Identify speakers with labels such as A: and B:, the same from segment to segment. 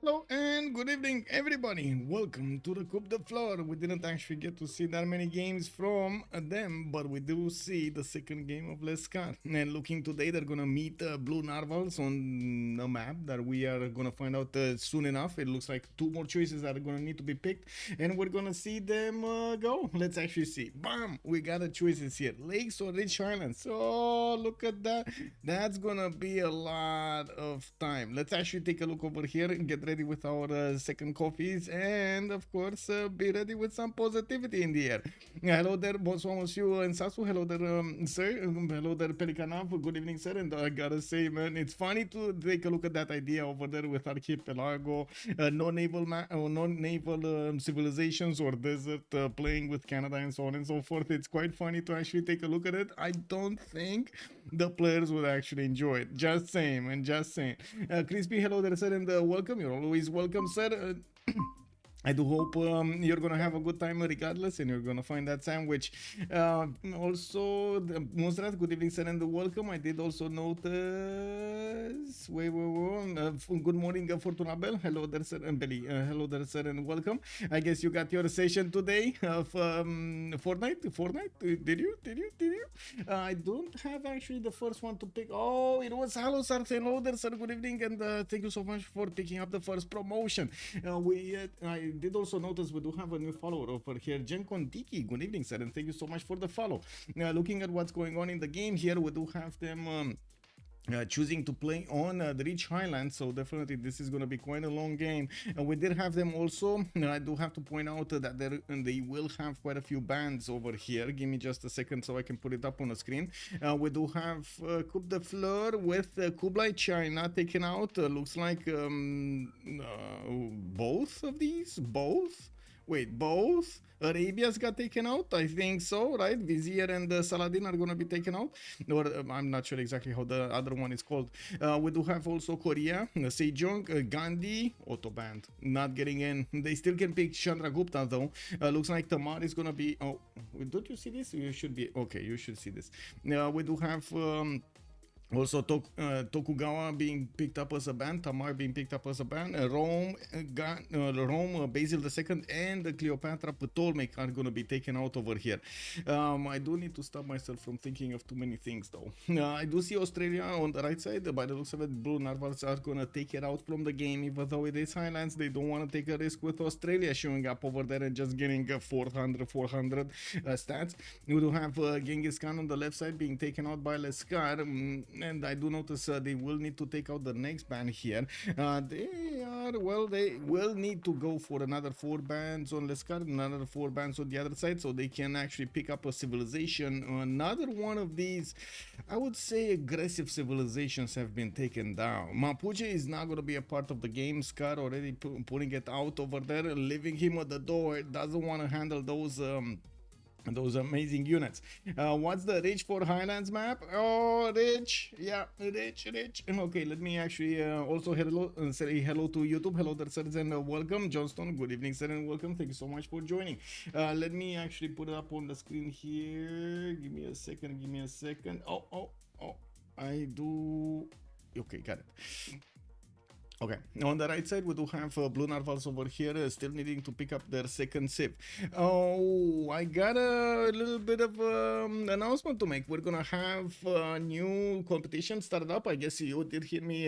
A: Hello and good evening, everybody. Welcome to the Coupe de Fleurs. We didn't actually get to see that many games from them, but we do see the second game of Lescar. And looking today, they're gonna meet Blue Narvals on a map that we are gonna find out soon enough. It looks like two more choices are gonna need to be picked, and we're gonna see them go. Let's actually see. Bam! We got the choices here: lakes or rich islands. Oh, look at that! That's gonna be a lot of time. Let's actually take a look over here and get ready with our second coffees, and of course be ready with some positivity in the air. Hello there, bonsoir monsieur and Sasu. Hello there, sir. Hello there, Pelikanov. Good evening, sir. And I gotta say, man, it's funny to take a look at that idea over there with archipelago, no naval civilizations or desert playing with Canada and so on and so forth. It's quite funny to actually take a look at it. I don't think the players would actually enjoy it. Just saying, man, just saying. Crispy, hello there, sir, and welcome. You're always welcome, sir. I do hope you're gonna have a good time regardless, and you're gonna find that sandwich. Also, Monstrat, good evening, sir, and welcome. I did also notice. Wait. Good morning, Fortunabel. Hello there, sir, and Belly. Hello there, sir, and welcome. I guess you got your session today of Fortnite. Did you? I don't have actually the first one to pick. Oh, it was hello, sir. Hello there, sir. Good evening, and thank you so much for picking up the first promotion. I did also notice we do have a new follower over here, Jen Kondiki. Good evening, sir, and thank you so much for the follow. Looking at what's going on in the game here, we do have them choosing to play on the rich highlands, so definitely this is going to be quite a long game. We did have them also. I do have to point out that they will have quite a few bans over here. Give me just a second so I can put it up on the screen. We do have Coupe de Fleurs with Kublai China taken out. Looks like both of these, both Arabia's got taken out, I think so, right? Vizier and Saladin are going to be taken out, or I'm not sure exactly how the other one is called. We do have also Korea, Sejong, Gandhi, auto banned, not getting in. They still can pick Chandragupta though. Looks like Tamar is going to be, oh, don't you see this? You should be, okay, you should see this. We do have also Tokugawa being picked up as a ban, Tamar being picked up as a ban, Rome, Basil II, and Cleopatra Ptolemy are going to be taken out over here. I do need to stop myself from thinking of too many things though. I do see Australia on the right side. By the looks of it, Blue Narvals are going to take it out from the game, even though it is Highlands. They don't want to take a risk with Australia showing up over there and just getting 400 stats. We do have Genghis Khan on the left side being taken out by Lescar. And I do notice they will need to take out the next ban here. They will need to go for another 4 bans on Lescar, another 4 bans on the other side, so they can actually pick up a civilization. Another one of these, I would say, aggressive civilizations have been taken down. Mapuche is not going to be a part of the game. Scar already putting it out over there, leaving him at the door. Doesn't want to handle those amazing units. What's the rich for Highlands map? Oh, rich. Yeah, rich. Okay, let me actually also say hello to YouTube. Hello there, sirs, and welcome. Johnston, good evening, sir, and welcome. Thank you so much for joining. Let me actually put it up on the screen here. Give me a second. Oh, I do. Okay, got it. Okay, on the right side we do have Blue Narvals over here still needing to pick up their second Civ. Oh, I got a little bit of announcement to make. We're gonna have a new competition started up. I guess you did hear me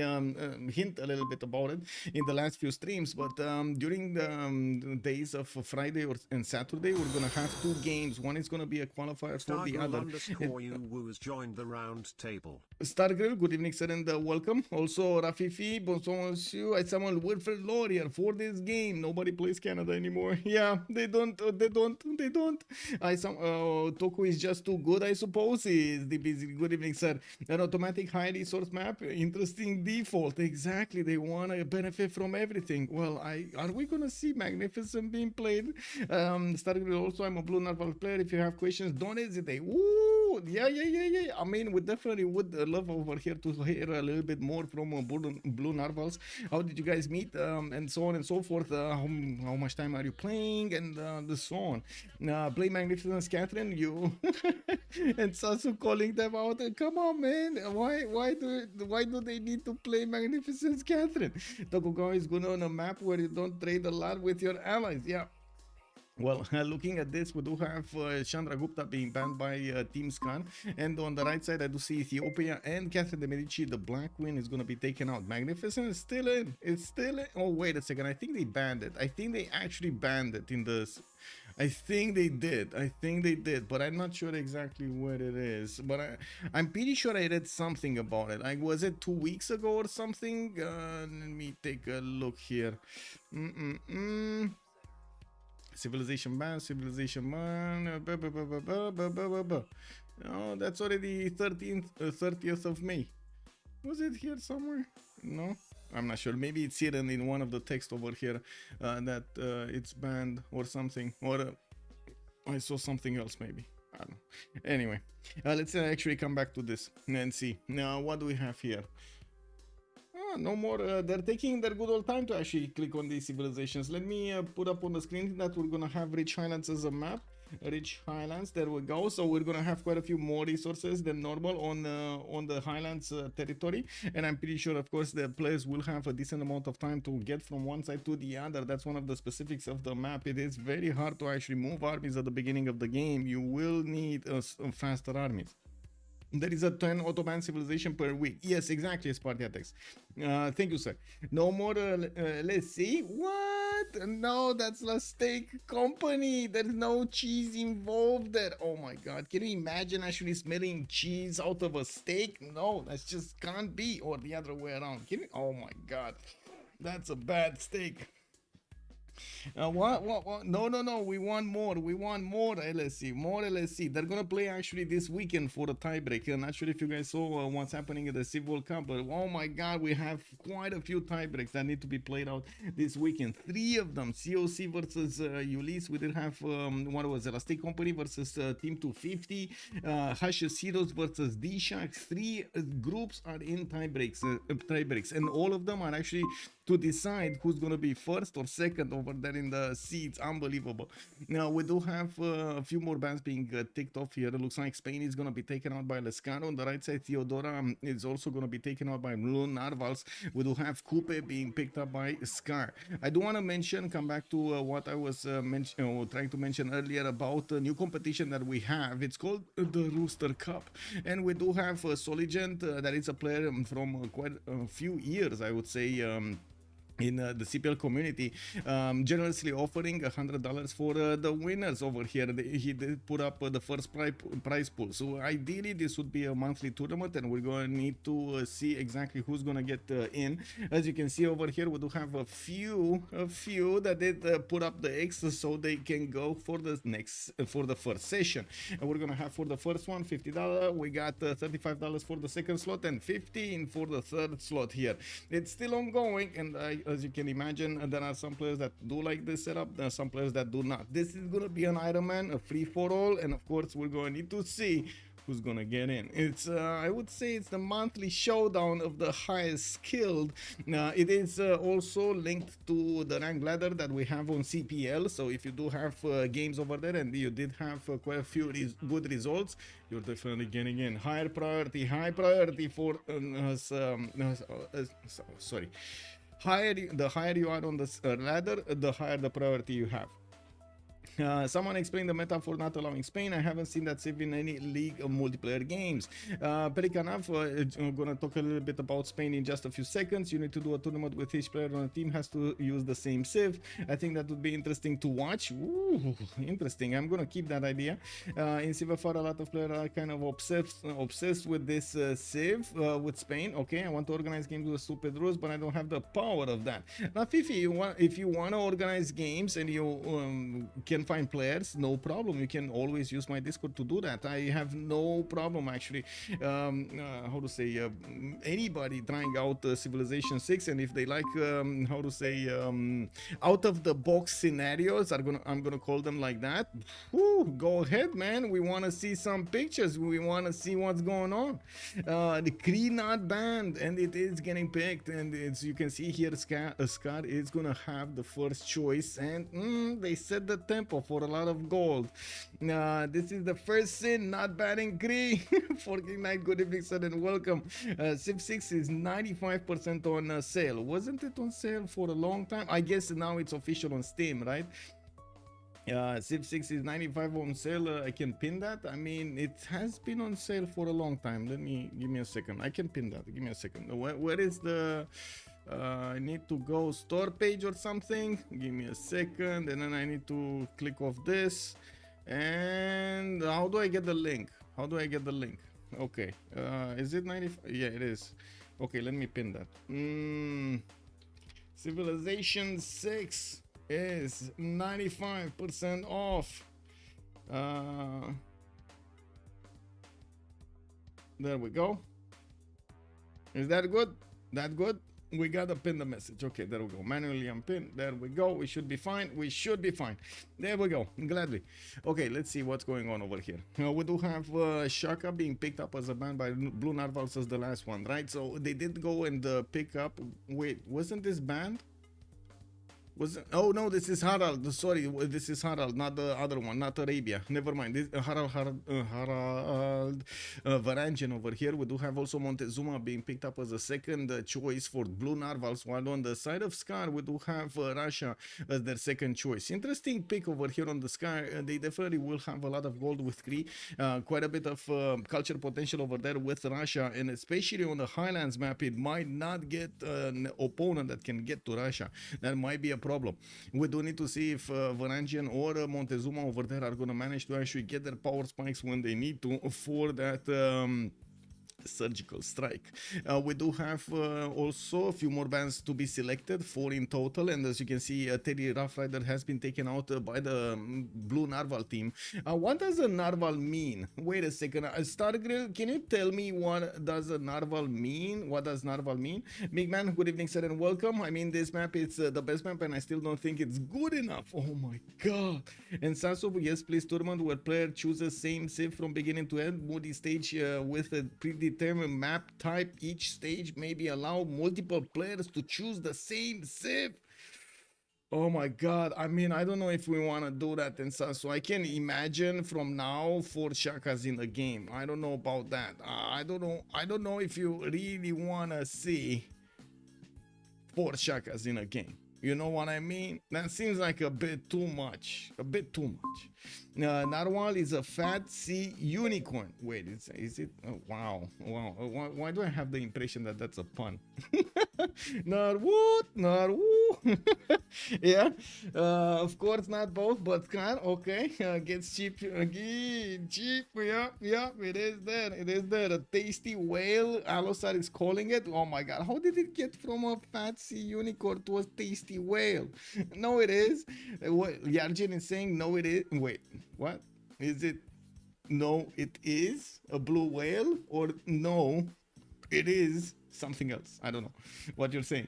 A: hint a little bit about it in the last few streams, but during the days of Friday and Saturday we're gonna have 2 games. One is gonna be a qualifier for the other.
B: Who has joined the round table.
A: Stargrill, good evening, sir, and welcome. Also Rafifi, bonsoir. I summon Wilfred Laurier for this game. Nobody plays Canada anymore. Yeah, they don't. I Toku is just too good, I suppose. Is the busy. Good evening, sir. An automatic high resource map. Interesting default. Exactly. They want to benefit from everything. Well, are we gonna see Magnificent being played? Stargrill also. I'm a Blue Narval player. If you have questions, don't hesitate. Ooh, good. Yeah. I mean, we definitely would love over here to hear a little bit more from Blue Narvals. How did you guys meet? And so on and so forth. How much time are you playing? And the so on. Play Magnificent Catherine, you and Sasu calling them out. Come on, man. Why do they need to play Magnificent Catherine? Tokugawa is good on a map where you don't trade a lot with your allies. Yeah. Well, looking at this, we do have Chandragupta being banned by Team Scan, and on the right side, I do see Ethiopia and Catherine de Medici. The Black Queen is going to be taken out. Magnificent is still in. It's still in. Oh, wait a second. I think they banned it. I think they actually banned it in this. I think they did. But I'm not sure exactly what it is. But I'm pretty sure I read something about it. Like, was it 2 weeks ago or something? Let me take a look here. Civilization ban. Oh, that's already 30th of May. Was it here somewhere? No, I'm not sure. Maybe it's hidden in one of the text over here that it's banned or something. Or I saw something else maybe. I don't know. Anyway, let's actually come back to this and see. Now, what do we have here? No more. They're taking their good old time to actually click on these civilizations. Let me put up on the screen that we're gonna have Rich Highlands as a map. Rich Highlands, there we go. So we're gonna have quite a few more resources than normal on the Highlands territory, and I'm pretty sure, of course, the players will have a decent amount of time to get from one side to the other. That's one of the specifics of the map. It is very hard to actually move armies at the beginning of the game. You will need faster armies. There is a 10 Ottoman civilization per week. Yes, exactly, Spartiatex. Thank you, sir. No more, let's see. What? No, that's a steak company. There's no cheese involved there. Oh my God. Can you imagine actually smelling cheese out of a steak? No, that just can't be. Or the other way around. Can you? Oh my God. That's a bad steak. What? No. We want more. LSC. More LSC. They're gonna play actually this weekend for the tiebreak. And actually, if you guys saw what's happening in the Civ World Cup, but oh my God, we have quite a few tiebreaks that need to be played out this weekend. 3 of them. COC versus Ulysses. We did have what was it? A State Company versus Team 250. Hashes Heroes versus D-Shacks. 3 groups are in tiebreaks, and all of them are actually to decide who's gonna be first or second over there in the seats. Unbelievable. Now we do have a few more bans being ticked off here. It looks like Spain is gonna be taken out by Lescano. On the right side, Theodora is also gonna be taken out by Blue Narvals. We do have Coupe being picked up by Scar. I do want to mention, come back to what I was trying to mention earlier about the new competition that we have. It's called the Rooster Cup, and we do have Soligent, that is a player from quite a few years, I would say, in the CPL community, generously offering $100 for the winners over here. He did put up the first prize pool. So ideally, this would be a monthly tournament, and we're going to need to see exactly who's going to get in. As you can see over here, we do have a few that did put up the X, so they can go for the first session. And we're going to have for the first one $50. We got $35 for the second slot and $15 for the third slot here. It's still ongoing, and as you can imagine, there are some players that do like this setup. There are some players that do not. This is going to be an Ironman, a free-for-all, and of course, we're going to need to see who's gonna get in. It's I would say it's the monthly showdown of the highest skilled. It is also linked to the rank ladder that we have on CPL. So if you do have games over there and you did have quite a few good results, you're definitely getting in. High priority for sorry. The higher you are on this ladder, the higher the priority you have. Someone explained the meta for not allowing Spain. I haven't seen that Civ in any league of multiplayer games. Pelikanov, I'm gonna talk a little bit about Spain in just a few seconds. You need to do a tournament with each player on a team has to use the same Civ. I think that would be interesting to watch. Ooh, interesting. I'm gonna keep that idea. In Civ4, a lot of players are kind of obsessed with this Civ with Spain. Okay, I want to organize games with stupid rules, but I don't have the power of that. Now, Fifi, if you want to organize games and you can find players, no problem. You can always use my Discord to do that. I have no problem actually. How to say? Anybody trying out Civilization 6, and if they like, how to say, out of the box scenarios, I'm gonna call them like that. Whew, go ahead, man. We want to see some pictures. We want to see what's going on. The Cree not banned, and it is getting picked, and it's, you can see here Scar is gonna have the first choice, and they set the tempo for a lot of gold. This is the first sin, not banning Cree. Forking Night, good evening, sir, and welcome. Civ6 is 95% on sale. Wasn't it on sale for a long time? I guess now it's official on Steam, right? Civ6 is 95 on sale. I can pin that. I mean, it has been on sale for a long time. Give me a second. I can pin that. Give me a second. Where is the I need to go store page or something. Give me a second, and then I need to click off this. And how do I get the link? How do I get the link? Okay, is it 95? Yeah, it is. Okay, let me pin that. Civilization 6 is 95% off. There we go. Is that good? That good? We gotta pin the message. Okay, there we go. Manually unpin. There we go. We should be fine. We should be fine. There we go. Gladly. Okay, let's see what's going on over here. We do have Shah being picked up as a band by Blue Narvals as the last one, right? So they did go and pick up. Wait, wasn't this banned? Oh no, this is Harald. Sorry, this is Harald, not the other one, not Arabia. Never mind. This Harald Varangian over here. We do have also Montezuma being picked up as a second choice for Blue Narvals, while on the side of Scar we do have Russia as their second choice. Interesting pick over here on the Scar. They definitely will have a lot of gold with Cree, quite a bit of culture potential over there with Russia, and especially on the Highlands map, it might not get an opponent that can get to Russia. That might be a problem. We do need to see if Varangian or Montezuma over there are going to manage to actually get their power spikes when they need to for that surgical strike. We do have also a few more bands to be selected, 4 in total, and as you can see, Teddy Rough Rider has been taken out by the Blue Narval team. What does a Narval mean? Wait a second, Stargrill, can you tell me what does a Narval mean? What does Narval mean? Big man, good evening, sir, and welcome. I mean, this map is the best map, and I still don't think it's good enough. Oh my god. And Sasso, yes, please, tournament where player chooses same Civ from beginning to end, moody stage with a predetermined map type. Each stage maybe allow multiple players to choose the same Civ. Oh my god, I mean, I don't know if we want to do that, and so I can imagine from now 4 Shakas in the game. I don't know about that. I don't know if you really want to see 4 Shakas in a game. You know what I mean? That seems like a bit too much. A bit too much. Narwhal is a fat sea unicorn. Wait, is it? Oh, wow. Wow. Why do I have the impression that that's a pun? Narwoot, Narwoo. Yeah. Of course, not both, but can. Okay. Gets cheap. Cheap. Yeah. Yeah. It is there. It is there. A tasty whale. Alosar is calling it. Oh my god. How did it get from a fat sea unicorn to a tasty whale? No, it is. Yarjin is saying no, it is. Wait. What is it? No, it is a blue whale, or no, it is something else. I don't know what you're saying.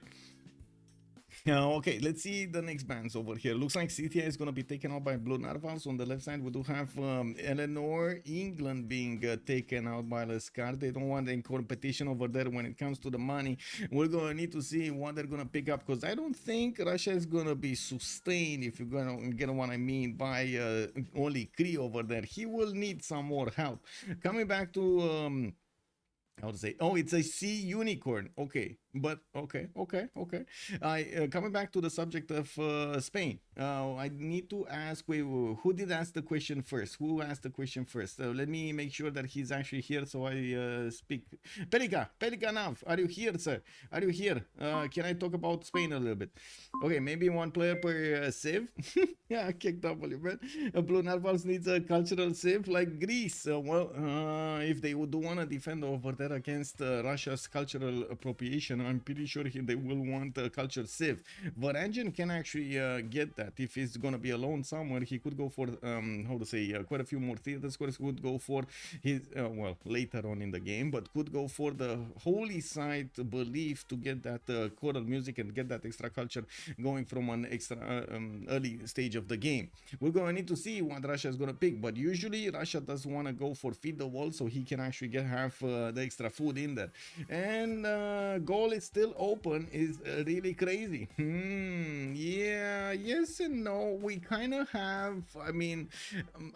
A: Okay, let's see the next bands over here. Looks like CTI is going to be taken out by Blue Narvals. On the left side, we do have Eleanor, England being taken out by Lescar. They don't want any competition over there when it comes to the money. We're going to need to see what they're going to pick up, because I don't think Russia is going to be sustained, if you're going to get what I mean, by only Cree over there. He will need some more help. Coming back to... how to say? Oh, it's a sea unicorn. Okay, but okay. Coming back to the subject of Spain, I need to ask, wait, who did ask the question first? Who asked the question first? Let me make sure that he's actually here, so I speak. Pelika Nav, are you here, sir? Are you here? Can I talk about Spain a little bit? Okay, maybe 1 player per Civ. Yeah, kick W, man. Blue Narvals needs a cultural Civ like Greece. Well, if they do want to defend over there against Russia's cultural appropriation, and I'm pretty sure they will want culture Civ. Varangian can actually get that. If he's gonna be alone somewhere, he could go for how to say quite a few more theater scores. Could go for his well, later on in the game, but could go for the holy site belief to get that choral music and get that extra culture going from an extra early stage of the game. We're gonna need to see what Russia is gonna pick, but usually Russia does want to go for feed the wall so he can actually get half the extra food in there. And Gaul is still open is really crazy. Yeah, yes and no. We kind of have, I mean,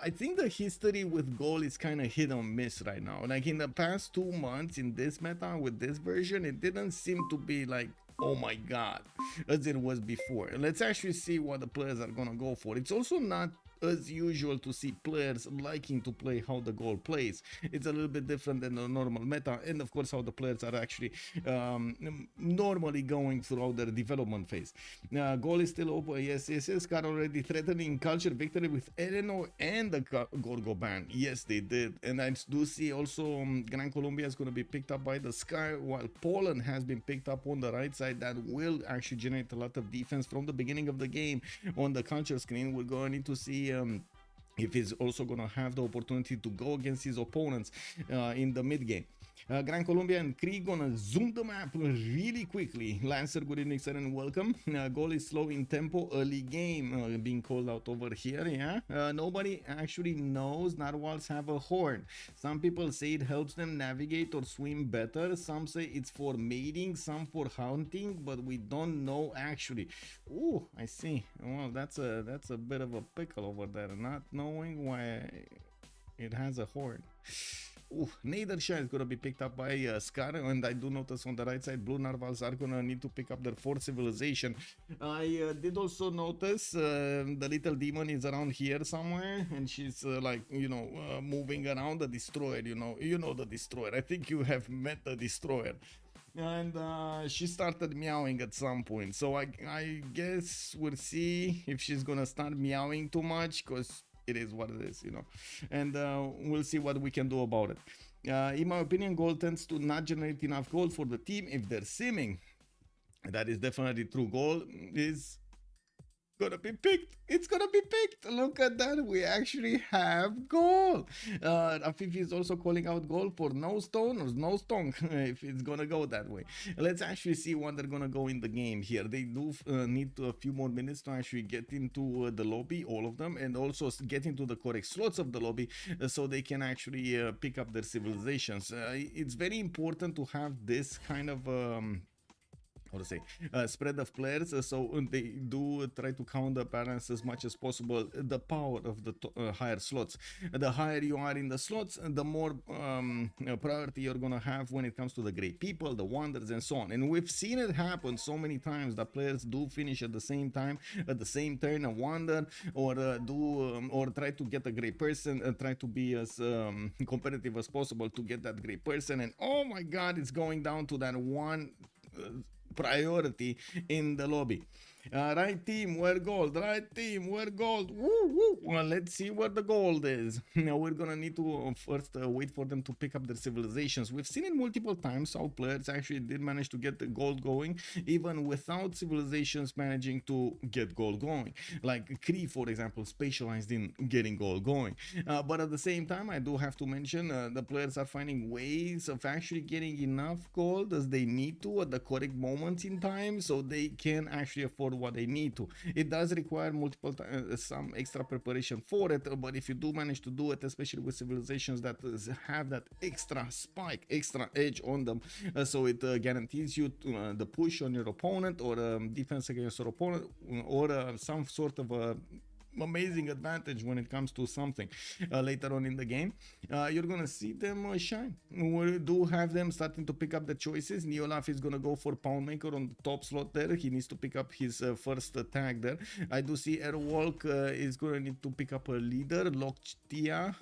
A: I think the history with Gaul is kind of hit or miss right now. Like in the past 2 months in this meta with this version, it didn't seem to be like, oh my god, as it was before. Let's actually see what the players are gonna go for. It's also not as usual to see players liking to play how the Gaul plays. It's a little bit different than the normal meta, and of course how the players are actually normally going throughout their development phase. Gaul is still open. Yes, got already threatening culture victory with Eleanor and the Gorgo ban. Yes, they did. And I do see also Gran Colombia is going to be picked up by the Sky, while Poland has been picked up on the right side. That will actually generate a lot of defense from the beginning of the game on the culture screen. We're going to need to see if he's also going to have the opportunity to go against his opponents in the mid game. Gran Colombia and Cree gonna zoom the map really quickly. Lancer, good evening, sir, and welcome. Goal is slow in tempo, early game being called out over here, yeah. Nobody actually knows Narwhals have a horn. Some people say it helps them navigate or swim better. Some say it's for mating, some for hunting, but we don't know actually. Ooh, I see. Well, that's a bit of a pickle over there, not knowing why it has a horn. Ooh, Nader Shah is going to be picked up by Scar, and I do notice on the right side blue Narvals are going to need to pick up their fourth civilization. I did also notice the little demon is around here somewhere, and she's like, you know, moving around the destroyer, you know the destroyer. I think you have met the destroyer. And she started meowing at some point, so I guess we'll see if she's gonna start meowing too much, because it is what it is, you know, and we'll see what we can do about it. In my opinion, gold tends to not generate enough gold for the team if they're simming. That is definitely true. Gold is gonna be picked. It's gonna be picked. Look at that. We actually have gold. Afif is also calling out gold for no stone or no stone if it's gonna go that way. Let's actually see what they're gonna go in the game here. They do need a few more minutes to actually get into the lobby, all of them, and also get into the correct slots of the lobby so they can actually pick up their civilizations. It's very important to have this kind of how to say spread of players, so they do try to counterbalance as much as possible the power of the higher slots. The higher you are in the slots, the more priority you're gonna have when it comes to the great people, the wonders, and so on. And we've seen it happen so many times that players do finish at the same time, at the same turn, a wonder, or or try to get a great person, try to be as competitive as possible to get that great person, and oh my god, it's going down to that one priority in the lobby. Right team, we're gold. Right team, we're gold. Woo, woo. Well, let's see what the gold is. Now we're gonna need to first wait for them to pick up their civilizations. We've seen it multiple times how players actually did manage to get the gold going even without civilizations managing to get gold going. Like Cree, for example, specialized in getting gold going. But at the same time, I do have to mention the players are finding ways of actually getting enough gold as they need to at the correct moments in time, so they can actually afford what they need to. It does require multiple some extra preparation for it, but if you do manage to do it, especially with civilizations that have that extra spike, extra edge on them, so it guarantees you the push on your opponent, or defense against your opponent, or some sort of amazing advantage when it comes to something later on in the game, you're gonna see them shine. We do have them starting to pick up the choices. Neolaf is gonna go for Poundmaker on the top slot there. He needs to pick up his first tag there. I do see Airwolk is gonna need to pick up a leader. Lockthia.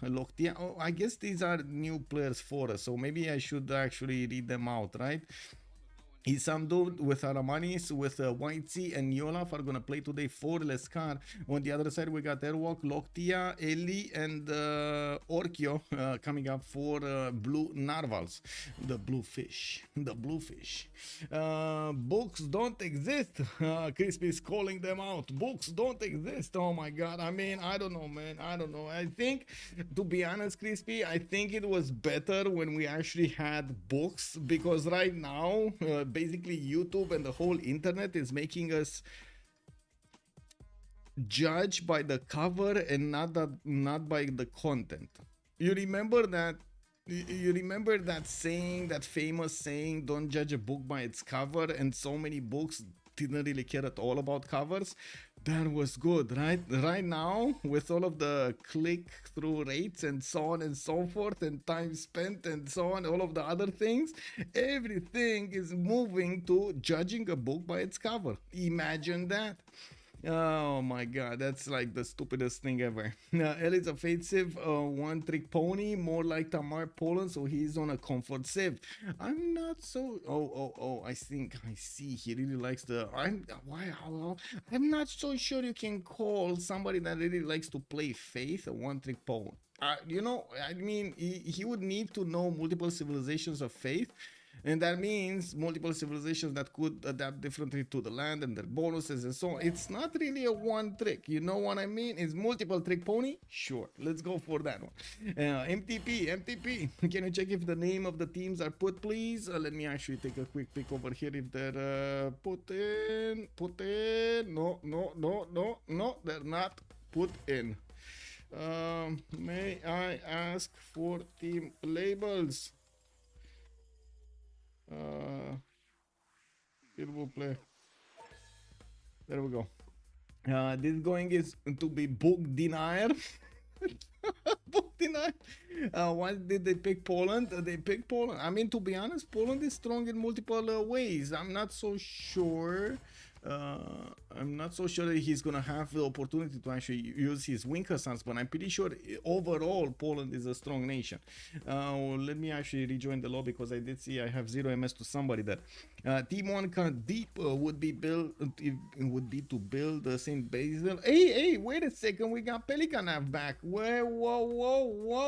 A: Oh, I guess these are new players for us, so maybe I should actually read them out, right? Issamdude with Aramanis, with Whitesy and Neolaf are gonna play today for Lescar. On the other side, we got Airwolk, Lockthia, ELIE, and ORKYO coming up for blue Narvals, the blue fish, the blue fish. Books don't exist. Crispy is calling them out. Books don't exist. Oh my god. I mean, I don't know, man. I don't know. I think, to be honest, Crispy, I think it was better when we actually had books, because right now, basically YouTube and the whole internet is making us judge by the cover and not by the content. You remember that? You remember that saying, that famous saying, don't judge a book by its cover, and so many books didn't really care at all about covers? That was good, right? Right now, with all of the click-through rates and so on and so forth, and time spent and so on, all of the other things, everything is moving to judging a book by its cover. Imagine that. Oh my god, that's like the stupidest thing ever. Ellie's a fate civ, one-trick pony, more like Tamar Poland, so he's on a comfort civ. I'm not so... Oh, I think I see. He really likes the... I'm not so sure you can call somebody that really likes to play Faith a one-trick pony. You know, I mean, he would need to know multiple civilizations of Faith. And that means multiple civilizations that could adapt differently to the land and their bonuses and so on. It's not really a one trick, you know what I mean? It's multiple trick pony? Sure, let's go for that one. MTP. Can you check if the name of the teams are put, please? Let me actually take a quick peek over here if they're put in. No, they're not put in. May I ask for team labels? It will play. There we go. This going is to be book denier. Book denier. Why did they pick Poland? They picked Poland. I mean, to be honest, Poland is strong in multiple ways. I'm not so sure. I'm not so sure that he's gonna have the opportunity to actually use his Winker Sons, but I'm pretty sure overall Poland is a strong nation. Let me actually rejoin the lobby, because I did see I have 0 MS to somebody there. Team 1 deep would be to build the same basil. Hey, wait a second, we got Pelikanav back. Whoa,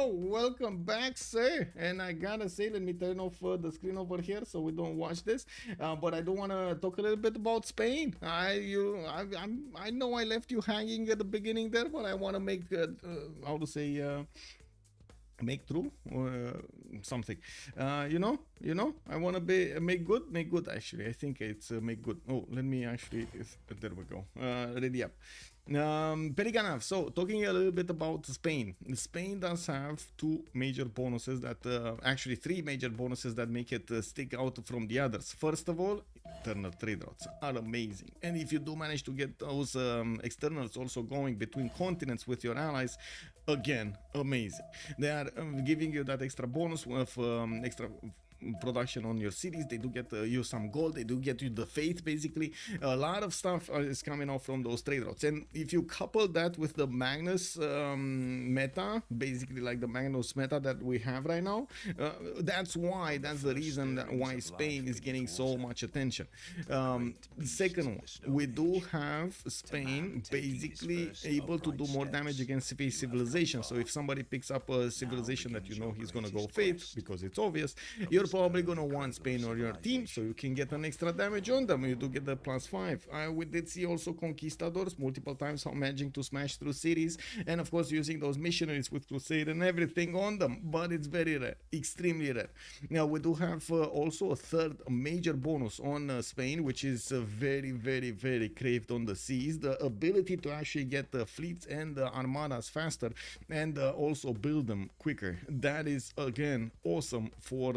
A: welcome back, sir. And I gotta say, let me turn off the screen over here so we don't watch this. But I do want to talk a little bit about Spain. I know I left you hanging at the beginning there, but I want to make how to say make true or something. You know, I want to make good. Actually, I think it's make good. Oh, let me actually, there we go. Ready up. Periganav. So talking a little bit about Spain. Spain does have two major bonuses that actually three major bonuses that make it stick out from the others. First of all, external trade routes are amazing, and if you do manage to get those externals also going between continents with your allies, again, amazing. They are giving you that extra bonus with extra production on your cities. They do get you some gold, they do get you the faith. Basically a lot of stuff is coming out from those trade routes, and if you couple that with the Magnus meta, basically like the Magnus meta that we have right now, that's the reason why Spain is getting so much attention. Second one, we do have Spain basically able to do more damage against faith civilization. So if somebody picks up a civilization that you know he's gonna go faith because it's obvious, you're probably gonna want Spain on your team, so you can get an extra damage on them. You do get the +5. We did see also conquistadors multiple times managing to smash through cities, and of course using those missionaries with crusade and everything on them, but it's very rare, extremely rare. Now we do have also a third major bonus on Spain, which is very, very, very craved on the seas: the ability to actually get the fleets and the armadas faster, and also build them quicker. That is again awesome for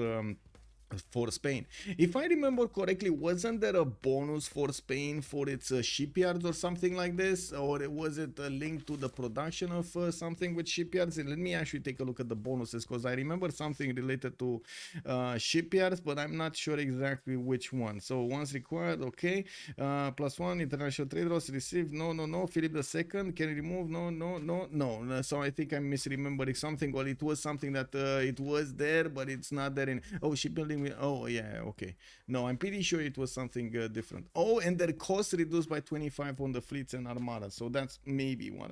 A: Spain. If I remember correctly, wasn't there a bonus for Spain for its shipyards or something like this, or was it linked to the production of something with shipyards? And let me actually take a look at the bonuses, because I remember something related to shipyards, but I'm not sure exactly which one. So once required, okay, +1 international trade routes received, no. Philip II can remove, no. So I think I'm misremembering something, or it was something that it was there but it's not there in shipbuilding something. Oh yeah, okay. No, I'm pretty sure it was something different. Oh, and their cost reduced by 25 on the fleets and armada. So that's maybe what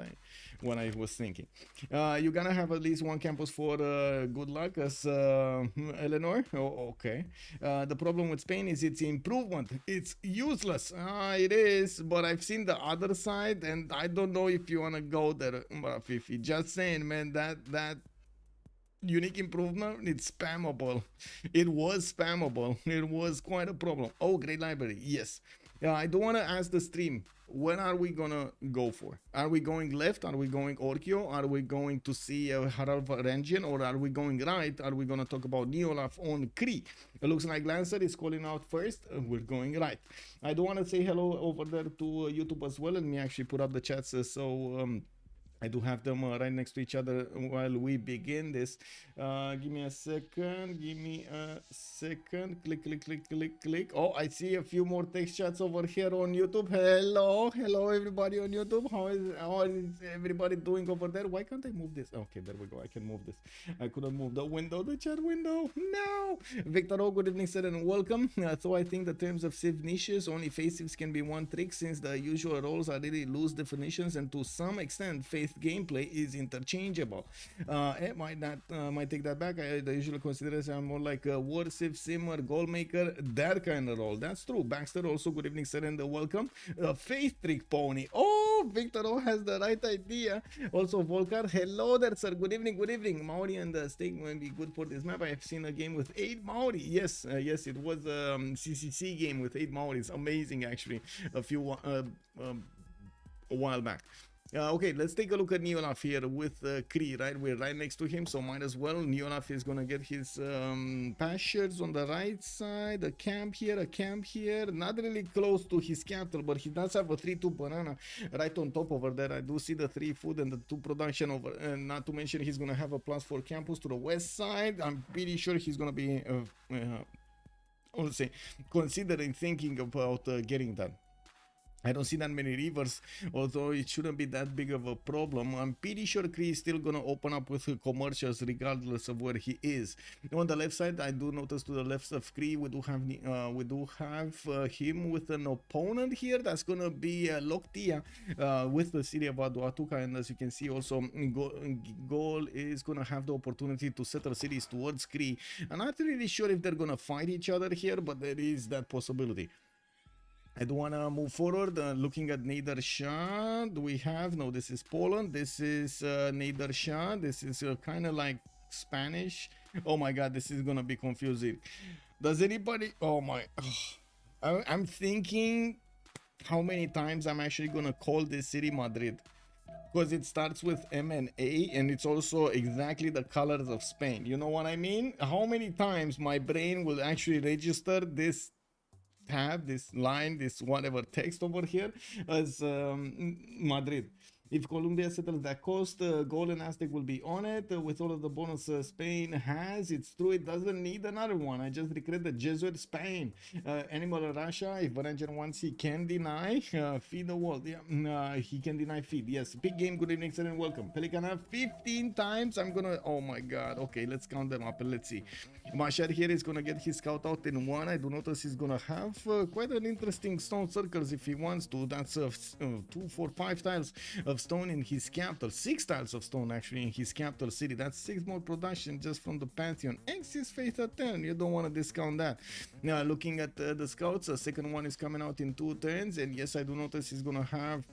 A: I was thinking. You're gonna have at least one campus for good luck as Eleanor. Oh, okay. The problem with Spain is its improvement. It's useless. It is, but I've seen the other side, and I don't know if you wanna go there, Fifi. Just saying, man. That unique improvement, it's spammable. It was spammable. It was quite a problem. Oh, great library. Yes. I don't want to ask the stream, when are we gonna go for? Are we going left? Are we going ORKYO? Are we going to see Harald Varangian? Or are we going right? Are we gonna talk about Neolaf on Cree? It looks like Lancer is calling out first. We're going right. I do want to say hello over there to YouTube as well. Let me actually put up the chats I do have them right next to each other while we begin this. Give me a second. Click. Oh, I see a few more text chats over here on YouTube. Hello everybody on YouTube. How is everybody doing over there? Why can't I move this? Okay, there we go. I can move this. I couldn't move the chat window. No. Victor, good evening, sir, and welcome. So I think the terms of Civ niches, only face Civs can be one trick, since the usual roles are really loose definitions, and to some extent faith gameplay is interchangeable. It might take that back. I usually consider it more like a war Civ simmer, goal maker, that kind of role. That's true. Baxter also, good evening, sir, and welcome. Faith trick pony. Oh, Victor has the right idea. Also, Volkar, hello there, sir. Good evening. Maori and the steak might be good for this map. I have seen a game with 8 Maori. Yes, it was a CCC game with 8 Maoris. Amazing, actually. A while back. Okay, let's take a look at Neolaf here with Cree, right? We're right next to him, so might as well. Neolaf is gonna get his pastures on the right side, a camp here, not really close to his capital, but he does have a 3-2 banana right on top over there. I do see the 3 food and the 2 production over, and not to mention he's gonna have a +4 campus to the west side. I'm pretty sure he's gonna be considering thinking about getting that. I don't see that many rivers, although it shouldn't be that big of a problem. I'm pretty sure Cree is still gonna open up with commercials regardless of where he is. On the left side, I do notice to the left of Cree, we do have him with an opponent here. That's gonna be Lockthia with the city of Aduatuca, and as you can see, also Gaul is gonna have the opportunity to settle cities towards Cree. I'm not really sure if they're gonna fight each other here, but there is that possibility. I do want to move forward, looking at Nader Shah. Do we have? No, this is Poland. This is Nader Shah. This is kind of like Spanish. Oh my god, this is going to be confusing. Does anybody... Oh my... I'm thinking how many times I'm actually going to call this city Madrid. Because it starts with M and A, and it's also exactly the colors of Spain. You know what I mean? How many times my brain will actually register this tab, this line, this whatever text over here as Madrid. If Colombia settles that coast, Gaul and Aztec will be on it. With all of the bonus Spain has, it's true, it doesn't need another one. I just regret the Jesuit Spain. Animal Russia, if Varangian wants, he can deny. Feed the world. Yeah, he can deny feed. Yes, big game. Good evening, sir, and welcome. Pelicana 15 times. I'm gonna... Oh my god. Okay, let's count them up and let's see. Mashar here is gonna get his scout out in 1. I do notice he's gonna have quite an interesting stone circles if he wants to. That's 2, 4, 5 tiles of stone in his capital, 6 tiles of stone actually in his capital city. That's 6 more production just from the Pantheon. Axis Faith at 10, you don't want to discount that. Now looking at the scouts, the second one is coming out in 2 turns, and yes, I do notice he's gonna have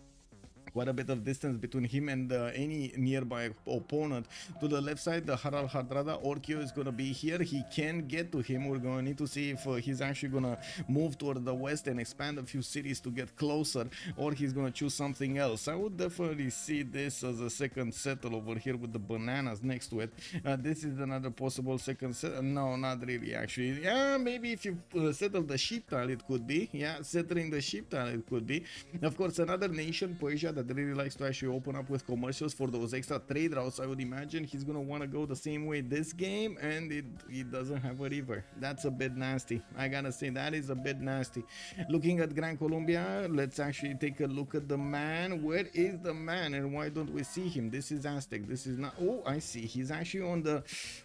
A: quite a bit of distance between him and any nearby opponent. To the left side, the Harald Hardrada ORKYO is going to be here. He can get to him. We're going to need to see if he's actually going to move toward the west and expand a few cities to get closer, or he's going to choose something else. I would definitely see this as a second settle over here with the bananas next to it. This is another possible second settle. No, not really actually. Yeah, maybe if you settle the sheep tile, it could be. Yeah, settling the sheep tile, it could be. Of course, another nation, Persia, that really likes to actually open up with commercials for those extra trade routes. I would imagine he's gonna want to go the same way this game, and it doesn't have a river. That's a bit nasty. I gotta say, that is a bit nasty. Looking at Gran Colombia, let's actually take a look at the man. Where is the man, and why don't we see him? This is Aztec. This is not. Oh, I see. He's actually on the.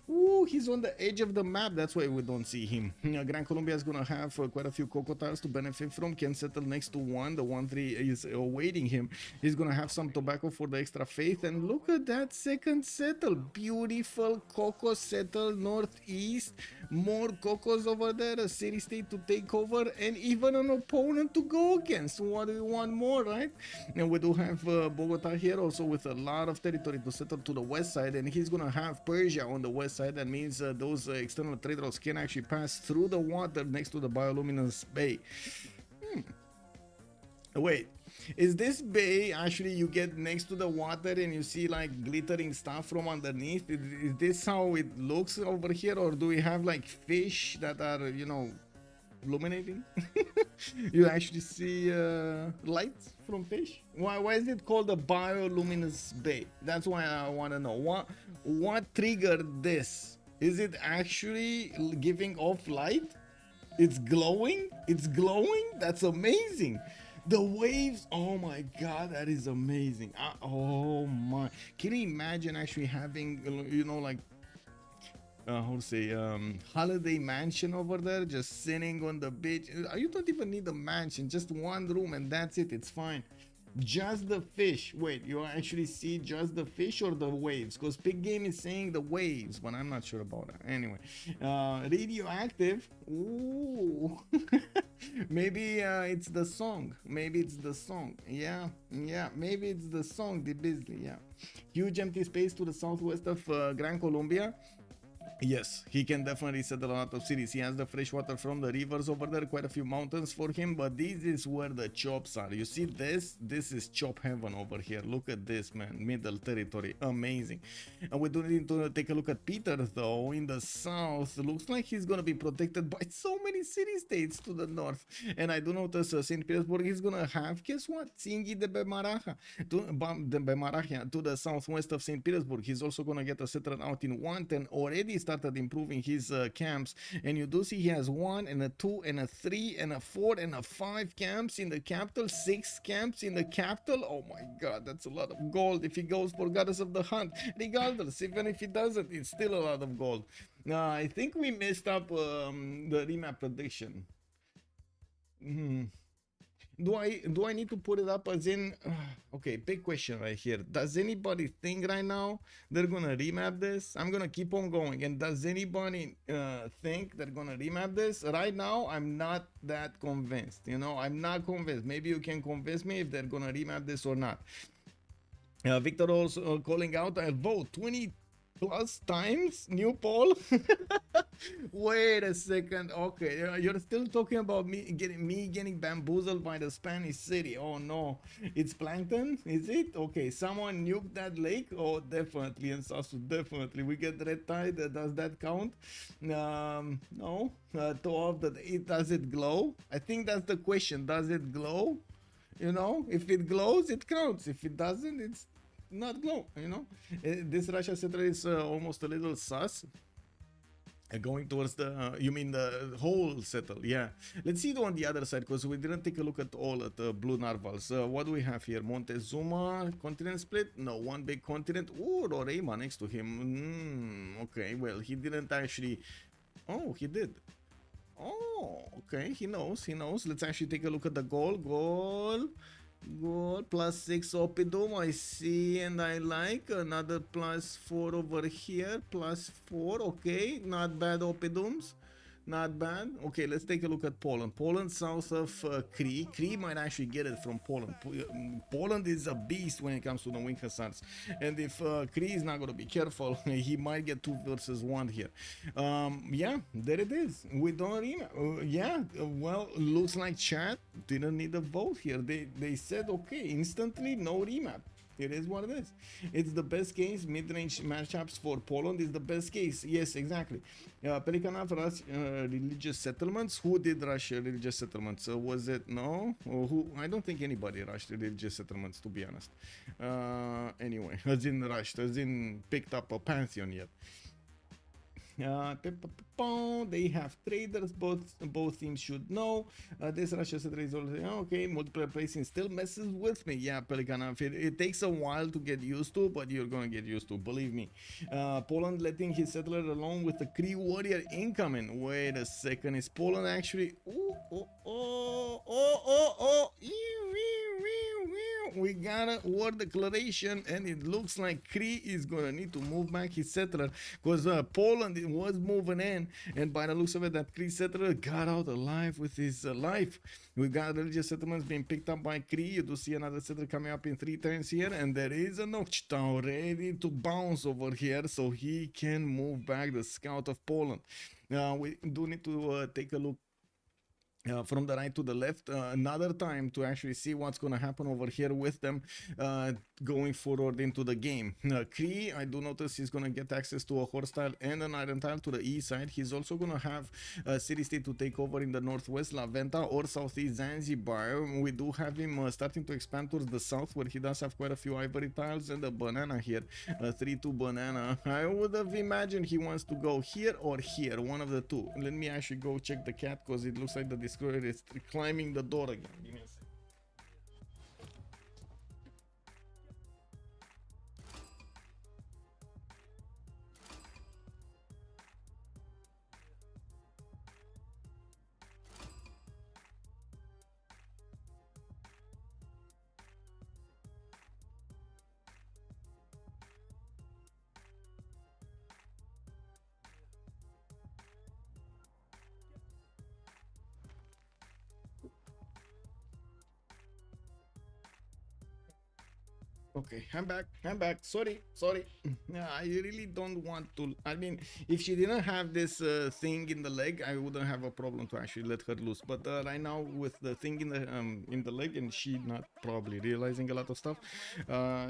A: Ooh, he's on the edge of the map. That's why we don't see him. Gran Colombia is gonna have quite a few cocotiles to benefit from. Can settle next to one. The 1-3 is awaiting him. He's gonna have some tobacco for the extra faith. And look at that second settle. Beautiful cocoa settle northeast. More cocos over there. A city state to take over, and even an opponent to go against. What do we want more, right? And we do have Bogota here also with a lot of territory to settle to the west side, and he's gonna have Persia on the west side. That means those external trade routes can actually pass through the water next to the bioluminescence bay. Wait, is this bay actually you get next to the water and you see like glittering stuff from underneath? Is this how it looks over here, or do we have like fish that are, you know, illuminating? You actually see lights from fish? Why is it called the bioluminescence bay? That's why I want to know. What triggered this? Is it actually giving off light? It's glowing? It's glowing? That's amazing. The waves, oh my god, that is amazing. Oh my, can you imagine actually having, you know, like how to say, holiday mansion over there, just sitting on the beach? You don't even need a mansion, just one room and that's it. It's fine. Just the fish. Wait, you actually see just the fish or the waves? Because Big Game is saying the waves, but I'm not sure about that. Anyway, radioactive. Ooh. Maybe it's the song. Maybe it's the song. Yeah, maybe it's the song, the Bisley. Yeah. Huge empty space to the southwest of Gran Colombia. Yes, he can definitely settle a lot of cities. He has the fresh water from the rivers over there, quite a few mountains for him, but this is where the chops are. You see this? This is chop heaven over here. Look at this, man. Middle territory. Amazing. And we do need to take a look at Peter, though. In the south, looks like he's going to be protected by so many city-states to the north. And I do notice St. Petersburg is going to have, guess what? Tsingy de Bemaraja, to the southwest of St. Petersburg. He's also going to get a settler out in Wanten. Already started improving his camps, and you do see he has 1 and a 2 and a 3 and a 4 and a 5 camps in the capital, 6 camps in the capital. Oh my god, that's a lot of gold if he goes for Goddess of the Hunt. Regardless, even if he doesn't, it's still a lot of gold. I think we messed up the remap prediction. Do I need to put it up as in okay, big question right here. Does anybody think right now they're gonna remap this? I'm gonna keep on going. And does anybody think they're gonna remap this? Right now I'm not that convinced, you know. I'm not convinced. Maybe you can convince me if they're gonna remap this or not. Victor also calling out, I'll vote 20 plus times new poll. Wait a second. Okay, you're still talking about me getting bamboozled by the Spanish city. Oh no, it's plankton, is it? Okay, someone nuked that lake. Oh, definitely. And Sasu, definitely we get red tide. Does that count? No. Does it glow? I think that's the question. Does it glow? You know, if it glows, it counts. If it doesn't, it's not glow, you know. This Russia settler is almost a little sus. Going towards the you mean the whole settle? Yeah, let's see on the other side, because we didn't take a look at all at the blue narvals. What do we have here? Montezuma continent split? No, one big continent. Ooh, Roraima next to him. Okay, well, he didn't actually. Oh, he did. Oh, okay, he knows. Let's actually take a look at the Gaul plus 6 Opidum, I see, and I like another plus 4 over here, plus 4. Okay, not bad Opidums, not bad. Okay, let's take a look at Poland. Poland south of Cree. Cree might actually get it from Poland. Poland is a beast when it comes to the wing hussars, and if Cree is not going to be careful, he might get 2 versus 1 here. Yeah, there it is. We don't remap. Well, looks like chat didn't need a vote here. They said okay instantly, no remap. It is what it is. It's the best case. Mid-range matchups for Poland is the best case. Yes, exactly. Pelikanov rushed religious settlements. Who did rush religious settlements? Was it no? Or who? I don't think anybody rushed religious settlements, to be honest. Anyway, as in rushed, as in picked up a pantheon yet. They have traders, both teams should know. This Russia said okay, multiplayer placing still messes with me. Yeah, Pelikanov, it takes a while to get used to, but you're gonna get used to, believe me. Poland letting his settler alone with the Cree warrior incoming. Wait a second, is Poland actually... We got a war declaration, and it looks like Cree is gonna need to move back his settler, because Poland was moving in, and by the looks of it, that Cree settler got out alive with his life. We got religious settlements being picked up by Cree. You do see another settler coming up in 3 turns here, and there is a Noctown ready to bounce over here, so he can move back the scout of Poland. We do need to take a look from the right to the left another time to actually see what's going to happen over here with them going forward into the game. Cree, I do notice he's going to get access to a horse tile and an iron tile to the east side. He's also going to have a city state to take over in the northwest, La Venta, or southeast Zanzibar. We do have him starting to expand towards the south, where he does have quite a few ivory tiles and a banana here, a 3-2 banana. I would have imagined he wants to go here or here, one of the two. Let me actually go check the cat, because it looks like the destroyer is climbing the door again. Give me a second. Okay, I'm back. Sorry. Yeah, I really don't want to. I mean, if she didn't have this thing in the leg, I wouldn't have a problem to actually let her loose. But right now, with the thing in the leg, and she not probably realizing a lot of stuff, I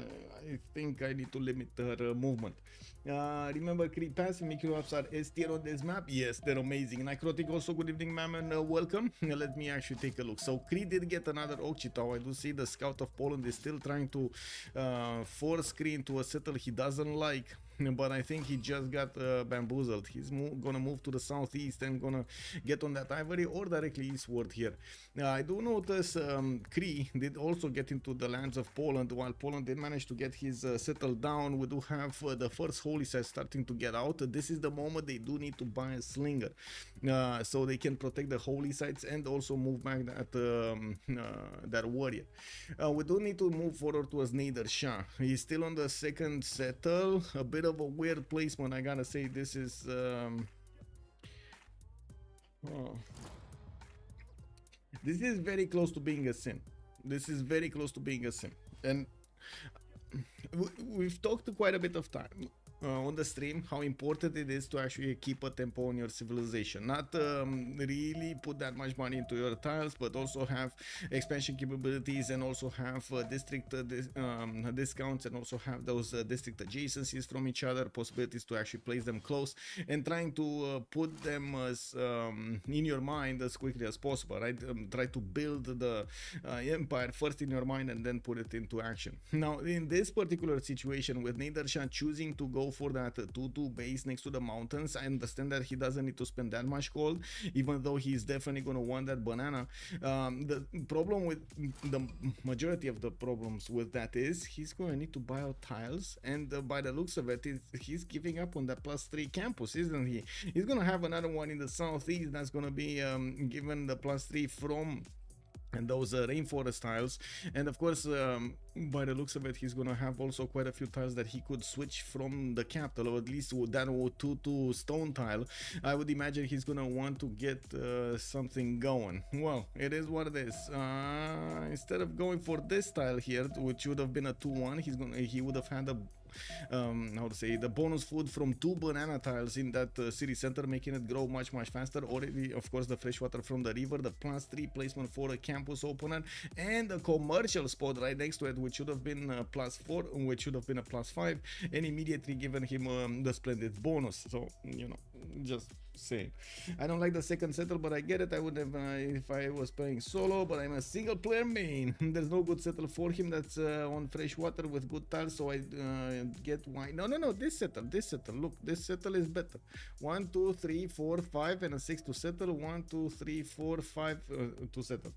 A: think I need to limit her movement. Remember, Cree passive micro-ups are S tier on this map? Yes, they're amazing. Necrotic also, good evening, ma'am, and welcome. Let me actually take a look. So, Cree did get another Okchitao. I do see the scout of Poland is still trying to force Cree into a settle he doesn't like. But I think he just got bamboozled. He's gonna move to the southeast and gonna get on that ivory or directly eastward here. I do notice Cree did also get into the lands of Poland. While Poland did manage to get his settle down, we do have the first holy site starting to get out. This is the moment they do need to buy a slinger, so they can protect the holy sites and also move back that warrior. We do need to move forward towards Nader Shah. He's still on the second settle. A bit of a weird placement, I gotta say. This is this is very close to being a sin. And we've talked quite a bit of time on the stream how important it is to actually keep a tempo on your civilization, not really put that much money into your tiles, but also have expansion capabilities and also have district discounts, and also have those district adjacencies from each other, possibilities to actually place them close, and trying to put them as in your mind as quickly as possible, right? Try to build the empire first in your mind and then put it into action. Now, in this particular situation with Nader Shah choosing to go for that 2-2 base next to the mountains, I understand that he doesn't need to spend that much gold, even though he's definitely going to want that banana. The problem with the majority of the problems with that is he's going to need to buy out tiles, and by the looks of it, he's giving up on that +3 campus, isn't he? He's going to have another one in the southeast that's going to be given the +3 from and those rainforest tiles, and of course by the looks of it, he's gonna have also quite a few tiles that he could switch from the capital, or at least that 2-2 stone tile. I would imagine he's gonna want to get something going. Well, it is what it is. Instead of going for this tile here, which would have been a 2-1, he would have had a how to say, the bonus food from 2 banana tiles in that city center, making it grow much faster. Already, of course, the fresh water from the river, the +3 placement for a campus opener, and a commercial spot right next to it, which should have been a +4, which should have been a +5, and immediately given him the splendid bonus. So, you know, just saying. I don't like the second settle, but I get it. I would have if I was playing solo, but I'm a single player main. There's no good settle for him that's on fresh water with good tiles, so I get why. No, this settle, look, this settle is better. 1 2 3 4 5 and a 6 to settle. 1 2 3 4 5 to settle.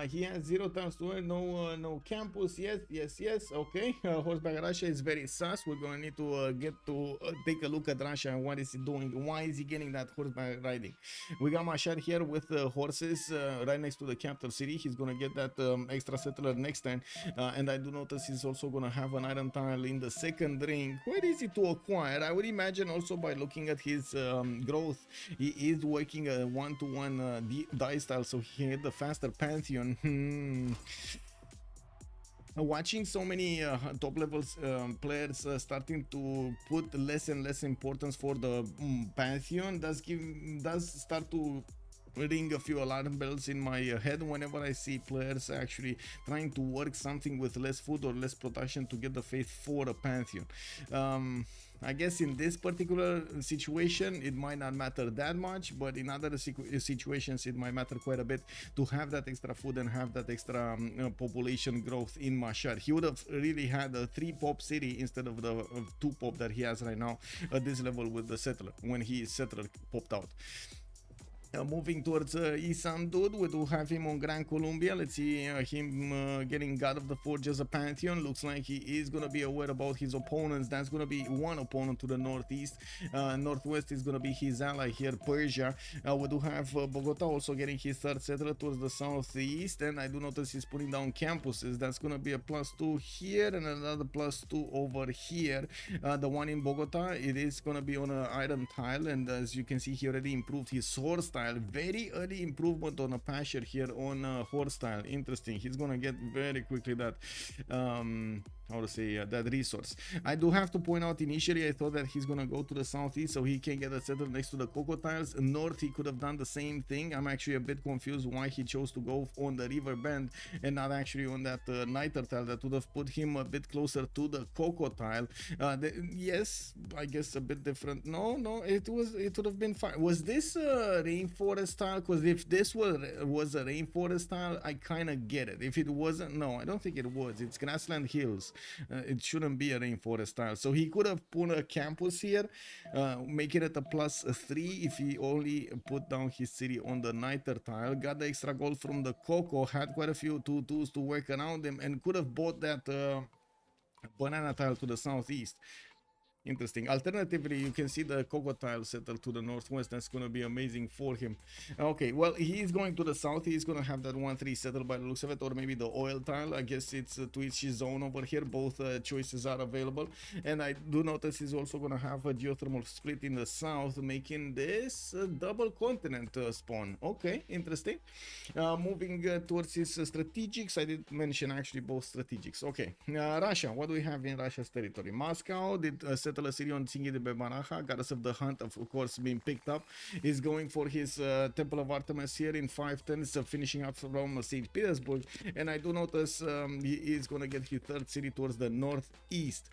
A: He has 0 times to earn, no campus. Yes. Okay. Horseback Russia is very sus. We're gonna need to get to take a look at Russia and what is he doing. Why is he getting that horseback riding? We got Mashar here with horses right next to the capital city. He's gonna get that extra settler next time. And I do notice he's also gonna have an iron tile in the second ring. Quite easy to acquire. I would imagine also by looking at his growth, he is working a 1-to-1 dice style, so he can get the faster Pantheon. Watching so many top levels players starting to put less and less importance for the Pantheon does start to ring a few alarm bells in my head whenever I see players actually trying to work something with less food or less production to get the faith for a Pantheon. I guess in this particular situation it might not matter that much, but in other situations it might matter quite a bit to have that extra food and have that extra population growth in Mashar. He would have really had a 3 pop city instead of the 2 pop that he has right now at this level with the settler when his settler popped out. Moving towards Issamdude, we do have him on Gran Colombia. Let's see him getting God of the Forge as a Pantheon. Looks like he is going to be aware about his opponents. That's going to be one opponent to the northeast. Northwest is going to be his ally here, Persia. We do have Bogota also getting his 3rd settler towards the southeast. And I do notice he's putting down campuses. That's going to be a +2 here and another +2 over here. The one in Bogota, it is going to be on an iron tile. And as you can see, he already improved his sword style. Very early improvement on a pasture here on horse style. Interesting. He's gonna get very quickly that how to say that resource. I do have to point out, initially I thought that he's gonna go to the southeast so he can get a settle next to the cocoa tiles. North, he could have done the same thing. I'm actually a bit confused why he chose to go on the river bend and not actually on that niter tile that would have put him a bit closer to the cocoa tile. Yes, I guess a bit different. No, it would have been fine. Was this rainforest tile? Because if this was a rainforest tile, I kind of get it. If it wasn't, no, I don't think it was. It's grassland hills. It shouldn't be a rainforest tile. So he could have put a campus here, making it a +3 if he only put down his city on the niter tile. Got the extra gold from the cocoa, had quite a few 2-2s to work around him, and could have bought that banana tile to the southeast. Interesting. Alternatively, you can see the cocoa tile settled to the northwest. That's going to be amazing for him. Okay, well, he is going to the south. He's going to have that 1-3 settled by the looks of it, or maybe the oil tile. I guess it's to each his own over here. Both choices are available. And I do notice he's also going to have a geothermal split in the south, making this a double continent spawn. Okay, interesting. Moving towards his strategics. I did mention actually both strategics. Okay, Russia. What do we have in Russia's territory? Moscow did settle a city on Tsingy de Bebaraja. Goddess of the Hunt, of course, being picked up. He's going for his Temple of Artemis here in 510s, finishing up from St. Petersburg. And I do notice he is going to get his 3rd city towards the northeast.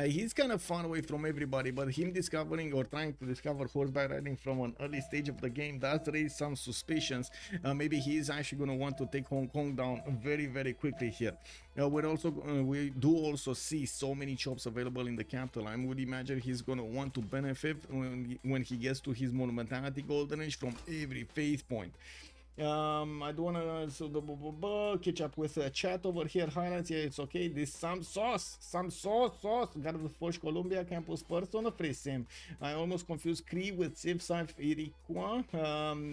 A: He's kind of far away from everybody, but him discovering or trying to discover horseback riding from an early stage of the game does raise some suspicions. Maybe he is actually going to want to take Hong Kong down very, very quickly here. We do also see so many shops available in the capital. I would imagine he's going to want to benefit when he gets to his monumentality golden age from every faith point. I don't want to catch up with chat over here. Highlights, yeah, it's okay. This some sauce. Got the Forge Colombia campus first on the free sim. I almost confused Cree with Civ6 Iroquois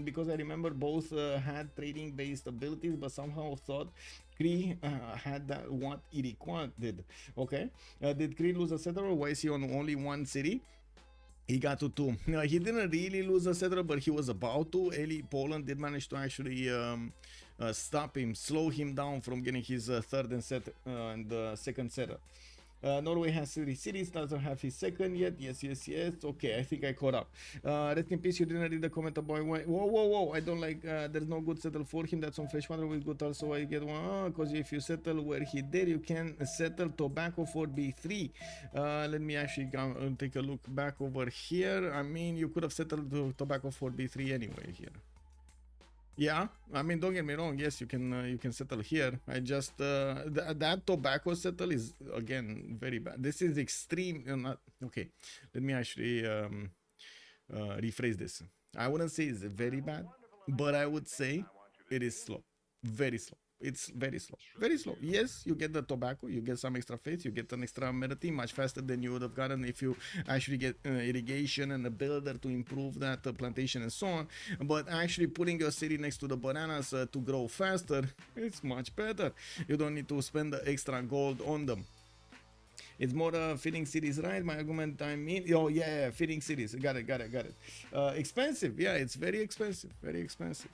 A: because I remember both had trading based abilities, but somehow thought Cree had that what Iroquois did. Okay, did Cree lose a settler, or why is he on only one city? He got to 2. No, he didn't really lose a settler, but he was about to. ELIE Poland did manage to actually stop him, slow him down from getting his third and second setter. Norway has 3 cities, doesn't have his second yet. Yes. Okay, I think I caught up. Rest in peace, you didn't read the comment about whoa. I don't like, there's no good settle for him. That's on freshwater with good also. I get one, because if you settle where he did, you can settle tobacco for B3. Let me actually take a look back over here. I mean, you could have settled the tobacco for B3 anyway here. Yeah, I mean, don't get me wrong. Yes, you can settle here. I just that tobacco settle is again very bad. This is extreme. Not okay. Let me actually rephrase this. I wouldn't say it's very bad, but I would say it is slow, very slow. It's very slow, very slow. Yes, you get the tobacco, you get some extra faith, you get an extra amenity much faster than you would have gotten if you actually get irrigation and a builder to improve that plantation and so on. But actually putting your city next to the bananas to grow faster, it's much better. You don't need to spend the extra gold on them. It's more fitting cities, right? My argument, I mean, oh yeah, fitting cities. Got it. Expensive, yeah, it's very expensive, very expensive.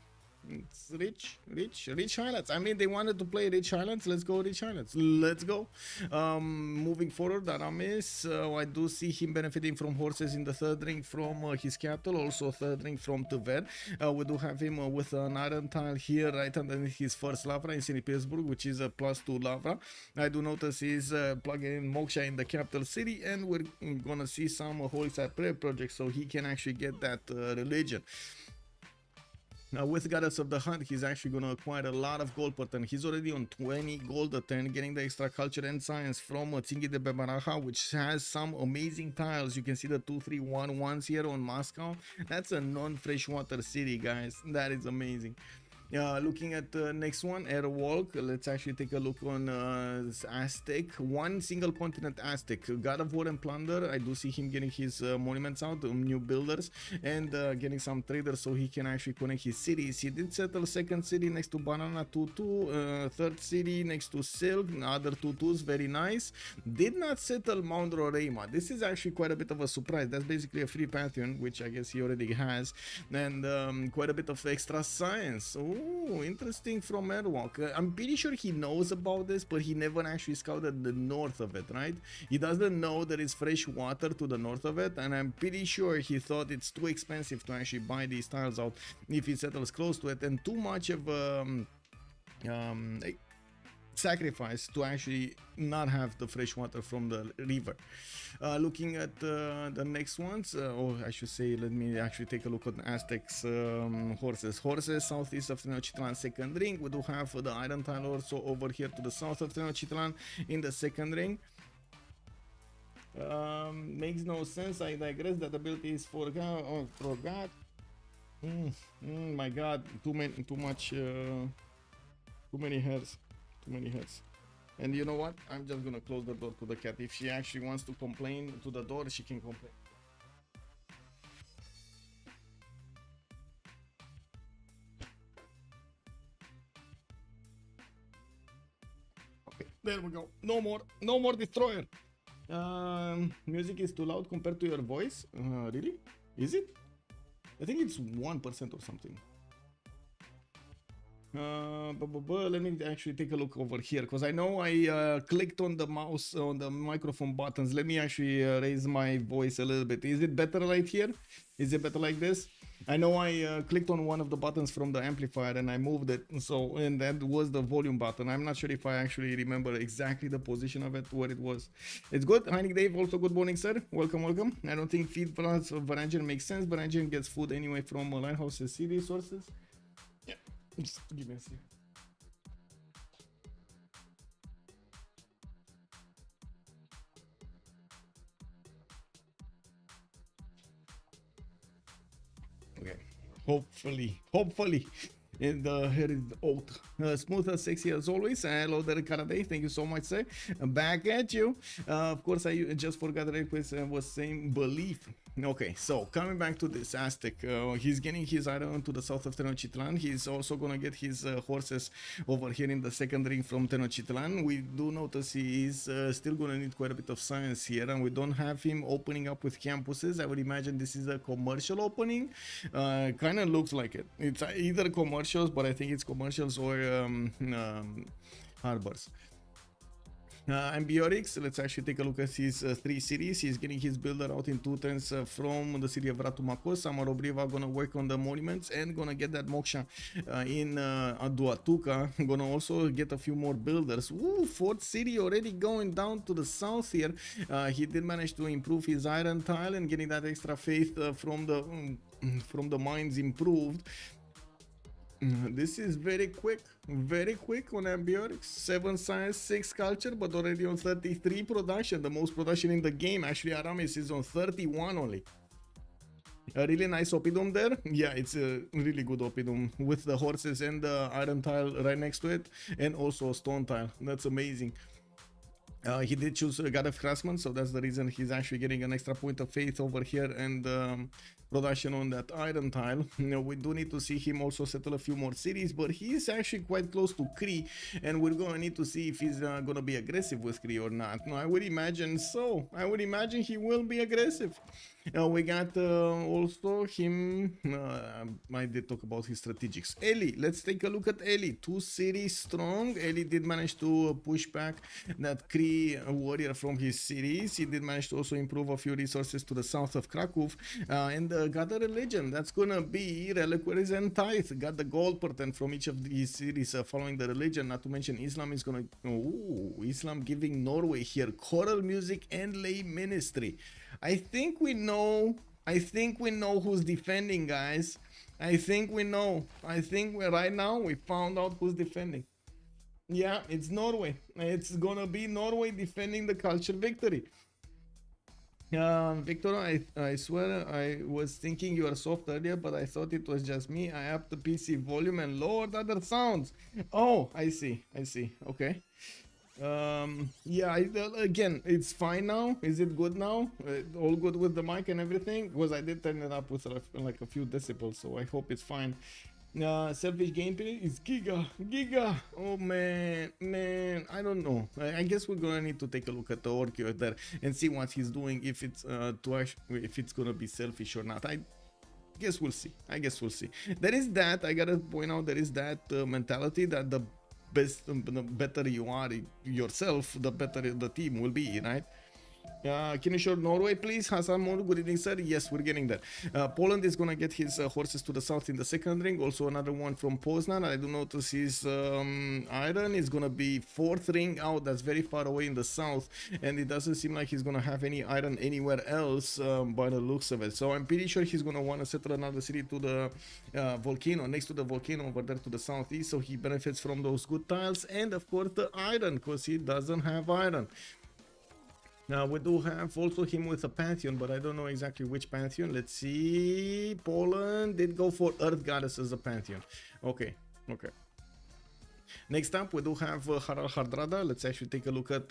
A: It's rich highlights. I mean, they wanted to play rich highlights. Let's go rich highlights. Let's go. Moving forward, Aramis, I do see him benefiting from horses in the third ring from his capital, also third ring from Tver. We do have him with an iron tile here right underneath his first lavra in St. Petersburg, which is a +2 lavra. I do notice he's plugging in Moksha in the capital city, and we're gonna see some holy site prayer projects so he can actually get that religion. Now with Goddess of the Hunt, he's actually going to acquire a lot of gold per turn. He's already on 20 gold a turn, getting the extra culture and science from Tsingi de Bebaraha, which has some amazing tiles. You can see the 2-3-1-1s here on Moscow. That's a non-freshwater city, guys. That is amazing. Looking at the next one, Airwolk. Let's actually take a look on Aztec. One single continent Aztec. God of War and Plunder. I do see him getting his monuments out, new builders, and getting some traders so he can actually connect his cities. He did settle second city next to Banana 2-2, third city next to Silk, other 2-2s, very nice. Did not settle Mount Roraima. This is actually quite a bit of a surprise. That's basically a free pantheon, which I guess he already has, and quite a bit of extra science. Oh, interesting from Airwolk. I'm pretty sure he knows about this, but he never actually scouted the north of it, right? He doesn't know there is fresh water to the north of it, and I'm pretty sure he thought it's too expensive to actually buy these tiles out if he settles close to it, and too much of sacrifice to actually not have the fresh water from the river. Looking at the next ones, or I should say, let me actually take a look at Aztecs horses southeast of Tenochtitlan second ring. We do have the iron tile also over here to the south of Tenochtitlan in the second ring. Makes no sense. I digress. That ability is for God. My God, too many hairs. Too many heads. And you know what? I'm just gonna close the door to the cat. If she actually wants to complain to the door, she can complain. Okay, there we go. No more destroyer. Music is too loud compared to your voice. Really? Is it? I think it's 1% or something. Let me actually take a look over here, because I know I clicked on the mouse on the microphone buttons. Let me actually raise my voice a little bit. Is it better right here? Is it better like this? I know I clicked on one of the buttons from the amplifier and I moved it, so, and that was the volume button. I'm not sure if I actually remember exactly the position of it, where it was. It's good. Heinig Dave, also good morning, sir. Welcome. I don't think feed plants of Varangian makes sense. Varangian gets food anyway from Lighthouse's city sources. Yeah, just give me a second. Okay, hopefully And here is the oath. Smooth and sexy as always. Hello there, Karate. Thank you so much, sir. Back at you. Of course, I just forgot the request was saying belief. Okay, so coming back to this Aztec, he's getting his iron to the south of Tenochtitlan. He's also gonna get his horses over here in the second ring from Tenochtitlan. We do notice he is still gonna need quite a bit of science here, and we don't have him opening up with campuses. I would imagine this is a commercial opening. Kind of looks like it. It's either commercials, but I think it's commercials or harbors. Ambiotics, let's actually take a look at his 3 cities. He's getting his builder out in 2 turns from the city of Ratumakos. Samarobriva gonna work on the monuments and gonna get that moksha in Aduatuca. Gonna also get a few more builders. Ooh, 4th city already going down to the south here. He did manage to improve his iron tile and getting that extra faith from the mines improved. This is very quick on Ambiotics. 7 science, 6 culture, but already on 33 production, the most production in the game. Actually, Aramanis is on 31 only. A really nice Oppidum there. Yeah, it's a really good Oppidum with the horses and the iron tile right next to it, and also a stone tile. That's amazing. He did choose God of Craftsman, so that's the reason he's actually getting an extra point of faith over here and production on that iron tile. We do need to see him also settle a few more cities, but he's actually quite close to Cree, and we're gonna need to see if he's gonna be aggressive with Cree or not. No, I would imagine so. I would imagine he will be aggressive. We got also him. I did talk about his strategics. ELIE, let's take a look at ELIE. 2 cities strong. ELIE did manage to push back that Cree warrior from his cities. He did manage to also improve a few resources to the south of Krakow, and got a religion. That's gonna be reliquaries and tithe. Got the gold pattern from each of these cities following the religion. Not to mention Islam is gonna. Ooh, Islam giving Norway here choral music and lay ministry. I think we know who's defending, guys. I think we know. I think right now we found out who's defending. Yeah, it's Norway. It's gonna be Norway defending the culture victory. Victor, I swear I was thinking you were soft earlier, but I thought it was just me. I upped the PC volume and lowered other sounds. Oh, I see. Okay. Yeah, again, it's fine now. Is it good now? All good with the mic and everything? Because I did turn it up with like a few decibels, so I hope it's fine. Selfish gameplay is giga. Oh man, I don't know. I guess we're gonna need to take a look at the ORKYO there and see what he's doing, if it's if it's gonna be selfish or not. I guess we'll see. There is that. I gotta point out, there is that mentality that the better you are yourself, the better the team will be, right? Can you show Norway, please? Hassan, good evening, sir. Yes, we're getting there. Poland is gonna get his horses to the south in the second ring. Also another one from Poznan. I do notice his iron is gonna be 4th ring out. That's very far away in the south, and it doesn't seem like he's gonna have any iron anywhere else by the looks of it. So I'm pretty sure he's gonna want to settle another city to the volcano, next to the volcano over there to the southeast, so he benefits from those good tiles and of course the iron, because he doesn't have iron. Now we do have also him with a pantheon, but I don't know exactly which pantheon. Let's see. Poland did go for Earth Goddess as a pantheon. Okay. Next up, we do have Harald Hardrada. Let's actually take a look at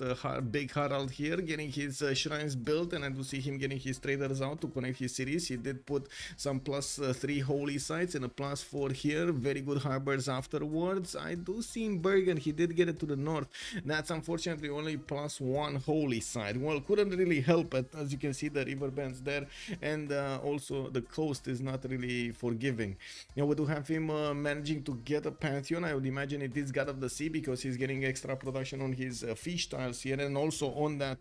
A: Big Harald here, getting his shrines built, and I do see him getting his traders out to connect his cities. He did put some +3 holy sites and a +4 here. Very good harbors afterwards. I do see in Bergen, he did get it to the north. That's unfortunately only +1 holy site. Well, couldn't really help it. As you can see, the river bends there, and also the coast is not really forgiving. Now we do have him managing to get a pantheon. I would imagine it is God of the Sea, because he's getting extra production on his fish tiles here, and also on that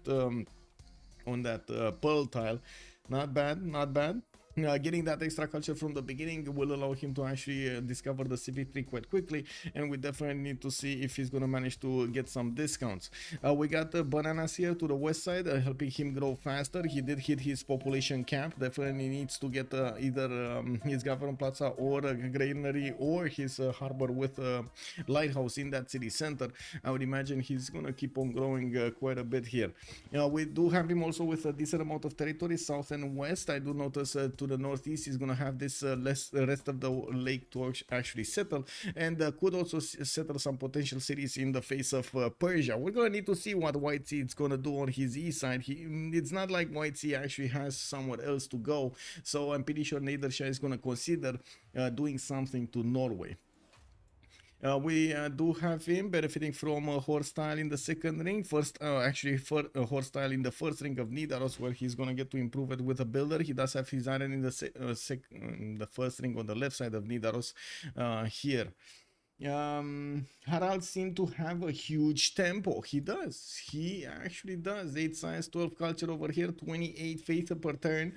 A: pearl tile. Not bad. Getting that extra culture from the beginning will allow him to actually discover the civic tree quite quickly, and we definitely need to see if he's gonna manage to get some discounts. We got bananas here to the west side, helping him grow faster. He did hit his population cap. Definitely needs to get either his government plaza or a granary or his harbor with a lighthouse in that city center. I would imagine he's gonna keep on growing quite a bit here. We do have him also with a decent amount of territory south and west. I do notice to the northeast is gonna have this rest of the lake to actually settle, and could also settle some potential cities in the face of Persia. We're gonna need to see what Whitesy is gonna do on his east side. It's not like Whitesy actually has somewhere else to go, so I'm pretty sure Nader Shah is gonna consider doing something to Norway. We do have him benefiting from horse tile in the second ring. Actually, horse tile in the first ring of Nidaros, where he's gonna get to improve it with a builder. He does have his iron in the first ring on the left side of Nidaros here. Harald seemed to have a huge tempo. He does. He actually does. 8 science, 12 culture over here, 28 faith per turn,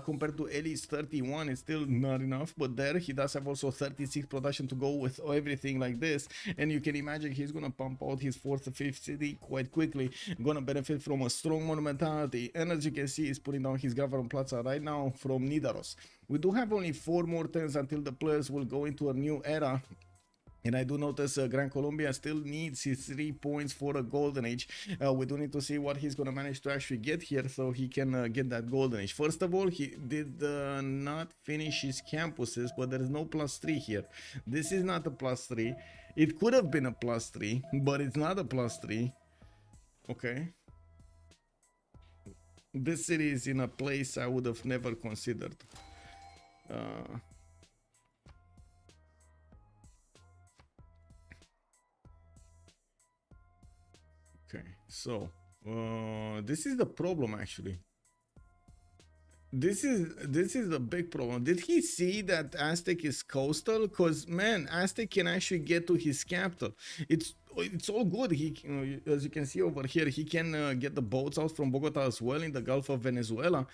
A: compared to ELIE's 31. It's still not enough, but there he does have also 36 production to go with everything like this. And you can imagine he's gonna pump out his 4th and 5th city quite quickly. Gonna benefit from a strong monumentality. And as you can see, he's putting down his government plaza right now from Nidaros. We do have only 4 more turns until the players will go into a new era. And I do notice Gran Colombia still needs his 3 points for a golden age. We do need to see what he's going to manage to actually get here so he can get that golden age. First of all, he did not finish his campuses, but there is no +3 here. This is not a +3. It could have been a +3, but it's not a +3. Okay. This city is in a place I would have never considered. Okay, so this is the problem actually. This is the big problem. Did he see that Aztec is coastal? Because man, Aztec can actually get to his capital. It's all good. He, as you can see over here, he can get the boats out from Bogota as well in the Gulf of Venezuela.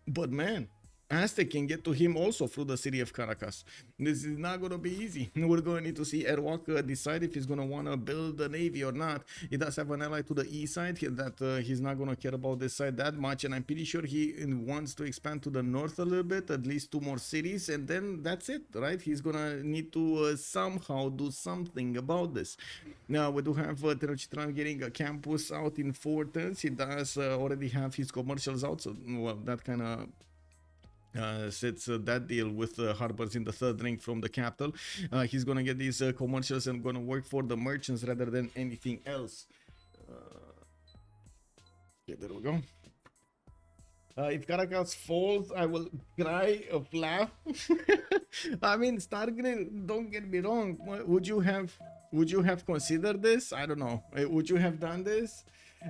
A: But man, Aztec can get to him also through the city of Caracas. This is not going to be easy. We're going to need to see Airwolk decide if he's going to want to build a navy or not. He does have an ally to the east side that he's not going to care about this side that much. And I'm pretty sure he wants to expand to the north a little bit, at least 2 more cities. And then that's it, right? He's going to need to somehow do something about this. Now, we do have Tenochtitlan getting a campus out in 4 turns. He does already have his commercials out. So, well, that kind of sets that deal with harbors in the 3rd ring from the capital. He's gonna get these commercials and gonna work for the merchants rather than anything else. Yeah, there we go. If Caracas falls, I will cry of laugh. I mean, Stargrid, don't get me wrong. Would you have considered this? I don't know. Would you have done this?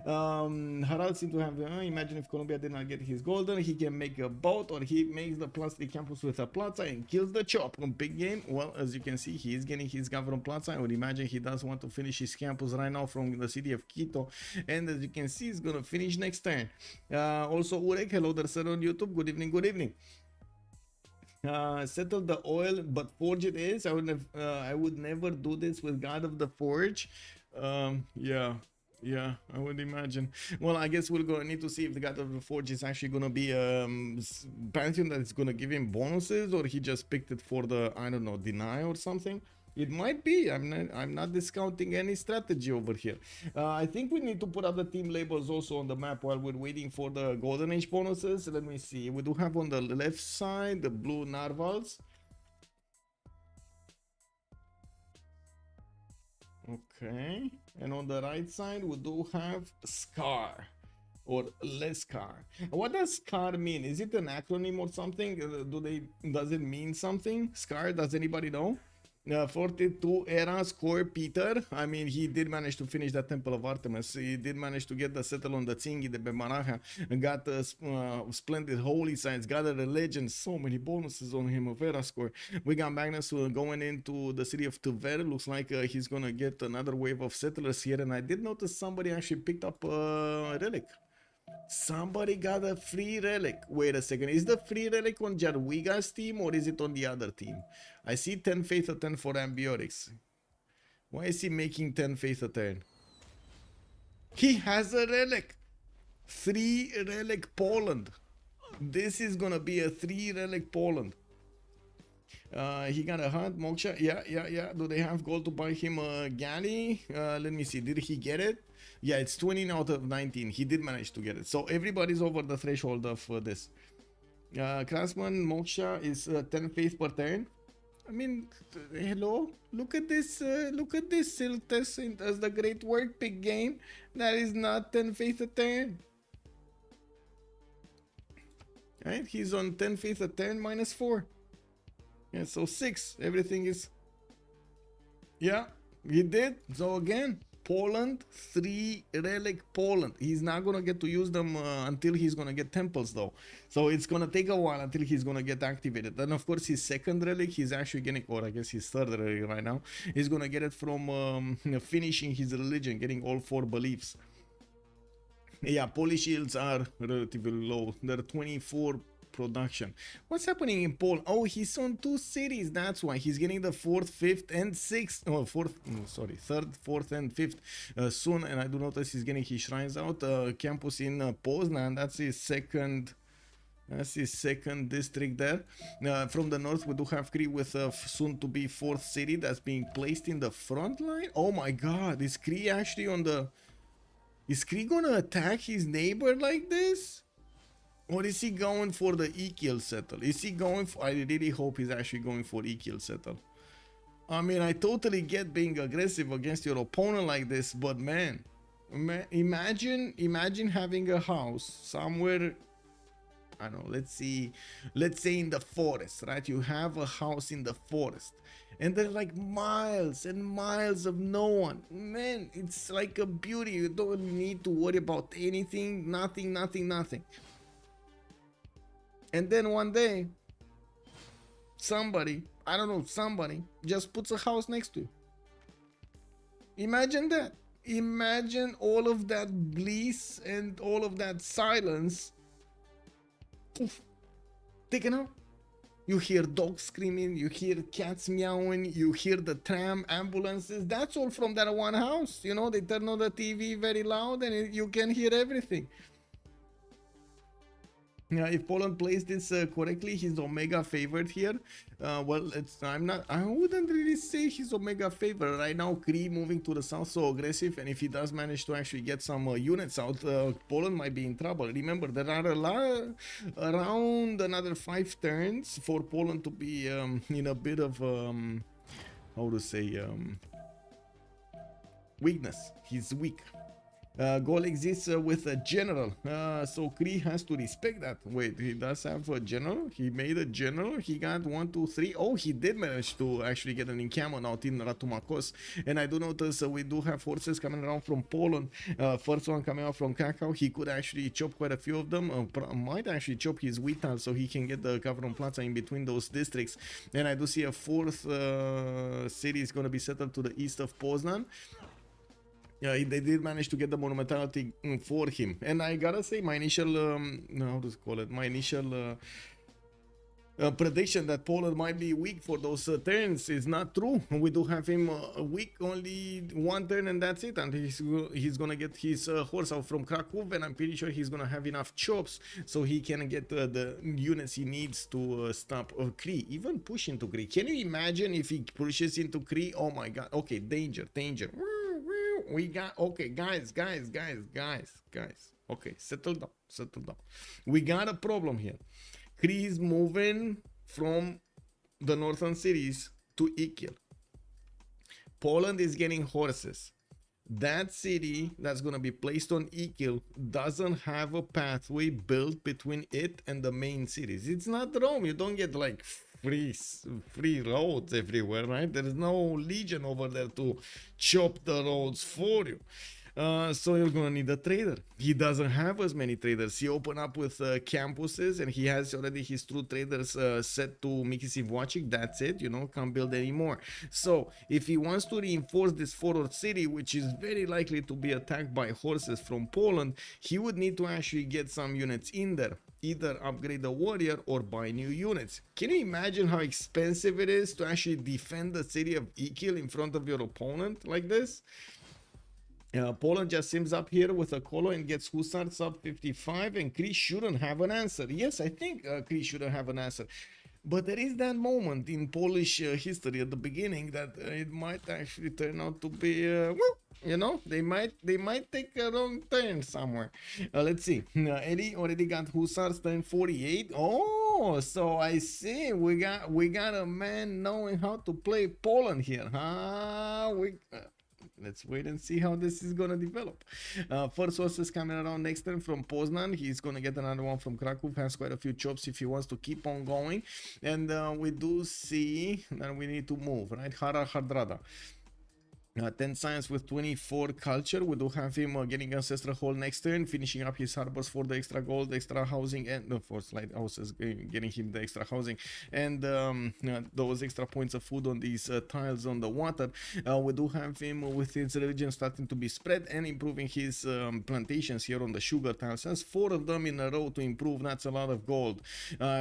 A: Harald seems to have imagine if Colombia did not get his golden, he can make a boat, or he makes the +3 campus with a plaza and kills the chop. Big game. Well, as you can see, he is getting his government plaza. I would imagine he does want to finish his campus right now from the city of Quito, and as you can see, he's gonna finish next turn. Also Urek, hello there sir on YouTube, good evening, good evening. Settle the oil but forge it is. I would never do this with God of the Forge. Yeah, I would imagine. Well, I guess we're gonna need to see if the God of the Forge is actually gonna be pantheon that is gonna give him bonuses, or he just picked it for the, I don't know, deny or something. It might be. I'm not discounting any strategy over here. I think we need to put other team labels also on the map while we're waiting for the Golden Age bonuses. Let me see. We do have on the left side the blue Narvals. Okay, and on the right side we do have Scar or Lescar. What does Scar mean? Is it an acronym or something? Does it mean something? Scar, does anybody know? 42 era score Peter. I mean, he did manage to finish that Temple of Artemis. He did manage to get the settle on the Tsingi, the Bemaraja, and got a splendid holy signs, got a religion, so many bonuses on him of era score. We got Magnus going into the city of Tver. Looks like he's gonna get another wave of settlers here, and I did notice somebody actually picked up a relic. Somebody got a free relic. Wait a second, is the free relic on Jarwiga's team or is it on the other team? I see 10 faith a turn for Ambiotics. Why is he making 10 faith a turn? He has a relic. 3 relic Poland. This is gonna be a 3 relic Poland. He got a hunt, Moksha. Yeah. Do they have gold to buy him a galley? Let me see. Did he get it? Yeah, it's 20 out of 19. He did manage to get it. So everybody's over the threshold of this. Craftsman Moksha is 10 faith per turn. I mean, hello, look at this Silk Test as the great work pick game. That is not 10 faith a turn. Right, he's on 10 faith a turn -4. Yeah, so 6. Everything is. Yeah, he did. So again, Poland, 3 relic Poland. He's not gonna get to use them until he's gonna get temples though. So it's gonna take a while until he's gonna get activated. And of course his second relic, he's actually getting, or I guess his third relic right now, he's gonna get it from finishing his religion, getting all 4 beliefs. Yeah, Polish shields are relatively low. They're 24 production. What's happening in Poland? Oh, he's on 2 cities. That's why he's getting the 4th, 5th, and 6th. Oh, 4th. No, sorry, 3rd, 4th, and 5th soon. And I do notice he's getting his shrines out. Campus in Poznan. That's his second. That's his second district there. From the north, we do have Cree with soon to be 4th city that's being placed in the front line. Oh my God, is Cree actually on the? Is Cree gonna attack his neighbor like this? Or is he going for the E-kill settle? Is he going for... I really hope he's actually going for E-kill settle. I mean, I totally get being aggressive against your opponent like this, but man, imagine having a house somewhere, I don't know, let's say in the forest, right? You have a house in the forest and there are like miles and miles of no one. Man, it's like a beauty. You don't need to worry about anything, nothing. And then one day, somebody, I don't know, somebody just puts a house next to you. Imagine that. Imagine all of that bliss and all of that silence. Poof, taken out. You hear dogs screaming, you hear cats meowing, you hear the tram, ambulances. That's all from that one house. You know, they turn on the TV very loud and you can hear everything. Yeah, if Poland plays this correctly, he's Omega favored here. Well, I wouldn't really say he's Omega favored. Right now, Cree moving to the south so aggressive, and if he does manage to actually get some units out, Poland might be in trouble. Remember, there are around another 5 turns for Poland to be in a bit of, how to say, weakness. He's weak. Gaul exists with a general, so Cree has to respect that. Wait, he does have a general? He made a general? He got 1, 2, 3. Oh, he did manage to actually get an encampment out in Ratumakos. And I do notice we do have forces coming around from Poland. First one coming out from Krakow. He could actually chop quite a few of them. Might actually chop his Wital so he can get the Kavron Plaza in between those districts. And I do see a 4th city is going to be settled to the east of Poznan. Yeah, they did manage to get the monumentality for him. And I gotta say, my initial, how to call it, my initial prediction that Poland might be weak for those turns is not true. We do have him weak only 1 turn and that's it. And he's gonna get his horse out from Krakow, and I'm pretty sure he's gonna have enough chops so he can get the units he needs to stop Cree, even push into Cree. Can you imagine if he pushes into Cree? Oh my God. Okay, danger. We got, okay, guys. Okay, settle down. We got a problem here. Cree is moving from the northern cities to Ikyl. Poland is getting horses. That city that's going to be placed on Ikyl doesn't have a pathway built between it and the main cities. It's not Rome. You don't get like free roads everywhere, right? There is no legion over there to chop the roads for you. So you're gonna need a trader. He doesn't have as many traders. He opened up with campuses, and he has already his 2 traders set to Mikisiv watching. That's it, you know, can't build anymore. So if he wants to reinforce this forward city, which is very likely to be attacked by horses from Poland, he would need to actually get some units in there. Either upgrade the warrior or buy new units. Can you imagine how expensive it is to actually defend the city of Ikyl in front of your opponent like this? Poland just sims up here with a Colo and gets Hussar sub 55, and Cree shouldn't have an answer. Yes, I think Cree shouldn't have an answer. But there is that moment in Polish history at the beginning that it might actually turn out to be, you know, they might take a wrong turn somewhere. Let's see. ELIE already got Hussars turn 48. Oh, Oh, so I see we got a man knowing how to play Poland here, huh? Let's wait and see how this is gonna develop. First sources coming around next turn from Poznan. He's gonna get another one from Krakow. Has quite a few chops if he wants to keep on going. And we do see that we need to move, right? Harald Hardrada. 10 science with 24 culture. We do have him getting ancestral hall next turn, finishing up his harbors for the extra gold, extra housing, and for slight houses, getting him the extra housing and those extra points of food on these tiles on the water. We do have him with his religion starting to be spread and improving his plantations here on the sugar tiles. Has 4 of them in a row to improve. That's a lot of gold.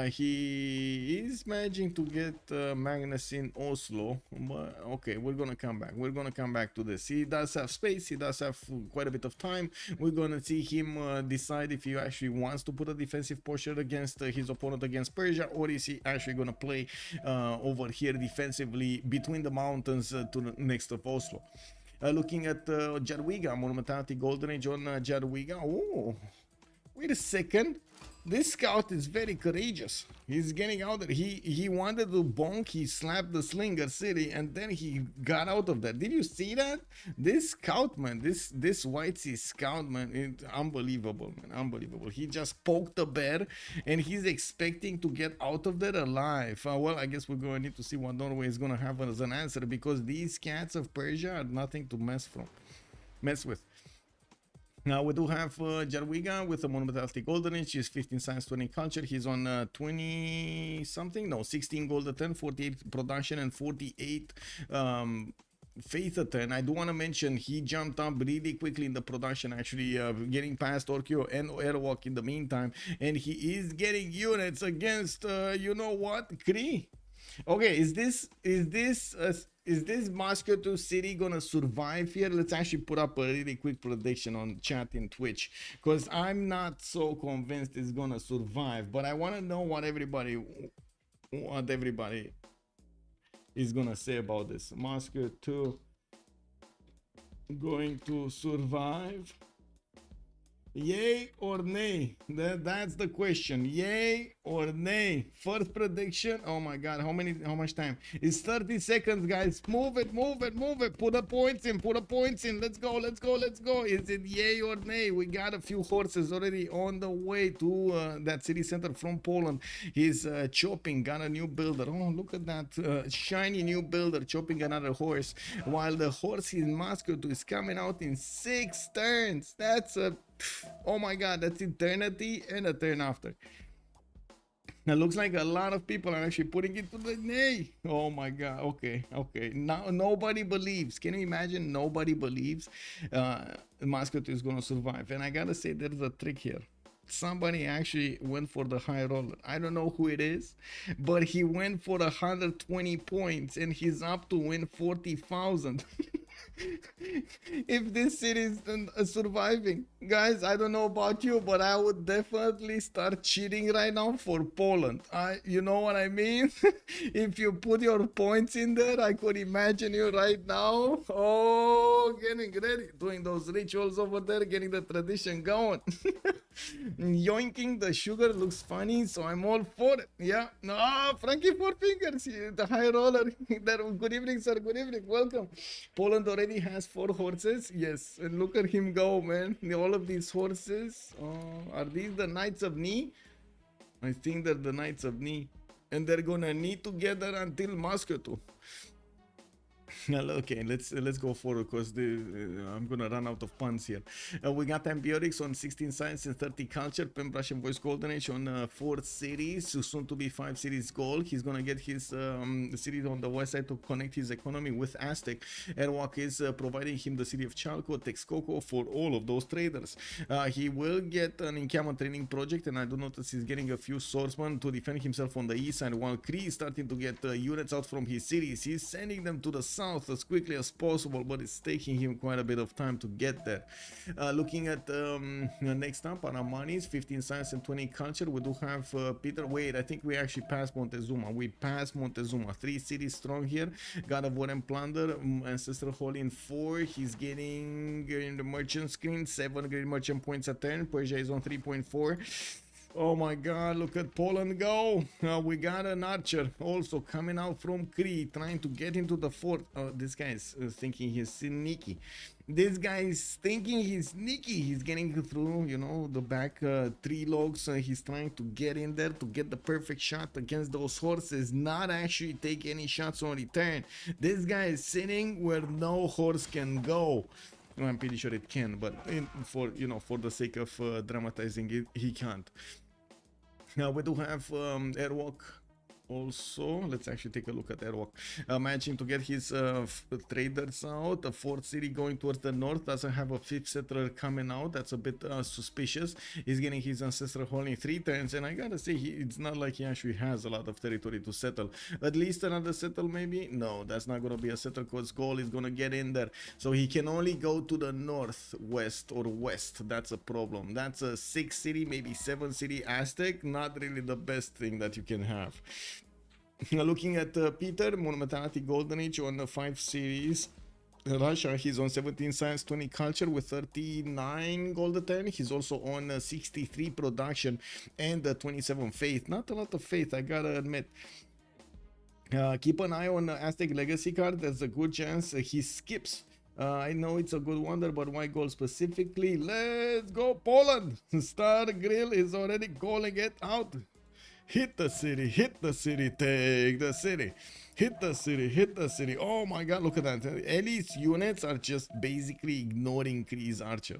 A: He is managing to get Magnus in Oslo, but okay, we're gonna come back. We're gonna come back to this. He does have space, he does have quite a bit of time. We're gonna see him decide if he actually wants to put a defensive posture against his opponent against Persia, or is he actually gonna play over here defensively between the mountains to the next of Oslo. Looking at Jadwiga, Monumentality Golden Age on Jadwiga. Oh, wait a second. This scout is very courageous. He's getting out there. He wanted to bonk. He slapped the Slinger City, and then he got out of that. Did you see that? This scout, man, this Whitesy scout, man, it's unbelievable, man, unbelievable. He just poked a bear, and he's expecting to get out of there alive. Well, I guess we're going to need to see what Norway is going to have as an answer, because these cats of Persia are nothing to mess with. Now we do have Jadwiga with a Monumentality Golden Age. He's 15 science, 20 culture. He's on 20 something, no, 16 gold a turn, 48 production, and 48 faith a turn. I do want to mention he jumped up really quickly in the production, actually getting past ORKYO and Airwolk in the meantime, and he is getting units against you know what, Cree. Okay, is this Moscow City gonna survive here? Let's actually put up a really quick prediction on chat in Twitch, because I'm not so convinced it's gonna survive, but I want to know what everybody is gonna say about this. Moscow 2 going to survive? Yay or nay? That's the question. Yay or nay? First prediction. Oh my god, how much time? It's 30 seconds, guys. Move it. Put the points in. Let's go. Is it yay or nay? We got a few horses already on the way to that city center from Poland. He's chopping, got a new builder. Oh, look at that shiny new builder chopping another horse, while the horse in Moscow is coming out in 6 turns. That's a, oh my god, that's eternity and a turn after. It looks like a lot of people are actually putting it to the nay. Oh my god. Okay. Now nobody believes. Can you imagine? Nobody believes Moscow is gonna survive. And I gotta say, there's a trick here. Somebody actually went for the high roller. I don't know who it is, but he went for 120 points and he's up to win 40,000. If this city is surviving, guys, I don't know about you, but I would definitely start cheating right now for Poland. You know what I mean? If you put your points in there, I could imagine you right now, oh, getting ready, doing those rituals over there, getting the tradition going. Yoinking the sugar looks funny, so I'm all for it. Yeah, no, Frankie Four Fingers, the high roller. Good evening, sir. Good evening. Welcome. Poland already has 4 horses. Yes, and look at him go, man. All of these horses. Are these the Knights of Knee? I think they're the Knights of Knee, and they're gonna knee together until Moscow. Okay, let's go forward, because I'm gonna run out of puns here. We got Ambiotics on 16 science and 30 culture. Pembrush and Voice Golden Age on 4 cities, soon to be 5 cities gold. He's gonna get his cities on the west side to connect his economy with Aztec. Airwolk is providing him the city of Chalco, Texcoco for all of those traders. He will get an encampment training project, and I do notice he's getting a few swordsmen to defend himself on the east side, while Cree is starting to get units out from his cities. He's sending them to the south as quickly as possible, but it's taking him quite a bit of time to get there. Looking at next up, Aramanis, 15 science and 20 culture. We do have Peter. Wait, I think we actually passed Montezuma. We passed Montezuma. 3 cities strong here. God of War and Plunder, Ancestral Hall in 4. He's getting in the merchant screen 7 great merchant points a turn. Persia is on 3.4. Oh my god, look at Poland go. We got an archer also coming out from Cree, trying to get into the fort. Oh, this guy is thinking he's sneaky. This guy is thinking he's sneaky. He's getting through, you know, the back 3 logs. He's trying to get in there to get the perfect shot against those horses, not actually take any shots on return. This guy is sitting where no horse can go. Well, I'm pretty sure it can, but for the sake of dramatizing it, he can't. Now we do have Airwolk also. Let's actually take a look at Airwolk. Managing to get his traders out. The fourth city going towards the north doesn't have a fifth settler coming out. That's a bit suspicious. He's getting his ancestral holding 3 turns, and I gotta say, it's not like he actually has a lot of territory to settle. At least another settle maybe? No, that's not gonna be a settle because Gaul is gonna get in there. So he can only go to the northwest or west. That's a problem. That's a 6 city, maybe 7 city Aztec. Not really the best thing that you can have. Looking at Peter, Monumentality Golden Age on the 5 series. Russia, he's on 17 science, 20 culture with 39 gold a turn. He's also on 63 production and 27 faith. Not a lot of faith, I gotta admit. Keep an eye on the Aztec Legacy card. There's a good chance he skips. I know it's a good wonder, but why Gaul specifically? Let's go Poland! Star Grill is already calling it out. Hit the city, take the city, hit the city. Oh my god, look at that. ELIE's units are just basically ignoring Cree's archer.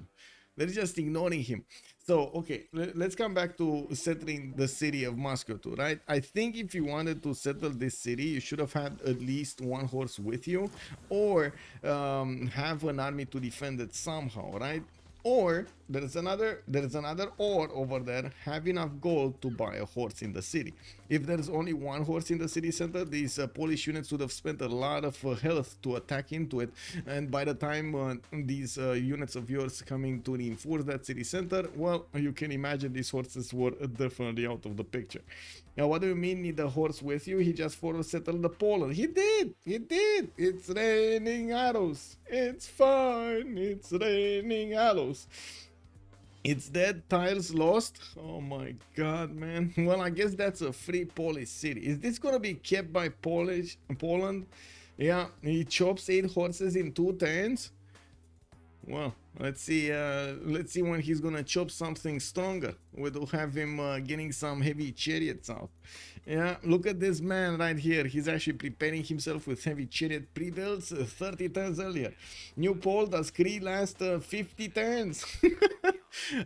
A: They're just ignoring him. So, okay, let's come back to settling the city of Moscow too, right? I think if you wanted to settle this city, you should have had at least 1 horse with you, or have an army to defend it somehow, right? Or there's another or over there, have enough gold to buy a horse in the city. If there's only 1 horse in the city center, these Polish units would have spent a lot of health to attack into it, and by the time these units of yours coming to reinforce that city center, well, you can imagine these horses were definitely out of the picture. Now, what do you mean need a horse with you? He just forward settled the Poland. He did. It's raining arrows. It's fine. It's raining arrows. It's dead. Tiles lost. Oh my god, man. Well, I guess that's a free Polish city. Is this gonna be kept by Poland? Yeah, he chops 8 horses in 2 turns. Well, let's see when he's gonna chop something stronger. We'll have him getting some heavy chariots out. Yeah, look at this man right here. He's actually preparing himself with heavy chariot pre-builds 30 turns earlier. New poll, does Cree last 50 turns?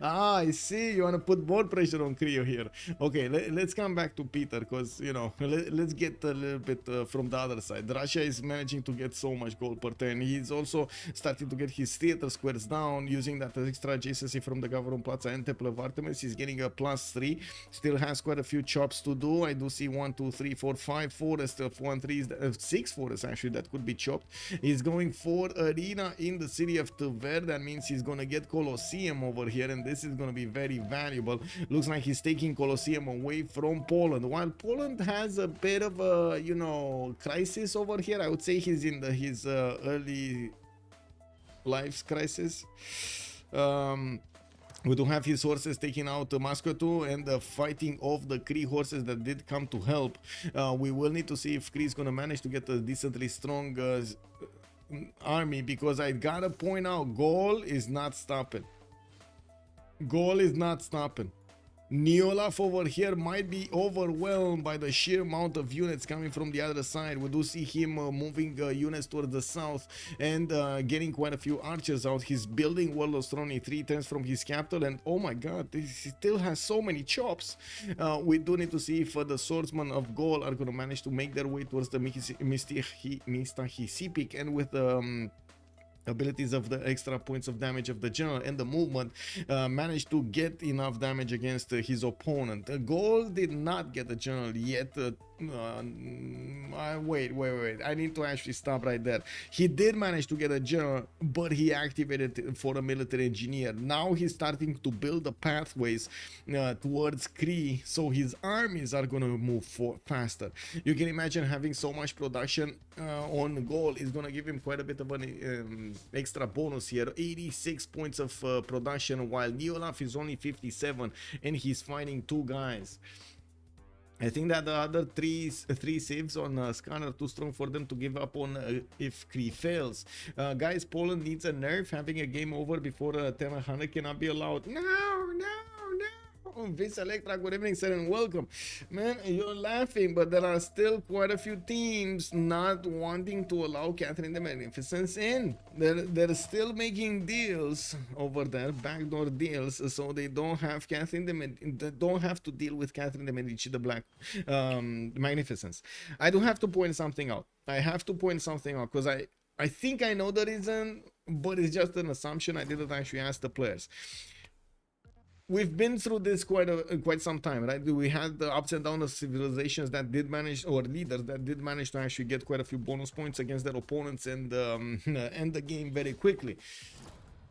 A: Ah, I see. You want to put more pressure on Cree here. Okay, let's come back to Peter, because, you know, let's get a little bit from the other side. Russia is managing to get so much gold per turn. He's also starting to get his theater squares down using that extra adjacency from the Government Plaza and Temple of Artemis. He's getting a +3. Still has quite a few chops to do. I do see 1, 2, 3, 4, 5 forests of 1, 3, 6 forests actually that could be chopped. He's going for arena in the city of Tver. That means he's gonna get Colosseum over here, and this is gonna be very valuable. Looks like he's taking Colosseum away from Poland. While Poland has a bit of a, you know, crisis over here, I would say he's in his early life's crisis. We do have his horses taking out Moscow too, and fighting off the Cree horses that did come to help. We will need to see if Cree is gonna manage to get a decently strong army, because I gotta point out, Gaul is not stopping. Gaul is not stopping. Neolaf over here might be overwhelmed by the sheer amount of units coming from the other side. We do see him moving units towards the south and getting quite a few archers out. He's building Warlord's Throne 3 turns from his capital, and oh my god, he still has so many chops. We do need to see if the swordsmen of Gaul are going to manage to make their way towards the Mistahisi peak, and with abilities of the extra points of damage of the general and the movement, managed to get enough damage against his opponent. Gaul did not get the general yet. Wait. I need to actually stop right there. He did manage to get a general, but he activated it for a military engineer. Now he's starting to build the pathways towards Cree, so his armies are gonna move faster. You can imagine having so much production on Gaul is gonna give him quite a bit of an extra bonus here. 86 points of production, while Neolaf is only 57, and he's fighting 2 guys. I think that the other three saves on Scan are too strong for them to give up on if Cree fails. Guys, Poland needs a nerf. Having a game over before 1000 cannot be allowed. No. Vince Electra, good evening, sir, and welcome. Man, you're laughing, but there are still quite a few teams not wanting to allow Catherine the Magnificent in. They're still making deals over there, backdoor deals, so they don't have they don't have to deal with Catherine the Medici, the Black Magnificence. I do have to point something out. Because I think I know the reason, but it's just an assumption. I didn't actually ask the players. We've been through this quite some time, right? We had the ups and downs of civilizations that did manage, or leaders that did manage to actually get quite a few bonus points against their opponents and end the game very quickly.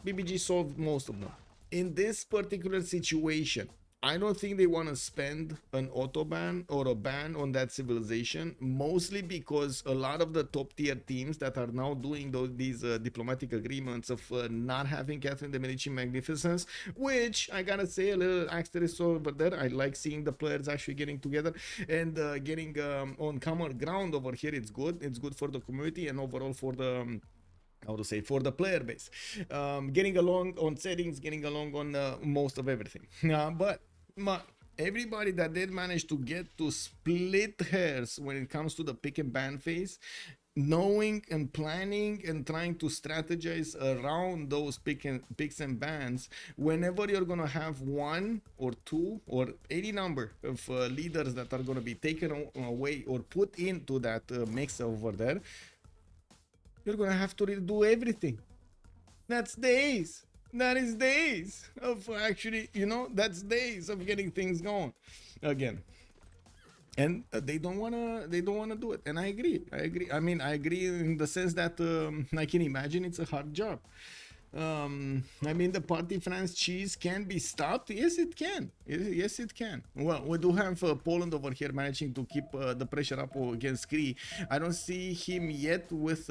A: BBG solved most of them. In this particular situation, I don't think they want to spend an autoban or a ban on that civilization, mostly because a lot of the top tier teams that are now doing these diplomatic agreements of not having Catherine de Medici Magnificence, which I gotta say, a little asterisk over there. I like seeing the players actually getting together and getting on common ground over here. It's good for the community and overall for the for the player base, getting along on settings, getting along on most of everything. But everybody that did manage to get to split hairs when it comes to the pick and ban phase, knowing and planning and trying to strategize around those picks and bans, whenever you're gonna have 1 or 2 or any number of leaders that are gonna be taken away or put into that mix over there, you're gonna have to redo everything. That's days. That is days of actually, that's days of getting things going again. And they don't wanna do it. And I agree. I mean, I agree in the sense that I can imagine it's a hard job. I mean, the party France cheese can be stopped. Yes, it can. Yes, it can. Well, we do have Poland over here managing to keep the pressure up against Cree. I don't see him yet with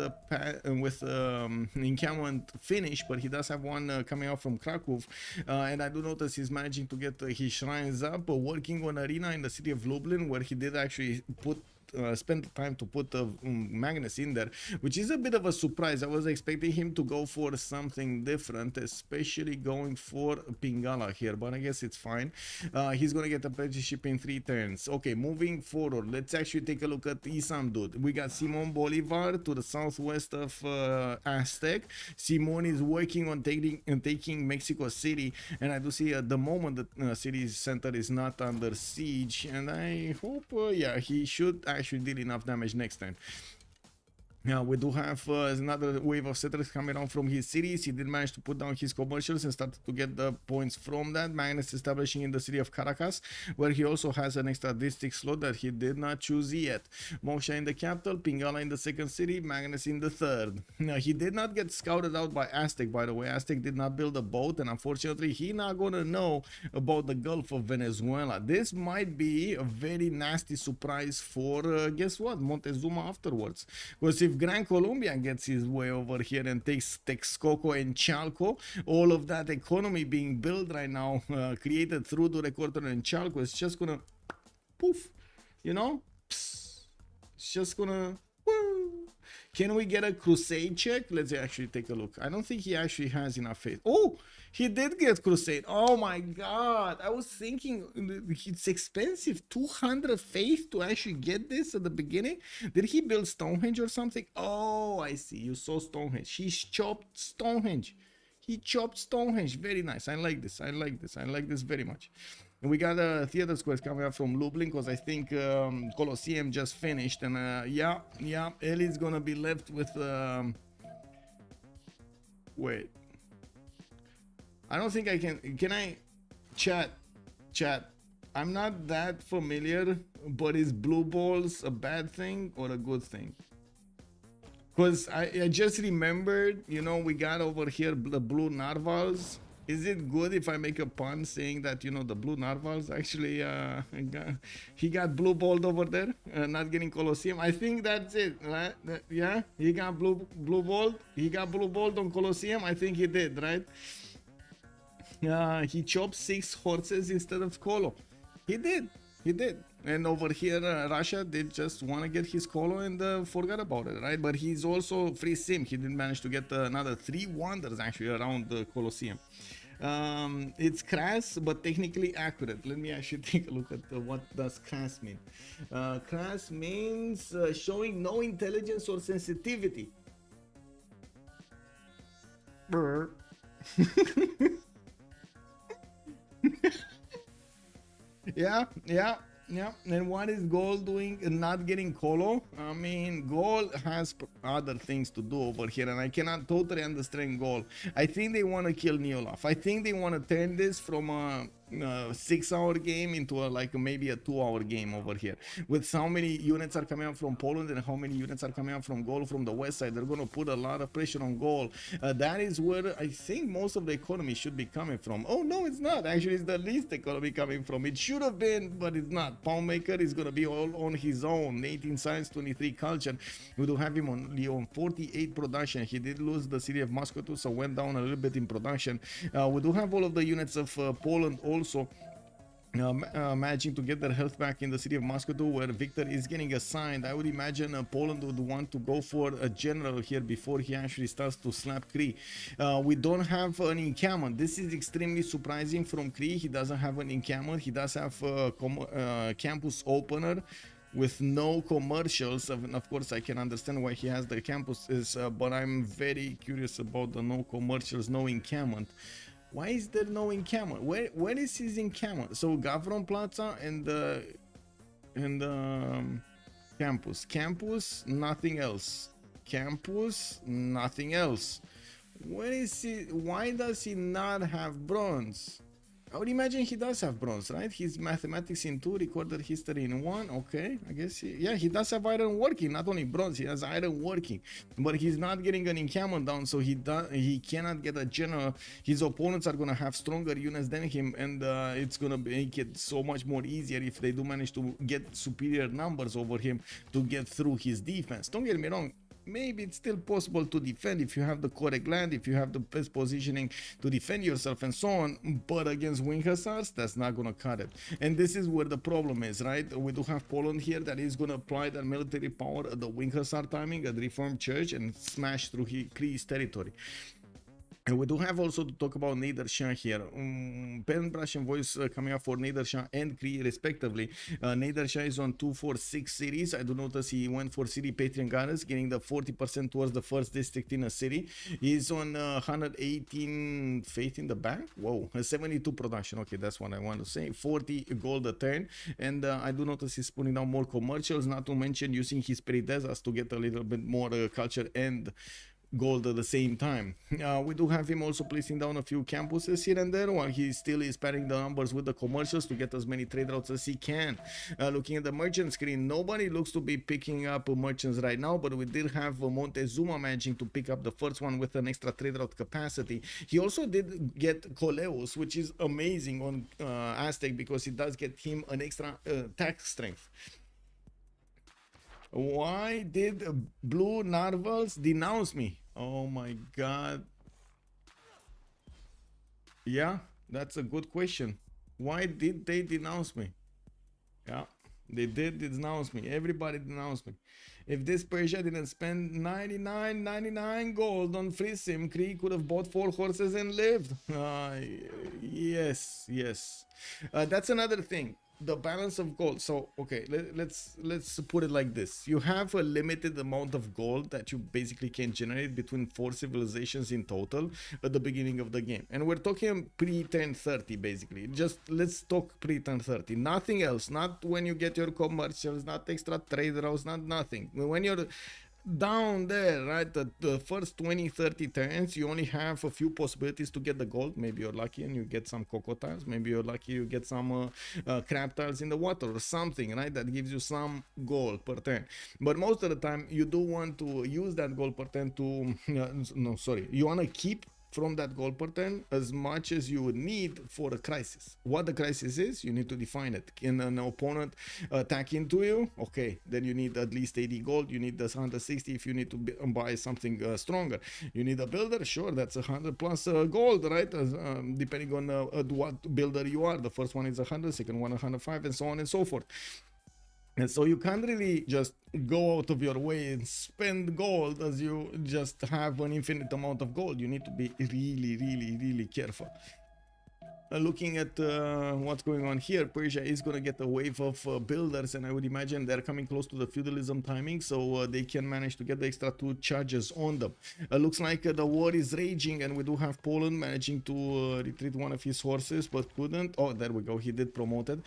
A: encampment finish, but he does have one coming out from Krakow. And I do notice he's managing to get his shrines up, working on arena in the city of Lublin, where he did actually spend the time to put Magnus in there, which is a bit of a surprise. I was expecting him to go for something different, especially going for Pingala here, but I guess it's fine. He's gonna get apprenticeship in 3 turns. Okay, moving forward, let's actually take a look at Issamdude. We got Simon Bolivar to the southwest of Aztec. Simon is working on taking Mexico City, and I do see at the moment the city center is not under siege, and I hope yeah, he should actually deal enough damage next time. Now we do have another wave of settlers coming on from his cities. He did manage to put down his commercials and started to get the points from that. Magnus establishing in the city of Caracas, where he also has an extra district slot that he did not choose yet. Moksha in the capital, Pingala in the second city, Magnus in the third. Now he did not get scouted out by Aztec, by the way. Aztec did not build a boat, and unfortunately he not gonna know about the Gulf of Venezuela. This might be a very nasty surprise for guess what, Montezuma afterwards, because if Gran Colombia gets his way over here and takes Texcoco and Chalco, all of that economy being built right now, created through the Recorder and Chalco, is just gonna poof, Psst. It's just gonna woo. Can we get a crusade check? Let's actually take a look. I don't think he actually has enough faith. Oh, he did get crusade. Oh my god, I was thinking it's expensive. 200 faith to actually get this at the beginning. Did he build Stonehenge or something? Oh, I see. You saw Stonehenge. He chopped Stonehenge. He chopped Stonehenge. Very nice. I like this. I like this very much. And we got a theater squares coming up from Lublin, because I think Colosseum just finished, and yeah, ELIE's gonna be left with wait, I don't think I can I chat, I'm not that familiar, but is blue balls a bad thing or a good thing? Because I just remembered, you know, we got over here the blue narvals. Is it good if I make a pun saying that, you know, the blue narvals actually, he got blue balled over there, not getting Colosseum? I think that's it, right? Yeah, he got blue balled. He got blue balled on Colosseum. I think he did, right? He chopped 6 horses instead of Colo. He did. And over here, Russia did just want to get his Colo and forgot about it, right? But he's also free sim. He didn't manage to get another 3 wonders actually around the Colosseum. It's crass, but technically accurate. Let me actually take a look at what does crass mean. Crass means showing no intelligence or sensitivity. Yeah. And what is Gaul doing and not getting Colo? I mean, Gaul has other things to do over here, and I cannot totally understand Gaul. I think they want to kill Neolaf. I think they want to turn this from a 6-hour game into like maybe a 2-hour game over here. With how many units are coming out from Poland and how many units are coming out from Gaul from the west side, they're going to put a lot of pressure on Gaul. That is where I think most of the economy should be coming from. Oh no, it's not. Actually, it's the least economy coming from. It should have been, but it's not. Poundmaker is going to be all on his own. 18 science, 23 culture. We do have him only on 48 production. He did lose the city of Moscow too, so went down a little bit in production. We do have all of the units of Poland also managing to get their health back in the city of Moscow, where Victor is getting assigned. I would imagine Poland would want to go for a general here before he actually starts to slap Cree. We don't have an encampment. This is extremely surprising from Cree. He doesn't have an encampment. He does have campus opener with no commercials, and of course I can understand why he has the campuses, but I'm very curious about the no commercials, no encampment. Why is there no encampment? Where is his encampment? So Gavron Plaza and campus, nothing else. Campus, nothing else. Where is he? Why does he not have bronze? I would imagine he does have bronze, right? His mathematics in 2, recorded history in 1. Okay, I guess he does have iron working, not only bronze, he has iron working, but he's not getting an encampment down, so he cannot get a general. His opponents are gonna have stronger units than him, and it's gonna make it so much more easier if they do manage to get superior numbers over him to get through his defense. Don't get me wrong. Maybe it's still possible to defend if you have the correct land, if you have the best positioning to defend yourself and so on, but against wing hussars, that's not gonna cut it. And this is where the problem is, right? We do have Poland here that is gonna apply that military power at the wing hussar timing at Reformed Church and smash through Cree's territory. And we do have also to talk about Nader Shah here. Pen, brush, and voice coming up for Nader Shah and Cree respectively. Nader Shah is on 246 cities. I do notice he went for city Patreon goddess, getting the 40% towards the first district in a city. He's on 118 faith in the bank. Whoa, 72 production. Okay, that's what I want to say. 40 gold a turn. And I do notice he's putting down more commercials, not to mention using his Peridesas to get a little bit more culture and gold at the same time. We do have him also placing down a few campuses here and there, while he still is padding the numbers with the commercials to get as many trade routes as he can. Looking at the merchant screen, nobody looks to be picking up merchants right now, but we did have Montezuma managing to pick up the first one with an extra trade route capacity. He also did get Coleus, which is amazing on Aztec because it does get him an extra tax strength. Why did Blue Narvals denounce me? Oh my god. Yeah, that's a good question. Why did they denounce me? Yeah, they did denounce me. Everybody denounced me. If this Persia didn't spend 99 gold on free sim, Cree could have bought 4 horses and lived. Yes. That's another thing. The balance of gold. So okay, let's put it like this. You have a limited amount of gold that you basically can generate between 4 civilizations in total at the beginning of the game, and we're talking pre-turn 30 basically. Just let's talk pre-turn 30, nothing else. Not when you get your commercials, not extra trade routes, not nothing. When you're down there, right, the first 20-30 turns, you only have a few possibilities to get the gold. Maybe you're lucky and you get some cocoa tiles. Maybe you're lucky you get some crab tiles in the water or something, right, that gives you some gold per turn. But most of the time you do want to use that gold per turn to no, sorry, you want to keep from that goal per turn as much as you would need for a crisis. What the crisis is, you need to define it. Can an opponent attack into you? Okay, then you need at least 80 gold. You need the 160 if you need to buy something stronger. You need a builder? Sure, that's 100 plus gold, right? Depending on what builder you are. The first one is 100, second one 105, and so on and so forth. And so you can't really just go out of your way and spend gold as you just have an infinite amount of gold. You need to be really, really, really careful. Looking at what's going on here, Persia is going to get a wave of builders, and I would imagine they're coming close to the feudalism timing, so they can manage to get the extra 2 charges on them. Looks like the war is raging, and we do have Poland managing to retreat one of his horses, but couldn't. Oh, there we go, he did promote it.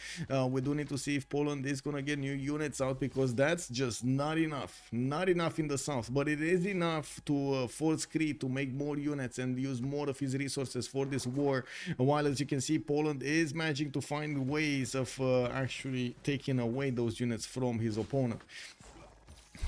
A: We do need to see if Poland is going to get new units out, because that's just not enough. Not enough in the south, but it is enough to force Cree to make more units and use more of his resources for this war, while as you can see, Poland is managing to find ways of actually taking away those units from his opponent.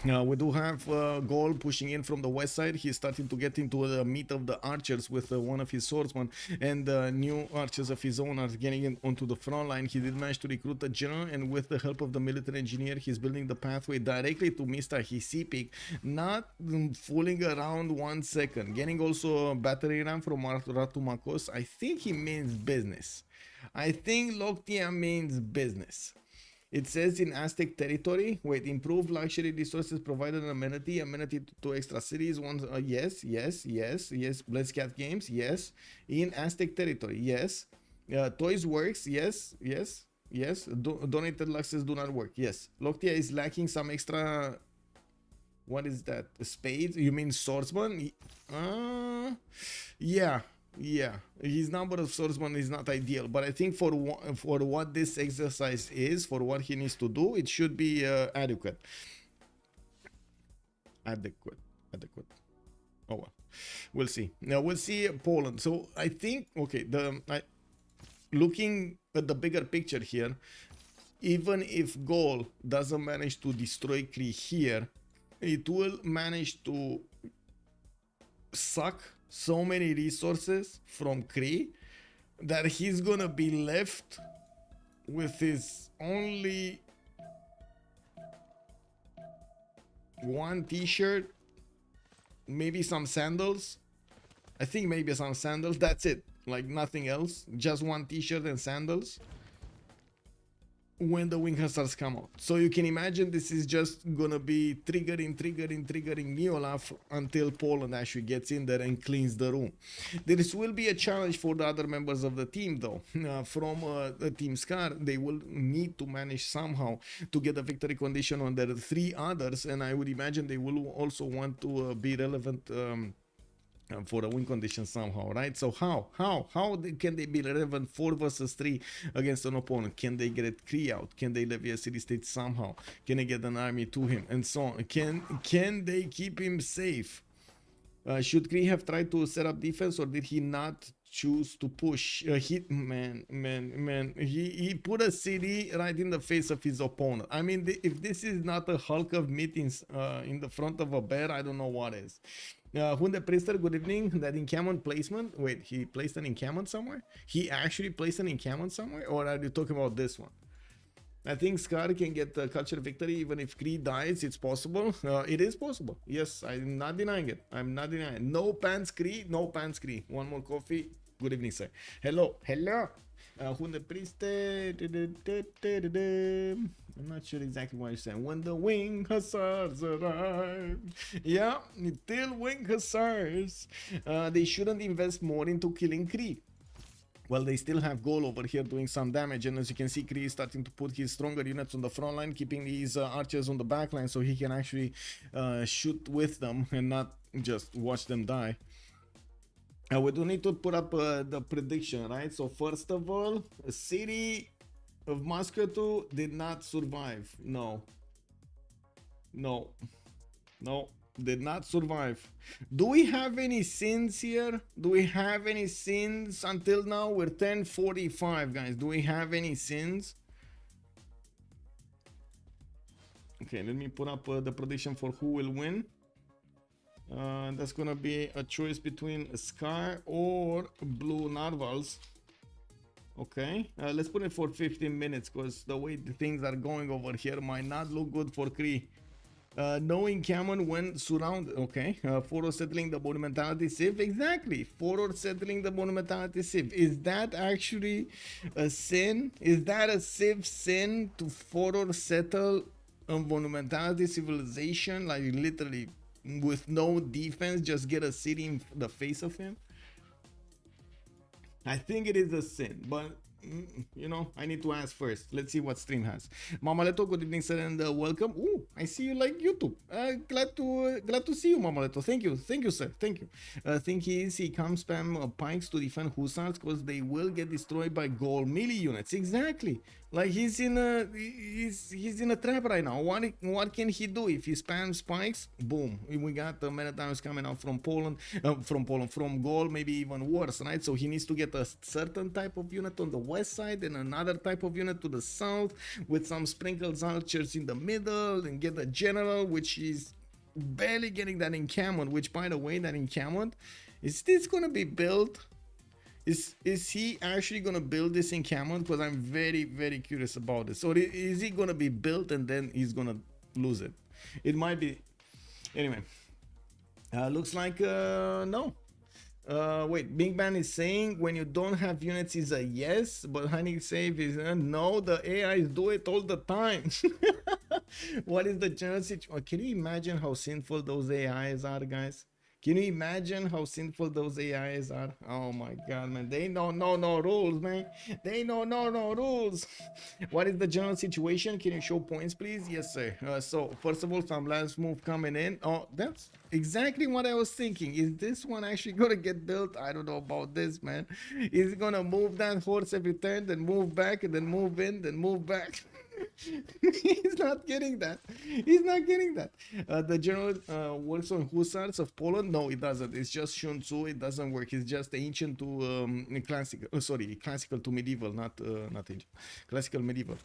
A: We do have Gaul pushing in from the west side. He's starting to get into the meat of the archers with one of his swordsmen, and new archers of his own are getting in onto the front line. He did manage to recruit a general, and with the help of the military engineer, he's building the pathway directly to Mr. Hisipik, not fooling around 1 second. Getting also a battery ram from Ratumakos. I think he means business. I think Lockthia means business. It says in Aztec territory, wait, improve luxury resources provided an amenity to 2 extra cities. One, yes. Blessed Cat Games, yes. In Aztec territory, yes. Toys works, yes. Donated luxes do not work, yes. Lockthia is lacking some extra. What is that? Spades? You mean swordsman? Yeah, his number of swordsmen is not ideal, but I think for what this exercise is, for what he needs to do, it should be adequate. Adequate. Oh well, we'll see. Now we'll see Poland. So I think, okay, looking at the bigger picture here, even if Gaul doesn't manage to destroy Cree here, it will manage to suck so many resources from Cree that he's gonna be left with his only 1 t-shirt, maybe some sandals. I think maybe some sandals, that's it, like nothing else, just 1 t-shirt and sandals when the wing hussars come out. So you can imagine this is just gonna be triggering Neolaf until Poland actually gets in there and cleans the room. This will be a challenge for the other members of the team though. From the Team Scar, they will need to manage somehow to get a victory condition on their 3 others, and I would imagine they will also want to be relevant for a win condition somehow, right? So how can they be relevant 4 versus 3 against an opponent? Can they get Cree out? Can they levy a city state somehow? Can they get an army to him and so on? Can they keep him safe? Should Cree have tried to set up defense, or did he not choose to push? He put a city right in the face of his opponent. I mean, if this is not a hulk of meetings in the front of a bear, I don't know what is. Hunde Priester, good evening. That encampment placement. Wait, he placed an encampment somewhere? He actually placed an encampment somewhere? Or are you talking about this one? I think Scar can get the culture victory even if Cree dies. It's possible. It is possible. Yes, I'm not denying it. I'm not denying it. No pants Cree. No pants Cree. One more coffee. Good evening, sir. Hello. Hunde Priester. I'm not sure exactly what you're saying. When the wing hussars arrive. Yeah, till wing hussars. They shouldn't invest more into killing Cree. Well, they still have Gaul over here doing some damage, and as you can see, Cree is starting to put his stronger units on the front line, keeping these archers on the back line so he can actually shoot with them and not just watch them die. We do need to put up the prediction, right? So first of all, a city of Muscatu did not survive. No. Did not survive. Do we have any sins here? Do we have any sins until now? We're 10:45, guys. Do we have any sins? Okay, let me put up the prediction for who will win. That's gonna be a choice between Sky or Blue Narvals. Okay, let's put it for 15 minutes because the way the things are going over here might not look good for Cree. Knowing Cameron when surrounded. Okay, Foro settling the monumentality Civ. Exactly, Foro settling the monumentality Civ. Is that actually a sin? Is that a Civ sin to Foro settle a monumentality civilization? Like literally with no defense, just get a city in the face of him? I think it is a sin, but you know, I need to ask first. Let's see what stream has. Mamaleto, good evening, sir, and welcome. Ooh, I see you like YouTube. Glad to see you, Mamaleto. Thank you, sir. Thank you. Think he comes spam pikes to defend hussars because they will get destroyed by Gaul melee units. Exactly. Like he's in a trap right now. What can he do if he spams spikes? Boom. We got the many times coming out from from Gaul, maybe even worse, right? So he needs to get a certain type of unit on the west side and another type of unit to the south with some sprinkled archers in the middle and get a general, which is barely getting that encampment, which by the way, that encampment, is this gonna be built? Is he actually gonna build this encampment? Because I'm very, very curious about this. So is he gonna be built and then he's gonna lose it? It might be. Anyway, looks like no. Wait, Big Bang is saying when you don't have units is a yes, but Honey Save is no. The AIs do it all the time. What is the general situation? Can you imagine how sinful those AIs are, guys? Can you imagine how sinful those AIs are? Oh my god, man. They don't know no rules, man. They don't know no rules. What is the general situation? Can you show points, please? Yes, sir. So, first of all, some last move coming in. Oh, that's exactly what I was thinking. Is this one actually going to get built? I don't know about this, man. Is it going to move that horse every turn, then move back, and then move in, then move back? He's not getting that. He's not getting that. The general works on hussars of Poland. No, it doesn't. It's just Shun Tzu. It doesn't work. It's just ancient to classical. Sorry, classical to medieval, not ancient. Classical medieval.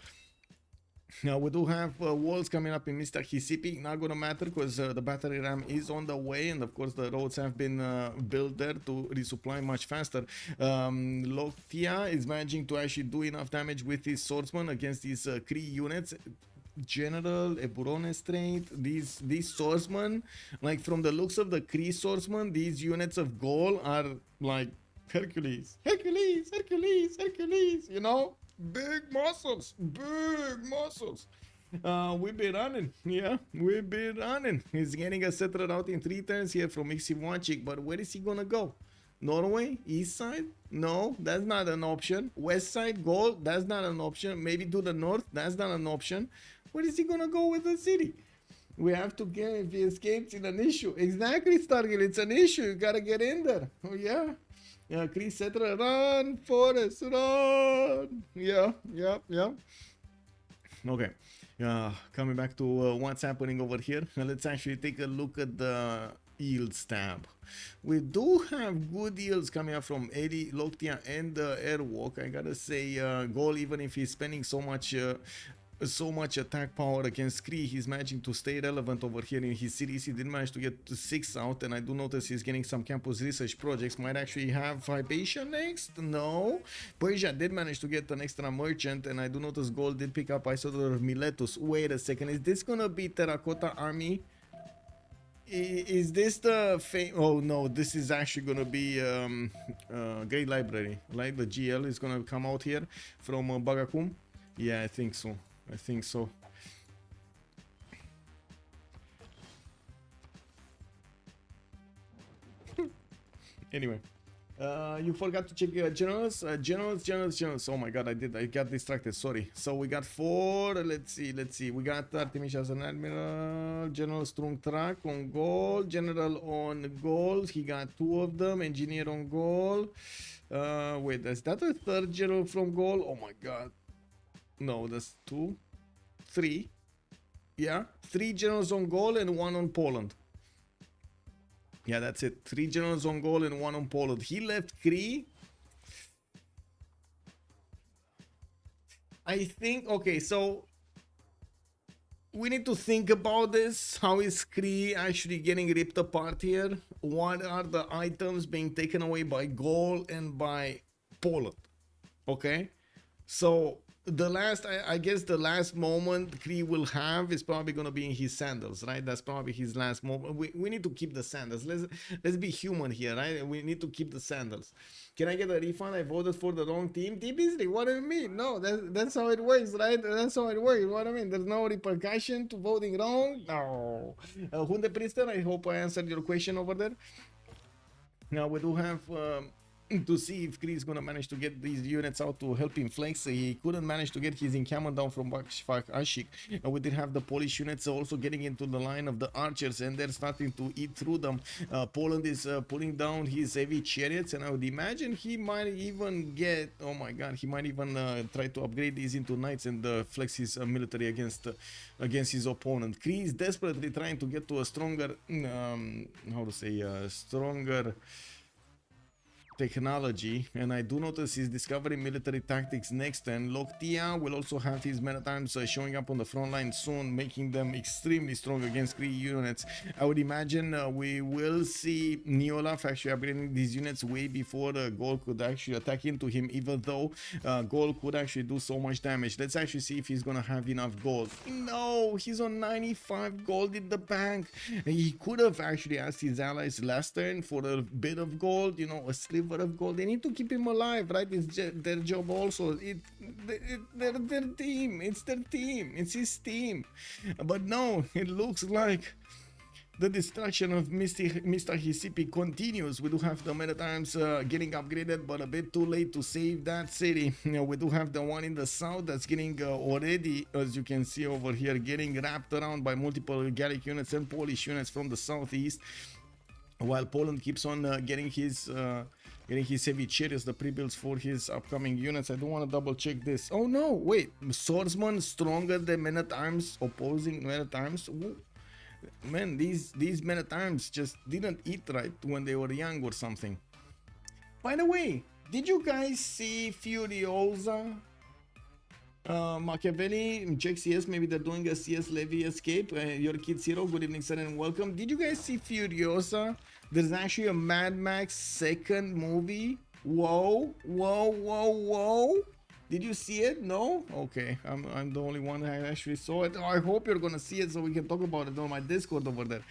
A: Now we do have walls coming up in Mr. Hisipi. Not gonna matter because the battery ram is on the way, and of course the roads have been built there to resupply much faster. Lockthia is managing to actually do enough damage with his swordsman against these Cree units. General Eburone Strait, these swordsmen, like from the looks of the Cree swordsmen, these units of Gaul are like Hercules, you know. Big muscles. We've been running. Yeah, we've been running. He's getting a settled out in 3 turns here from Ixiwanchik, but where is he gonna go? Norway? East side? No, that's not an option. West side? Gaul? That's not an option. Maybe to the north? That's not an option. Where is he gonna go with the city? We have to get, if he escapes, it's an issue. Exactly, Stargate, it's an issue. You gotta get in there. Oh, yeah. Yeah, Cree settler, run, Forest, run. Yeah. Okay. Coming back to what's happening over here. Let's actually take a look at the yields tab. We do have good yields coming up from ELIE, Lockthia, and Airwolk. I gotta say, Gaul, even if he's spending so much attack power against Cree, he's managing to stay relevant over here in his cities. He did manage to get 6 out, and I do notice he's getting some campus research projects. Might actually have Hypatia next? No. Persia did manage to get an extra merchant, and I do notice Gold did pick up Isodor Miletus. Wait a second, is this gonna be Terracotta Army? Is this the oh no, this is actually gonna be Great Library, like the GL is gonna come out here from Bagakum. Yeah, I think so. Anyway, you forgot to check generals. Generals. Oh my god, I got distracted. Sorry. So we got 4. Let's see. We got Artemis as an admiral. General Strong Track on Gaul. General on Gaul. He got 2 of them. Engineer on Gaul. Wait, is that a 3rd general from Gaul? Oh my god. No, that's 2, 3. Yeah, 3 generals on Gaul and 1 on Poland. Yeah, that's it. 3 generals on Gaul and 1 on Poland. He left Cree. I think, okay, so we need to think about this. How is Cree actually getting ripped apart here? What are the items being taken away by Gaul and by Poland? Okay, so the last, I guess the last moment Cree will have is probably gonna be in his sandals, right? That's probably his last moment. We need to keep the sandals. Let's be human here, right? We need to keep the sandals. Can I get a refund? I voted for the wrong team. Team Beasley, what do you mean? No, that's how it works, right? That's how it works. What I mean, there's no repercussion to voting wrong. No. Hunde Priester, I hope I answered your question over there. Now we do have to see if Cree is gonna manage to get these units out to help him flex. He couldn't manage to get his encampment down from Bakshfak Ashik. We did have the Polish units also getting into the line of the archers, and they're starting to eat through them. Poland is putting down his heavy chariots, and I would imagine he might even get, oh my god, he might even try to upgrade these into knights and flex his military against his opponent. Cree is desperately trying to get to a stronger, how to say, stronger technology, and I do notice he's discovering military tactics next turn. Lockthia will also have his men at arms showing up on the front line soon, making them extremely strong against Cree units. I would imagine we will see Neolaf actually upgrading these units way before Gaul could actually attack into him, even though Gaul could actually do so much damage. Let's actually see if he's gonna have enough gold. No, he's on 95 gold in the bank. He could have actually asked his allies last turn for a bit of gold, you know, a sliver of gold. They need to keep him alive, right? It's their job also. They're their team. It's their team. It's his team. But no, it looks like the destruction of Mr. Hisipi continues. We do have the men at arms getting upgraded, but a bit too late to save that city. You know, we do have the one in the south that's getting already, as you can see over here, getting wrapped around by multiple Gallic units and Polish units from the southeast, while Poland keeps on getting his heavy chariots, the pre-builds for his upcoming units. I don't want to double check this. Oh no, wait, swordsman stronger than men-at-arms, opposing men-at-arms. Man, these men-at-arms just didn't eat right when they were young or something. By the way, did you guys see Furiosa? Machiavelli, check CS, maybe they're doing a CS Levy escape. Your kid's hero, good evening sir and welcome. Did you guys see Furiosa? There's actually a Mad Max second movie. Whoa. Did you see it? No? Okay, I'm the only one that actually saw it. I hope you're gonna see it so we can talk about it on my Discord over there.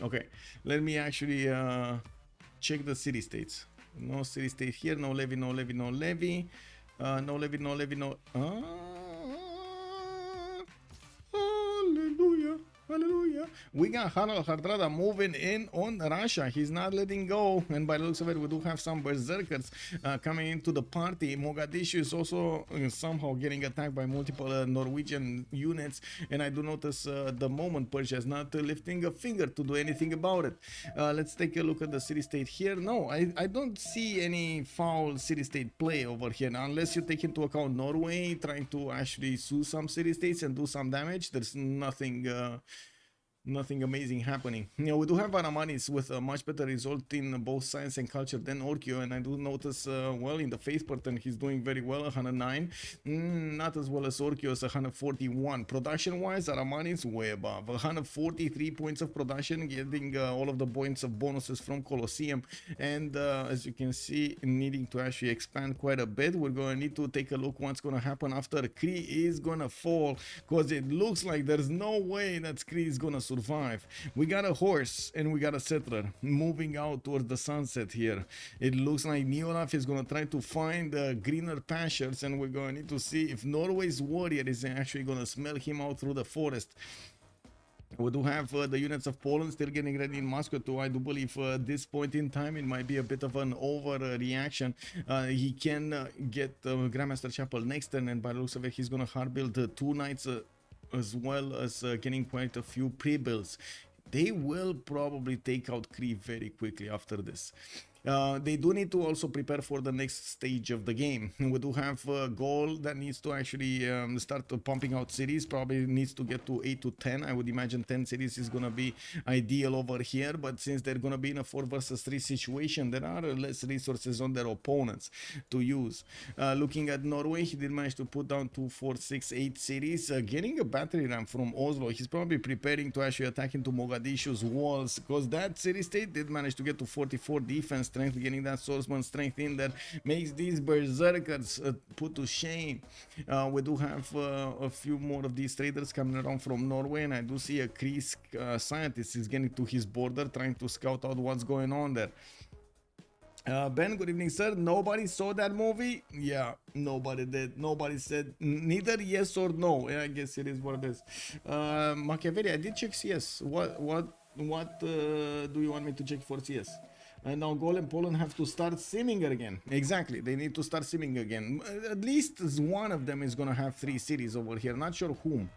A: Okay, let me actually check the city states. No city state here, no levy, no levy, no levy. No levy, no levy, no. Hallelujah, hallelujah. We got Harald Hardrada moving in on Russia. He's not letting go. And by the looks of it, we do have some berserkers coming into the party. Mogadishu is also somehow getting attacked by multiple Norwegian units. And I do notice the moment Persia is not lifting a finger to do anything about it. Let's take a look at the city-state here. No, I don't see any foul city-state play over here. Unless you take into account Norway trying to actually sue some city-states and do some damage. There's nothing amazing happening. You know, we do have Aramanis with a much better result in both science and culture than ORKYO, and I do notice, well, in the faith pattern, he's doing very well, 109. Not as well as ORKYO's 141. Production-wise, Aramanis way above. 143 points of production, getting all of the points of bonuses from Colosseum, and as you can see, needing to actually expand quite a bit. We're going to need to take a look what's going to happen after Cree is going to fall, because it looks like there's no way that Cree is going to survive. We got a horse and we got a settler moving out towards the sunset here. It looks like Neolaf is going to try to find greener pastures, and we're going to need to see if Norway's warrior is actually going to smell him out through the forest. We do have the units of Poland still getting ready in Moscow too. I do believe at this point in time it might be a bit of an overreaction. He can get Grandmaster Chapel next turn, and by the looks of it he's going to hard build 2 knights as well as getting quite a few pre-builds. They will probably take out Cree very quickly after this. They do need to also prepare for the next stage of the game. We do have Gaul that needs to actually start pumping out cities. Probably needs to get to 8 to 10. I would imagine 10 cities is going to be ideal over here. But since they're going to be in a 4 versus 3 situation, there are less resources on their opponents to use. Looking at Norway, he did manage to put down 2, 4, 6, 8 cities. Getting a battery ram from Oslo. He's probably preparing to actually attack into Mogadishu's walls, because that city state did manage to get to 44 defense strength. Getting that swordsman strength in there makes these berserkers put to shame. We do have a few more of these traders coming around from Norway, and I do see a Cree scientist is getting to his border trying to scout out what's going on there. Ben, good evening, sir. Nobody saw that movie? Yeah, nobody did. Nobody said neither yes or no. Yeah, I guess it is what it is. Machiavelli, I did check CS. What do you want me to check for CS? And now Gaul and Poland have to start simming again. Exactly, they need to start simming again. At least one of them is gonna have 3 cities over here. Not sure whom.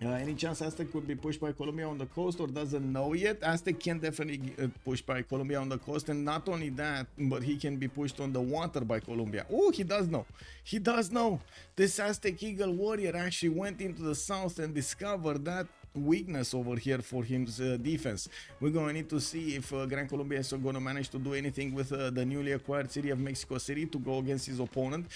A: Any chance Aztec could be pushed by Colombia on the coast, or doesn't know yet? Aztec can definitely push by Colombia on the coast, and not only that, but he can be pushed on the water by Colombia. Oh, he does know. He does know. This Aztec Eagle warrior actually went into the south and discovered that weakness over here for his defense. We're going to need to see if Gran Colombia is going to manage to do anything with the newly acquired city of Mexico City to go against his opponent.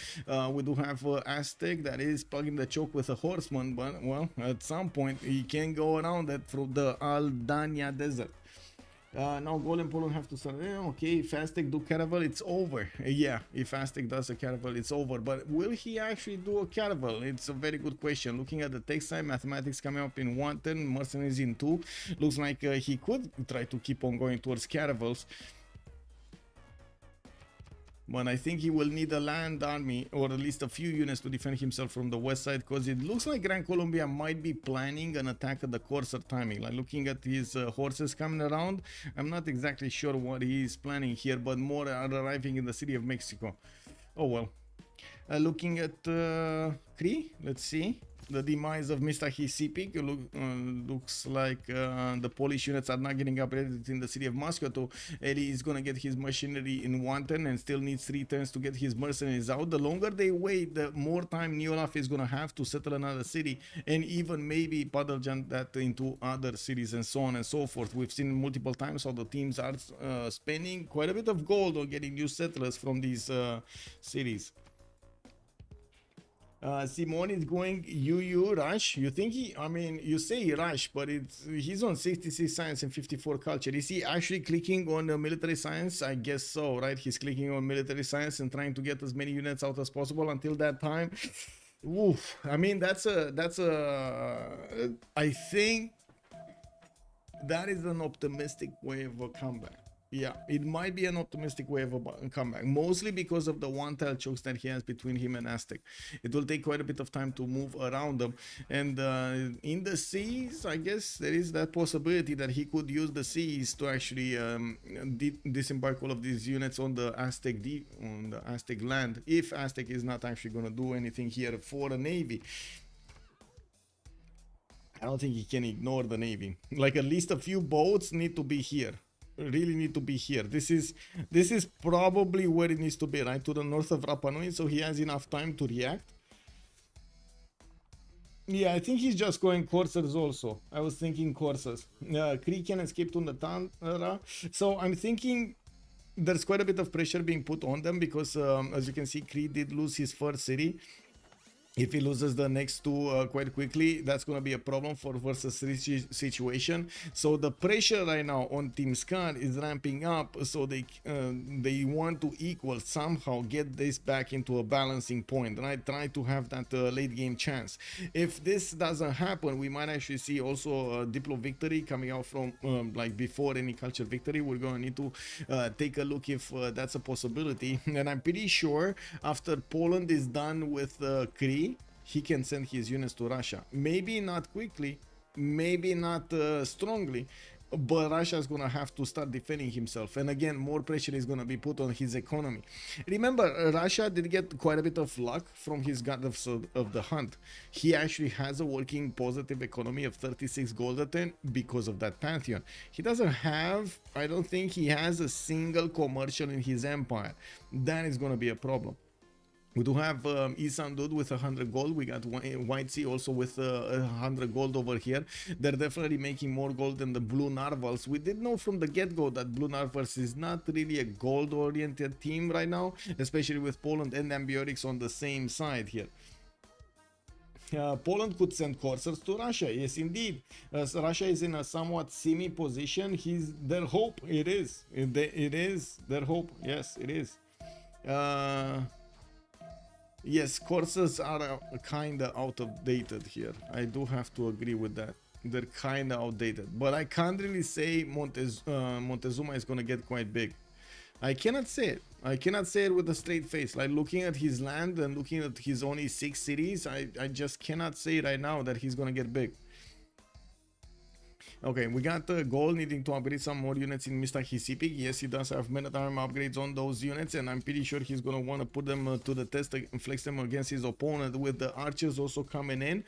A: We do have Aztec that is plugging the choke with a horseman, but well, at some point he can go around that through the Aldania desert. Now Gaul and Poland have to start. Okay, if Aztec do caravel, it's over. Yeah, if Aztec does a caravel, it's over. But will he actually do a caravel? It's a very good question. Looking at the text side, mathematics coming up in 1 turn, mercenaries in 2. Looks like he could try to keep on going towards caravels. But I think he will need a land army, or at least a few units, to defend himself from the west side, because it looks like Gran Colombia might be planning an attack at the coarser timing. Like looking at his horses coming around, I'm not exactly sure what he's planning here, but more are arriving in the city of Mexico. Oh well. Looking at Cree, let's see. The demise of Mr. Hisipik looks like the Polish units are not getting upgraded in the city of Moscow. ELIE is going to get his machinery in 1 turn and still needs 3 turns to get his mercenaries out. The longer they wait, the more time Neolaf is going to have to settle another city, and even maybe paddle jump that into other cities and so on and so forth. We've seen multiple times how the teams are spending quite a bit of gold on getting new settlers from these cities. Simone is going UU rush. You think I mean, you say rush, but he's on 66 science and 54 culture. Is he actually clicking on military science? I guess so, right? He's clicking on military science and trying to get as many units out as possible until that time. Oof. I mean, I think that is an optimistic way of a comeback. Yeah, it might be an optimistic way of a comeback, mostly because of the one-tile chokes that he has between him and Aztec. It will take quite a bit of time to move around them, and in the seas, I guess there is that possibility that he could use the seas to actually disembark all of these units on the Aztec land, if Aztec is not actually going to do anything here for a navy. I don't think he can ignore the navy. Like, at least a few boats need to be here. Really need to be here. This is probably where it needs to be, right, to the north of Rapa Nui, so he has enough time to react. Yeah, I think he's just going coursers also. I was thinking coursers. Cree can escape to the Tundra, so I'm thinking there's quite a bit of pressure being put on them, because as you can see, Cree did lose his first city. If he loses the next 2 quite quickly, that's going to be a problem for versus 3 situation. So the pressure right now on Team Scar is ramping up, so they want to equal, somehow get this back into a balancing point, right? Try to have that late game chance. If this doesn't happen, we might actually see also a Diplo victory coming out from like before any culture victory. We're going to need to take a look if that's a possibility. And I'm pretty sure after Poland is done with Cree, he can send his units to Russia. Maybe not quickly, maybe not strongly, but Russia is gonna have to start defending himself, and again, more pressure is gonna be put on his economy. Remember, Russia did get quite a bit of luck from his god of the hunt. He actually has a working positive economy of 36 gold a 10 because of that pantheon. He doesn't have, I don't think he has a single commercial in his empire. That is gonna be a problem. We do have Issamdude with 100 gold. We got Whitesy also with 100 gold over here. They're definitely making more gold than the blue Narvals. We did know from the get-go that blue Narvals is not really a gold-oriented team right now, especially with Poland and Ambiorix on the same side here. Poland could send coursers to Russia. Yes, indeed. Russia is in a somewhat semi position. He's their hope. It is. It is their hope. Yes, it is. Yes, courses are kind of outdated here. I do have to agree with that. They're kind of outdated. But I can't really say Montezuma is going to get quite big. I cannot say it. I cannot say it with a straight face. Like looking at his land and looking at his only 6 cities, I just cannot say right now that he's going to get big. Okay, we got Gaul needing to upgrade some more units in Mista Hisipik. Yes, he does have men-at-arm upgrades on those units, and I'm pretty sure he's going to want to put them to the test and flex them against his opponent. With the archers also coming in,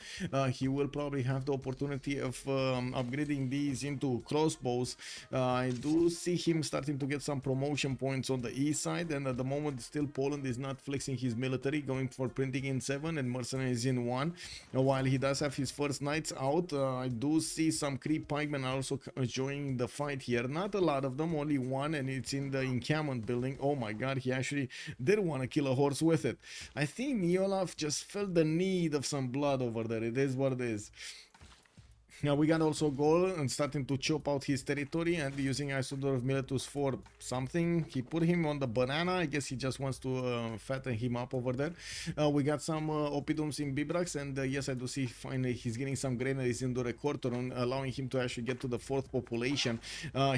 A: he will probably have the opportunity of upgrading these into crossbows. I do see him starting to get some promotion points on the east side, and at the moment still Poland is not flexing his military, going for printing in 7 and mercenaries in 1. While he does have his first knights out, I do see some Cree pikemen are also joining the fight here. Not a lot of them, only one, and it's in the encampment building. Oh my god, he actually did want to kill a horse with it. I think Neolaf just felt the need of some blood over there. It is what it is. Now we got also Gaul and starting to chop out his territory and using Isodor of Miletus for something. He put him on the banana. I guess he just wants to fatten him up over there. We got some Oppidums in Bibrax, and yes, I do see finally he's getting some granaries in the Recortoron, allowing him to actually get to the 4th population.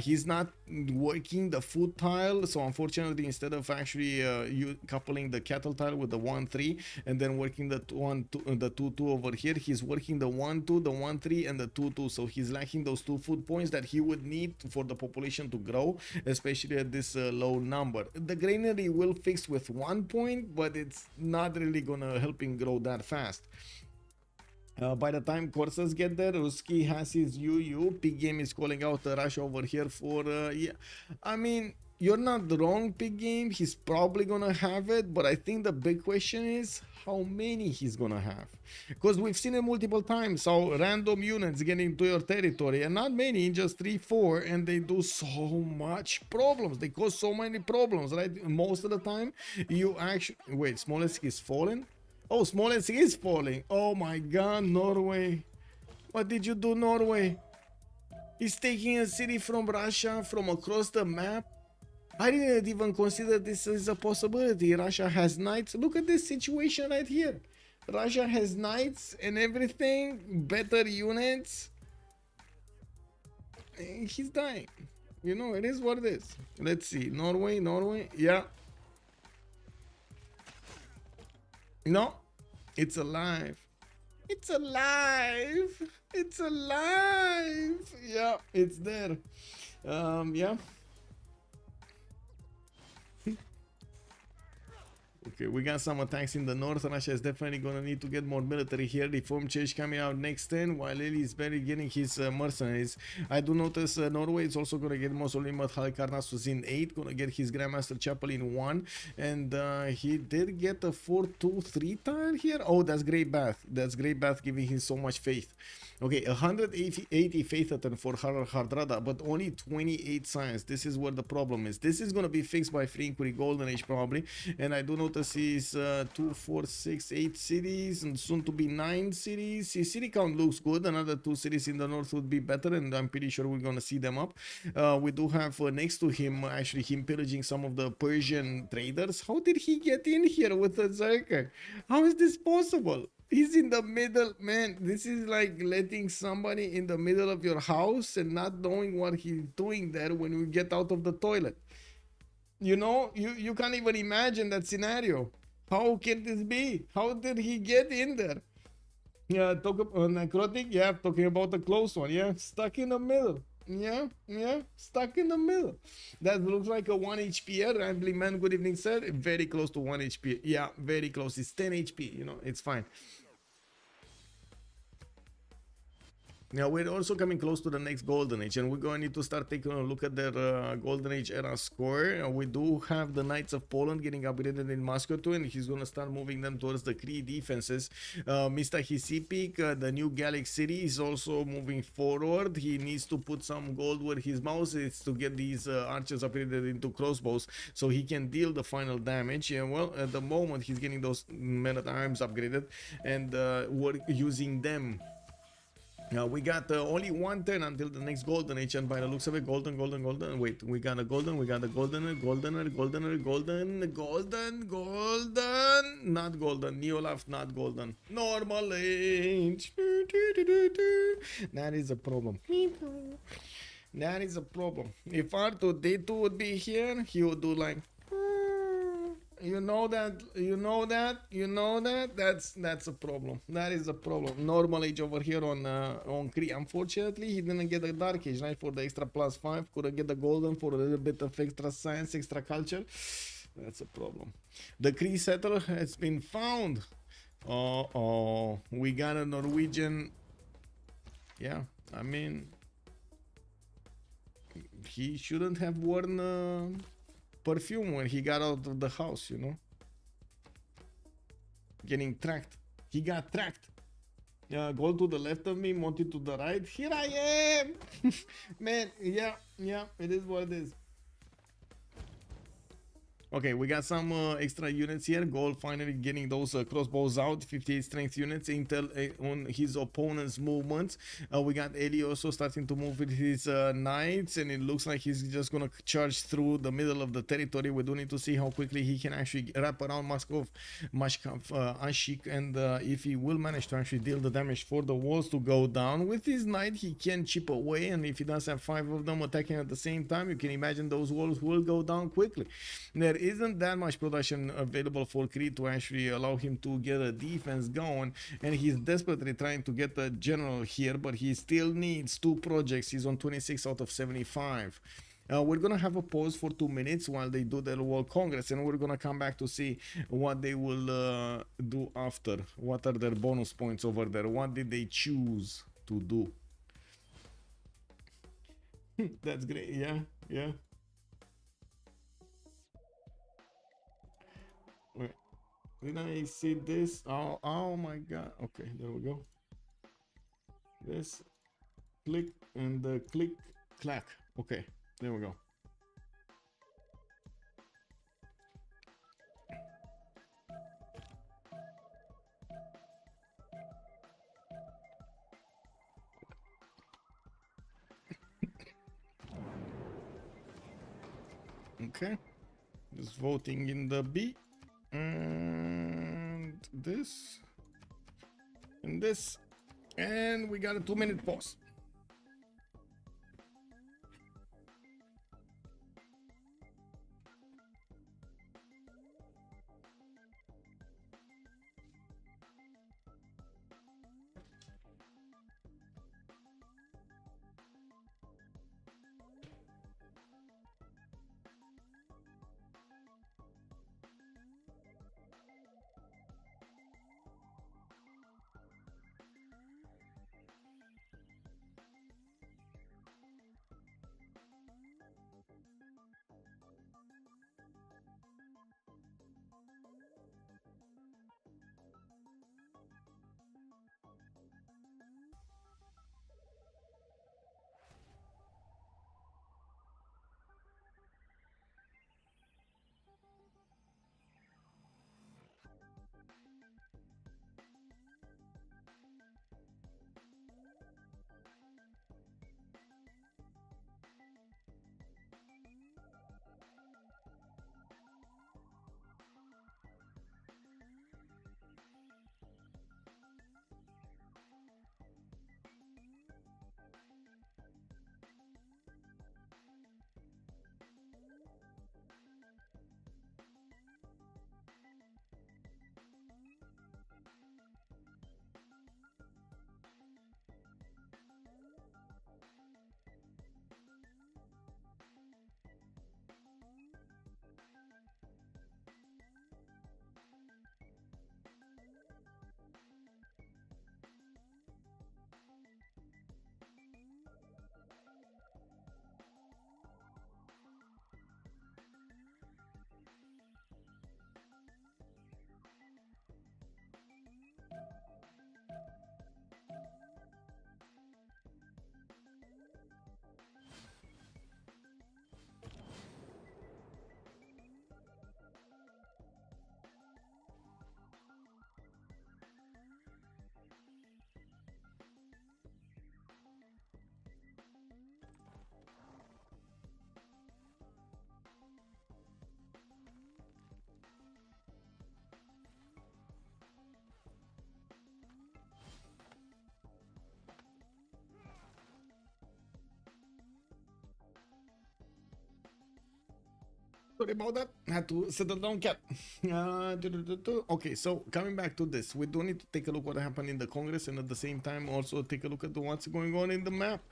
A: He's not working the food tile, so unfortunately instead of actually coupling the cattle tile with the 1-3 and then working the 2-2 over here, he's working the 1-2, the 1-3 and the 2-2, so he's lacking those 2 food points that he would need for the population to grow, especially at this low number. The granary will fix with 1 point, but it's not really gonna help him grow that fast. By the time courses get there, Ruski has his UU. Pig Game is calling out Russia over here for yeah, I mean, you're not wrong, Pig Game. He's probably gonna have it, but I think the big question is how many he's gonna have, because we've seen it multiple times how random units get into your territory, and not many, just 3-4, and they do so much problems. They cause so many problems, right? Most of the time you actually wait. Smolensk is falling. Oh, Smolensk is falling. Oh my god, Norway, what did you do, Norway? He's taking a city from Russia from across the map. I didn't even consider this as a possibility. Russia has knights. Look at this situation right here. Russia has knights and everything, better units. And he's dying. You know, it is what it is. Let's see. Norway. Yeah. No, it's alive. It's alive. It's alive. Yeah, it's there. Yeah. Okay, we got some attacks in the north. Russia is definitely gonna need to get more military here. Reform Church coming out next turn, while ELIE is barely getting his mercenaries. I do notice Norway is also gonna get Mussolini Karnasus in 8, gonna get his Grandmaster Chapel in 1, and he did get a 4-2-3 tile here. Oh, that's Great Bath. That's Great Bath giving him so much faith. Okay, 180 faith atten for Hardrada, but only 28 science. This is where the problem is. This is gonna be fixed by Free Inquiry Golden Age probably, and I do notice his 2, 4, 6, 8 cities and soon to be 9 cities. His city count looks good. Another 2 cities in the north would be better, and I'm pretty sure we're gonna see them up. We do have next to him actually him pillaging some of the Persian traders. How did he get in here with the Zerker? How is this possible? He's in the middle, man. This is like letting somebody in the middle of your house and not knowing what he's doing there when you get out of the toilet. You know, you can't even imagine that scenario. How can this be? How did he get in there? Yeah, talk about necrotic. Yeah, talking about the close one. Yeah, stuck in the middle. stuck in the middle. That looks like a 1 HP. Rambling man, good evening, sir. Very close to 1 HP. Yeah, very close. It's 10 HP, you know, it's fine. Now we're also coming close to the next Golden Age, and we're going to need to start taking a look at their Golden Age era score. We do have the Knights of Poland getting upgraded in Moscow too, and he's going to start moving them towards the Cree defenses. Mr. Hisipik, the new Gallic city, is also moving forward. He needs to put some gold where his mouse is to get these archers upgraded into crossbows, so he can deal the final damage. And well, at the moment he's getting those men-at-arms upgraded, and we're using them. Now we got only one turn until the next Golden Age, and by the looks of it, golden. Wait, we got a golden, goldener, not golden, Neolaf, not golden, normal age. That is a problem. That is a problem. If R2D2 would be here, he would do like, you know that, that's a problem. That is a problem. Normal age over here on Cree. Unfortunately, he didn't get the Dark Age, right? For the extra +5, couldn't get the golden for a little bit of extra science, extra culture. That's a problem. The Cree settler has been found. We got a Norwegian. Yeah, I mean, he shouldn't have worn perfume when he got out of the house, you know. Getting tracked. He got tracked. Gold to the left of me, Monty to the right. Here I am. Man, yeah, it is what it is. Okay, we got some extra units here. Gaul finally getting those crossbows out. 58 strength units. Intel on his opponent's movements. We got ELIE also starting to move with his knights, and it looks like he's just gonna charge through the middle of the territory. We do need to see how quickly he can actually wrap around Mashkov, Anshik, and if he will manage to actually deal the damage for the walls to go down. With his knight, he can chip away, and if he does have 5 of them attacking at the same time, you can imagine those walls will go down quickly. There isn't that much production available for Cree to actually allow him to get a defense going, and he's desperately trying to get the general here, but he still needs 2 projects. He's on 26 out of 75. We're gonna have a pause for 2 minutes while they do their World Congress, and we're gonna come back to see what they will do after. What are their bonus points over there? What did they choose to do? That's great. Yeah. Wait, did I see this? Oh my god. Okay, there we go. This click and the click clack. Okay, there we go. Okay, just voting in the B. And this and this, and we got a 2-minute pause. Sorry about that. Had to settle down, cat. Okay, so coming back to this, we do need to take a look what happened in the Congress, and at the same time also take a look at what's going on in the map.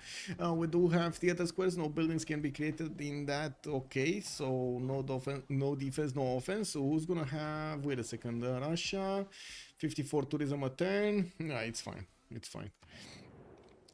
A: We do have theater squares. No buildings can be created in that. Okay, so no defense, no offense. So who's gonna have? Wait a second. Russia, 54 tourism a turn. Nah, it's fine. It's fine.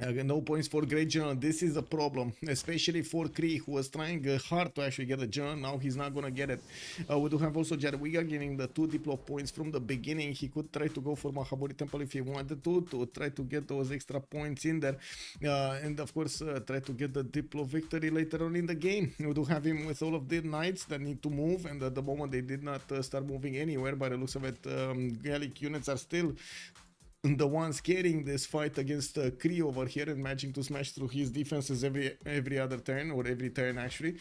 A: No points for Great General. This is a problem, especially for Cree, who was trying hard to actually get a general. Now he's not gonna get it. We do have also Jarwiga getting the 2 diplo points from the beginning. He could try to go for Mahaburi Temple if he wanted to try to get those extra points in there, and of course try to get the diplo victory later on in the game. We do have him with all of the knights that need to move, and at the moment they did not start moving anywhere. By the looks of it, Gallic units are still the ones carrying this fight against Cree over here and managing to smash through his defenses every other turn, or every turn actually.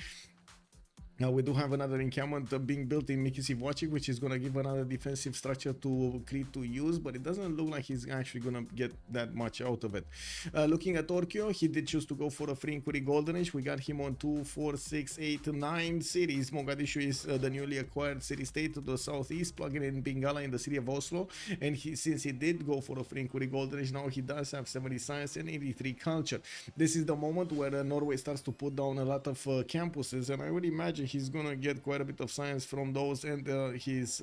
A: Now we do have another encampment being built in Mikisivochi, which is going to give another defensive structure to Cree to use, but it doesn't look like he's actually going to get that much out of it. Looking at ORKYO, he did choose to go for a free inquiry golden age. We got him on 2, 4, 6, 8, 9 cities. Mogadishu is the newly acquired city state to the southeast, plugging in Bengala in the city of Oslo, and since he did go for a free inquiry golden age, now he does have 70 science and 83 culture. This is the moment where Norway starts to put down a lot of campuses, and I would imagine he's gonna get quite a bit of science from those and his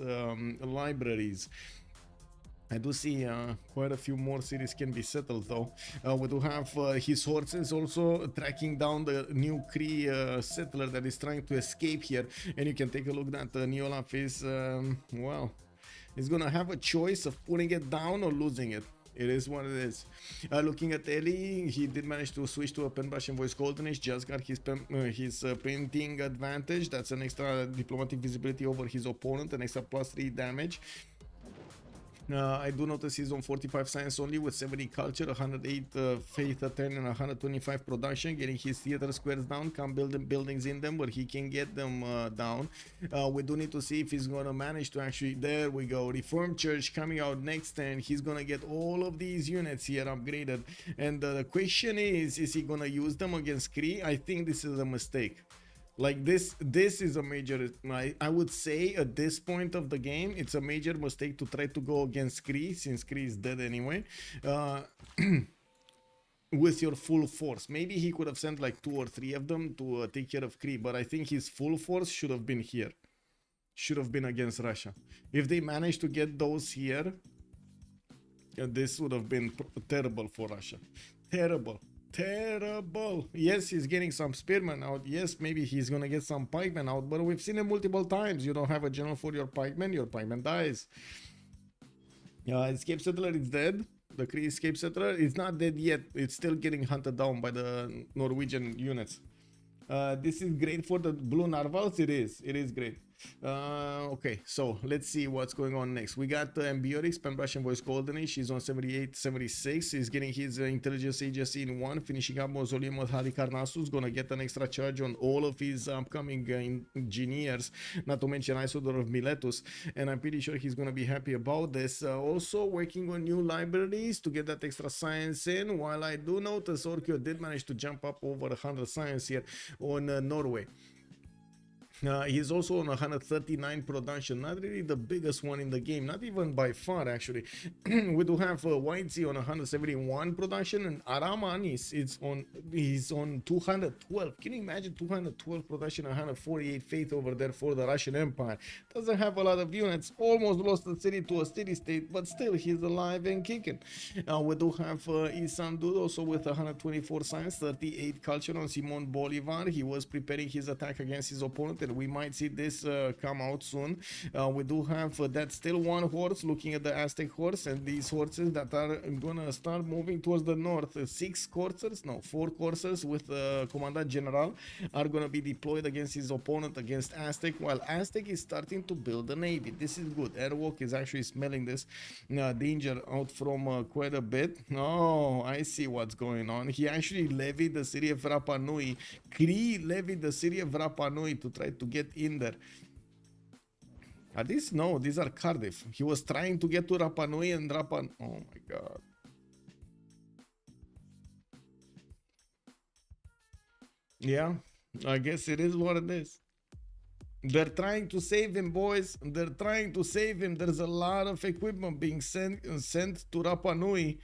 A: libraries. I do see quite a few more cities can be settled though. We do have his horses also tracking down the new Cree settler that is trying to escape here, and you can take a look that Neolaf is well, he's gonna have a choice of putting it down or losing it. It is what it is. Looking at ELIE, he did manage to switch to a pen brush and voice golden age, just got his printing advantage. That's an extra diplomatic visibility over his opponent, an extra +3 damage. I do notice he's on 45 science only with 70 culture, 108 faith a turn, and 125 production, getting his theater squares down, come building buildings in them where he can get them down. We do need to see if he's gonna manage to actually, there we go, Reformed Church coming out next turn. He's gonna get all of these units here upgraded, and the question is he gonna use them against Cree? I think this is a mistake. Like this is a major, I would say at this point of the game, it's a major mistake to try to go against Cree, since Cree is dead anyway, with your full force. Maybe he could have sent like 2 or 3 of them to take care of Cree, but I think his full force should have been here. Should have been against Russia. If they managed to get those here, this would have been terrible for Russia. Terrible. Yes, he's getting some spearmen out. Yes, maybe he's gonna get some pikemen out, but we've seen it multiple times. You don't have a general for your pikeman dies. Escape settler is dead. The Cree escape settler is not dead yet. It's still getting hunted down by the Norwegian units. This is great for the blue Narvals. It is great. Okay, so let's see what's going on next. We got Ambiotics, Pen Brush and Voice Golden Age. He's on 78, 76. He's getting his intelligence agency in 1, finishing up Mausoleum with Halikarnassus. Gonna get an extra charge on all of his upcoming engineers, not to mention Isodor of Miletus, and I'm pretty sure he's gonna be happy about this. Also working on new libraries to get that extra science in, while I do notice ORKYO did manage to jump up over 100 science here on Norway. He's also on 139 production, not really the biggest one in the game, not even by far actually. We do have Whitesy on 171 production, and Aramanis he's on 212. Can you imagine 212 production, 148 faith over there for the Russian Empire? Doesn't have a lot of units, almost lost the city to a city state, but still he's alive and kicking. We do have Issamdude also with 124 science, 38 culture on Simon Bolivar. He was preparing his attack against his opponent, and we might see this come out soon. We do have that still one horse, looking at the Aztec horse, and these horses that are gonna start moving towards the north. 4 coursers with Commandant General are gonna be deployed against his opponent, against Aztec, while Aztec is starting to build a navy. This is good. Airwolk is actually smelling this danger out from quite a bit. Oh, I see what's going on. He actually levied the city of Rapa Nui. Cree levied the city of Rapa Nui to try to get in there. Are these? No, these are Cardiff. He was trying to get to Rapa Nui and Rapa... Oh my god. Yeah, I guess it is what it is. They're trying to save him, boys. They're trying to save him. There's a lot of equipment being sent to Rapa Nui.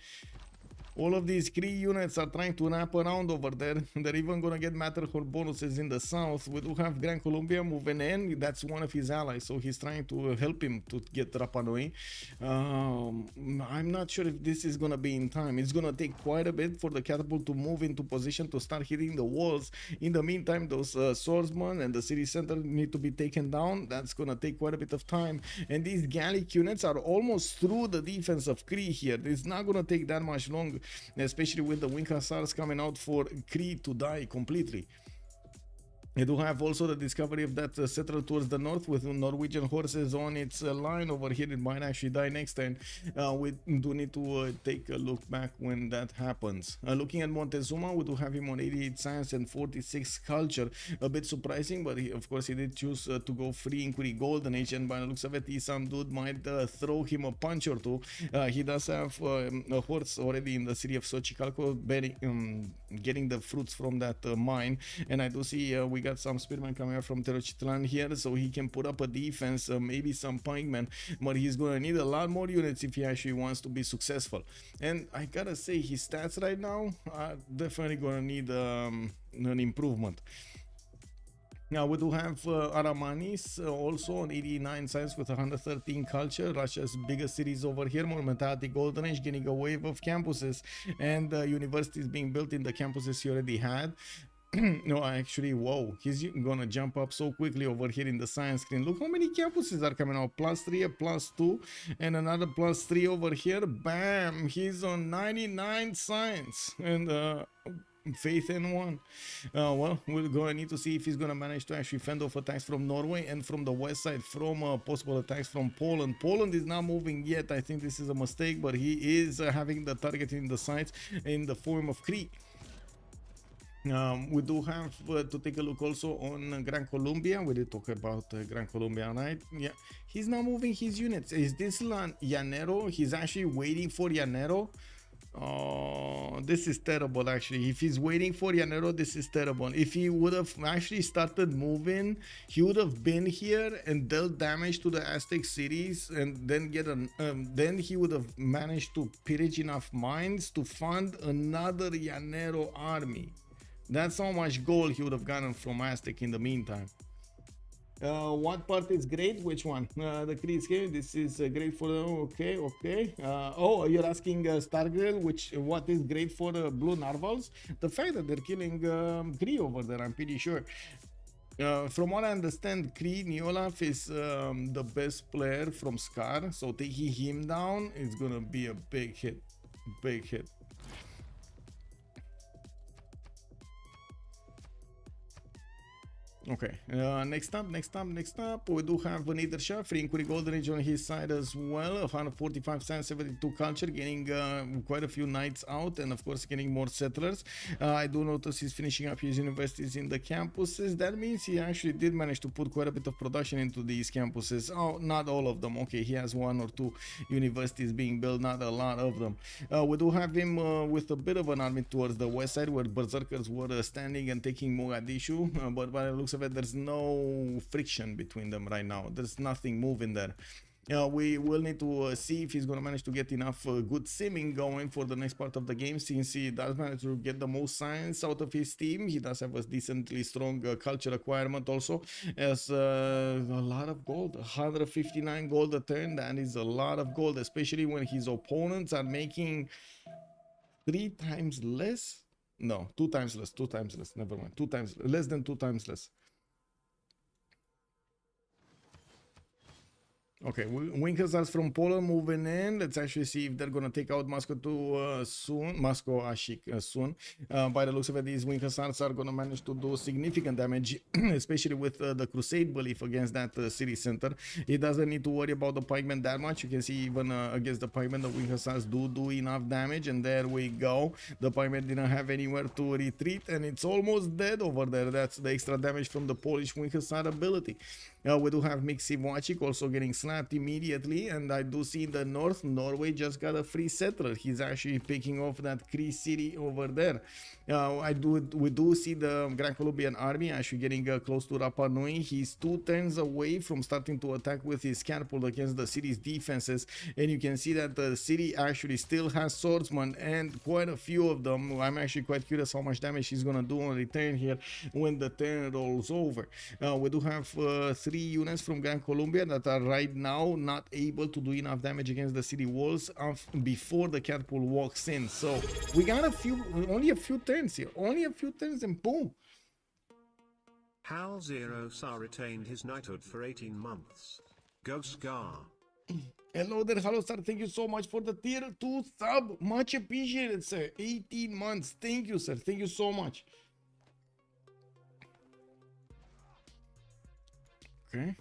A: All of these Cree units are trying to wrap around over there. They're even gonna get Matterhorn bonuses in the south. We do have Gran Colombia moving in. That's one of his allies, so he's trying to help him to get Rapa Nui. I'm not sure if this is gonna be in time. It's gonna take quite a bit for the catapult to move into position to start hitting the walls. In the meantime, those swordsmen and the city center need to be taken down. That's gonna take quite a bit of time. And these Gallic units are almost through the defense of Cree here. It's not gonna take that much longer, especially with the Wing Hussars coming out for Cree to die completely. You do have also the discovery of that settler towards the north with Norwegian horses on its line over here. It might actually die next turn. We do need to take a look back when that happens. Looking at Montezuma, we do have him on 88 science and 46 culture. A bit surprising, but of course he did choose to go free inquiry golden age, and by the looks of it, Issamdude might throw him a punch or two. He does have a horse already in the city of Xochicalco, getting the fruits from that mine, and I do see we got some spearmen coming out from Tenochtitlan here, so he can put up a defense, maybe some pikemen, but he's gonna need a lot more units if he actually wants to be successful. And I gotta say, his stats right now are definitely gonna need an improvement. Now we do have Aramanis also on 89 science with 113 culture. Russia's biggest cities over here, Momentality Golden Age, getting a wave of campuses and universities being built in the campuses he already had. No, actually, whoa, he's gonna jump up so quickly over here in the science screen. Look how many campuses are coming out. +3, a +2, and another +3 over here. Bam, he's on 99 science and faith in one. Well, we're gonna need to see if he's gonna manage to actually fend off attacks from Norway and from the west side from possible attacks from Poland. Poland is not moving yet. I think this is a mistake, but he is having the target in the sights in the form of Cree. We do have to take a look also on Gran Colombia. We did talk about Gran Colombia, right? Yeah, he's not moving his units. Is this Llanero? He's actually waiting for Llanero. Oh, this is terrible actually. If he's waiting for Llanero, this is terrible. If he would have actually started moving, he would have been here and dealt damage to the Aztec cities, and then then he would have managed to pillage enough mines to fund another Llanero army. That's how much gold he would have gotten from Aztec in the meantime. What part is great? Which one? The Cree game. This is great for the... Okay. Oh, you're asking Stargrill, what is great for the blue Narvals? The fact that they're killing Cree over there, I'm pretty sure. From what I understand, Cree Neolaf is the best player from Scar, so taking him down is gonna be a big hit. Big hit. Okay, next up, we do have Nader Shah, free inquiry golden age on his side as well, 145 science, 72 culture, getting quite a few knights out, and of course getting more settlers. I do notice he's finishing up his universities in the campuses. That means he actually did manage to put quite a bit of production into these campuses. Oh, not all of them. Okay, he has 1 or 2 universities being built, not a lot of them. We do have him with a bit of an army towards the west side, where berserkers were standing and taking Mogadishu, but by the looks of it, there's no friction between them right now. There's nothing moving there. We will need to see if he's going to manage to get enough good simming going for the next part of the game, since he does manage to get the most science out of his team. He does have a decently strong culture acquirement also, as a lot of gold, 159 gold a turn. That is a lot of gold, especially when his opponents are making 3 times less. No, 2 times less, never mind, 2 times less than 2 times less. Okay, Wing Hussars from Poland moving in. Let's actually see if they're gonna take out Moscow soon. Moscow Ashik soon. By the looks of it, these Wing Hussars are gonna manage to do significant damage, especially with the Crusade belief against that city center. He doesn't need to worry about the pikemen that much. You can see even against the pikemen, the Wing Hussars do enough damage, and there we go. The pikemen didn't have anywhere to retreat, and it's almost dead over there. That's the extra damage from the Polish Wing Hussar ability. We do have Civ6 also getting slapped immediately, and I do see in the north, Norway just got a free settler. He's actually picking off that Cree city over there. We do see the Grand Colombian army actually getting close to Rapa Nui. He's 2 turns away from starting to attack with his catapult against the city's defenses, and you can see that the city actually still has swordsmen, and quite a few of them. I'm actually quite curious how much damage he's gonna do on return here when the turn rolls over. We do have 3 units from Gran Colombia that are right now not able to do enough damage against the city walls before the catapult walks in. So we got only a few turns here, and boom.
B: Hal Zero Sar retained his knighthood for 18 months. Go Scar.
A: Hello there, hello sir. Thank you so much for the tier 2 sub. Much appreciated, sir. 18 months. Thank you, sir. Thank you so much. Okay.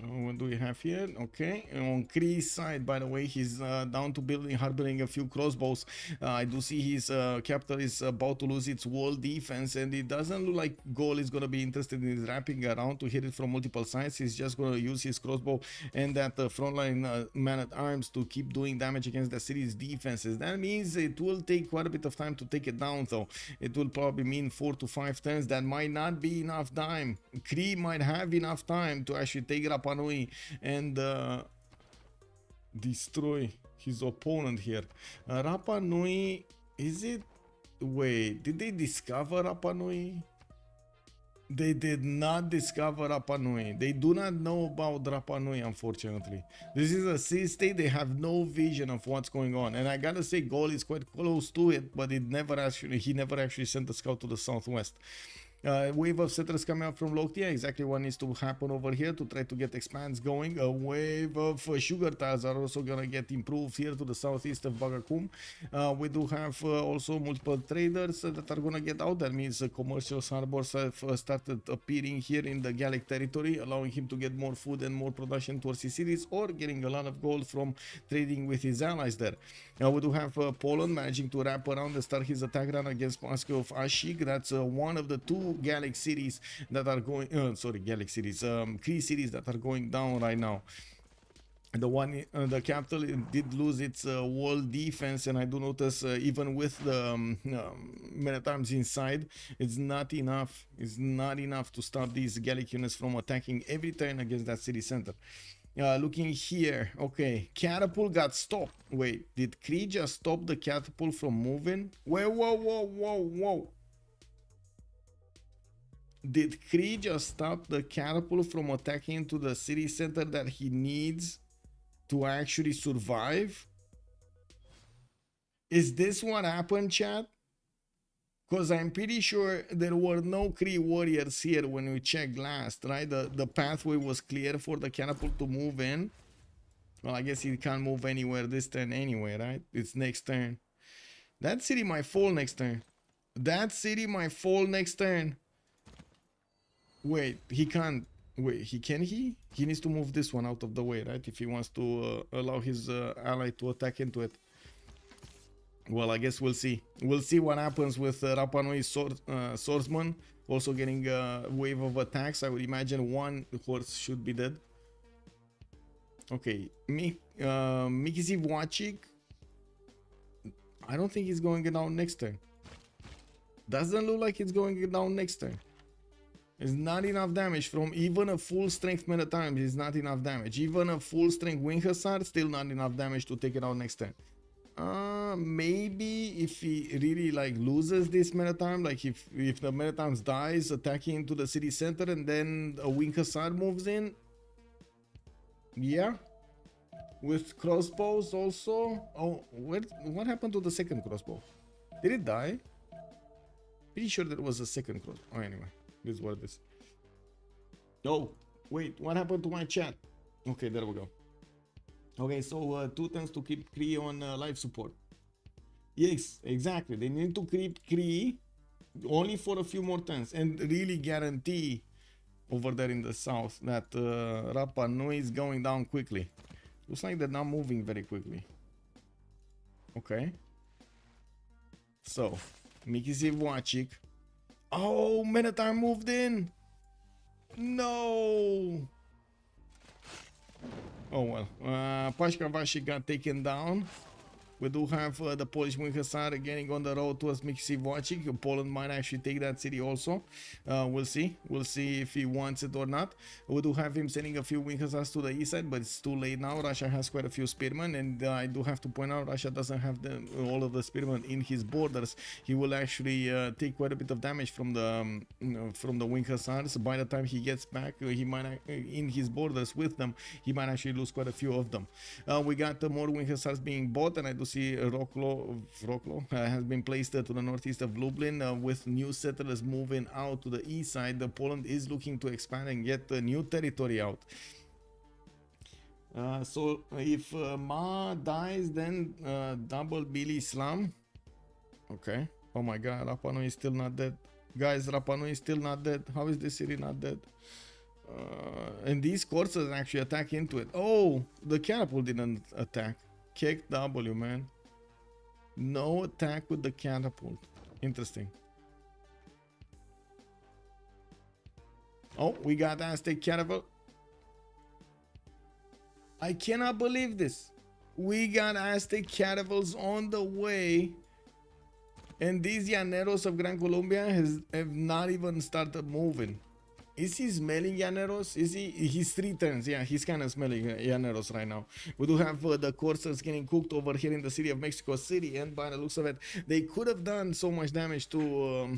A: What do we have here? Okay, on Cree's side, by the way, he's down to harboring a few crossbows. I do see his capital is about to lose its wall defense, and it doesn't look like Gaul is going to be interested in wrapping around to hit it from multiple sides. He's just going to use his crossbow and that frontline man-at-arms to keep doing damage against the city's defenses. That means it will take quite a bit of time to take it down, though. It will probably mean 4 to 5 turns. That might not be enough time. Cree might have enough time to actually take it up and destroy his opponent here. Rapa Nui, is it? Wait, did they discover Rapa Nui? They did not discover Rapa Nui. They do not know about Rapa Nui, unfortunately. This is a sea state. They have no vision of what's going on, and I gotta say, Gaul is quite close to it, but he never actually sent a scout to the southwest. Wave of settlers coming up from Lockthia, exactly what needs to happen over here to try to get expands going. A wave of sugar tiles are also gonna get improved here to the southeast of Bagakum. We do have also multiple traders that are gonna get out. That means commercial harbors have started appearing here in the Gallic territory, allowing him to get more food and more production towards his cities, or getting a lot of gold from trading with his allies there. We do have Poland managing to wrap around and start his attack run against Moscow of Ashik. That's one of the 2 Gallic cities that are going Cree cities that are going down right now. The capital did lose its wall defense, and I do notice even with the men-at-arms inside, it's not enough to stop these Gallic units from attacking every turn against that city center. Looking here, okay, catapult got stopped. Wait, did Cree just stop the catapult from moving? Whoa. Did Cree just stop the catapult from attacking into the city center that he needs to actually survive? Is this what happened, chat? Because I'm pretty sure there were no Cree warriors here when we checked last, right? The pathway was clear for the catapult to move in. Well, I guess he can't move anywhere this turn anyway, right? It's next turn. That city might fall next turn. Wait, he can't. Wait, he needs to move this one out of the way, right? If he wants to allow his ally to attack into it. Well, I guess we'll see. We'll see what happens with Rapa Nui's swordsman also getting a wave of attacks. I would imagine 1 horse should be dead. Okay, Civ6. I don't think he's going down next turn. Doesn't look like it's going down next turn. It's not enough damage from even a full strength men-at-arms. It's not enough damage. Even a full strength wing hussar, still not enough damage to take it out next turn. Maybe if he really like loses this men-at-arm, like if the men-at-arms dies attacking into the city center and then a wing hussar moves in. Yeah. With crossbows also. Oh, what happened to the second crossbow? Did it die? Pretty sure that was a second crossbow. Oh, anyway. This is what it is. Oh, wait, what happened to my chat? Okay, there we go. Okay, so 2 turns to keep Cree on life support. Yes, exactly. They need to keep Cree only for a few more turns and really guarantee over there in the south that Rapa Nui is going down quickly. Looks like they're not moving very quickly. Okay. So, Civ6. Oh, men-at-arms moved in. No. Oh well. Pashkavashi got taken down. We do have the Polish Winkasar getting on the road towards Miksiwachik. Poland might actually take that city also. We'll see. We'll see if he wants it or not. We do have him sending a few Winkasars to the east side, but it's too late now. Russia has quite a few spearmen, and I do have to point out Russia doesn't have all of the spearmen in his borders. He will actually take quite a bit of damage from the Winkasars. By the time he gets back, he might in his borders with them. He might actually lose quite a few of them. We got more Winkasars being bought, and I do see Roklo has been placed to the northeast of Lublin with new settlers moving out to the east side. Poland is looking to expand and get new territory out. So if Ma dies, then double Billy Islam. Okay. Oh my god, Rapa Nui is still not dead. Guys, Rapa Nui is still not dead. How is this city not dead? And these courses actually attack into it. Oh, the catapult didn't attack. Kick W, man. No attack with the catapult. Interesting. Oh, we got Aztec catapult. I cannot believe this. We got Aztec catapults on the way. And these llaneros of Gran Colombia have not even started moving. Is he smelling llaneros? Is he? He's 3 turns. Yeah, he's kind of smelling llaneros right now. We do have the coursers getting cooked over here in the city of Mexico City, and by the looks of it, they could have done so much damage to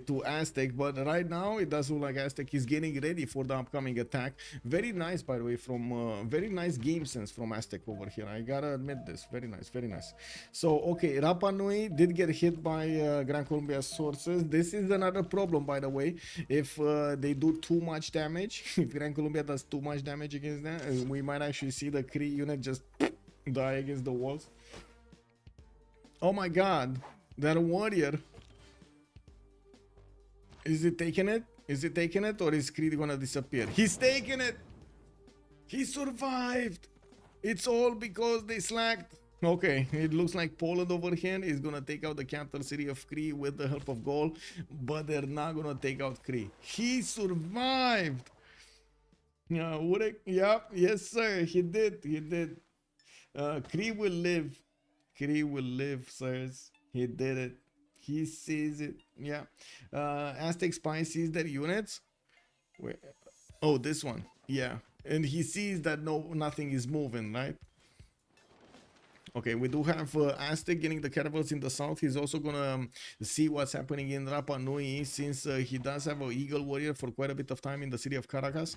A: to Aztec, but right now it does look like Aztec is getting ready for the upcoming attack. Very nice, by the way, from very nice game sense from Aztec over here. I gotta admit this. Very nice, very nice. So okay, Rapa Nui did get hit by Gran Colombia's sources. This is another problem, by the way. If they do too much damage, if Gran Colombia does too much damage against them, we might actually see the Cree unit just die against the walls. Oh my god, that warrior, is it taking it? Is it taking it, or is Cree gonna disappear? He's taking it. He survived. It's all because they slacked. Okay, it looks like Poland over here is gonna take out the capital city of Cree with the help of Gaul, but they're not gonna take out Cree. He survived. Yeah, yes sir, he did. Cree will live. Cree will live, sirs. He did it. He sees it. Yeah. Aztec spy sees their units. Wait. Oh, this one. Yeah, and he sees that nothing is moving, right? Okay, we do have Aztec getting the catapults in the south. He's also gonna see what's happening in Rapa Nui, since he does have an eagle warrior for quite a bit of time in the city of Caracas.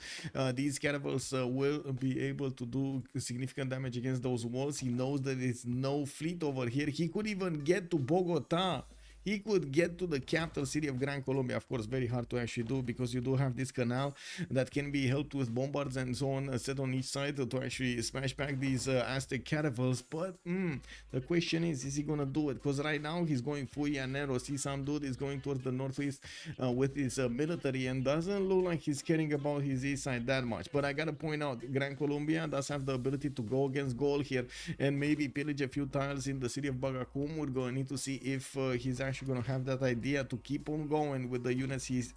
A: These catapults will be able to do significant damage against those walls. He knows that there's no fleet over here. He could even get to Bogota. He could get to the capital city of Gran Colombia. Of course, very hard to actually do, because you do have this canal that can be helped with bombards and so on set on each side to actually smash back these Aztec catapults. But the question is he gonna do it? Because right now he's going full llaneros. Issamdude is going towards the northeast with his military, and doesn't look like he's caring about his east side that much. But I gotta point out, Gran Colombia does have the ability to go against Gaul here and maybe pillage a few tiles in the city of Bagacum. We're gonna need to see if he's actually going to have that idea to keep on going with the units he's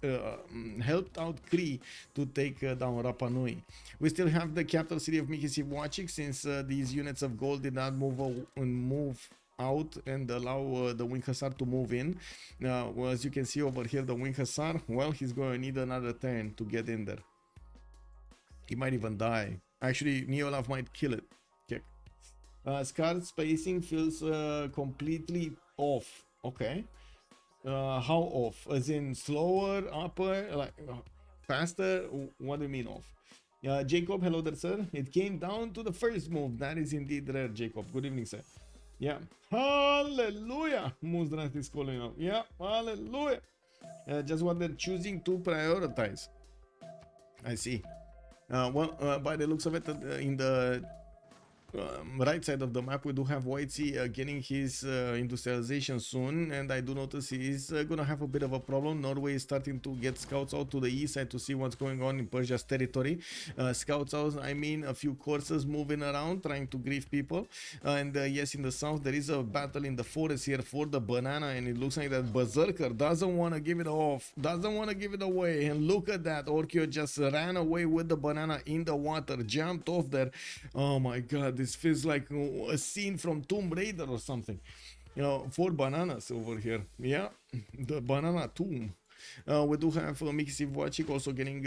A: helped out Cree to take down Rapa Nui. We still have the capital city of Miksiwachik, since these units of Gaul did not move out and allow the Winkasar to move in. Well, as you can see over here, the Winkasar, well, he's going to need another turn to get in there. He might even die. Actually, Neolaf might kill it. Okay. Scar spacing feels completely off. Okay. How off? As in slower, upper, like faster? What do you mean off? Jacob, hello there, sir. It came down to the first move. That is indeed rare, Jacob. Good evening, sir. Yeah. Hallelujah. Muzdrat is calling out. Yeah. Hallelujah. Just what they're choosing to prioritize. I see. Well, by the looks of it, in the right side of the map, we do have Whitesy getting his industrialization soon, and I do notice he's gonna have a bit of a problem. Norway is starting to get scouts out to the east side to see what's going on in Persia's territory. Scouts out, I mean a few courses moving around trying to grief people. And yes, in the south there is a battle in the forest here for the banana, and it looks like that Berserker doesn't want to give it off, doesn't want to give it away. And look at that, ORKYO just ran away with the banana in the water, jumped off there. Oh my god, this feels like a scene from Tomb Raider or something. You know, 4 bananas over here. Yeah, the banana tomb. We do have Civ6 also getting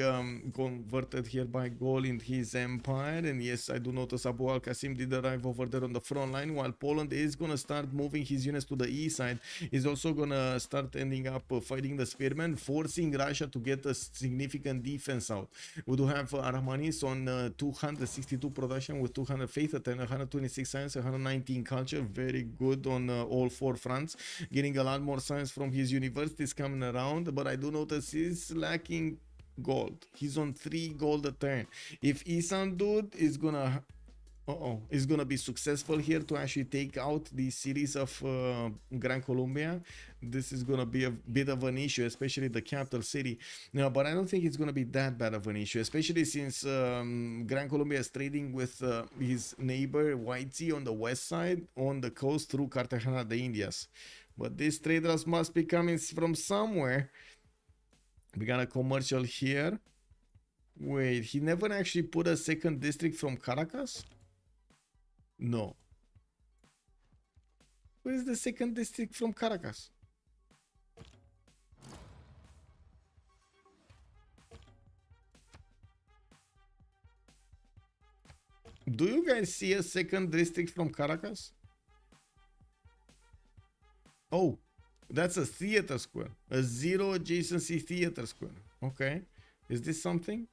A: converted here by Gaul in his empire. And yes, I do notice Abu al-Qasim did arrive over there on the front line, while Poland is gonna start moving his units to the east side. He's also gonna start ending up fighting the spearmen, forcing Russia to get a significant defense out. We do have Aramanis on 262 production with 200 faith, 126 science, 119 culture. Very good on all 4 fronts. Getting a lot more science from his universities coming around, but I do notice he's lacking gold. He's on 3 gold a turn. If Issamdude is gonna be successful here to actually take out the cities of Gran Colombia, this is gonna be a bit of an issue, especially the capital city. No, but I don't think it's gonna be that bad of an issue, especially since Gran Colombia is trading with his neighbor Whitesy on the west side on the coast through Cartagena de Indias. But these traders must be coming from somewhere. We got a commercial here. Wait, he never actually put a second district from Caracas? No. Where is the second district from Caracas? Do you guys see a second district from Caracas? Oh, that's a theater square. A 0 adjacency theater square. Okay. Is this something?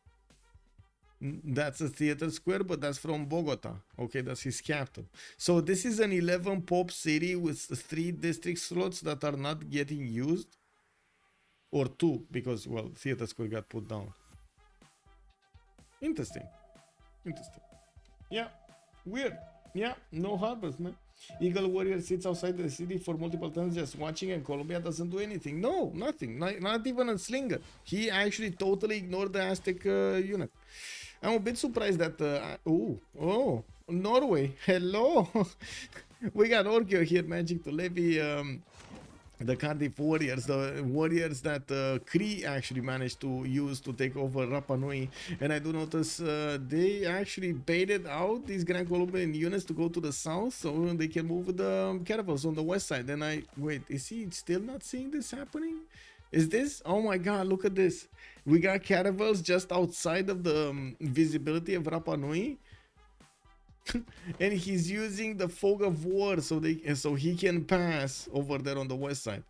A: That's a theater square, but that's from Bogota. Okay, that's his capital. So this is an 11 pop city with 3 district slots that are not getting used. Or 2, because, well, theater square got put down. Interesting. Interesting. Yeah. Weird. Yeah, no harbors, man. Eagle Warrior sits outside the city for multiple times just watching, and Colombia doesn't do anything. No, nothing. Not even a slinger. He actually totally ignored the Aztec unit. I'm a bit surprised that... oh, Norway. Hello. We got ORKYO here, magic to levy the Cardiff Warriors, the warriors that Cree actually managed to use to take over Rapa Nui. And I do notice they actually baited out these Gran Colombian units to go to the south so they can move with the caravels on the west side. And wait, is he still not seeing this happening? Is this? Oh my god, look at this. We got caravels just outside of the visibility of Rapa Nui. And he's using the fog of war so he can pass over there on the west side.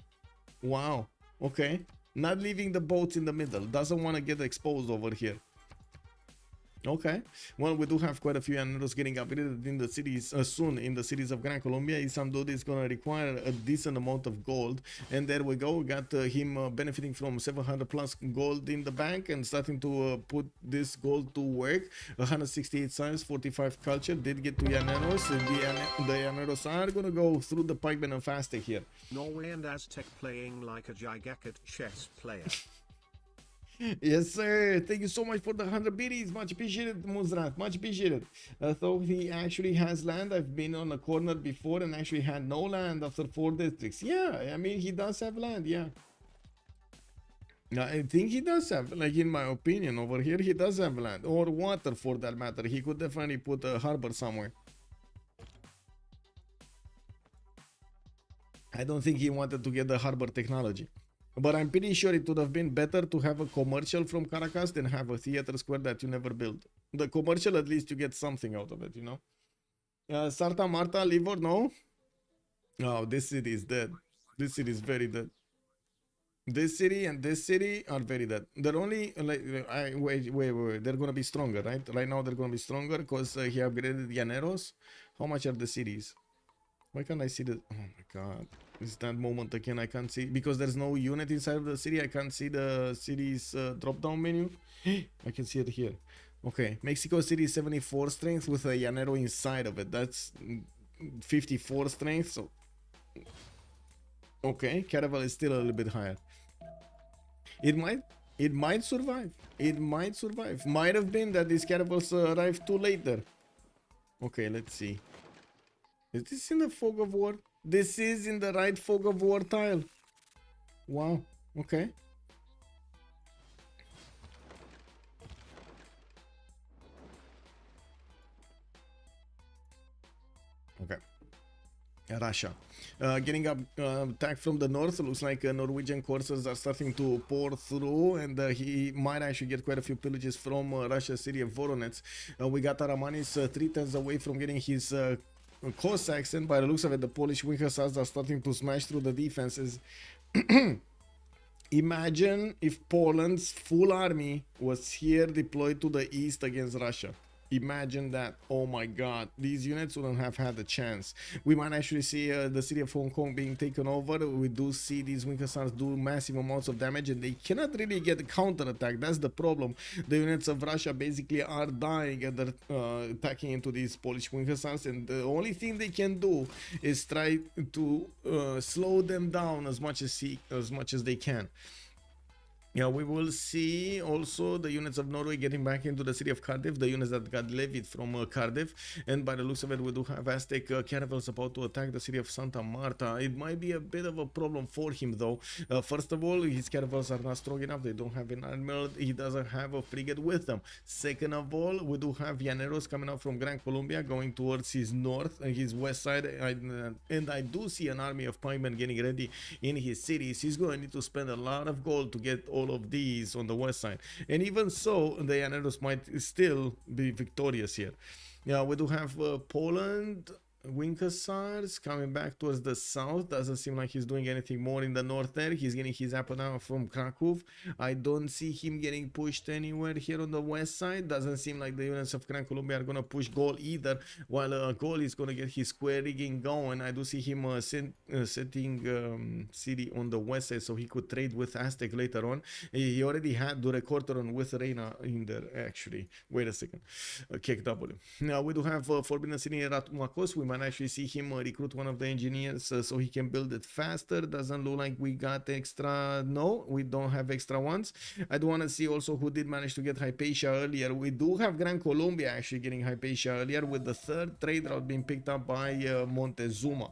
A: Wow. Okay. Not leaving the boats in the middle. Doesn't want to get exposed over here. Okay. Well, we do have quite a few llaneros getting upgraded in the cities soon in the cities of Gran Colombia. Issamdude is going to require a decent amount of gold. And there we go. We got him benefiting from 700 plus gold in the bank and starting to put this gold to work. 168 science, 45 culture. Did get to llaneros. The llaneros are going to go through the pikemen and faster here.
B: Norway and Aztec playing like a gigacat chess player.
A: Yes, sir. Thank you so much for the 100 biddies. Much appreciated, Muzrat. Much appreciated. So he actually has land. I've been on a corner before and actually had no land after 4 districts. Yeah, I mean, he does have land, yeah. I think he does have, like in my opinion, over here, he does have land. Or water for that matter. He could definitely put a harbor somewhere. I don't think he wanted to get the harbor technology. But I'm pretty sure it would have been better to have a commercial from Caracas than have a theater square that you never build. The commercial, at least you get something out of it, you know? Sarta Marta, live or no? Oh, this city is dead. This city is very dead. This city and this city are very dead. They're only, like, wait. They're gonna be stronger, right? Right now they're gonna be stronger because he upgraded llaneros. How much are the cities? Why can't I see the... Oh my god. It's that moment again. I can't see... Because there's no unit inside of the city. I can't see the city's drop-down menu. I can see it here. Okay, Mexico City 74 strength with a Llanero inside of it. That's 54 strength, so... Okay, Caravel is still a little bit higher. It might survive. It might survive. Might have been that these Caravels arrived too late there. Okay, let's see. Is this in the fog of war? This is in the right fog of war tile. Wow, okay. Okay. Russia. Getting up attack from the north. Looks like Norwegian coursers are starting to pour through, and he might actually get quite a few pillages from Russia's city of Voronezh. We got Aramanis 3 turns away from getting his Cossacks, and by the looks of it, the Polish wing hussars are starting to smash through the defenses. Imagine if Poland's full army was here deployed to the east against Russia. Imagine that. Oh my god, these units wouldn't have had a chance. We might actually see the city of Hong Kong being taken over. We do see these wing hussars do massive amounts of damage, and they cannot really get a counter attack. That's the problem. The units of Russia basically are dying, and they're attacking into these Polish wing hussars, and the only thing they can do is try to slow them down as much as they can. Yeah, we will see also the units of Norway getting back into the city of Cardiff, the units that got levied from Cardiff, and by the looks of it, we do have Aztec caravels about to attack the city of Santa Marta. It might be a bit of a problem for him though. First of all, his caravels are not strong enough, they don't have an admiral, he doesn't have a frigate with them. Second of all, we do have Llaneros coming out from Gran Colombia, going towards his north, his west side, and I do see an army of pikemen getting ready in his cities. He's going to need to spend a lot of gold to get all of these on the west side, and even so the Llaneros might still be victorious here. Yeah, we do have Poland wing hussars coming back towards the south. Doesn't seem like he's doing anything more in the north there. He's getting his Apana from Krakow. I don't see him getting pushed anywhere here on the west side. Doesn't seem like the units of Gran Colombia are going to push Gaul either, while Gaul is going to get his square rigging going. I do see him setting city on the west side so he could trade with Aztec later on. He already had the recorder on with Reina in there actually. Wait a second. Kick W. Now we do have Forbidden City Ratumakos. We might actually see him recruit one of the engineers so he can build it faster. Doesn't look like we got extra. No, we don't have extra ones. I do want to see also who did manage to get Hypatia earlier. We do have Gran Colombia actually getting Hypatia earlier, with the third trade route being picked up by Montezuma.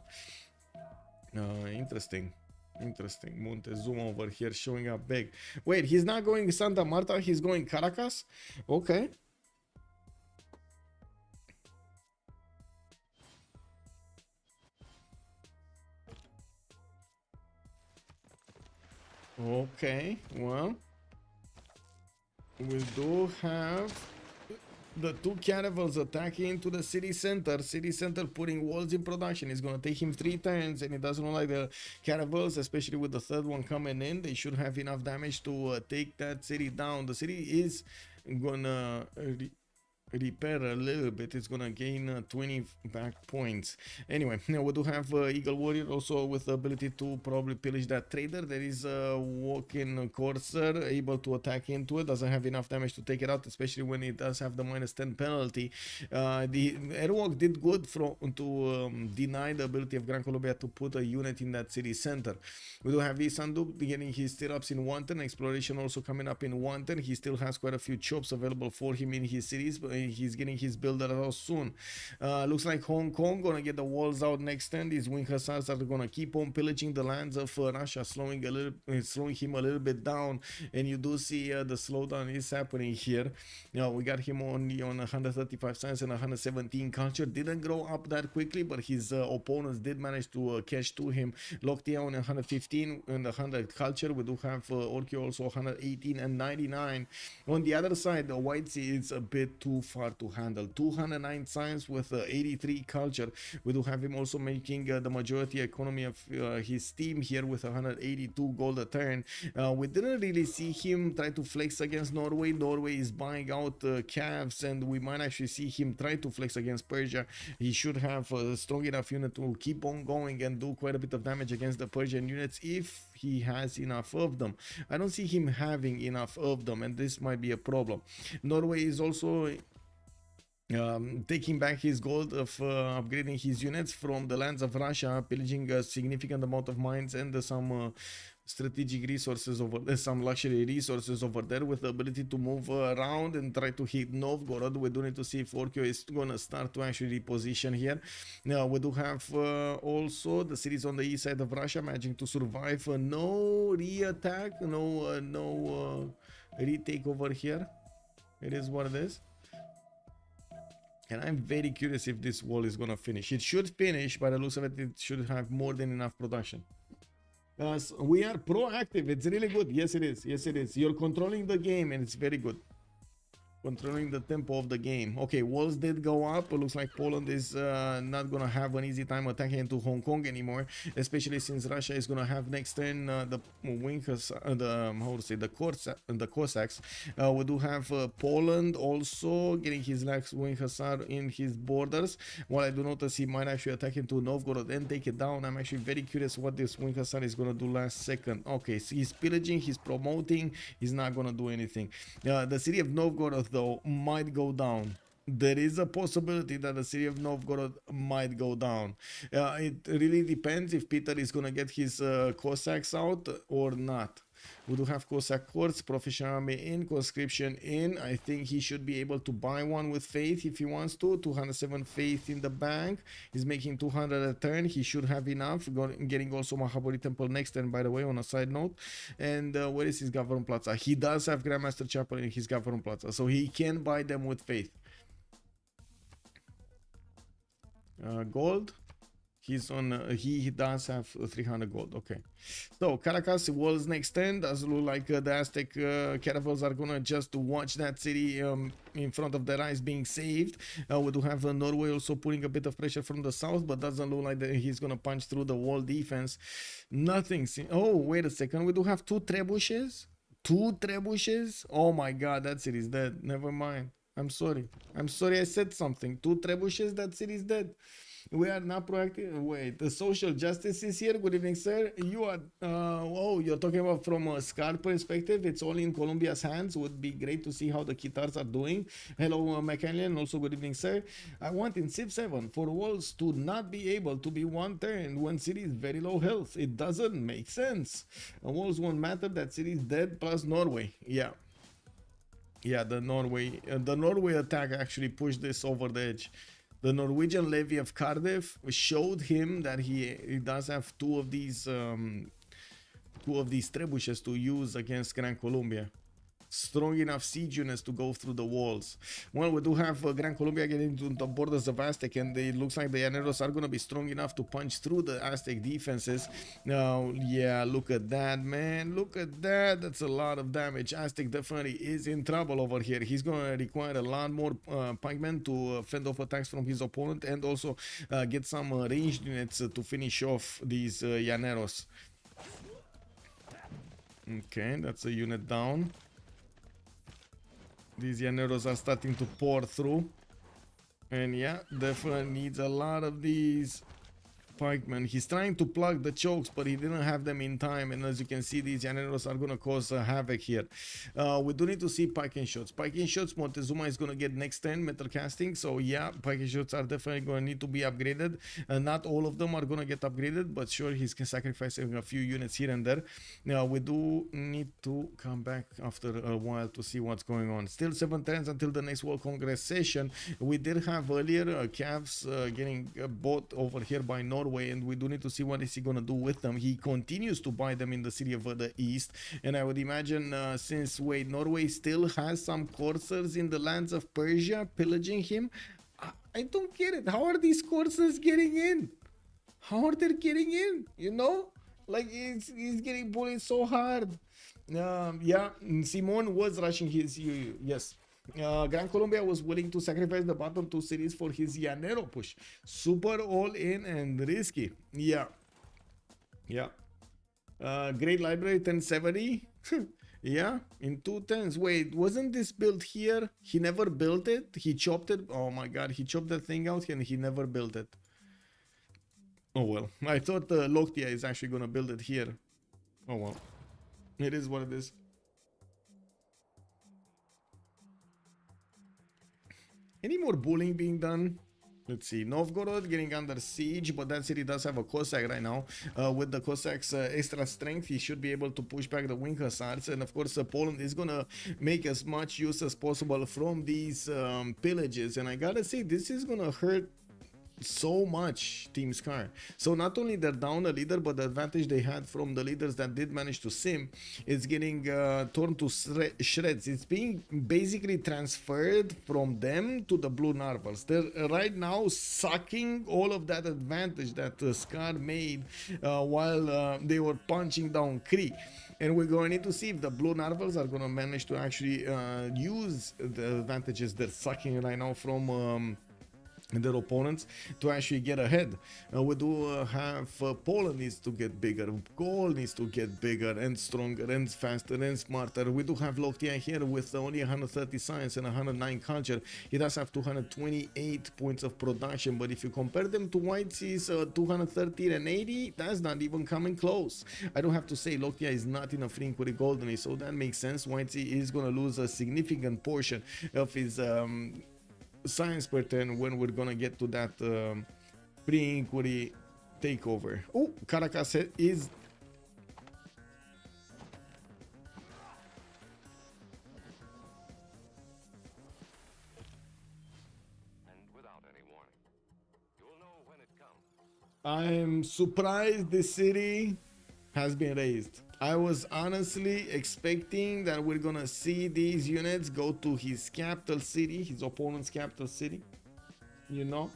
A: Interesting. Montezuma over here showing up big. Wait, he's not going Santa Marta, he's going Caracas? Okay. Okay, well, we do have the two caravels attacking into the city center. City center putting walls in production. It's going to take him 3 turns, and it doesn't look like the caravels, especially with the third one coming in, they should have enough damage to take that city down. The city is going to repair a little bit. It's gonna gain 20 back points. Anyway, now we do have Eagle Warrior also with the ability to probably pillage that trader. There is a walking courser able to attack into it. Doesn't have enough damage to take it out, especially when it does have the -10 penalty. The Airwolk did good to deny the ability of Gran Colombia to put a unit in that city center. We do have Issamdude getting his stirrups in 1 turn. Exploration also coming up in 1 turn. He still has quite a few chops available for him in his cities, but he's getting his builder out soon. Looks like Hong Kong gonna get the walls out next turn. These wing hussars are gonna keep on pillaging the lands of Russia, slowing him a little bit down, and you do see the slowdown is happening here. We got him only on 135 science and 117 culture. Didn't grow up that quickly, but his opponents did manage to catch to him. Lockthia on 115 and 100 culture. We do have ORKYO also 118 and 99. On the other side, the Whitesy is a bit too far to handle. 209 science with 83 culture. We do have him also making the majority economy of his team here with 182 gold a turn. We didn't really see him try to flex against Norway. Norway is buying out calves, and we might actually see him try to flex against Persia. He should have a strong enough unit to keep on going and do quite a bit of damage against the Persian units if he has enough of them. I don't see him having enough of them, and this might be a problem. Norway is also taking back his goal of upgrading his units from the lands of Russia, pillaging a significant amount of mines and some strategic resources over there, some luxury resources over there, with the ability to move around and try to hit Novgorod. We do need to see if ORKYO is gonna start to actually reposition here. Now we do have also the cities on the east side of Russia managing to survive. No re-attack, no retake over here. It is what it is. And I'm very curious if this wall is gonna finish. It should finish, by the looks of it, it should have more than enough production. So we are proactive. It's really good. Yes, it is. Yes, it is. You're controlling the game, and it's very good. Controlling the tempo of the game. Okay, walls did go up. It looks like Poland is not gonna have an easy time attacking into Hong Kong anymore, especially since Russia is gonna have next turn the Cossacks. We do have Poland also getting his next wing hussar in his borders. While I do notice he might actually attack into Novgorod and take it down, I'm actually very curious what this wing hussar is gonna do last second. Okay, so he's pillaging, he's promoting, he's not gonna do anything. The city of Novgorod though might go down. There is a possibility that the city of Novgorod might go down. It really depends if Peter is gonna get his Cossacks out or not. We do have Cossack courts, professional army in, conscription in. I think he should be able to buy one with faith if he wants to. 207 faith in the bank. He's making 200 a turn. He should have enough. Getting also Mahabori Temple next turn, by the way, on a side note. And where is his Government Plaza? He does have Grandmaster Chapel in his Government Plaza, so he can buy them with faith. Gold. He's on. He does have 300 gold. Okay. So Caracas walls next turn. Does look like the Aztec caravels are gonna just watch that city in front of their eyes being saved. We do have Norway also putting a bit of pressure from the south, but doesn't look like he's gonna punch through the wall defense. Nothing. Oh, wait a second. We do have two trebuchets. Two trebuchets. Oh my God, that city is dead. Never mind. I'm sorry. I'm sorry. I said something. Two trebuchets. That city is dead. We are not proactive. Wait, the social justice is here. Good evening, sir. You are, oh, you're talking about from a SCAR perspective. It's all in Colombia's hands. Would be great to see how the Kitars are doing. Hello, McCanlian. Also, good evening, sir. I want in Civ 7 for walls to not be able to be one turn when city is very low health. It doesn't make sense. Walls won't matter. That city is dead plus Norway. Yeah. Yeah, the Norway attack actually pushed this over the edge. The Norwegian levy of Cardiff showed him that he does have two of these trebuchets to use against Gran Colombia. Strong enough siege units to go through the walls. Well, we do have Gran Colombia getting into the borders of Aztec, and it looks like the Llaneros are going to be strong enough to punch through the Aztec defenses. Now, yeah, look at that, man. Look at that. That's a lot of damage. Aztec definitely is in trouble over here. He's going to require a lot more pikemen to fend off attacks from his opponent, and also get some ranged units to finish off these Llaneros. Okay, that's a unit down. These Llaneros are starting to pour through. And yeah, definitely needs a lot of these pikemen. He's trying to plug the chokes, but he didn't have them in time. And as you can see, these Llaneros are going to cause havoc here. We do need to see pike and shots. Pike and shots, Montezuma is going to get next turn metal casting. So yeah, pike and shots are definitely going to need to be upgraded. Not all of them are going to get upgraded, but sure, he's sacrificing a few units here and there. Now, we do need to come back after a while to see what's going on. Still 7 turns until the next World Congress session. We did have earlier calves getting bought over here by Norway, and we do need to see what is he gonna do with them. He continues to buy them in the city of the east, and I would imagine since Norway still has some corsairs in the lands of Persia pillaging him. I don't get it. How are these corsairs getting in? How are they getting in? You know, like he's getting bullied so hard. Yeah, Simon was rushing his yes. Gran Colombia was willing to sacrifice the bottom 2 cities for his Llanero push. Super all in and risky. Yeah. Yeah. Great Library 1070. Yeah, in 2 turns. Wait, wasn't this built here? He never built it? He chopped it? Oh my God, he chopped the thing out and he never built it. Oh well, I thought Lockthia is actually gonna build it here. Oh well. It is what it is. Any more bullying being done? Let's see. Novgorod getting under siege, but that city does have a Cossack right now. With the Cossacks' extra strength, he should be able to push back the wing hussars. And of course, Poland is gonna make as much use as possible from these pillages. And I gotta say, this is gonna hurt so much Team Scar. So not only they're down a leader, but the advantage they had from the leaders that did manage to sim is getting torn to shreds. It's being basically transferred from them to the blue Narvals. They're right now sucking all of that advantage that Scar made while they were punching down Cree. And we're going to need to see if the blue Narvals are going to manage to actually use the advantages they're sucking right now from their opponents to actually get ahead. We do have Poland needs to get bigger, Gaul needs to get bigger and stronger and faster and smarter. We do have Lockthia here with only 130 science and 109 culture. He does have 228 points of production, but if you compare them to Whitesy's 213 and 80, that's not even coming close. I don't have to say Lockthia is not in a free inquiry golden age, so that makes sense. Whitesy is going to lose a significant portion of his science per turn when we're gonna get to that pre-inquiry takeover. Oh, Caracas is
C: without any warning. You'll know when it comes.
A: I'm surprised this city has been raised. I was honestly expecting that we're gonna see these units go to his capital city, his opponent's capital city, you know.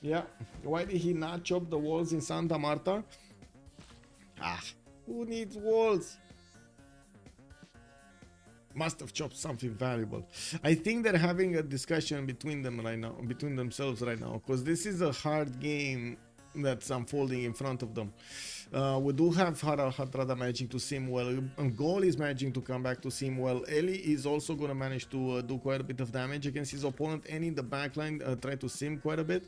A: Yeah, why did he not chop the walls in Santa Marta? Ah, who needs walls? Must have chopped something valuable. I think they're having a discussion between them right now, between themselves right now, because this is a hard game that's unfolding in front of them. We do have Harald managing to sim well. Gaul is managing to come back to sim well. ELIE is also going to manage to do quite a bit of damage against his opponent, and in the backline try to sim quite a bit.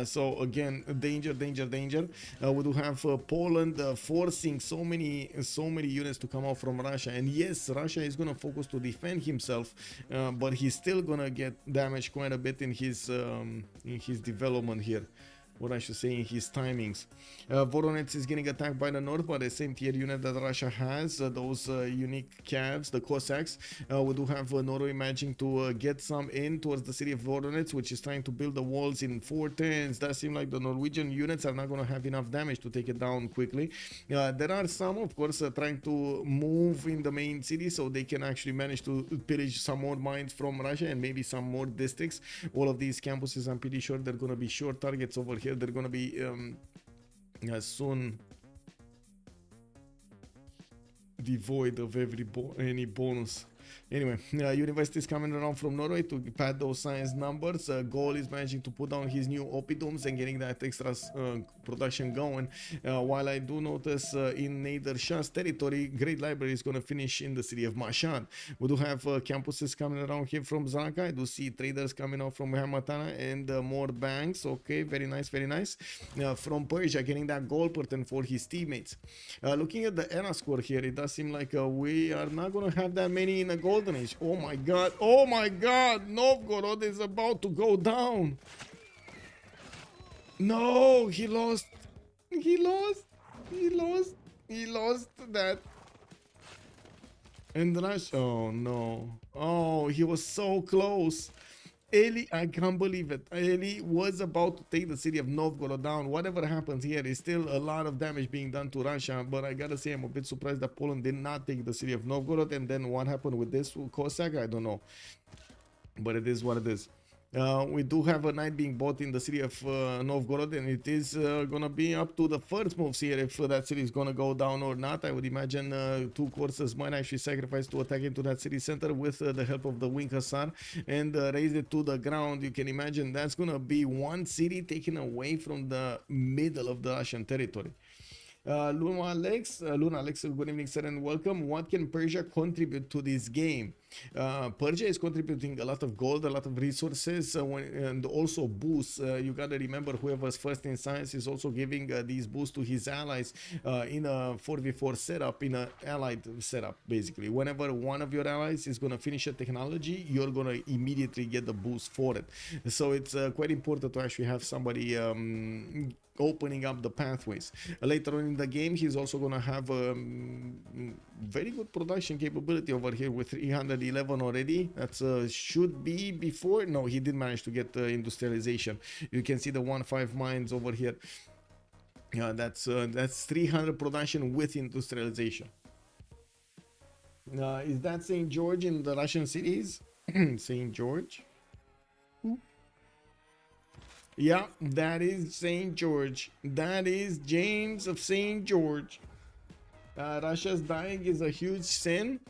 A: So again, danger. We do have Poland forcing so many units to come out from Russia, and yes, Russia is going to focus to defend himself, but he's still going to get damaged quite a bit in his development here. What I should say, in his timings. Voronezh is getting attacked by the north by the same tier unit that Russia has, those unique calves, the Cossacks. We do have Norway managing to get some in towards the city of Voronezh, which is trying to build the walls in 4 turns. That seems like the Norwegian units are not going to have enough damage to take it down quickly. There are some, of course, trying to move in the main city so they can actually manage to pillage some more mines from Russia and maybe some more districts. All of these campuses, I'm pretty sure they're going to be short targets over here. They're going to be soon devoid of any bonus. Anyway, universities coming around from Norway to pad those science numbers. Gaul is managing to put down his new oppidums and getting that extra production going. While I do notice in Nader Shah's territory, Great Library is going to finish in the city of Mashhad. We do have campuses coming around here from Zanaka. I do see traders coming out from Hamatana and more banks. Okay, very nice, very nice. From Persia, getting that gold pattern for his teammates. Looking at the era score here, it does seem like we are not going to have that many in the golden age. Oh my god, Novgorod is about to go down. No, he lost that. And Rush, oh no, oh, he was so close. ELIE, I can't believe it. ELIE was about to take the city of Novgorod down. Whatever happens here is still a lot of damage being done to Russia, but I gotta say I'm a bit surprised that Poland did not take the city of Novgorod. And then what happened with this Cossack, I don't know, but it is what it is. We do have a knight being bought in the city of Novgorod, and it is gonna be up to the first moves here if that city is gonna go down or not. I would imagine 2 courses might actually sacrifice to attack into that city center with the help of the wing hussar and raise it to the ground. You can imagine that's gonna be 1 city taken away from the middle of the Russian territory. Luna Alex, good evening sir and welcome. What can Persia contribute to this game? Persia is contributing a lot of gold, a lot of resources, and also boosts. You gotta remember, whoever's first in science is also giving these boosts to his allies in a 4v4 setup, in a allied setup. Basically, whenever one of your allies is gonna finish a technology, you're gonna immediately get the boost for it. So it's quite important to actually have somebody opening up the pathways. Later on in the game, he's also gonna have very good production capability over here with 311 already. That's should be before. No, he did manage to get industrialization. You can see the 1.5 mines over here. Yeah, that's 300 production with industrialization. Is that St. George in the Russian cities? St. George? Yeah, that is St. George. That is James of St. George. Russia's dying is a huge sin.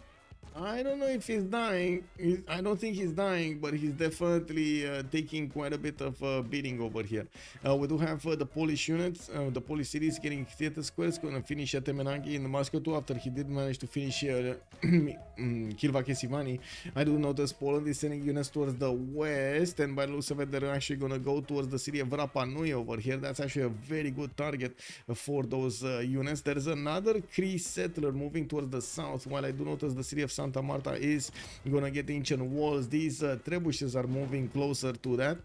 A: I don't know if he's dying. I don't think he's dying, but he's definitely taking quite a bit of beating over here. We do have the Polish units, the Polish cities getting theater squares, gonna finish at Temenangi in Moscow too, after he did manage to finish Kilvakesivani. I do notice Poland is sending units towards the west, and by the looks of it, they're actually gonna go towards the city of Rapa Nui over here. That's actually a very good target for those units. There is another Cree settler moving towards the south, while I do notice the city of Santa Marta is gonna get ancient walls. These trebuchets are moving closer to that.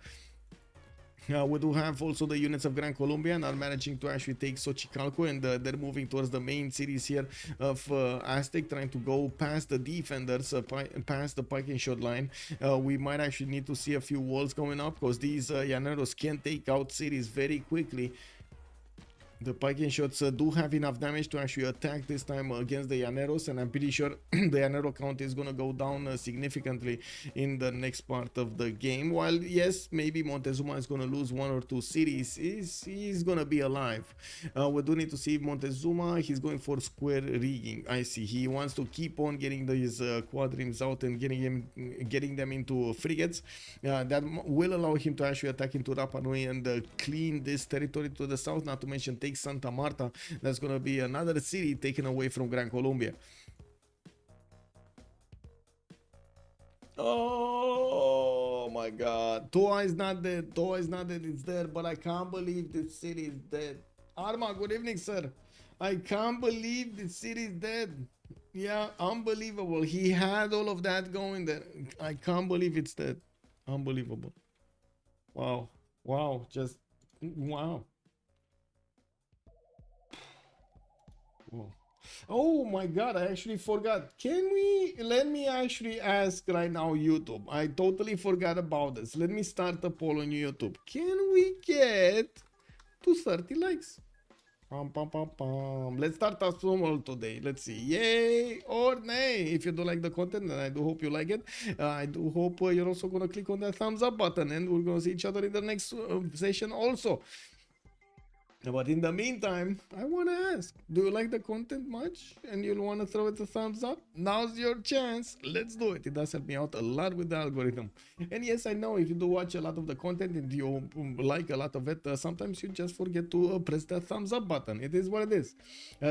A: We do have also the units of Gran Colombia and are managing to actually take Xochicalco, and they're moving towards the main cities here of Aztec, trying to go past the defenders, past the pike and shot line. We might actually need to see a few walls going up, because these Llaneros can take out cities very quickly. The pike and shots do have enough damage to actually attack this time against the Llaneros, and I'm pretty sure the Llanero count is gonna go down significantly in the next part of the game. While yes, maybe Montezuma is gonna lose 1 or 2 cities, he's gonna be alive. We do need to see Montezuma. He's going for square rigging. I see he wants to keep on getting these quadrims out and getting them into frigates. That will allow him to actually attack into Rapa Nui and clean this territory to the south, not to mention take Santa Marta. That's gonna be another city taken away from Gran Colombia. Oh my god, Toa is not dead. Toa is not dead. It's there, but I can't believe this city is dead. Arma, good evening, sir. I can't believe this city is dead. Yeah, unbelievable. He had all of that going there. I can't believe it's dead. Unbelievable. Wow. Wow. Just wow. Oh my god, I actually forgot. Let me actually ask right now, YouTube. I totally forgot about this. Let me start a poll on YouTube. Can we get to 30 likes? Let's start a poll today. Let's see. Yay or nay. If you do like the content, and I do hope you like it, I do hope you're also gonna click on that thumbs up button, and we're gonna see each other in the next session also. But in the meantime, I want to ask, do you like the content much and you'll want to throw it a thumbs up? Now's your chance. Let's do it. It does help me out a lot with the algorithm. And yes, I know if you do watch a lot of the content and you like a lot of it, sometimes you just forget to press that thumbs up button. It is what it is.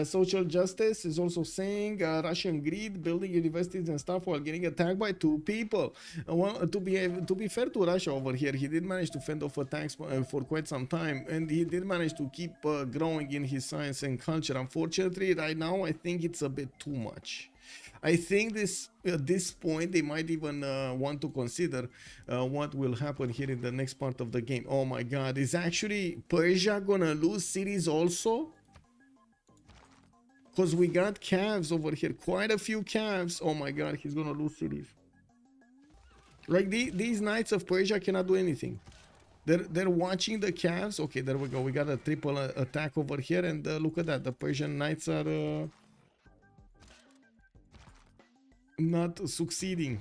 A: Social justice is also saying Russian greed, building universities and stuff while getting attacked by 2 people. Well, to be fair to Russia over here, he did manage to fend off attacks for quite some time, and he did manage to keep growing in his science and culture. Unfortunately, right now, I think it's a bit too much. I think at this point, they might even want to consider what will happen here in the next part of the game. Oh my god, is actually Persia gonna lose cities also? Because we got calves over here, quite a few calves. Oh my god, he's gonna lose cities. Like these knights of Persia cannot do anything. They're watching the calves. Okay, there we go. We got a triple attack over here, and look at that. The Persian knights are not succeeding.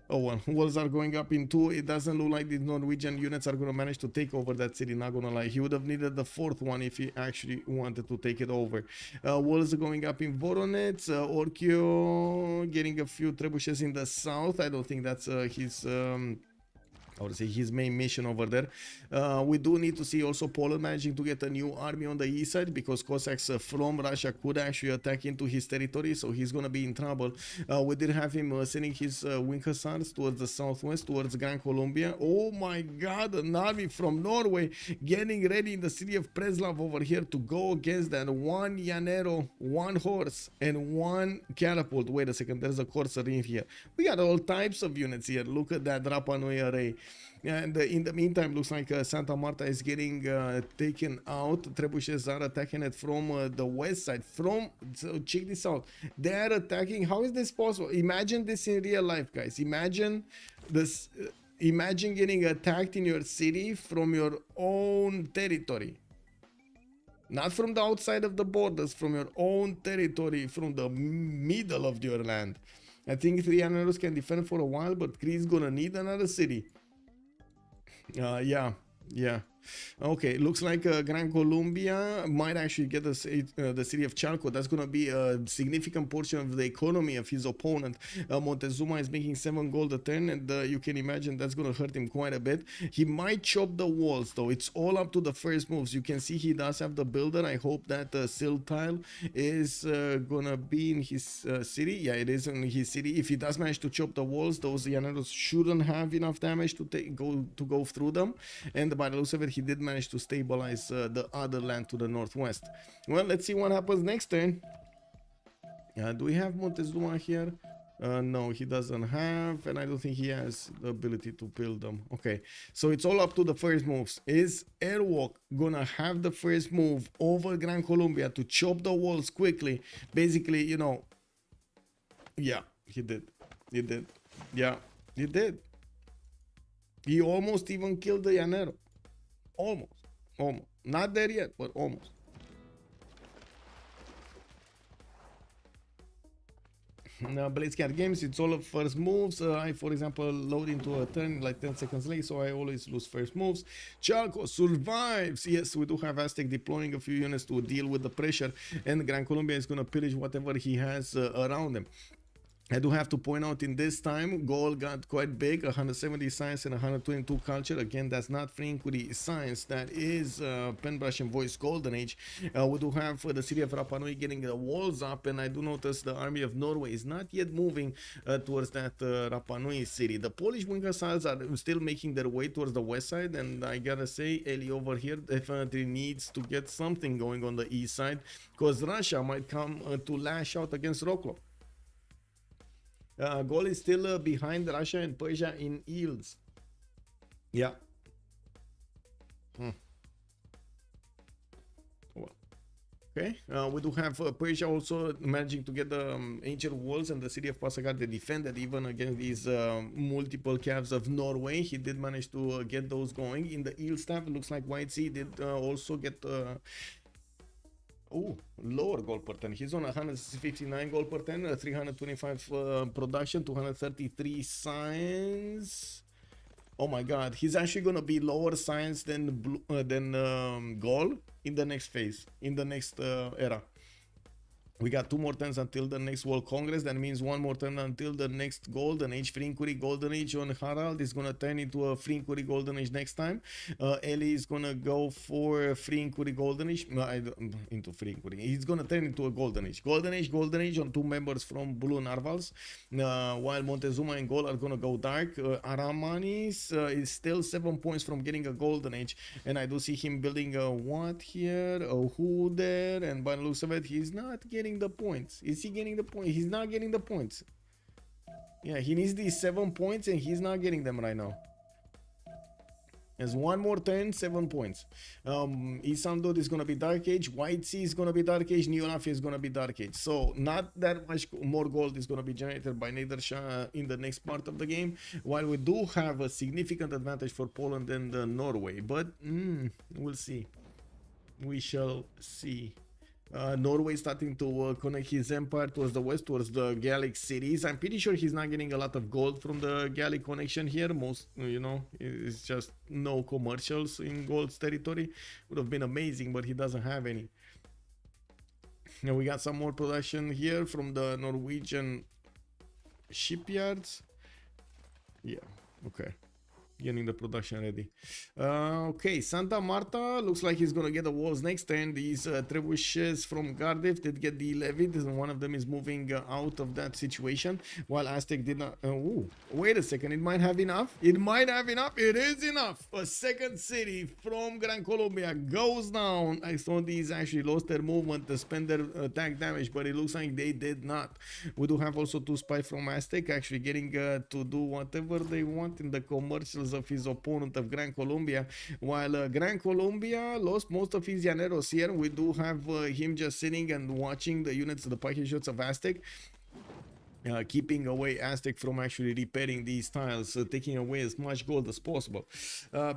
A: Oh well, walls are going up in 2. It doesn't look like these Norwegian units are gonna manage to take over that city, not gonna lie. He would have needed the 4th one if he actually wanted to take it over. Walls are going up in Voronezh. ORKYO getting a few trebuchets in the south. I don't think that's his I would say his main mission over there. We do need to see also Poland managing to get a new army on the east side, because Cossacks from Russia could actually attack into his territory, so he's gonna be in trouble. We did have him sending his wing hussars towards the southwest, towards Gran Colombia. Oh my god, an army from Norway getting ready in the city of Preslav over here to go against that. One llanero, one horse, and one catapult. Wait a second, there's a courser in here. We got all types of units here. Look at that Rapa Nui array. And in the meantime, looks like Santa Marta is getting taken out. Trebuchets are attacking it from the west side. So check this out. They are attacking. How is this possible? Imagine this in real life, guys. Imagine this. Imagine getting attacked in your city from your own territory. Not from the outside of the borders, from your own territory, from the middle of your land. I think 3 Llaneros can defend for a while, but Cree is gonna need another city. Yeah. Okay, looks like Gran Colombia might actually get the city of Chalco. That's going to be a significant portion of the economy of his opponent. Montezuma is making 7 gold a turn, and you can imagine that's going to hurt him quite a bit. He might chop the walls, though. It's all up to the first moves. You can see he does have the builder. I hope that sill tile is going to be in his city. Yeah, it is in his city. If he does manage to chop the walls, those Llaneros shouldn't have enough damage to go through them. And by the looks of it, he did manage to stabilize the other land to the northwest. Well, let's see what happens next turn. Do we have Montezuma here? No, he doesn't have, and I don't think he has the ability to build them. Okay, so it's all up to the first moves. Is Airwolk gonna have the first move over Gran Colombia to chop the walls quickly? Basically, you know, yeah, he did. Yeah, he did. He almost even killed the llanero. Almost. Not there yet, but almost. Now, Blitzcat Games, it's all of first moves. I, for example, load into a turn like 10 seconds late, so I always lose first moves. Chalco survives. Yes, we do have Aztec deploying a few units to deal with the pressure, and Gran Colombia is going to pillage whatever he has around him. I do have to point out in this time, Gaul got quite big, 170 science and 122 culture. Again, that's not free inquiry science, that is Penbrush and Voice Golden Age. We do have the city of Rapa Nui getting the walls up, and I do notice the army of Norway is not yet moving towards that Rapa Nui city. The Polish wing hussars are still making their way towards the west side, and I gotta say, ELIE over here definitely needs to get something going on the east side, because Russia might come to lash out against ORKYO. Gaul is still behind Russia and Persia in yields. Yeah. Well, okay. We do have Persia also managing to get the ancient walls and the city of Pasagar. They defended even against these multiple calves of Norway. He did manage to get those going. In the yield staff, it looks like Whitesy did also get lower gold per turn. He's on 159 gold per turn, 325 production, 233 science. Oh my god, he's actually gonna be lower science than Gaul in the next phase, in the next era. We got 2 more turns until the next World Congress. That means 1 more turn until the next Golden Age. Free Inquiry Golden Age on Harald is going to turn into a Free Inquiry Golden Age next time. ELIE is going to go for Free Inquiry Golden Age. No, into Free Inquiry. He's going to turn into a Golden Age. Golden Age on 2 members from Blue Narvals. While Montezuma and Gaul are going to go dark. Aramanis is still 7 points from getting a Golden Age. And I do see him building a what here? A who there? And by the looks of it, he's not getting the points. Is he getting the point? He's not getting the points. Yeah, he needs these 7 points and he's not getting them right now. There's 1 more turn, 7 points. Issamdude is going to be Dark Age. Whitesy is going to be Dark Age. Neolaf is going to be Dark Age. So not that much more gold is going to be generated by Nader Shah in the next part of the game. While we do have a significant advantage for Poland and Norway. But we'll see. We shall see. Norway starting to connect his empire towards the west, towards the Gallic cities. I'm pretty sure he's not getting a lot of gold from the Gallic connection here. Most, you know, it's just no commercials in gold's territory. Would have been amazing, but he doesn't have any. Now we got some more production here from the Norwegian shipyards. Yeah, okay. getting the production ready. Okay, Santa Marta looks like he's gonna get the walls next turn. These trebuchets from Gardif did get de-levied, and one of them is moving out of that situation, while Aztec did not. Ooh, wait a second, it might have enough. It might have enough. It is enough. A second city from Gran Colombia goes down. I saw these actually lost their movement to spend their attack damage, but it looks like they did not. We do have also 2 spies from Aztec actually getting to do whatever they want in the commercials of his opponent of Gran Colombia, while Gran Colombia lost most of his llaneros here. We do have him just sitting and watching the units of the package shots of Aztec, keeping away Aztec from actually repairing these tiles, taking away as much gold as possible.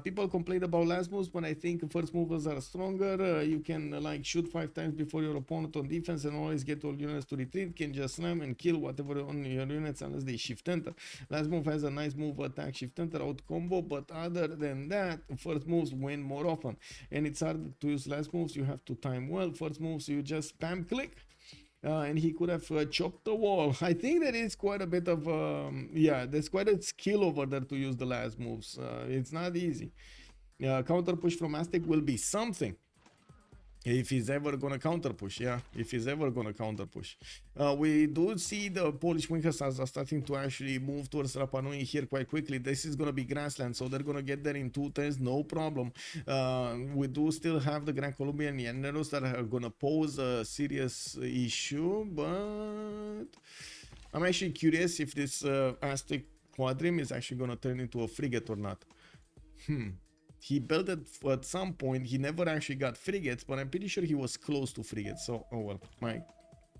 A: People complain about last moves, but I think first movers are stronger. You can like shoot 5 times before your opponent on defense and always get all units to retreat. Can just slam and kill whatever on your units unless they shift enter. Last move has a nice move attack shift enter out combo, but other than that, first moves win more often, and it's hard to use last moves. You have to time well. First moves you just spam click. And he could have chopped the wall. I think there is quite a bit of, yeah, there's quite a skill over there to use the last moves. It's not easy. Counter push from Aztec will be something. If he's ever gonna counter push, yeah. If he's ever gonna counter push. We do see the Polish Winkers are starting to actually move towards Rapa Nui here quite quickly. This is gonna be grassland, so they're gonna get there in 2 turns, no problem. We do still have the Gran Colombian llaneros that are gonna pose a serious issue, but I'm actually curious if this Aztec Quadrim is actually gonna turn into a frigate or not. He built it at some point. He never actually got frigates, but I'm pretty sure he was close to frigates. So, oh well,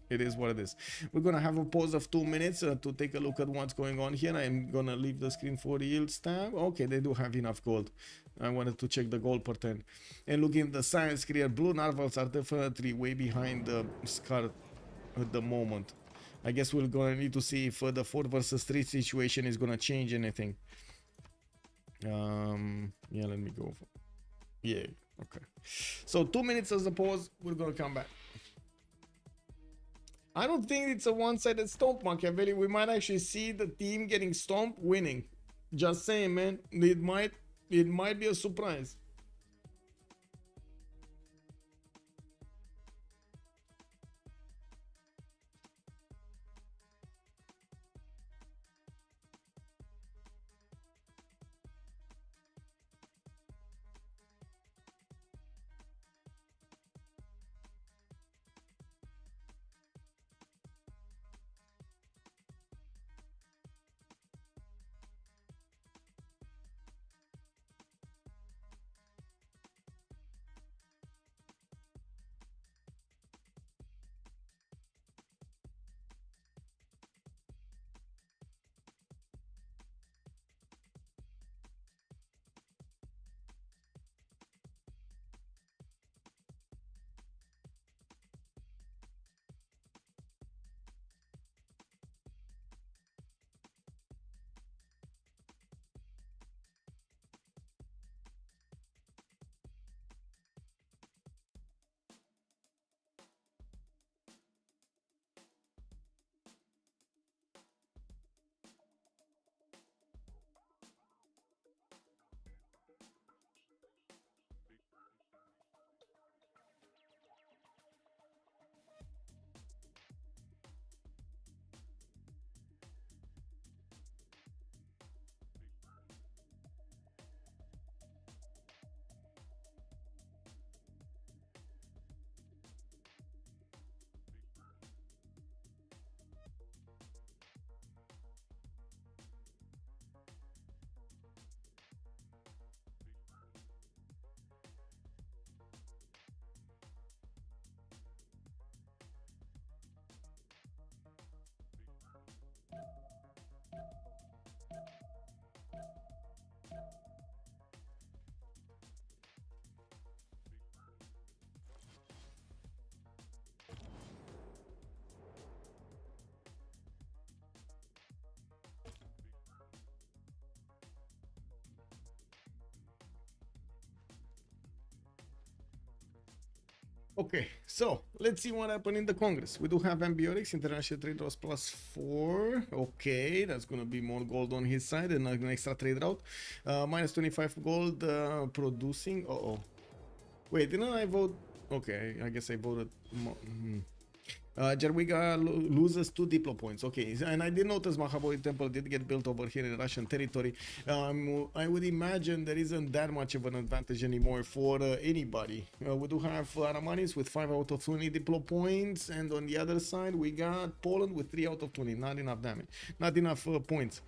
A: it is what it is. We're gonna have a pause of 2 minutes to take a look at what's going on here. I'm gonna leave the screen for the yields tab. Okay, they do have enough gold. I wanted to check the gold per turn. And looking at the science career, blue Narvals are definitely way behind the Scar at the moment. I guess we're gonna need to see if the 4 versus 3 situation is gonna change anything. Yeah, let me go. Yeah, okay. So 2 minutes as a pause. We're gonna come back. I don't think it's a one-sided stomp, Machiavelli. We might actually see the team getting stomped winning. Just saying, man. It might be a surprise. Okay, so let's see what happened in the Congress. We do have Ambiotics, International Trade Routes +4. Okay, that's gonna be more gold on his side and an extra trade route. Minus 25 gold producing. Wait, didn't I vote? Okay, I guess I voted. Jerwiga loses 2 Diplo points. Okay, and I did notice Mahabodhi Temple did get built over here in Russian territory. I would imagine there isn't that much of an advantage anymore for anybody. We do have Aramanis with 5 out of 20 Diplo points, and on the other side we got Poland with 3 out of 20. Not enough damage, not enough points.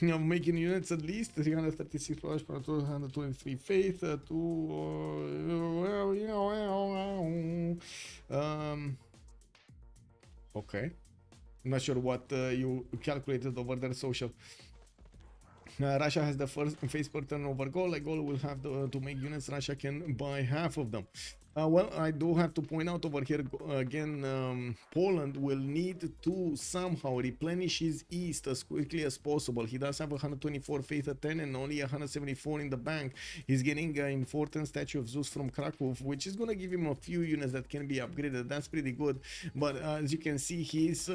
A: Making units at least 336 flash per 223 faith okay, I'm not sure what you calculated over there, social. Russia has the first phase per turn over Gaul. Like Gaul will have to make units. Russia can buy half of them. Well, I do have to point out over here again, Poland will need to somehow replenish his east as quickly as possible. He does have 124 faith at 10 and only 174 in the bank. He's getting an important statue of Zeus from Krakow, which is going to give him a few units that can be upgraded. That's pretty good. But as you can see, he's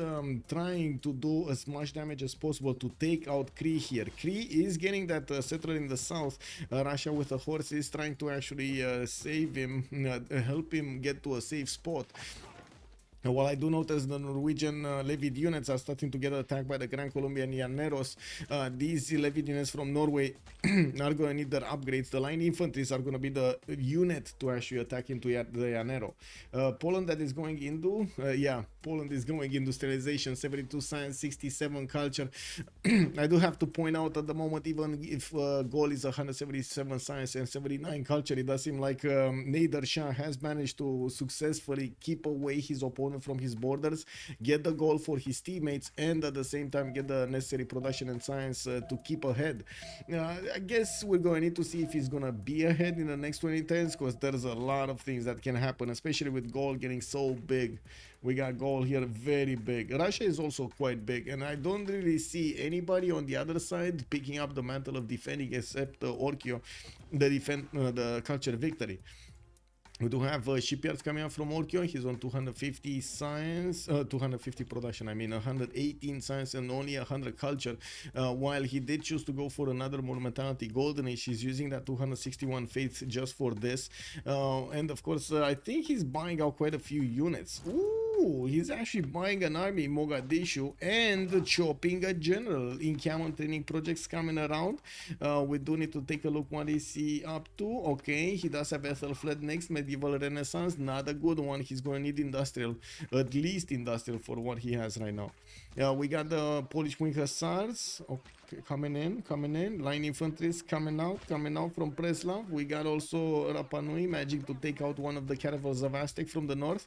A: trying to do as much damage as possible to take out Cree here. Cree is getting that settler in the south. Russia with a horse is trying to actually save him, help him get to a safe spot. While I do notice the Norwegian levied units are starting to get attacked by the Gran Colombia and Llaneros, these levied units from Norway are going to need their upgrades. The line infantries are going to be the unit to actually attack into the Llanero. Poland that is going into, Poland is going industrialization, 72 science, 67 culture. I do have to point out at the moment, even if goal is 177 science and 79 culture, it does seem like Nader Shah has managed to successfully keep away his opponent from his borders, get the goal for his teammates, and at the same time get the necessary production and science to keep ahead. I guess we're going to need to see if he's going to be ahead in the next 20 turns, because there's a lot of things that can happen, especially with Gaul getting so big. We got Gaul here very big. Russia is also quite big, and I don't really see anybody on the other side picking up the mantle of defending except ORKYO, the culture victory. We do have shipyards coming up from ORKYO. He's on 250 science, 250 production, I mean 118 science and only 100 culture. While he did choose to go for another monumentality golden age, he's using that 261 faith just for this. And of course, I think he's buying out quite a few units. Ooh, he's actually buying an army in Mogadishu and chopping a general. In Camon training projects coming around. We do need to take a look what is he up to. Okay, he does have Ethelfled next, medieval renaissance, not a good one. He's going to need industrial, at least industrial for what he has right now. We got the Polish Wing Hussars. Okay, coming in. Line infantries coming out from Preslav. We got also Rapa Nui managing to take out one of the caravels of Aztec from the north.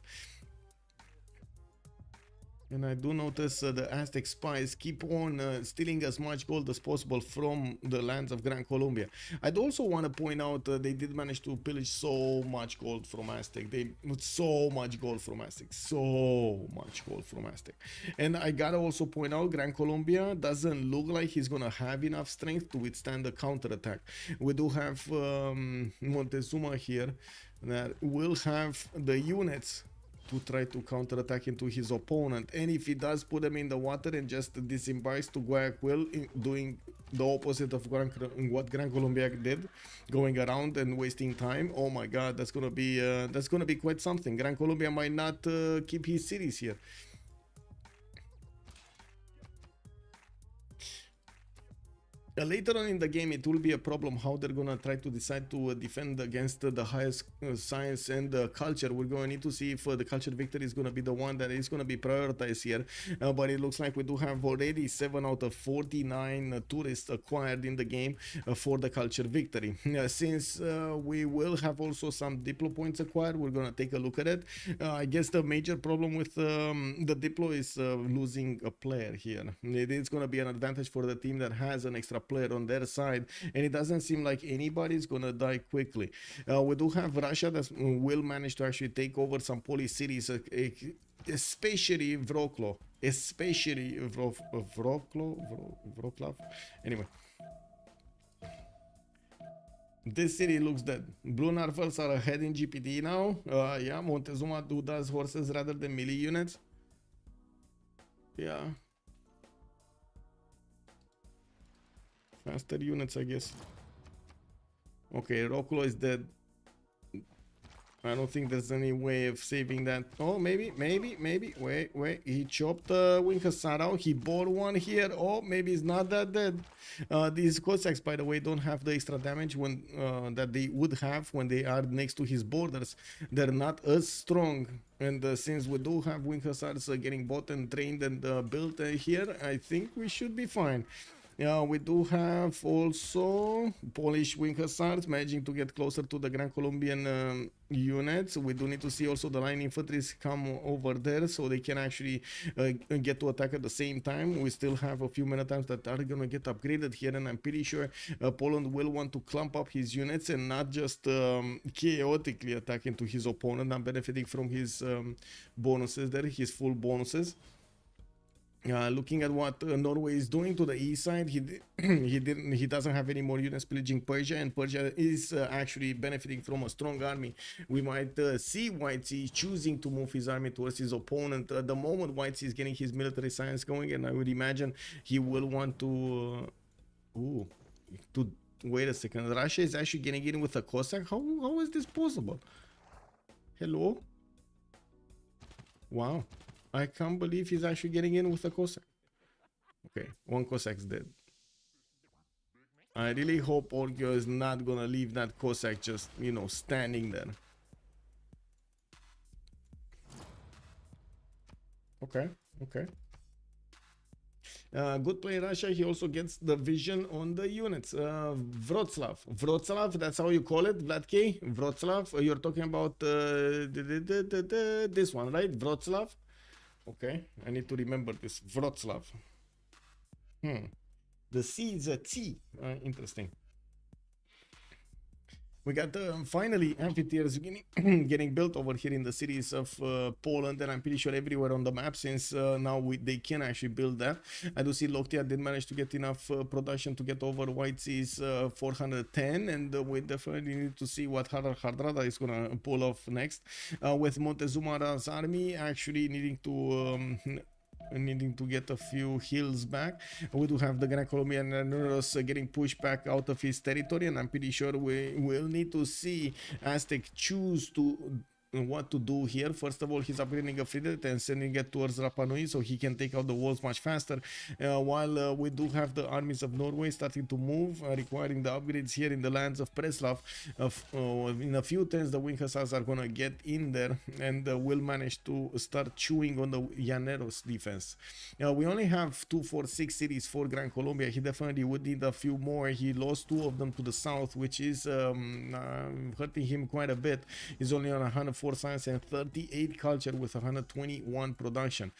A: And I do notice the Aztec spies keep on stealing as much gold as possible from the lands of Gran Colombia. I'd also want to point out they did manage to pillage so much gold from Aztec. So much gold from Aztec. And I gotta also point out Gran Colombia doesn't look like he's gonna have enough strength to withstand the counterattack. We do have Montezuma here that will have the units to try to counterattack into his opponent, and if he does put them in the water and just disembarks to Guayaquil, doing the opposite of what Gran Colombia did, going around and wasting time, oh my god, that's gonna be quite something. Gran Colombia might not keep his cities here. Later on in the game, it will be a problem how they're gonna try to decide to defend against the highest science and culture. We're going to need to see if the culture victory is gonna be the one that is gonna be prioritized here. But it looks like we do have already 7 out of 49 tourists acquired in the game for the culture victory. Since we will have also some Diplo points acquired, we're gonna take a look at it. I guess the major problem with the Diplo is losing a player here. It is gonna be an advantage for the team that has an extra player on their side, and it doesn't seem like anybody's gonna die quickly. We do have Russia that will manage to actually take over some Polish cities, especially Wroclaw, Wroclaw. Anyway, This city looks dead. Blue Narvals are ahead in GPT now. Yeah, Montezuma does horses rather than melee units. Yeah. Faster units, I guess. Okay, ORKYO is dead. I don't think there's any way of saving that. Oh, maybe. Wait. He chopped the Wing Hussar out. He bought one here. Oh, maybe it's not that dead. These Cossacks, by the way, don't have the extra damage when that they would have when they are next to his borders. They're not as strong. And since we do have Wing Hussars getting bought and trained and built here, I think we should be fine. We do have also Polish Wing Hussars managing to get closer to the Gran Colombian units. We do need to see also the line infantries come over there so they can actually get to attack at the same time. We still have a few men at times that are going to get upgraded here, and I'm pretty sure Poland will want to clump up his units and not just chaotically attack into his opponent and benefiting from his bonuses there, his full bonuses. Looking at what Norway is doing to the east side, he doesn't have any more units pillaging Persia, and Persia is actually benefiting from a strong army. We might see Whitesy choosing to move his army towards his opponent the moment Whitesy is getting his military science going, and I would imagine he will want to wait a second. Russia is actually getting in with a Cossack. How is this possible? Hello? Wow. I can't believe he's actually getting in with a Cossack. Okay, one Cossack's dead. I really hope ORKYO is not gonna leave that Cossack just, you know, standing there. Okay. Good play, Russia. He also gets the vision on the units. Wroclaw, that's how you call it, Vladkey? Wroclaw, you're talking about this one, right? Wroclaw? Okay, I need to remember this. Wroclaw. The C is a T. Interesting. We got finally amphitheaters getting built over here in the cities of Poland, and I'm pretty sure everywhere on the map, since now they can actually build that. I do see Lockthia did manage to get enough production to get over Whitesy's 410, and we definitely need to see what Harald is going to pull off next. With Montezuma's army actually needing to get a few hills back. We do have the Gran Colombian Narvals getting pushed back out of his territory, and I'm pretty sure we will need to see Aztec choose what to do here. First of all, he's upgrading a frigate and sending it towards Rapa Nui so he can take out the walls much faster, while we do have the armies of Norway starting to move, requiring the upgrades here in the lands of Preslav. In a few turns, the Wing Hussars are gonna get in there and will manage to start chewing on the Llaneros defense. We only have 246 cities for Gran Colombia. He definitely would need a few more. He lost 2 of them to the south, which is hurting him quite a bit. He's only on 104 science and 38 culture with 121 production.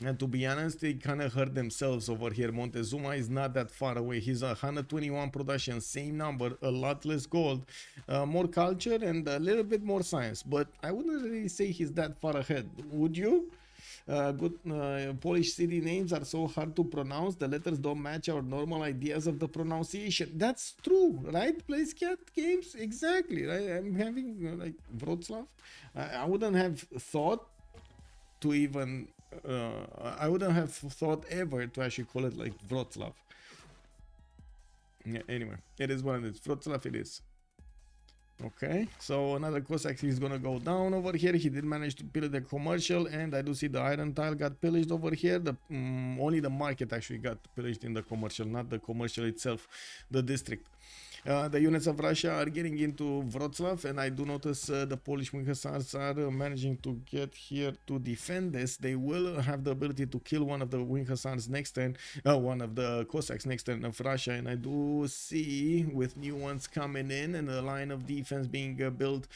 A: And to be honest, they kind of hurt themselves over here. Montezuma is not that far away. He's 121 production, same number, a lot less gold, more culture and a little bit more science. But I wouldn't really say he's that far ahead, would you? Polish city names are so hard to pronounce. The letters don't match our normal ideas of the pronunciation. That's true, right? Plays cat games, exactly. Right? I'm having like Wroclaw. I wouldn't have thought to even. I wouldn't have thought ever to actually call it like Wroclaw. Yeah. Anyway, it is what it is. Wroclaw it is. Okay, so another Cossack is gonna go down over here. He did manage to pillage the commercial, and I do see the iron tile got pillaged over here. Only the market actually got pillaged in the commercial, not the commercial itself, the district. The units of Russia are getting into Wroclaw, and I do notice the Polish Wing Hussars are managing to get here to defend this. They will have the ability to kill one of the Wing Hussars next turn, one of the Cossacks next turn of Russia, and I do see with new ones coming in and a line of defense being built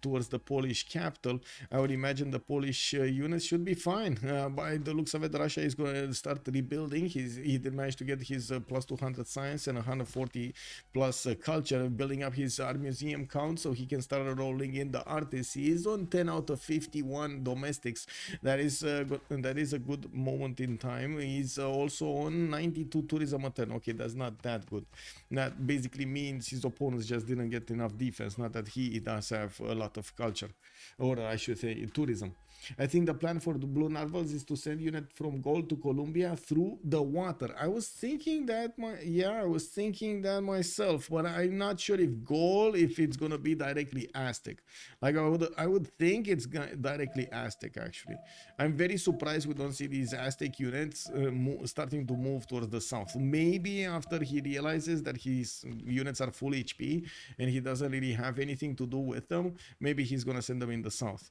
A: towards the Polish capital. I would imagine the Polish units should be fine. By the looks of it, Russia is going to start rebuilding. He did manage to get his plus 200 science and 140 plus culture, building up his art museum count so he can start rolling in the artists. He is on 10 out of 51 domestics. That is a good moment in time. He's also on 92 tourism at 10. Okay, that's not that good. That basically means his opponents just didn't get enough defense, not that he does have a lot of culture, or I should say tourism. I think the plan for the blue Narvals is to send unit from Gaul to Colombia through the water. I was thinking that myself, but I'm not sure if Gaul, if it's gonna be directly Aztec. Like I would think it's directly Aztec actually. I'm very surprised we don't see these Aztec units starting to move towards the south. Maybe after he realizes that his units are full HP and he doesn't really have anything to do with them, maybe he's gonna send them in the south.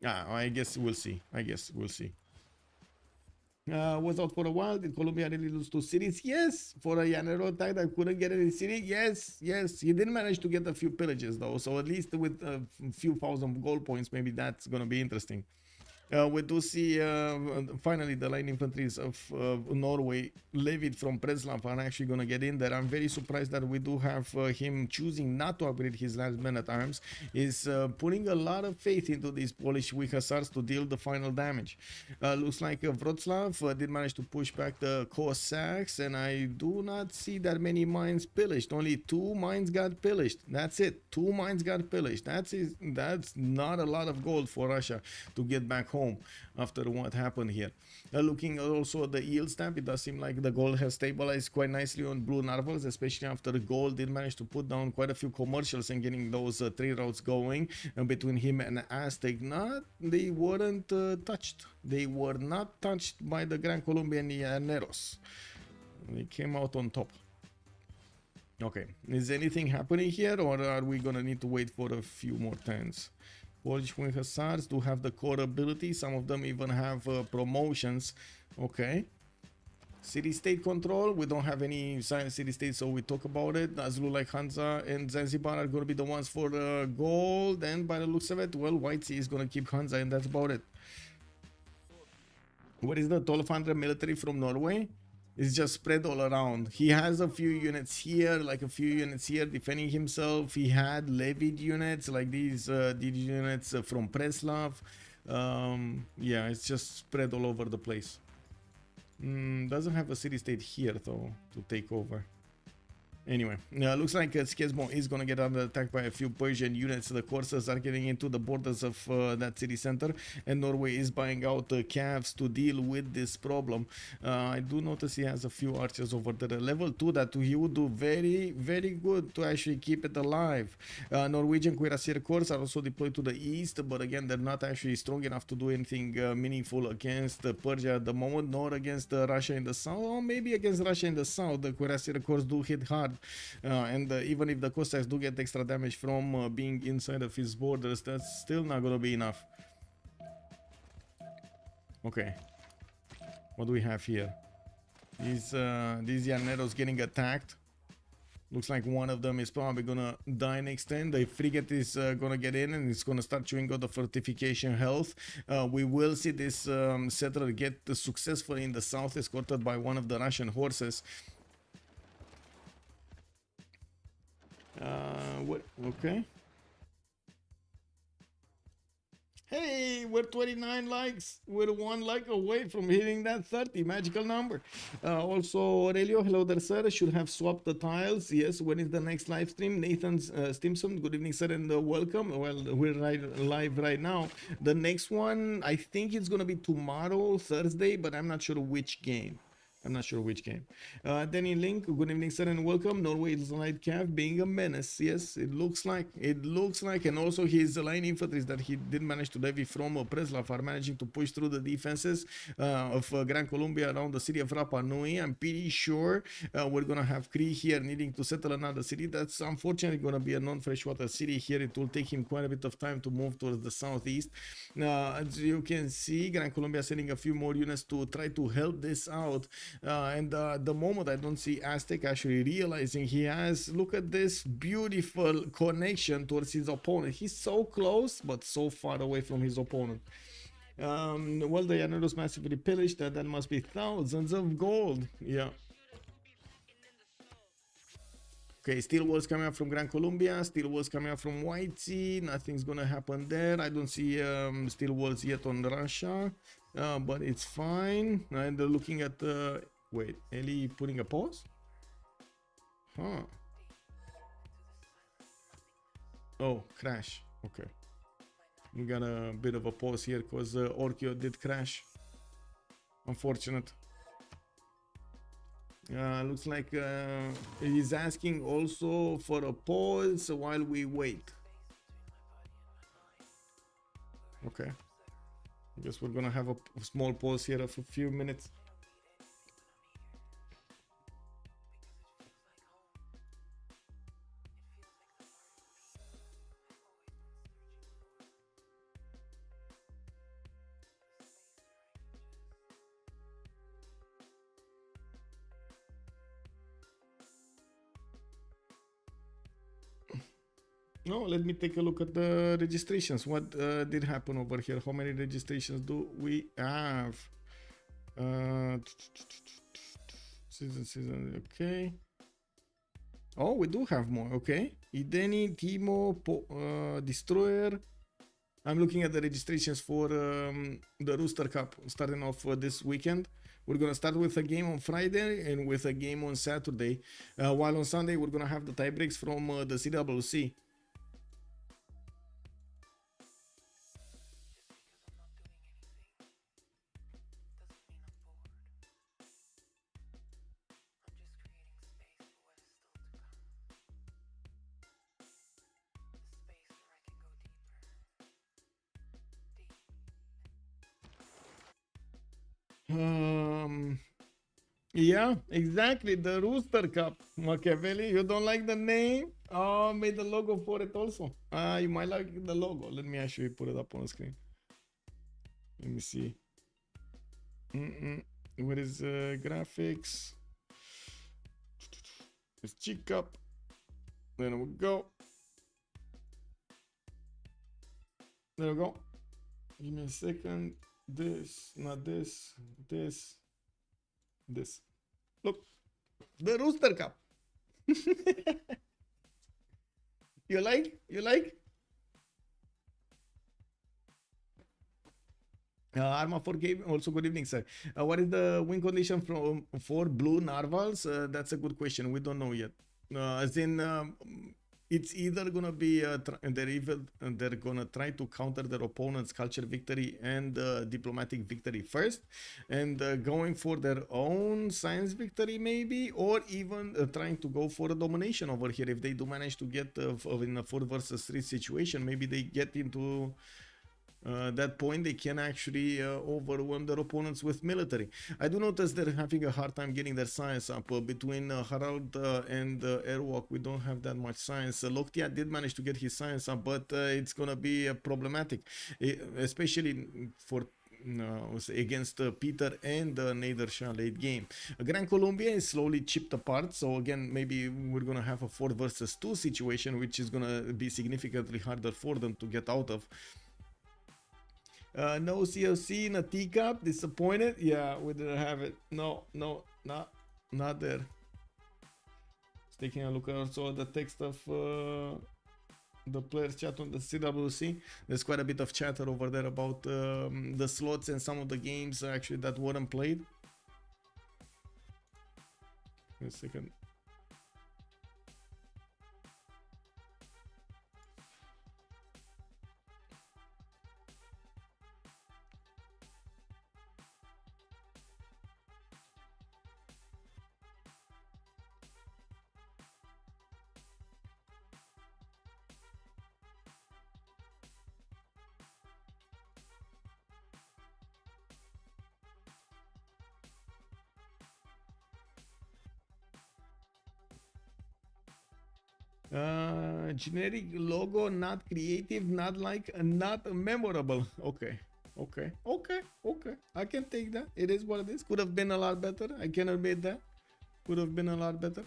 A: I guess we'll see. Was out for a while. Did Colombia really lose 2 cities? Yes. For a Llanero attack that couldn't get any city? Yes. He did manage to get a few pillages though. So at least with a few thousand gold points, maybe that's gonna be interesting. We do see finally the line infantries of Norway levied from Preslav are actually going to get in there. I'm very surprised that we do have him choosing not to upgrade his last men at arms. Is putting a lot of faith into these Polish weak hussars to deal the final damage. Looks like Wroclaw did manage to push back the Cossacks, and I do not see that many mines pillaged. Only 2 mines got pillaged. That's it. 2 mines got pillaged. That's not a lot of gold for Russia to get back home after what happened here. Looking also at the yield stamp, it does seem like the gold has stabilized quite nicely on blue Narvals, especially after Gaul did manage to put down quite a few commercials and getting those trade routes going between him and Aztec. They weren't touched. They were not touched by the Gran Colombian Llaneros. They came out on top. Okay, is anything happening here, or are we gonna need to wait for a few more turns? Polish Wing Hussars do have the core ability. Some of them even have promotions. Okay. City-state control. We don't have any city-state, so we talk about it. Azulu like Hansa and Zanzibar are going to be the ones for gold. And by the looks of it, well, Whitesy is going to keep Hansa, and that's about it. What is the 1200 military from Norway? It's just spread all around. He has a few units here, like a few units here defending himself. He had levied units like these units from Preslav. Yeah, it's just spread all over the place. Doesn't have a city-state here though to take over. Anyway, looks like Skesmo is going to get under attack by a few Persian units. The corsairs are getting into the borders of that city center, and Norway is buying out calves to deal with this problem. I do notice he has a few archers over there. Level 2 that he would do very, very good to actually keep it alive. Norwegian cuirassier corps are also deployed to the east, but again, they're not actually strong enough to do anything meaningful against Persia at the moment, nor against Russia in the south, or maybe against Russia in the south. The cuirassier corps do hit hard. And even if the Cossacks do get extra damage from being inside of his borders, that's still not gonna be enough. Okay, what do we have here? These Llaneros getting attacked. Looks like one of them is probably gonna die next turn. The frigate is gonna get in and it's gonna start chewing out the fortification health. We will see this settler get successfully in the south, escorted by one of the Russian horses. What? Okay. Hey, we're 29 likes. We're 1 like away from hitting that 30 magical number. Also, Aurelio, hello there, sir. Should have swapped the tiles. Yes, when is the next live stream? Nathan Stimson, good evening, sir, and welcome. Well, we're live right now. The next one, I think it's gonna be tomorrow, Thursday, but I'm not sure which game. Danny Link, good evening, sir, and welcome. Norway is light cav being a menace. Yes, it looks like, and also his line infantry that he did manage to levy from Preslav are managing to push through the defenses of Gran Colombia around the city of Rapa Nui. I'm pretty sure we're gonna have Cree here needing to settle another city. That's unfortunately gonna be a non-freshwater city here. It will take him quite a bit of time to move towards the southeast. As you can see, Gran Colombia sending a few more units to try to help this out. And the moment I don't see Aztec actually realizing he has, look at this beautiful connection towards his opponent. He's so close, but so far away from his opponent. Well, the Llaneros massively pillaged. That must be thousands of gold. Yeah. Okay, steel walls coming up from Gran Colombia, steel walls coming up from Whitesy. Nothing's gonna happen there. I don't see steel walls yet on Russia, but it's fine. And they're looking at wait, ELIE putting a pause? Huh. Oh, crash. Okay. We got a bit of a pause here because ORKYO did crash. Unfortunate. Looks like he's asking also for a pause while we wait. Okay. I guess we're gonna have a small pause here of a few minutes. No, let me take a look at the registrations. What did happen over here? How many registrations do we have? Season, okay. Oh, we do have more, okay. Ideni, Timo, Destroyer. I'm looking at the registrations for the Rooster Cup starting off this weekend. We're going to start with a game on Friday and with a game on Saturday. While on Sunday, we're going to have the tie breaks from the CWC. Yeah, exactly. The Rooster Cup. Machiavelli, you don't like the name? Oh, I made the logo for it also. You might like the logo. Let me actually put it up on the screen. Let me see. What is graphics? It's G Cup. There we go. There we go. Give me a second. This, not this, this. This. Look, the Rooster Cup. You like? You like? Arma for game. Also, good evening, sir. What is the win condition for blue Narvals? That's a good question. We don't know yet. As in, it's either gonna be they're gonna try to counter their opponent's culture victory and diplomatic victory first, and going for their own science victory maybe, or even trying to go for a domination over here. If they do manage to get in a 4 versus 3 situation, maybe they get into that point they can actually overwhelm their opponents with military. I do notice they're having a hard time getting their science up. Between Harald and Airwolk, we don't have that much science. Lockthia did manage to get his science up, but it's gonna be problematic, especially for against Peter and Nader Shah late game. Gran Colombia is slowly chipped apart, so again maybe we're gonna have a 4 versus 2 situation, which is gonna be significantly harder for them to get out of. No CLC in a teacup. Disappointed. Yeah, we didn't have it. No, not there. Just taking a look also at the text of the players chat on the CWC. There's quite a bit of chatter over there about the slots and some of the games actually that weren't played. Wait a second. Generic logo, not creative, not memorable. Okay. I can take that. It is what it is. Could have been a lot better. I can admit that. Could have been a lot better.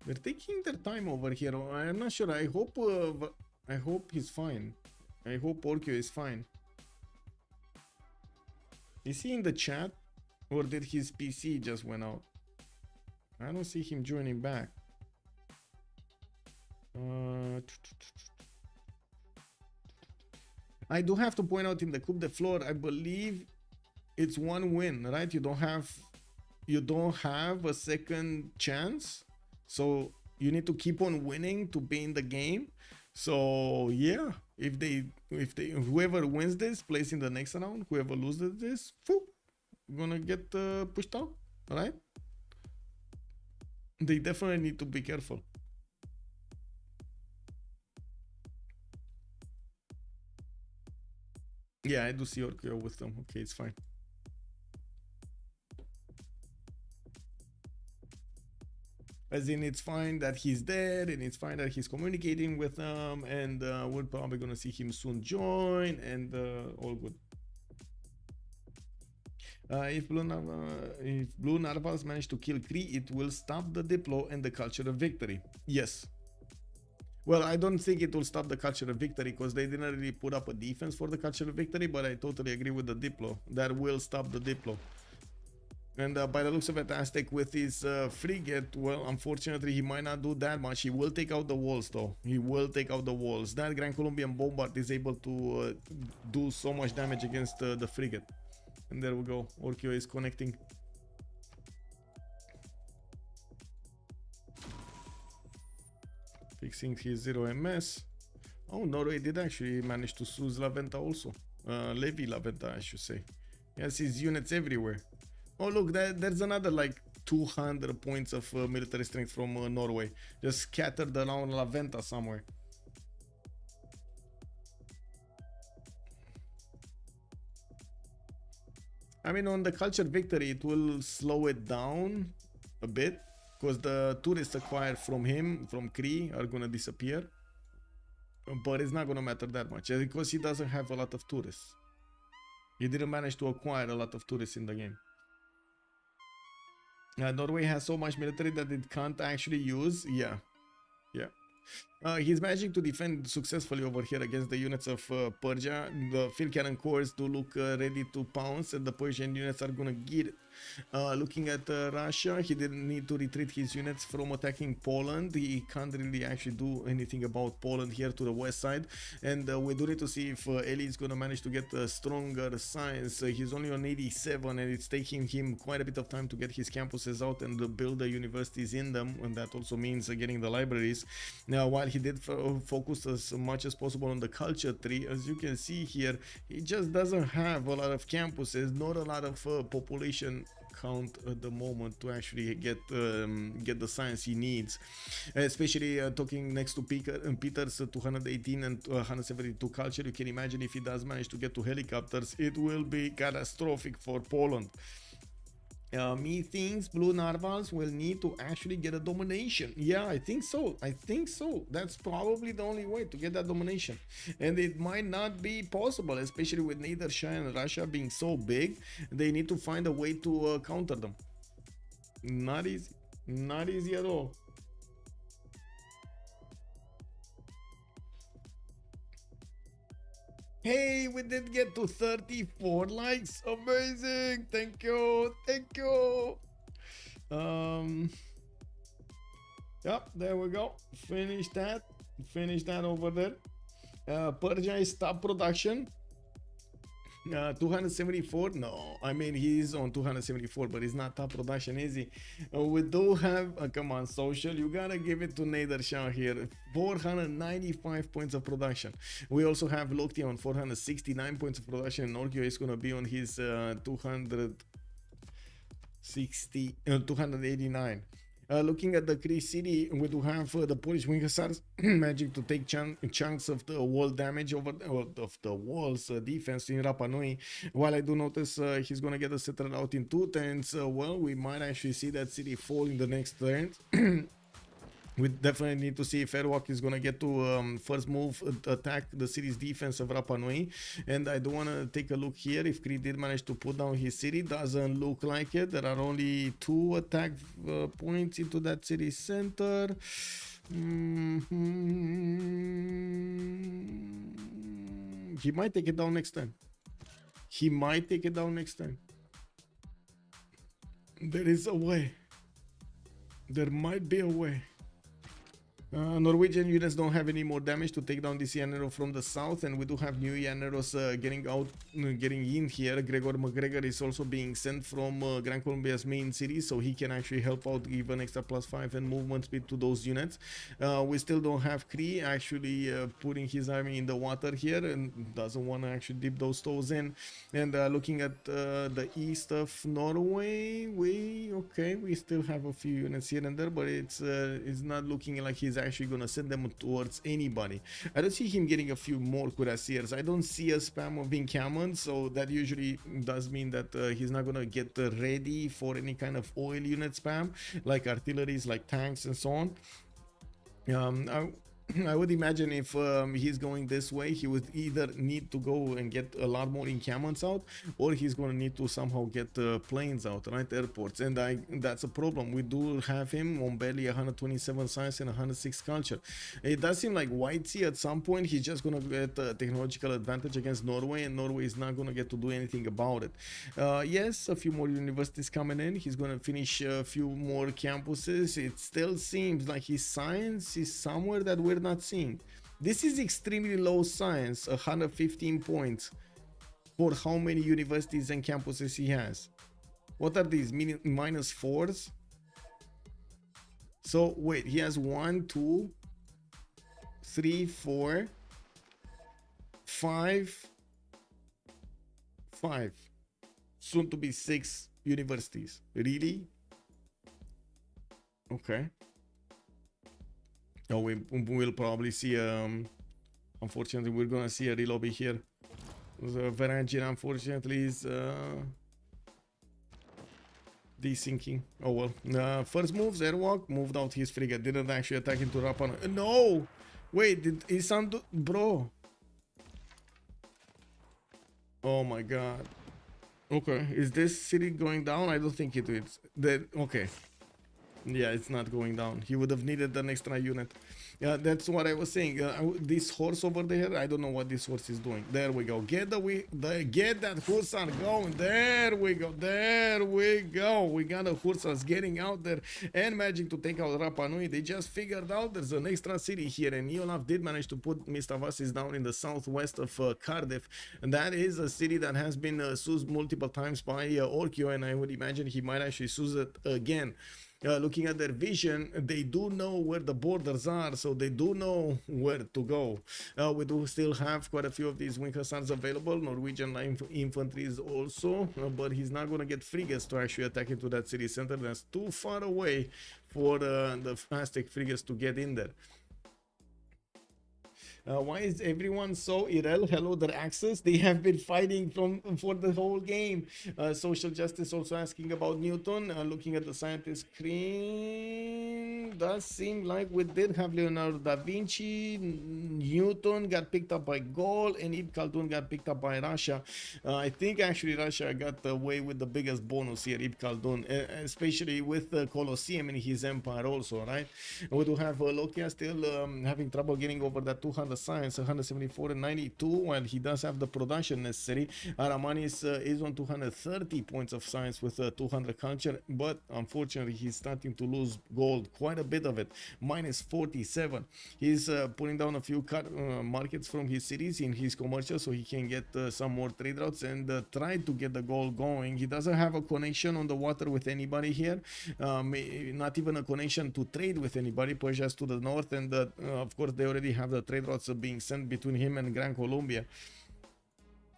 A: They're taking their time over here. I'm not sure. I hope he's fine. I hope ORKYO is fine. Is he in the chat? Or did his PC just went out? I don't see him joining back. I do have to point out in the Coupe de Fleurs, I believe it's one win, right? You don't have a second chance, so you need to keep on winning to be in the game. So yeah, if whoever wins this plays in the next round, whoever loses this, gonna get pushed out, right? They definitely need to be careful. Yeah, I do see ORKYO with them. Okay, it's fine. As in, it's fine that he's there, and it's fine that he's communicating with them, and we're probably gonna see him soon join, and all good. If Blue Narvals manage to kill Cree, it will stop the Diplo and the culture of victory. Yes. Well, I don't think it will stop the culture of victory because they didn't really put up a defense for the culture of victory, but I totally agree with the Diplo. That will stop the Diplo. And by the looks of it, Aztec with his frigate, well, unfortunately, he might not do that much. He will take out the walls, though. He will take out the walls. That Gran Colombian bombard is able to do so much damage against the frigate. And there we go. ORKYO is connecting. Fixing his 0 MS. Oh, Norway did actually manage to seize La Venta also. Levy La Venta, I should say. He has his units everywhere. Oh, look, there's another like 200 points of military strength from Norway. Just scattered around La Venta somewhere. I mean, on the culture victory, it will slow it down a bit because the tourists acquired from him, from Cree, are gonna disappear. But it's not gonna matter that much because he doesn't have a lot of tourists. He didn't manage to acquire a lot of tourists in the game. Norway has so much military that it can't actually use. Yeah. He's managing to defend successfully over here against the units of Persia. The field cannon corps do look ready to pounce, and the Persian units are gonna get it. Looking at Russia, he didn't need to retreat his units from attacking Poland. He can't really actually do anything about Poland here to the west side, and we do need to see if ELIE is gonna manage to get stronger science. He's only on 87, and it's taking him quite a bit of time to get his campuses out and build the universities in them, and that also means getting the libraries. Now, while he did focus as much as possible on the culture tree, as you can see here, he just doesn't have a lot of campuses, not a lot of population count at the moment to actually get the science he needs, especially talking next to Peter's 218 and 172 culture. You can imagine if he does manage to get to helicopters, it will be catastrophic for Poland. Methinks Blue Narvals will need to actually get a domination. Yeah, I think so. That's probably the only way to get that domination. And it might not be possible, especially with Nader, Shah and Russia being so big. They need to find a way to counter them. Not easy. Not easy at all. Hey, we did get to 34 likes. Amazing. Thank you. Yep, there we go. Finish that over there. Persia is top production. 274. No, I mean, he's on 274, but he's not top production, is he? We do have come on, social, you gotta give it to Nader Shah here. 495 points of production. We also have Lockthia on 469 points of production, and ORKYO is gonna be on his 289. Looking at the Cree city, we do have the Polish wing hussars managing to take chunks of the wall damage of the walls defense in Rapa Nui. While I do notice he's gonna get a settler out in 2 turns, well, we might actually see that city fall in the next turn. We definitely need to see if Airwolk is going to get to first move attack the city's defense of Rapa Nui. And I do want to take a look here if Cree did manage to put down his city. Doesn't look like it. There are only 2 attack points into that city center. He might take it down next time. There is a way. There might be a way. Norwegian units don't have any more damage to take down this Yanero from the south, and we do have new Yaneros getting in here. Gregor McGregor is also being sent from Gran Colombia's main city, so he can actually help out, give an extra +5 and movement speed to those units. We still don't have Cree actually putting his army in the water here, and doesn't want to actually dip those toes in. And looking at the east of Norway, we still have a few units here and there, but it's not looking like he's actually gonna send them towards anybody. I don't see him getting a few more cuirassiers. I don't see a spam of encampments, so that usually does mean that he's not gonna get ready for any kind of oil unit spam like artilleries, like tanks and so on. I would imagine if he's going this way, he would either need to go and get a lot more encampments out, or he's going to need to somehow get planes out, right? Airports. And that's a problem. We do have him on barely 127 science and 106 culture. It does seem like Whitesy at some point he's just going to get a technological advantage against Norway, and Norway is not going to get to do anything about it. Yes, a few more universities coming in. He's going to finish a few more campuses. It still seems like his science is somewhere that we're not seeing. This is extremely low science, 115 points for how many universities and campuses he has. What are these? -4s? So wait, he has 1, 2, 3, 4, 5, soon to be 6 universities. Really? Okay. Oh, we'll probably see, unfortunately, we're gonna see a relobby here. The Varangian, unfortunately, is desinking. Oh well. First moves, Airwolk moved out his frigate, didn't actually attack into Rapa Nui. No! Wait, did Issamdude... Bro. Oh my god. Okay, is this city going down? I don't think it is. Okay. Yeah, it's not going down. He would have needed an extra unit. Yeah, that's what I was saying. This horse over there, I don't know what this horse is doing. There we go. Get that hussar going. There we go. There we go. We got the hussars getting out there and managing to take out Rapa Nui. They just figured out there's an extra city here, and Neolaf did manage to put Mistavasis down in the southwest of Cardiff. And that is a city that has been seized multiple times by ORKYO, and I would imagine he might actually seize it again. Looking at their vision, they do know where the borders are, so they do know where to go. We do still have quite a few of these wing hussars available. Norwegian infantry is also, but he's not going to get frigates to actually attack into that city center. That's too far away for the Aztec frigates to get in there. Why is everyone so irrel? Hello, their access. They have been fighting for the whole game. Social Justice also asking about Newton. Looking at the scientist screen, does seem like we did have Leonardo da Vinci. Newton got picked up by Gaul, and Ibn Khaldun got picked up by Russia. I think actually Russia got away with the biggest bonus here, Ibn Khaldun, especially with the Colosseum in his empire also, right? We do have Lockthia still having trouble getting over that 200 science, 174 and 92, while he does have the production necessary. Aramanis is on 230 points of science with 200 culture, but unfortunately he's starting to lose gold, quite a bit of it, -47. He's putting down a few markets from his cities in his commercial so he can get some more trade routes and try to get the gold going. He doesn't have a connection on the water with anybody here, not even a connection to trade with anybody. Persia is to the north, and of course they already have the trade routes being sent between him and Gran Colombia.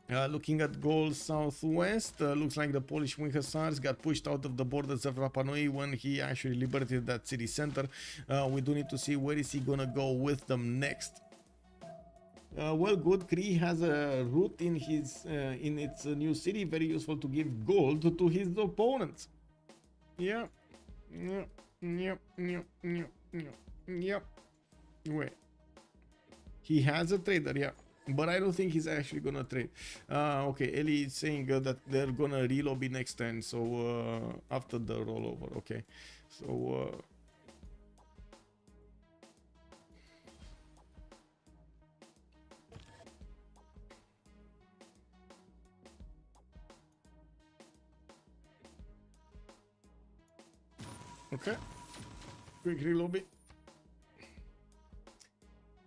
A: Looking at Gaul southwest, looks like the Polish wing hussars got pushed out of the borders of Rapa Nui when he actually liberated that city center. We do need to see where is he gonna go with them next. Well, good. Cree has a route in his in its new city, very useful to give gold to his opponents. Yeah. Wait. He has a trader, yeah, but I don't think he's actually gonna trade. Okay, ELIE is saying that they're gonna relobby next turn, so after the rollover. Okay, so Okay. Quick lobby.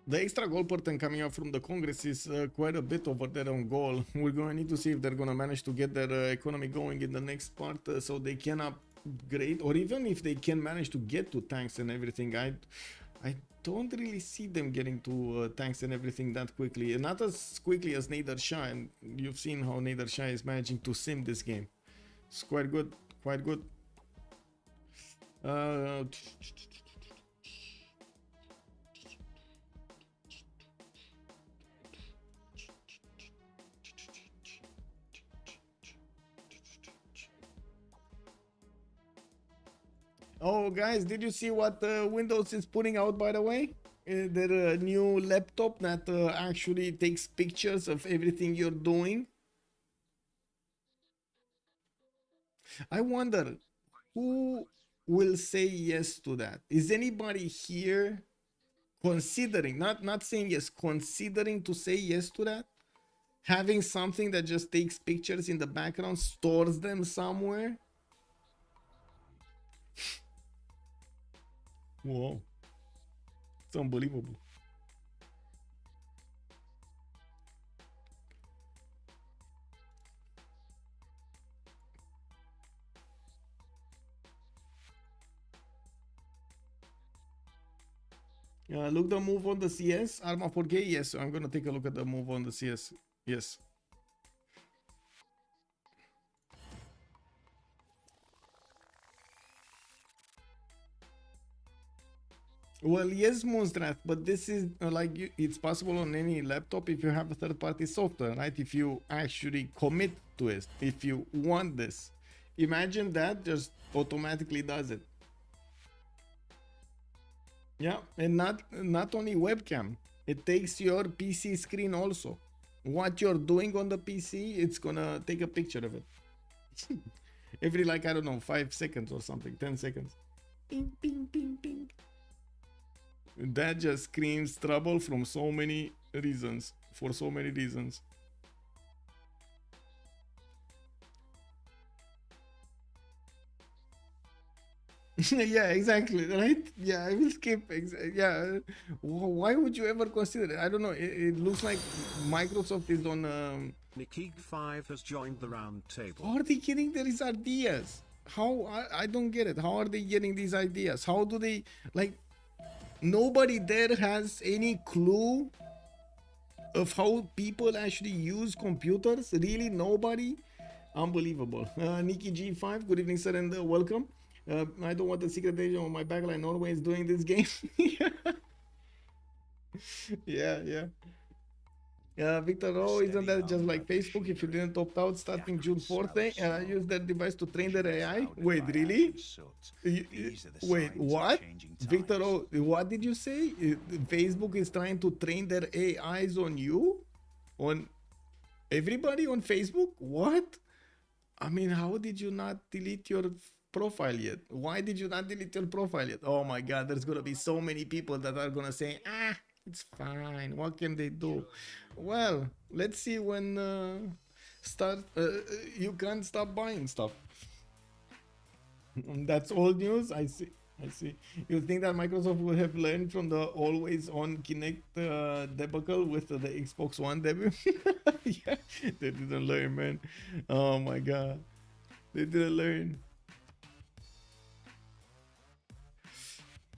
A: The extra goal pattern coming out from the Congress is quite a bit over there on Gaul. We're going to need to see if they're going to manage to get their economy going in the next part so they can upgrade, or even if they can manage to get to tanks and everything. I don't really see them getting to tanks and everything that quickly. Not as quickly as Nader Shah, and you've seen how Nader Shah is managing to sim this game. It's quite good, quite good. Oh, guys, did you see what Windows is putting out, by the way? Their new laptop that actually takes pictures of everything you're doing. I wonder who will say yes to that. Is anybody here considering, not saying yes, considering to say yes to that? Having something that just takes pictures in the background, stores them somewhere? Whoa. It's unbelievable. Look the move on the CS. Arma 4K, yes. I'm gonna take a look at the move on the CS. Yes. Well, yes, Moonstrat, but this is it's possible on any laptop if you have a third-party software, right? If you actually commit to it, if you want this. Imagine that just automatically does it. Yeah, and not only webcam, it takes your PC screen also. What you're doing on the PC, it's gonna take a picture of it. Every I don't know, 5 seconds or something, 10 seconds. Ping, ping, ping, ping. That just screams trouble from so many reasons, for so many reasons. Yeah, exactly, right? Yeah, I will skip. Yeah, why would you ever consider it? I don't know. It looks like Microsoft is on.
B: Nikig5 has joined the round table.
A: How are they getting these ideas? How I don't get it. How are they getting these ideas? How do they Nobody there has any clue of how people actually use computers? Really, nobody? Unbelievable. Nikki G5, good evening, sir, and welcome. I don't want the secret agent on my backline. Norway is doing this game. Yeah. Victor Rowe, isn't that just like Facebook? If you didn't opt out starting June 4th, use their device to train their AI? Wait, really? Wait, what? Victor Rowe, what did you say? Facebook is trying to train their AIs on you? On everybody on Facebook? What? I mean, how did you not delete your profile yet? Why did you not delete your profile yet? Oh my god, there's gonna be so many people that are gonna say, it's fine, what can they do? Well, let's see when you can't stop buying stuff. That's old news. I see. You think that Microsoft would have learned from the always on Kinect debacle with the Xbox One debut? Yeah, they didn't learn, man. Oh my god, they didn't learn.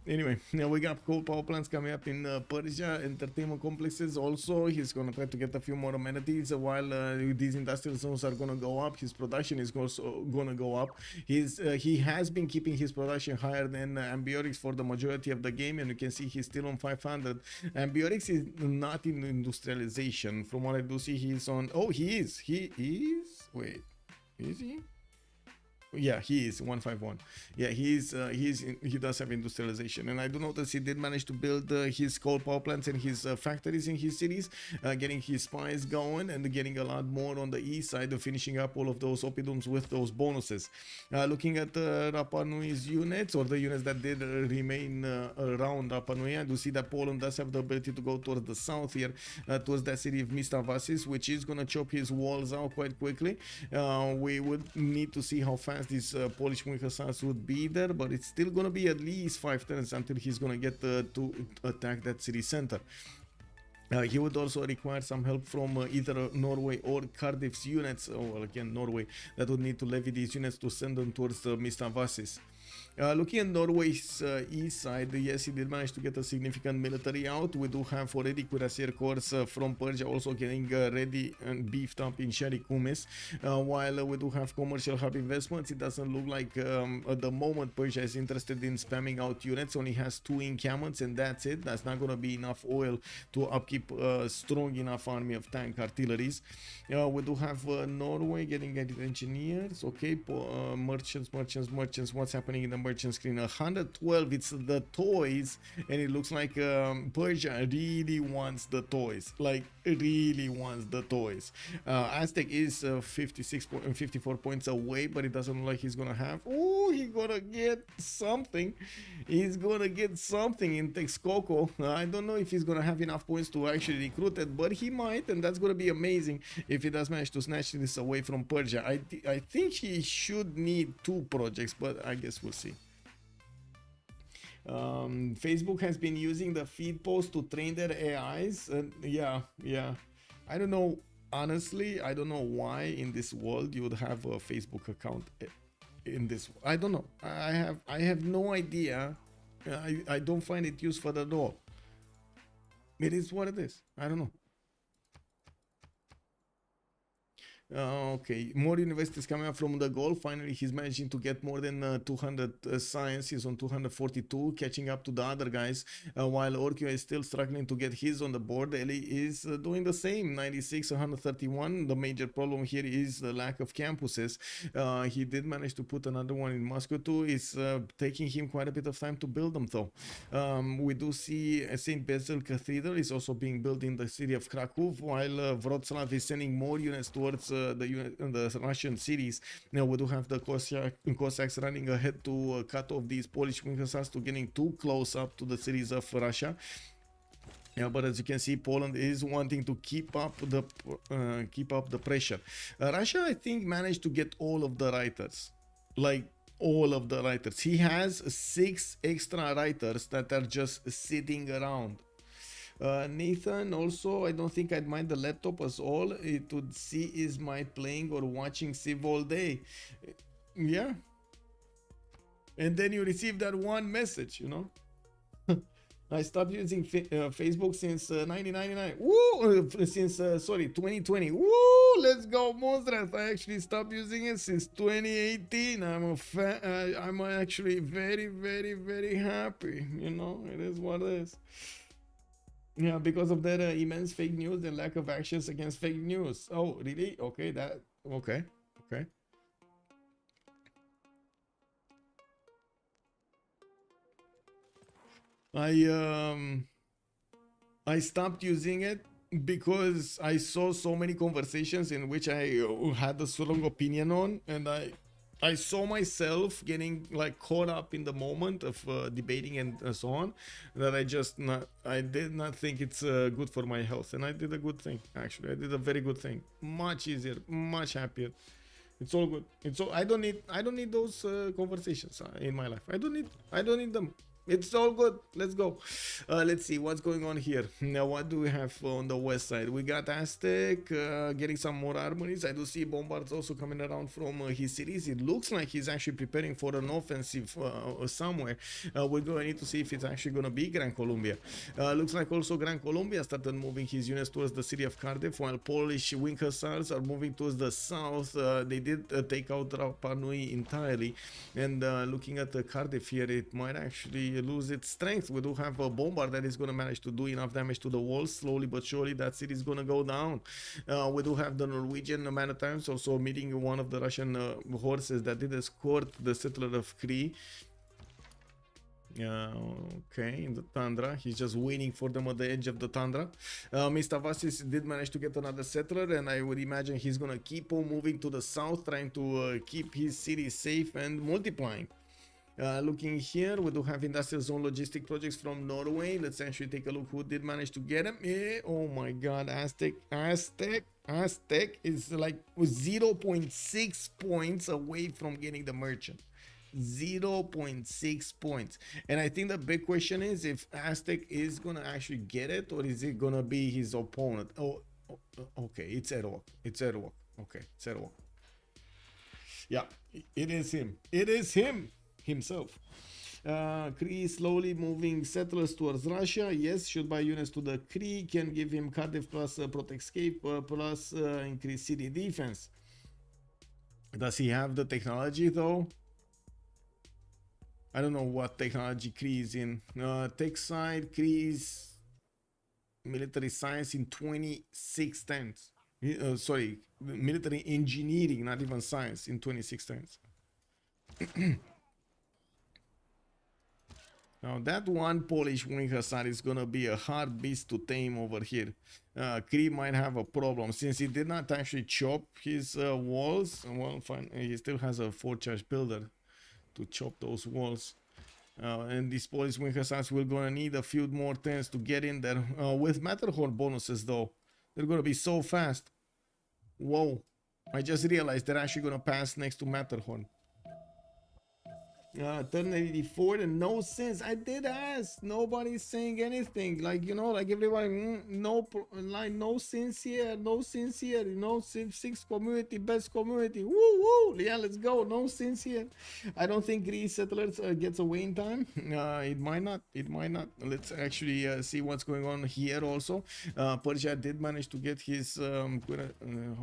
A: Anyway, now we got coal power plants coming up in Persia, entertainment complexes also. He's gonna try to get a few more amenities while these industrial zones are gonna go up. His production is also gonna go up. He has been keeping his production higher than Ambiorix for the majority of the game, and you can see he's still on 500. Ambiorix is not in industrialization. From what I do see, he's on. Oh, he is. Wait, is he? Yeah, he is 151. Yeah, he does have industrialization, and I do notice he did manage to build his coal power plants and his factories in his cities, getting his spies going and getting a lot more on the east side, of finishing up all of those oppidums with those bonuses. Looking at Rapa Nui's units, or the units that did remain around Rapa Nui, I do see that Poland does have the ability to go towards the south here, towards that city of Mistavasis, which is gonna chop his walls out quite quickly. We would need to see how fast advanced these Polish Hussars would be there, but it's still gonna be at least 5 turns until he's gonna get to attack that city center. He would also require some help from either Norway or Cardiff's units, or again Norway, that would need to levy these units to send them towards the Mistavasis. Looking at Norway's east side, yes, he did manage to get a significant military out. We do have already cuirassier corps from Persia also getting ready and beefed up in Sharikumis. While we do have commercial hub investments, it doesn't look like at the moment Persia is interested in spamming out units. Only has 2 encampments and that's it. That's not going to be enough oil to upkeep a strong enough army of tank artilleries. We do have Norway getting engineers. Okay, merchants. What's happening in the merchant screen? 112, it's the toys, and it looks like Persia really wants the toys, like really wants the toys. Aztec is 54 points away, but it doesn't look like he's gonna have. Oh, he's gonna get something. He's gonna get something in Texcoco. I don't know if he's gonna have enough points to actually recruit it, but he might, and that's gonna be amazing if he does manage to snatch this away from Persia. I think he should need 2 projects, but I guess we'll see. Facebook has been using the feed post to train their AIs. Yeah. I don't know. Honestly, I don't know why in this world you would have a Facebook account in this. I don't know. I have no idea. I don't find it useful at all. It is what it is. I don't know. Okay, more universities coming up from the Gaul. Finally, he's managing to get more than 200 science. He's on 242, catching up to the other guys, while ORKYO is still struggling to get his on the board. ELIE is doing the same, 96, 131. The major problem here is the lack of campuses. He did manage to put another one in Moscow too. It's taking him quite a bit of time to build them though. We do see St. Basil Cathedral is also being built in the city of Krakow, while Wrocław is sending more units towards the Russian cities. Now we do have the Cossacks running ahead to cut off these Polish Hussars to getting too close up to the cities of Russia. Yeah, but as you can see, Poland is wanting to keep up the pressure. Russia, I think, managed to get all of the writers, like all of the writers. He has 6 extra writers that are just sitting around. Nathan, also, I don't think I'd mind the laptop as all. It would see is my playing or watching Civ all day. Yeah. And then you receive that one message, you know. I stopped using Facebook since 1999. Woo! Since 2020. Woo! Let's go, Monsters! I actually stopped using it since 2018. I'm actually very, very, very happy. You know, it is what it is. Yeah, because of their immense fake news and lack of actions against fake news. Oh, really? Okay, okay. I stopped using it because I saw so many conversations in which I had a strong opinion on, and I saw myself getting like caught up in the moment of debating and so on, that I did not think it's good for my health. And I did a good thing, actually. I did a very good thing. Much easier, much happier. It's all good. I don't need those conversations in my life. I don't need them. It's all good. Let's go. Let's see what's going on here. Now, what do we have on the west side? We got Aztec getting some more Aramanis. I do see bombards also coming around from his cities. It looks like he's actually preparing for an offensive somewhere. We're going to need to see if it's actually going to be Gran Colombia. Looks like also Gran Colombia started moving his units towards the city of Cardiff, while Polish wing hussars are moving towards the south. They did take out Rapa Nui entirely. And looking at Cardiff here, it might actually lose its strength. We do have a bombard that is going to manage to do enough damage to the walls. Slowly but surely that city is going to go down. We do have the Norwegian man at arms also meeting one of the Russian horses that did escort the settler of Cree. Okay, in the tundra. He's just waiting for them at the edge of the tundra. Mr. Vasis did manage to get another settler, and I would imagine he's gonna keep on moving to the south, trying to keep his city safe and multiplying. Looking here, we do have industrial zone logistic projects from Norway. Let's actually take a look who did manage to get them. Oh my god, Aztec. Aztec is like 0.6 points away from getting the merchant. 0.6 points. And I think the big question is if Aztec is gonna actually get it, or is it gonna be his opponent? Okay, it's Airwolk. It's Airwolk. Okay, it's Airwolk. Yeah, it is him. It is him himself. Cree slowly moving settlers towards Russia. Yes, should buy units to the Cree. Can give him Cardiff plus Protect-Scape plus increase city defense. Does he have the technology though? I don't know what technology Cree is in. Tech side, Cree's military science in 26 times. Sorry, military engineering, not even science, in 26 times. Now that one Polish wing hussar is gonna be a hard beast to tame over here. Cree might have a problem since he did not actually chop his walls. Well, fine, he still has a 4-charge builder to chop those walls. And these Polish wing hussars will gonna need a few more turns to get in there. With Matterhorn bonuses though, they're gonna be so fast. Whoa, I just realized they're actually gonna pass next to Matterhorn. Turn 84 and no sense. I did ask. Nobody's saying anything. Like, you know, like everybody, no sincere, no sincere. You know, Civ6 community, best community. Woo woo. Yeah, let's go. No sincere. I don't think Greece settlers gets a win time. It might not. It might not. Let's actually see what's going on here also. Persia did manage to get his how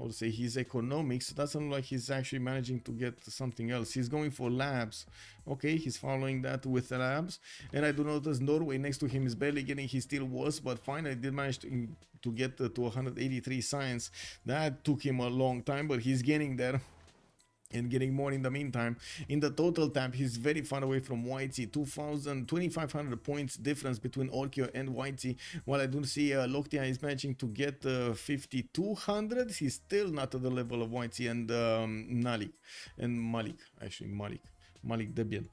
A: to say, his economics. Doesn't look like he's actually managing to get something else. He's going for labs. Okay, he's following that with the labs, and I do notice Norway next to him is barely getting his steel walls, but finally did manage to get to 183 science. That took him a long time, but he's getting there and getting more in the meantime. In the total tab, he's very far away from Whitesy. 2,500 points difference between ORKYO and Whitesy. While I do see Lockthia is managing to get 5,200, he's still not at the level of Whitesy and Malik Debian.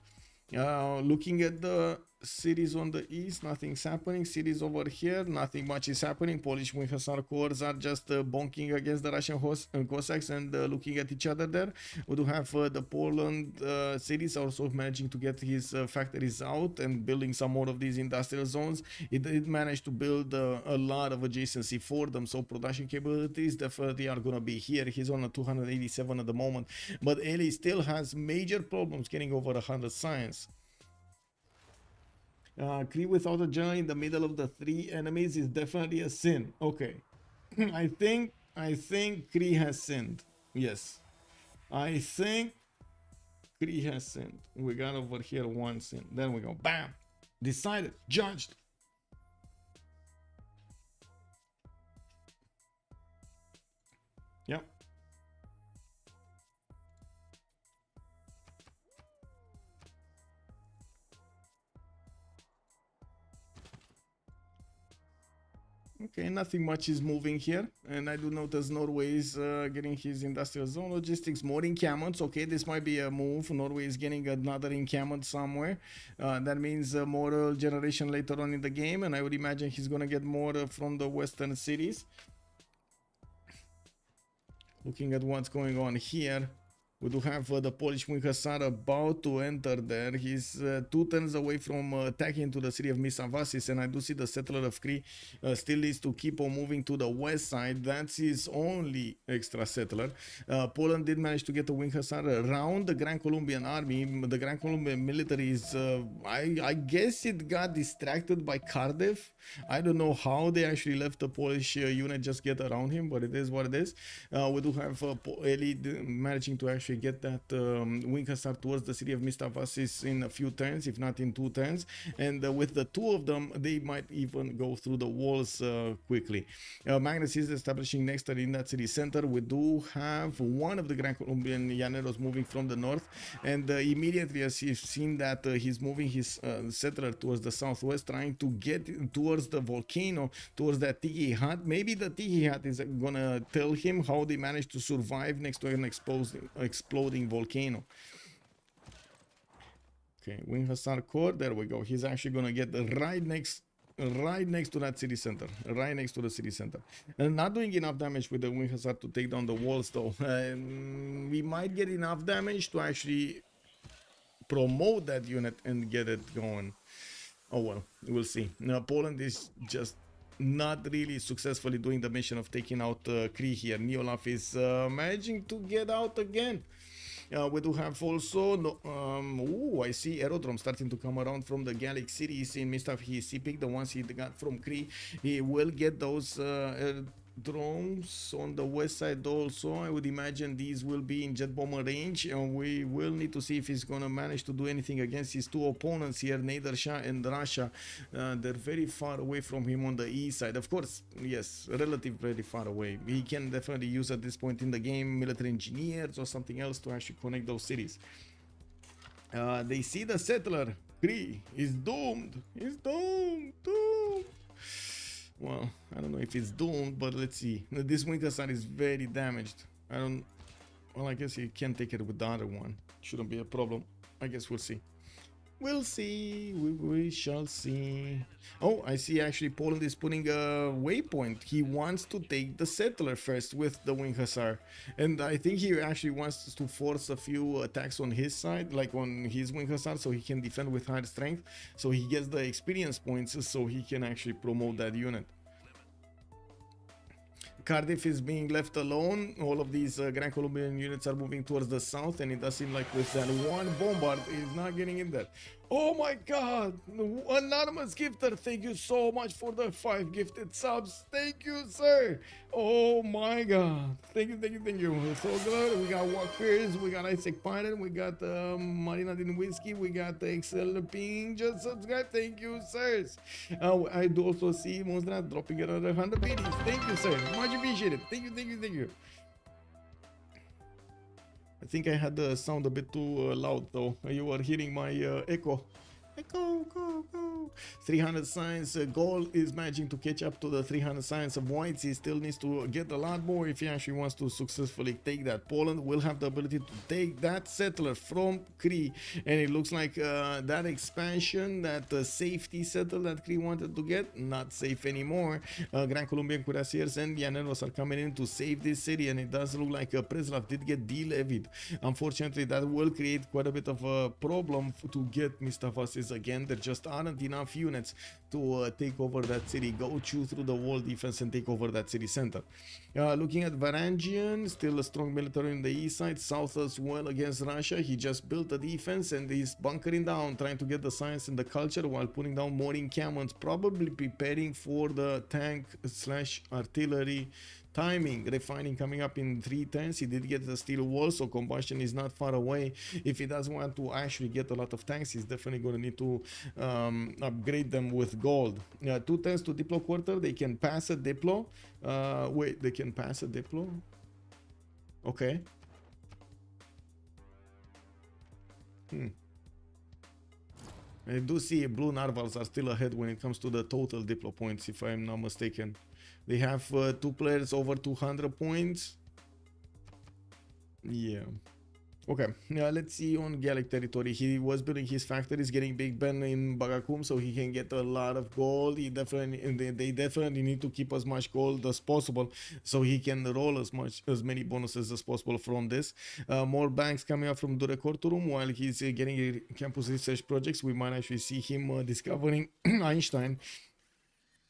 A: Looking at the cities on the east, nothing's happening. Cities over here, nothing much is happening. Polish wing hussar corps are just bonking against the Russian Cossacks and looking at each other there. We do have the Poland cities also managing to get his factories out and building some more of these industrial zones. It did manage to build a lot of adjacency for them, so production capabilities definitely are going to be here. He's on a 287 at the moment, but ELIE still has major problems getting over 100 science. Cree without a general in the middle of the 3 enemies is definitely a sin. Okay. I think Cree has sinned. Yes. I think Cree has sinned. We got over here one sin. Then we go. Bam! Decided. Judged. Yep. Okay, nothing much is moving here, and I do notice Norway is getting his industrial zone logistics, more encampments. Okay, this might be a move. Norway is getting another encampment somewhere. That means more generation later on in the game, and I would imagine he's gonna get more from the western cities. Looking at what's going on here, we do have the Polish wing hussar about to enter there. He's 2 turns away from attacking to the city of Misavasis, and I do see the settler of Cree still needs to keep on moving to the west side. That's his only extra settler. Poland did manage to get the wing hussar around the Gran Colombian army. The Gran Colombian military is, I guess it got distracted by Cardiff. I don't know how they actually left the Polish unit just get around him, but it is what it is. We do have ELIE managing to actually get that wing hussar towards the city of Misavasis in a few turns, if not in 2 turns, and with the 2 of them they might even go through the walls quickly. Magnus is establishing next in that city center. We do have one of the Gran Colombian Llaneros moving from the north, and immediately as you've seen that he's moving his settler towards the southwest, trying to get towards the volcano, towards that tiki hut. Maybe the tiki hut is gonna tell him how they managed to survive next to an exploding volcano. Okay, wing hussar corps, there we go. He's actually gonna get right next right next to that city center. Right next to the city center. And not doing enough damage with the Wing Hussar to take down the walls though. We might get enough damage to actually promote that unit and get it going. Oh well, we'll see. Now, Poland is just not really successfully doing the mission of taking out Cree here. Neolaf is managing to get out again. We do have also, I see aerodrome starting to come around from the Gallic cities in midst of his pick, the ones he got from Cree. He will get those aerodromes on the west side also. I would imagine these will be in jet bomber range, and we will need to see if he's gonna manage to do anything against his two opponents here, Nader, Shah and Russia. They're very far away from him on the east side. Of course, yes, relatively very far away. He can definitely use at this point in the game military engineers or something else to actually connect those cities. They see the settler. Cree is doomed. He's doomed. Well, I don't know if it's doomed, but let's see. This Winter Sun is very damaged. Well, I guess he can take it with the other one. Shouldn't be a problem. I guess we'll see. We'll see. We shall see. Oh, I see actually Poland is putting a waypoint. He wants to take the settler first with the Wing Hussar. And I think he actually wants to force a few attacks on his side, like on his Wing Hussar, so he can defend with higher strength. So he gets the experience points so he can actually promote that unit. Cardiff is being left alone. All of these Gran Colombian units are moving towards the south, and it does seem like with that one bombard is not getting in there. Oh my god! Anonymous gifter, thank you so much for the 5 gifted subs. Thank you, sir. Oh my god. Thank you. We're so good. We got Walkers, we got Isaac Pirate, we got Marina Din Whiskey, we got the Excel Ping. Just subscribe. Thank you, sirs. I do also see Monstrat dropping another 100 biddies. Thank you, sir. Much appreciated. Thank you. I think I had the sound a bit too loud though. You were hearing my echo. Go. 300 science. Gaul is managing to catch up to the 300 science of Whitesy. He still needs to get a lot more if he actually wants to successfully take that. Poland will have the ability to take that settler from Cree, and it looks like that expansion, that safety settler that Cree wanted to get, not safe anymore. Gran Colombian cuirassiers and Narvals are coming in to save this city, and it does look like Preslav did get de-levied. Unfortunately, that will create quite a bit of a problem to get Mustafas again. There just aren't enough units to take over that city, go through the wall defense and take over that city center. Looking at Varangian, still a strong military on the east side, south as well against Russia. He just built a defense and he's bunkering down, trying to get the science and the culture while putting down more encampments, probably preparing for the tank / artillery timing. Refining coming up in 3 turns. He did get the steel wall, so combustion is not far away. If he does want to actually get a lot of tanks, he's definitely going to need to upgrade them with gold. 2 turns to Diplo quarter. They can pass a Diplo. Wait, they can pass a Diplo? Okay. I do see blue Narvals are still ahead when it comes to the total Diplo points, if I'm not mistaken. They have 2 players over 200 points. Yeah. Okay, let's see on Gallic territory. He was building his factories, getting Big Ben in Bagakum so he can get a lot of gold. They definitely need to keep as much gold as possible so he can roll as many bonuses as possible from this. More banks coming up from Durecorturum while he's getting campus research projects. We might actually see him discovering Einstein.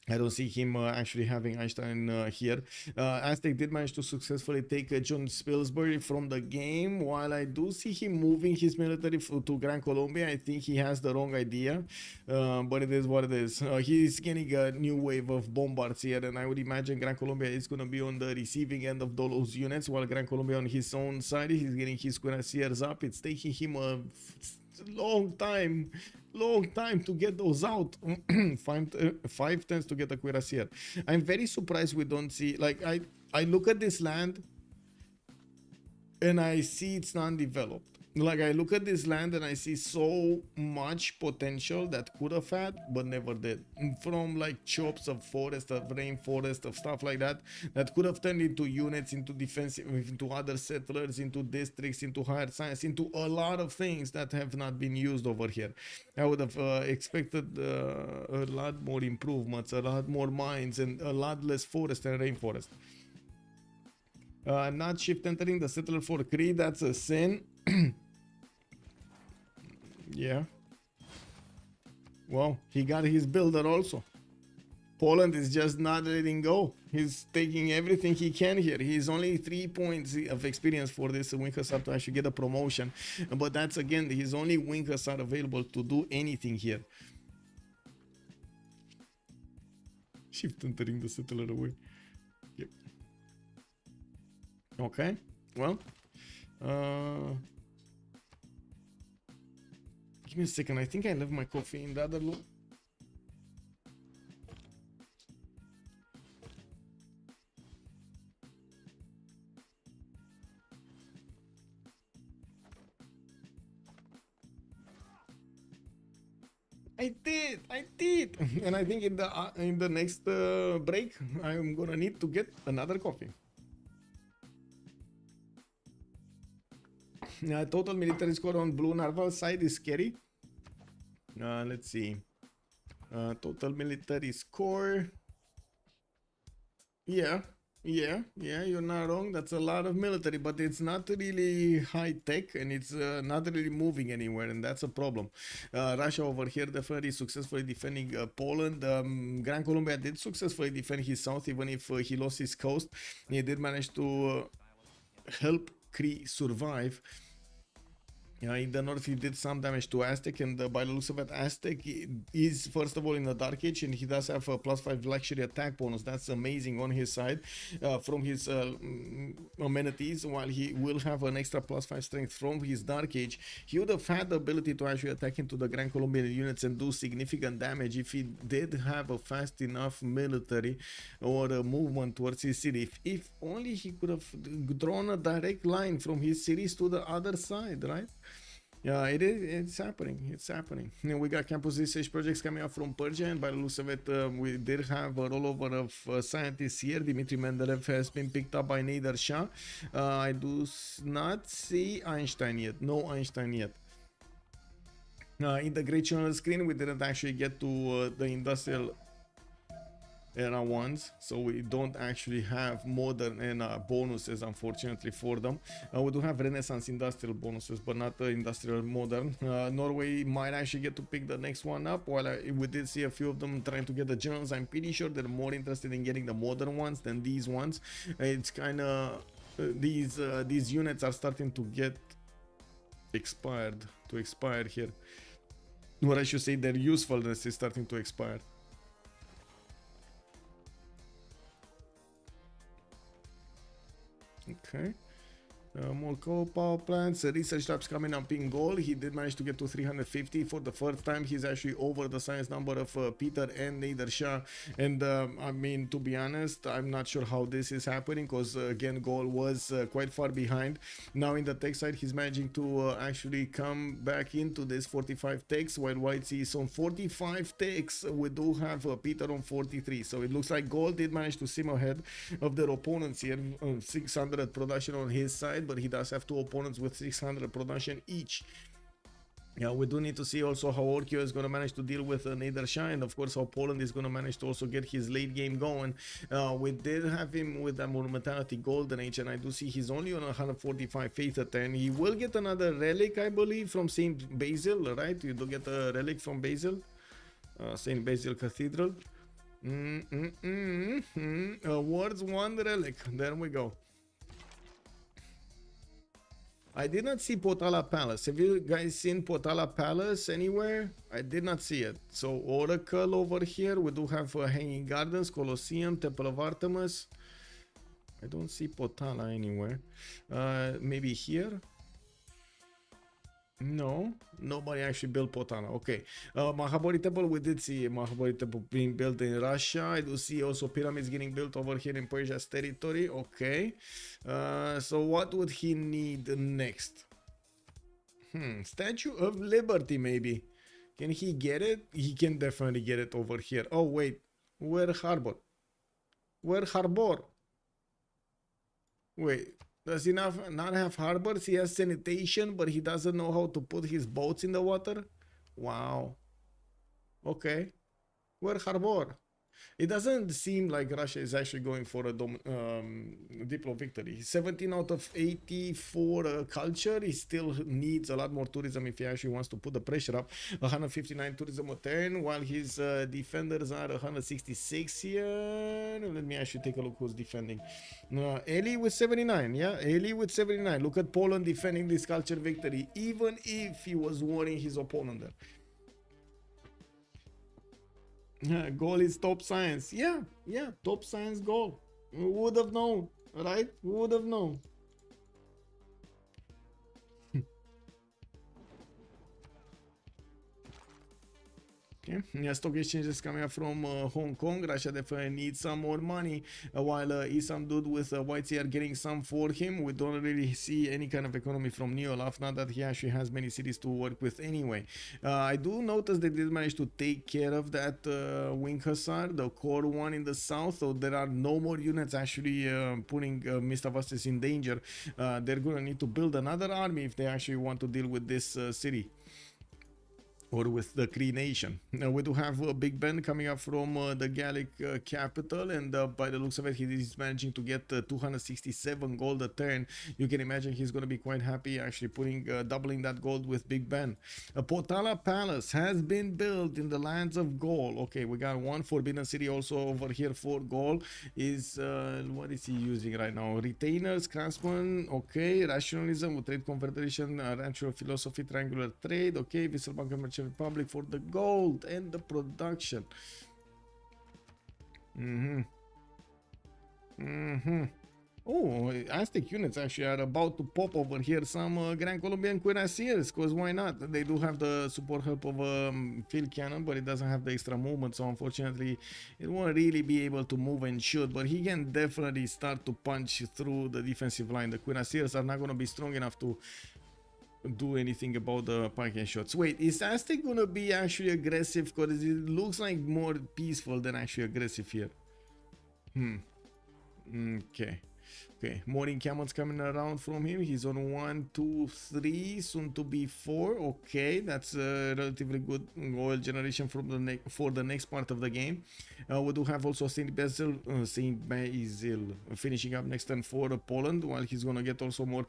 A: I don't see him actually having Einstein here. Aztec did manage to successfully take John Spilsbury from the game. While I do see him moving his military to Gran Colombia, I think he has the wrong idea. But it is what it is. He's getting a new wave of bombards here, and I would imagine Gran Colombia is going to be on the receiving end of those units, while Gran Colombia on his own side, he's getting his cuirassiers up. It's taking him a long time to get those out. 5 turns to get a cuirassier. I'm very surprised we don't see, like, I look at this land and I see it's non-developed. Like, I look at this land and I see so much potential that could have had, but never did. From like chops of forest, of rainforest, of stuff like that, that could have turned into units, into defensive, into other settlers, into districts, into higher science, into a lot of things that have not been used over here. I would have expected a lot more improvements, a lot more mines, and a lot less forest and rainforest. Not shift entering the settler for Cree, that's a sin. Yeah. Well, he got his builder also. Poland is just not letting go. He's taking everything he can here. He's only 3 points of experience for this wing hussar to actually get a promotion. But that's again his only wing hussar available to do anything here. Shift entering the settler away. Yep. Okay. Well. Give me a second. I think I left my coffee in the other room. I did, and I think in the next break, I'm gonna need to get another coffee. Total military score on blue Narval side is scary. Let's see. Total military score. Yeah, you're not wrong. That's a lot of military, but it's not really high tech and it's not really moving anywhere, and that's a problem. Russia over here definitely successfully defending Poland. Gran Colombia did successfully defend his south, even if he lost his coast. He did manage to help Cree survive. In the north he did some damage to Aztec, and by the looks of it, Aztec is first of all in the Dark Age, and he does have a +5 luxury attack bonus. That's amazing on his side from his amenities, while he will have an extra +5 strength from his Dark Age. He would have had the ability to actually attack into the Gran Colombian units and do significant damage if he did have a fast enough military or a movement towards his city. If only he could have drawn a direct line from his cities to the other side, right? Yeah, it's happening. It's happening. We got campus research projects coming up from Persia, and by the looks of it, we did have a rollover of scientists here. Dimitri Mendeleev has been picked up by Nader Shah. I do not see Einstein yet. No Einstein yet. In the Great Channel screen, we didn't actually get to the industrial era ones, so we don't actually have modern era bonuses, unfortunately, for them. We do have Renaissance industrial bonuses, but not the industrial modern. Norway might actually get to pick the next one up, while we did see a few of them trying to get the generals. I'm pretty sure they're more interested in getting the modern ones than these ones. It's kind of these units are starting to get expired here, or I should say their usefulness is starting to expire. Okay. More coal power plants, research labs coming up in Gaul. He did manage to get to 350 for the first time. He's actually over the science number of Peter and Nader Shah. And I mean, to be honest, I'm not sure how this is happening, because again, Gaul was quite far behind. Now in the tech side, he's managing to actually come back into this 45 techs, while Whitesy is on 45 techs. We do have Peter on 43. So it looks like Gaul did manage to sim ahead of their opponents here. 600 production on his side, but he does have two opponents with 600 production each. Yeah, we do need to see also how ORKYO is going to manage to deal with Nader Shah, and of course how Poland is going to manage to also get his late game going. We did have him with the Monumentality Golden Age, and I do see he's only on 145 faith at 10. He will get another relic, I believe, from St. Basil, right? You do get a relic from Basil, St. Basil Cathedral. Awards 1 relic. There we go. I did not see Potala Palace. Have you guys seen Potala Palace anywhere? I did not see it. So Oracle over here. We do have Hanging Gardens, Colosseum, Temple of Artemis. I don't see Potala anywhere. Maybe here? No, nobody actually built Potala. Okay. Mahabodhi Temple, we did see Mahabodhi Temple being built in Russia. I do see also pyramids getting built over here in Persia's territory. Okay. So what would he need next? Statue of Liberty, maybe. Can he get it? He can definitely get it over here. Oh, wait. Where Harbor? Where Harbor? Wait. Does he not have harbors? He has sanitation, but he doesn't know how to put his boats in the water? Wow. Okay. Where Harbor? It doesn't seem like Russia is actually going for a Diplo victory. 17 out of 84 culture. He still needs a lot more tourism if he actually wants to put the pressure up. 159 tourism a turn, while his defenders are 166 here. Let me actually take a look who's defending. ELIE with 79. Yeah, ELIE with 79. Look at Poland defending this culture victory, even if he was warning his opponent there. Gaul is top science. Yeah, top science Gaul. Who would have known, right? Who would have known? Okay. Yeah, stock exchanges coming up from Hong Kong. Russia definitely needs some more money, while Issamdude with Whitesy are getting some for him. We don't really see any kind of economy from Neolaf, not that he actually has many cities to work with anyway. I do notice they did manage to take care of that wing hussar, the core one in the south, so there are no more units actually putting Mr. Vastus in danger. They're gonna need to build another army if they actually want to deal with this city, or with the Cree nation. Now we do have Big Ben coming up from the Gallic capital, and by the looks of it, he is managing to get 267 gold a turn. You can imagine he's going to be quite happy actually putting doubling that gold with Big Ben. A Potala Palace has been built in the lands of Gaul. Okay, we got one Forbidden City also over here for Gaul. Is what is he using right now? Retainers, craftsmen, okay, rationalism with trade confederation, rancho philosophy, triangular trade, okay, Wisselbank Merchant Republic for the gold and the production. Oh, Aztec units actually are about to pop over here some Gran Colombian cuirassiers, because why not? They do have the support help of field cannon, but it doesn't have the extra movement, so unfortunately it won't really be able to move and shoot, but he can definitely start to punch through the defensive line. The cuirassiers are not going to be strong enough to do anything about the parking shots. Wait, is Aztec gonna be actually aggressive? Because it looks like more peaceful than actually aggressive here. Okay, more encampments coming around from him. He's on 1, 2, 3, soon to be 4. Okay, that's a relatively good oil generation from the for the next part of the game. We do have also Saint Basil finishing up next turn for Poland, while he's gonna get also more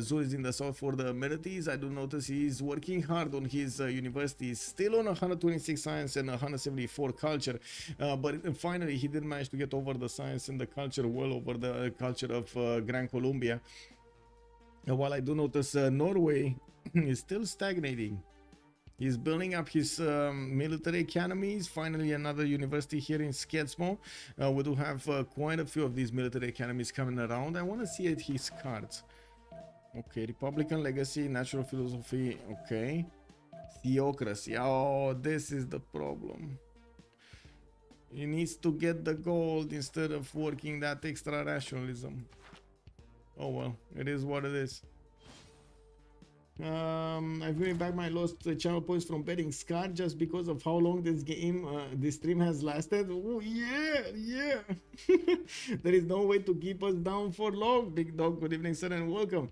A: zones in the south for the amenities. I do notice he's working hard on his university. He's still on 126 science and 174 culture, but finally he did manage to get over the science and the culture, well over the culture of Gran Colombia. While I do notice Norway is still stagnating. He's building up his military academies. Finally another university here in Skedsmo. We do have quite a few of these military academies coming around. I want to see his cards. Okay, Republican legacy, natural philosophy, okay. Theocracy, oh, this is the problem. He needs to get the gold instead of working that extra rationalism. Oh well, it is what it is. I've given back my lost channel points from betting Scar just because of how long this game, this stream has lasted. Oh yeah. There is no way to keep us down for long. Big dog, good evening sir and welcome.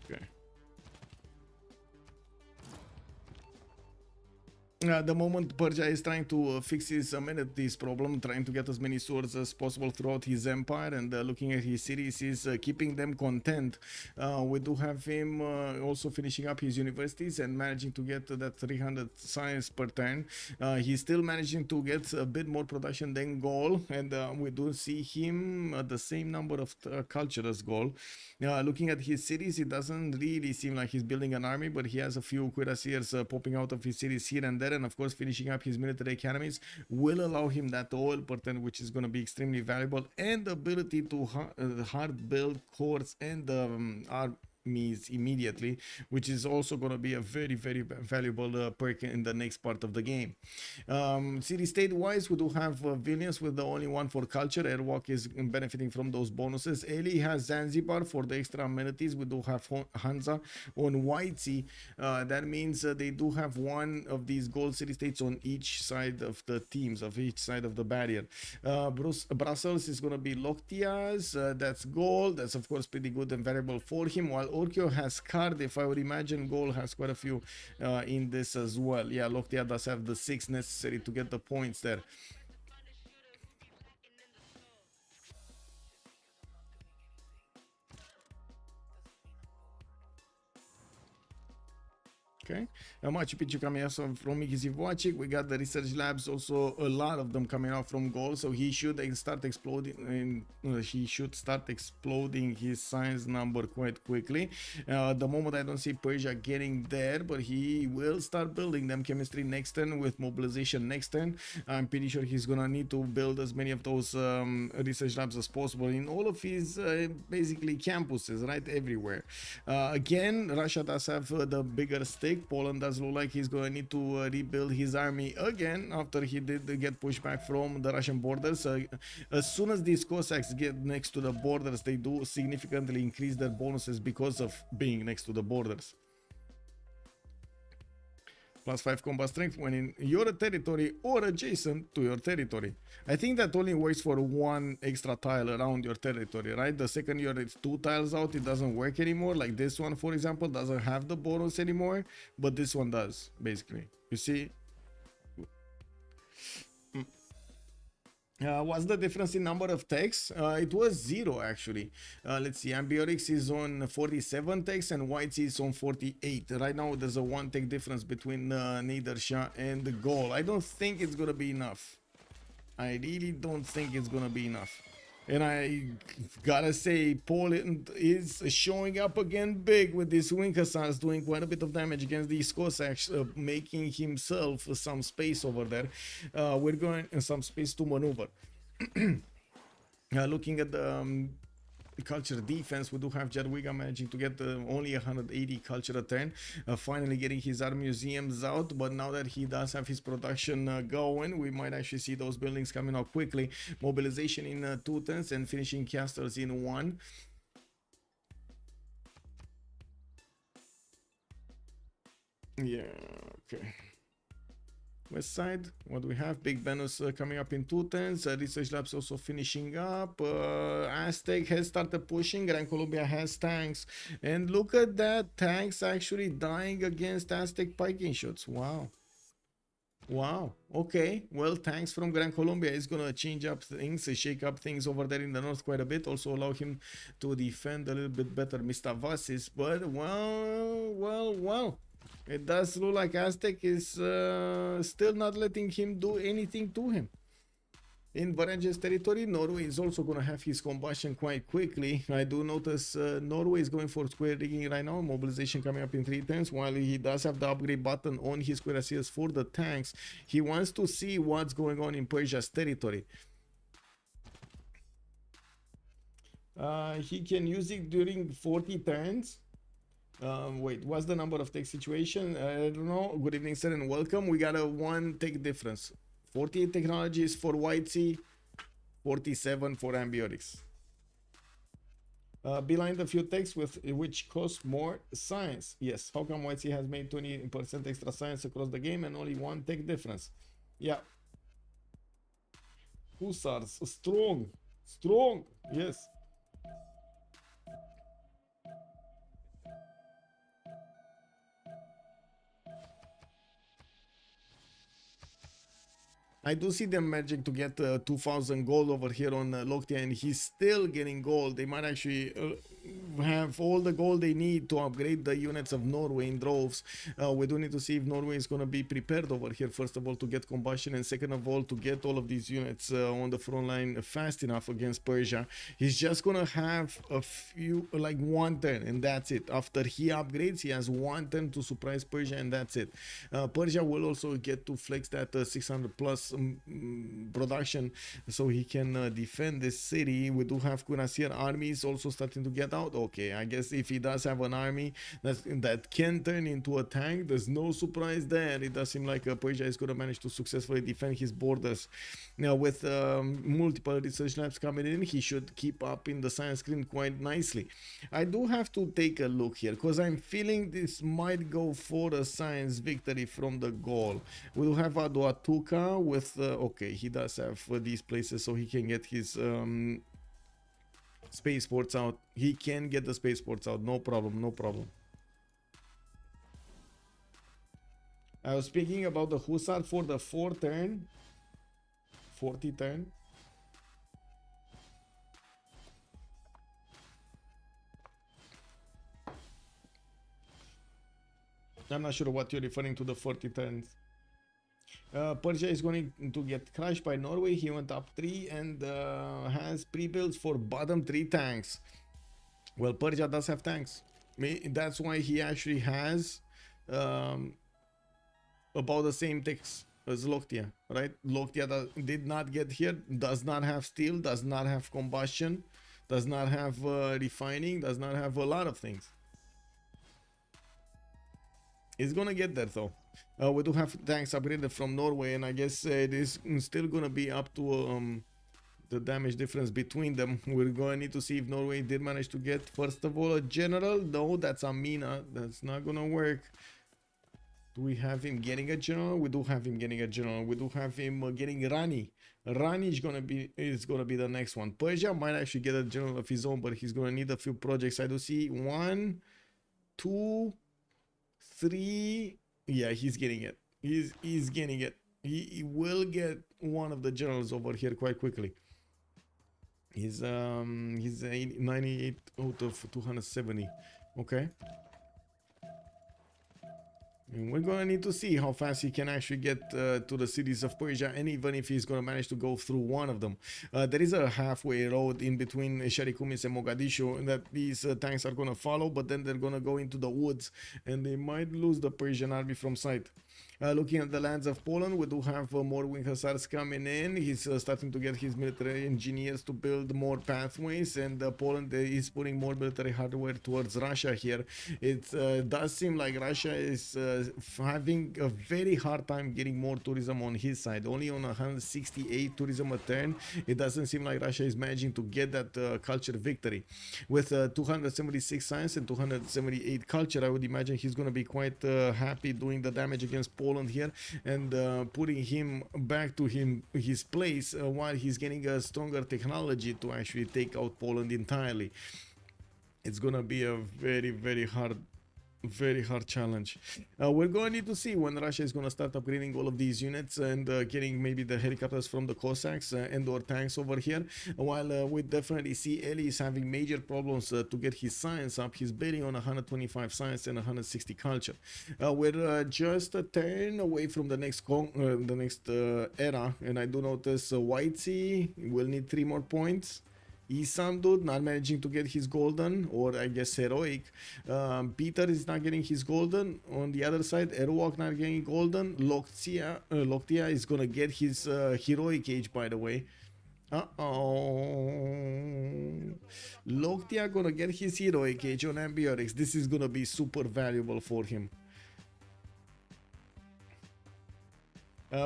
A: Okay. The moment Persia is trying to fix his amenities problem, trying to get as many swords as possible throughout his empire, and looking at his cities, is keeping them content. We do have him also finishing up his universities and managing to get that 300 science per turn. He's still managing to get a bit more production than Gaul, and we do see him at the same number of culture as Gaul. Looking at his cities, it doesn't really seem like he's building an army, but he has a few cuirassiers popping out of his cities here and there, and of course finishing up his military academies will allow him that oil per turn, which is going to be extremely valuable, and the ability to hard build cores and armies immediately, which is also going to be a very, very valuable perk in the next part of the game. City state wise, we do have Vilnius with the only one for culture. Airwolk is benefiting from those bonuses. ELIE has Zanzibar for the extra amenities. We do have Hansa on Whitesy. That means they do have one of these gold city states on each side of the teams, of each side of the barrier. Brussels is going to be Lockthia's. That's gold. That's of course pretty good and variable for him. While ORKYO has Cardiff, I would imagine Gaul has quite a few in this as well. Yeah, Lockthia does have the 6 necessary to get the points there. Okay, Machu Picchu coming out from Zivoacik. We got the research labs, also a lot of them coming out from Gaul, so he should start exploding. He should start exploding his science number quite quickly. At the moment, I don't see Persia getting there, but he will start building them. Chemistry next turn with mobilization next turn. I'm pretty sure he's gonna need to build as many of those research labs as possible in all of his basically campuses, right, everywhere. Again, Russia does have the bigger stake. Poland does look like he's going to need to rebuild his army again after he did get pushed back from the Russian borders. As soon as these Cossacks get next to the borders, they do significantly increase their bonuses because of being next to the borders. +5 combat strength when in your territory or adjacent to your territory. I think that only works for one extra tile around your territory, right? The second you're 2 tiles out, it doesn't work anymore. Like this one, for example, doesn't have the bonus anymore, but this one does, basically. You see? What's the difference in number of techs? It was 0 actually. Let's see, Ambiorix is on 47 techs and Whitesy is on 48. Right now there's a 1 tech difference between Nader, Shah and the Gaul. I don't think it's gonna be enough. I really don't think it's gonna be enough. And I gotta say, Poland is showing up again big with this Wing Hussars doing quite a bit of damage against these Cossacks, making himself some space over there. We're going in some space to maneuver. Looking at the culture defense, we do have Jadwiga managing to get only 180 culture a turn, finally getting his art museums out. But now that he does have his production going, we might actually see those buildings coming out quickly. Mobilization in 2 turns and finishing castles in 1. Yeah, okay. West side, what do we have? Big Venus coming up in 2 turns. Research labs also finishing up. Aztec has started pushing. Gran Colombia has tanks. And look at that, tanks actually dying against Aztec piking shots. Wow. Wow. Okay. Well, tanks from Gran Colombia is going to change up things, shake up things over there in the north quite a bit. Also allow him to defend a little bit better Mr. Vasis. But, well. It does look like Aztec is still not letting him do anything to him. In Varangian's territory, Norway is also going to have his combustion quite quickly. I do notice Norway is going for square rigging right now. Mobilization coming up in 3 turns. While he does have the upgrade button on his cuirassiers for the tanks, he wants to see what's going on in Persia's territory. He can use it during 40 turns. Wait, what's the number of tech situation? I don't know. Good evening, sir, and welcome. We got a 1 tech difference. 48 technologies for Whitesy, 47 for Ambiorix. Behind a few techs with which cost more science. Yes, how come Whitesy has made 20% extra science across the game and only 1 tech difference? Yeah. Hussars, strong, yes. I do see them managing to get 2,000 gold over here on Lockthia, and he's still getting gold. They might actually have all the gold they need to upgrade the units of Norway in droves. We do need to see if Norway is going to be prepared over here, first of all, to get combustion, and second of all, to get all of these units on the front line fast enough against Persia. He's just going to have a few, like 1 turn, and that's it. After he upgrades, he has 1 turn to surprise Persia, and that's it. Persia will also get to flex that 600 plus production so he can defend this city. We do have cuirassier armies also starting to get out. Okay, I guess if he does have an army that can turn into a tank, there's no surprise there. It does seem like Persia is going to manage to successfully defend his borders. Now with multiple research labs coming in, he should keep up in the science screen quite nicely. I do have to take a look here because I'm feeling this might go for a science victory from the Gaul. We will have Aduatuca with okay, he does have these places so he can get his spaceports out. He can get the spaceports out, no problem, no problem. I was speaking about the Hussar for the 4th turn. 40 turn. I'm not sure what you're referring to the 40 turns. Persia is going to get crushed by Norway. He went up 3 and has pre-builds for bottom 3 tanks. Well, Persia does have tanks. That's why he actually has about the same ticks as Lockthia, right? Lockthia did not get here, does not have steel, does not have combustion, does not have refining, does not have a lot of things. It's gonna get there though. We do have tanks upgraded from Norway, and I guess it is still gonna be up to the damage difference between them. We're gonna need to see if Norway did manage to get, first of all, a general. No, that's Amina. That's not gonna work. Do we have him getting a general? We do have him getting a general. We do have him getting Rani. Rani is gonna be the next one. Persia might actually get a general of his own, but he's gonna need a few projects. I do see 1, 2, 3. Yeah, he's getting it. He's getting it. He will get one of the generals over here quite quickly. He's 98 out of 270. Okay. And we're gonna need to see how fast he can actually get to the cities of Persia, and even if he's gonna manage to go through one of them. There is a halfway road in between Sharikumis and Mogadishu that these tanks are gonna follow, but then they're gonna go into the woods and they might lose the Persian army from sight. Looking at the lands of Poland, we do have more wing hussars coming in. He's starting to get his military engineers to build more pathways, and Poland is putting more military hardware towards Russia here. It does seem like Russia is having a very hard time getting more tourism on his side. Only on 168 tourism a turn. It doesn't seem like Russia is managing to get that culture victory. With 276 science and 278 culture, I would imagine he's going to be quite happy doing the damage against Poland here and putting him back to his place while he's getting a stronger technology to actually take out Poland entirely. It's gonna be a very hard challenge. We're going to need to see when Russia is going to start upgrading all of these units and getting maybe the helicopters from the Cossacks and or tanks over here, while we definitely see ELIE is having major problems to get his science up. He's betting on 125 science and 160 culture. We're just a turn away from the next era, and I do notice Whitesy will need 3 more points. Issamdude not managing to get his golden, or I guess heroic. Peter is not getting his golden. On the other side, Airwolk not getting golden. Lockthia is gonna get his heroic age, by the way. Lockthia gonna get his heroic age on Ambiotics. This is gonna be super valuable for him.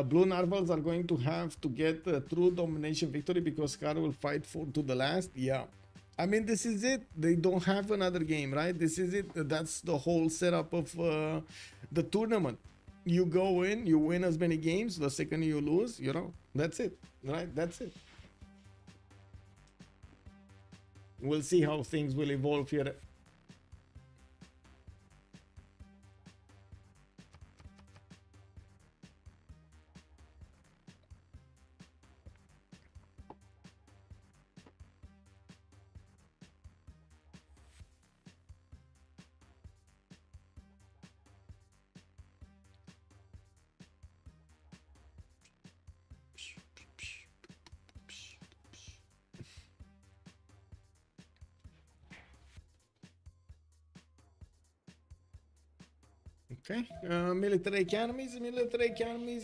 A: Blue Narvals are going to have to get a true domination victory because Harald will fight to the last. Yeah, I mean, this is it. They don't have another game, right? This is it. That's the whole setup of the tournament. You go in, you win as many games. The second you lose, you know, that's it, right? That's it. We'll see how things will evolve here. Okay, military economies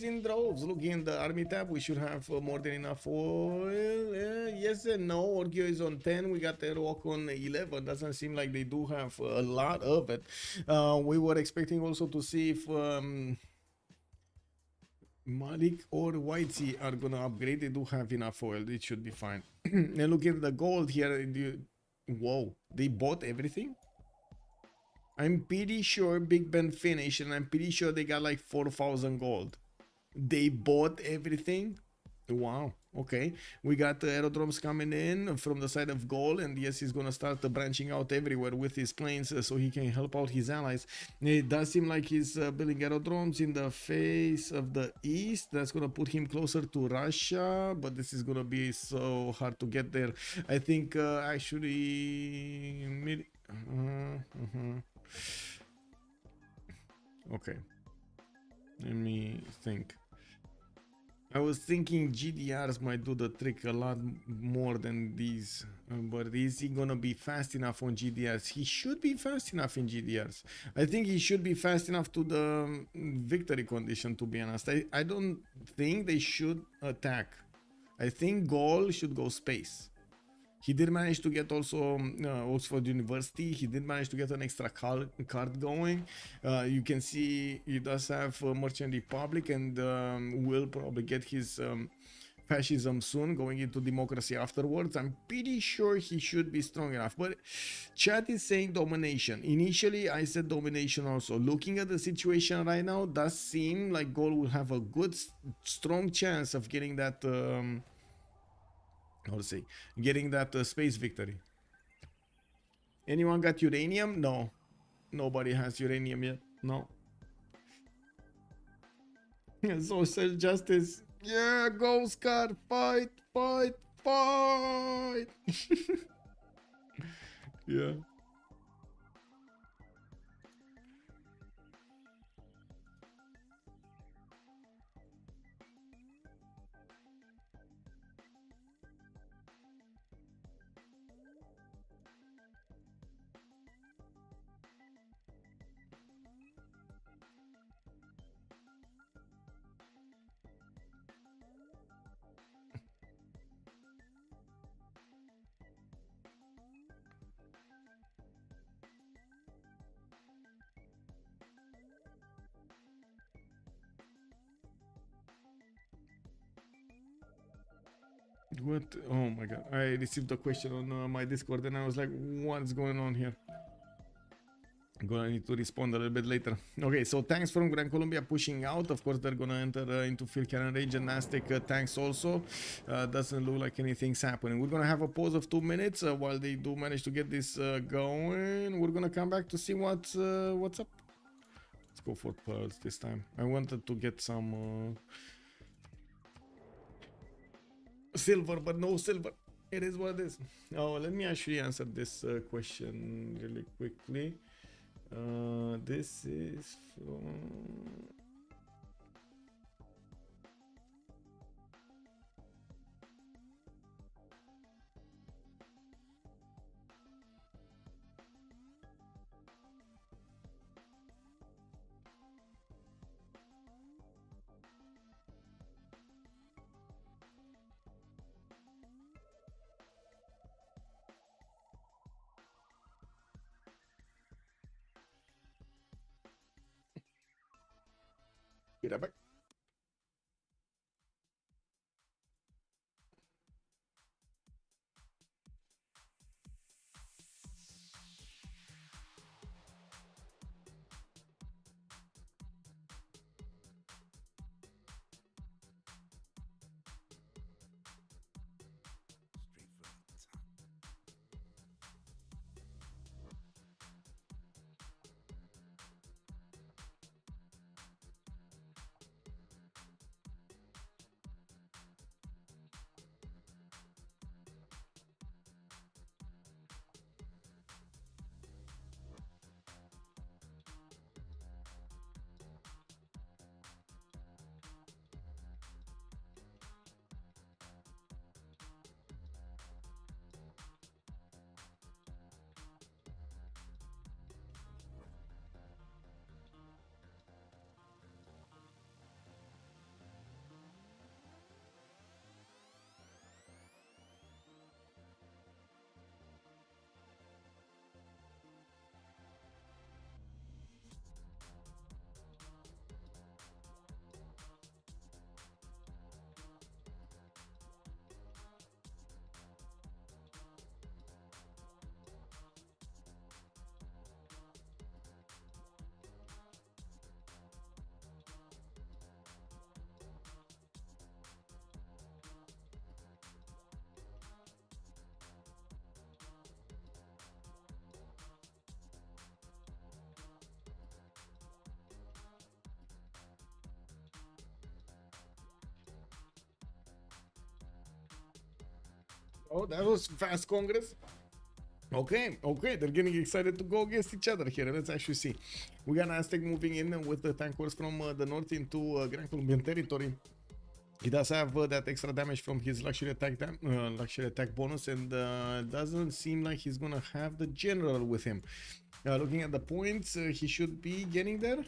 A: in droves. Looking in the army tab, we should have more than enough oil. Yes and no. ORKYO is on 10. We got Airwolk on 11. Doesn't seem like they do have a lot of it. We were expecting also to see if Malik or Whitesy are gonna upgrade. They do have enough oil. It should be fine. And look at the gold here. Whoa, they bought everything? I'm pretty sure Big Ben finished, and I'm pretty sure they got like 4,000 gold. They bought everything? Wow, okay. We got the aerodromes coming in from the side of Gaul, and yes, he's gonna start branching out everywhere with his planes so he can help out his allies. It does seem like he's building aerodromes in the face of the east. That's gonna put him closer to Russia, but this is gonna be so hard to get there. I think actually... Okay, let me think. I was thinking GDRs might do the trick a lot more than these, but is he gonna be fast enough on GDRs? He should be fast enough in GDRs. I think he should be fast enough to the victory condition, to be honest. I don't think they should attack. I think Gaul should go space. He did manage to get also Oxford University. He did manage to get an extra card going. You can see he does have Merchant Republic, and will probably get his fascism soon, going into democracy afterwards. I'm pretty sure he should be strong enough. But chat is saying domination. Initially, I said domination also. Looking at the situation right now, does seem like Gaul will have a good, strong chance of getting that... how to say, getting that space victory. Anyone got uranium? No, nobody has uranium yet. No. Social justice. Yeah, go Scar, fight, fight, fight. Yeah. What? Oh my god. I received a question on my Discord and I was like, what's going on here? I'm gonna need to respond a little bit later. Okay, so tanks from Gran Colombia pushing out. Of course, they're gonna enter into field cannon range, and Aztec tanks also. Doesn't look like anything's happening. We're gonna have a pause of 2 minutes while they do manage to get this going. We're gonna come back to see what's up. Let's go for pearls this time. I wanted to get some silver, but no silver. It is what it is. Oh, let me actually answer this question really quickly. This is from... Be right back. Oh, that was fast, Congress. Okay, they're getting excited to go against each other here. Let's actually see. We got Aztec moving in with the tank horse from the north into Gran Colombian territory. He does have that extra damage from his luxury attack bonus, and doesn't seem like he's gonna have the general with him. Looking at the points, he should be getting there.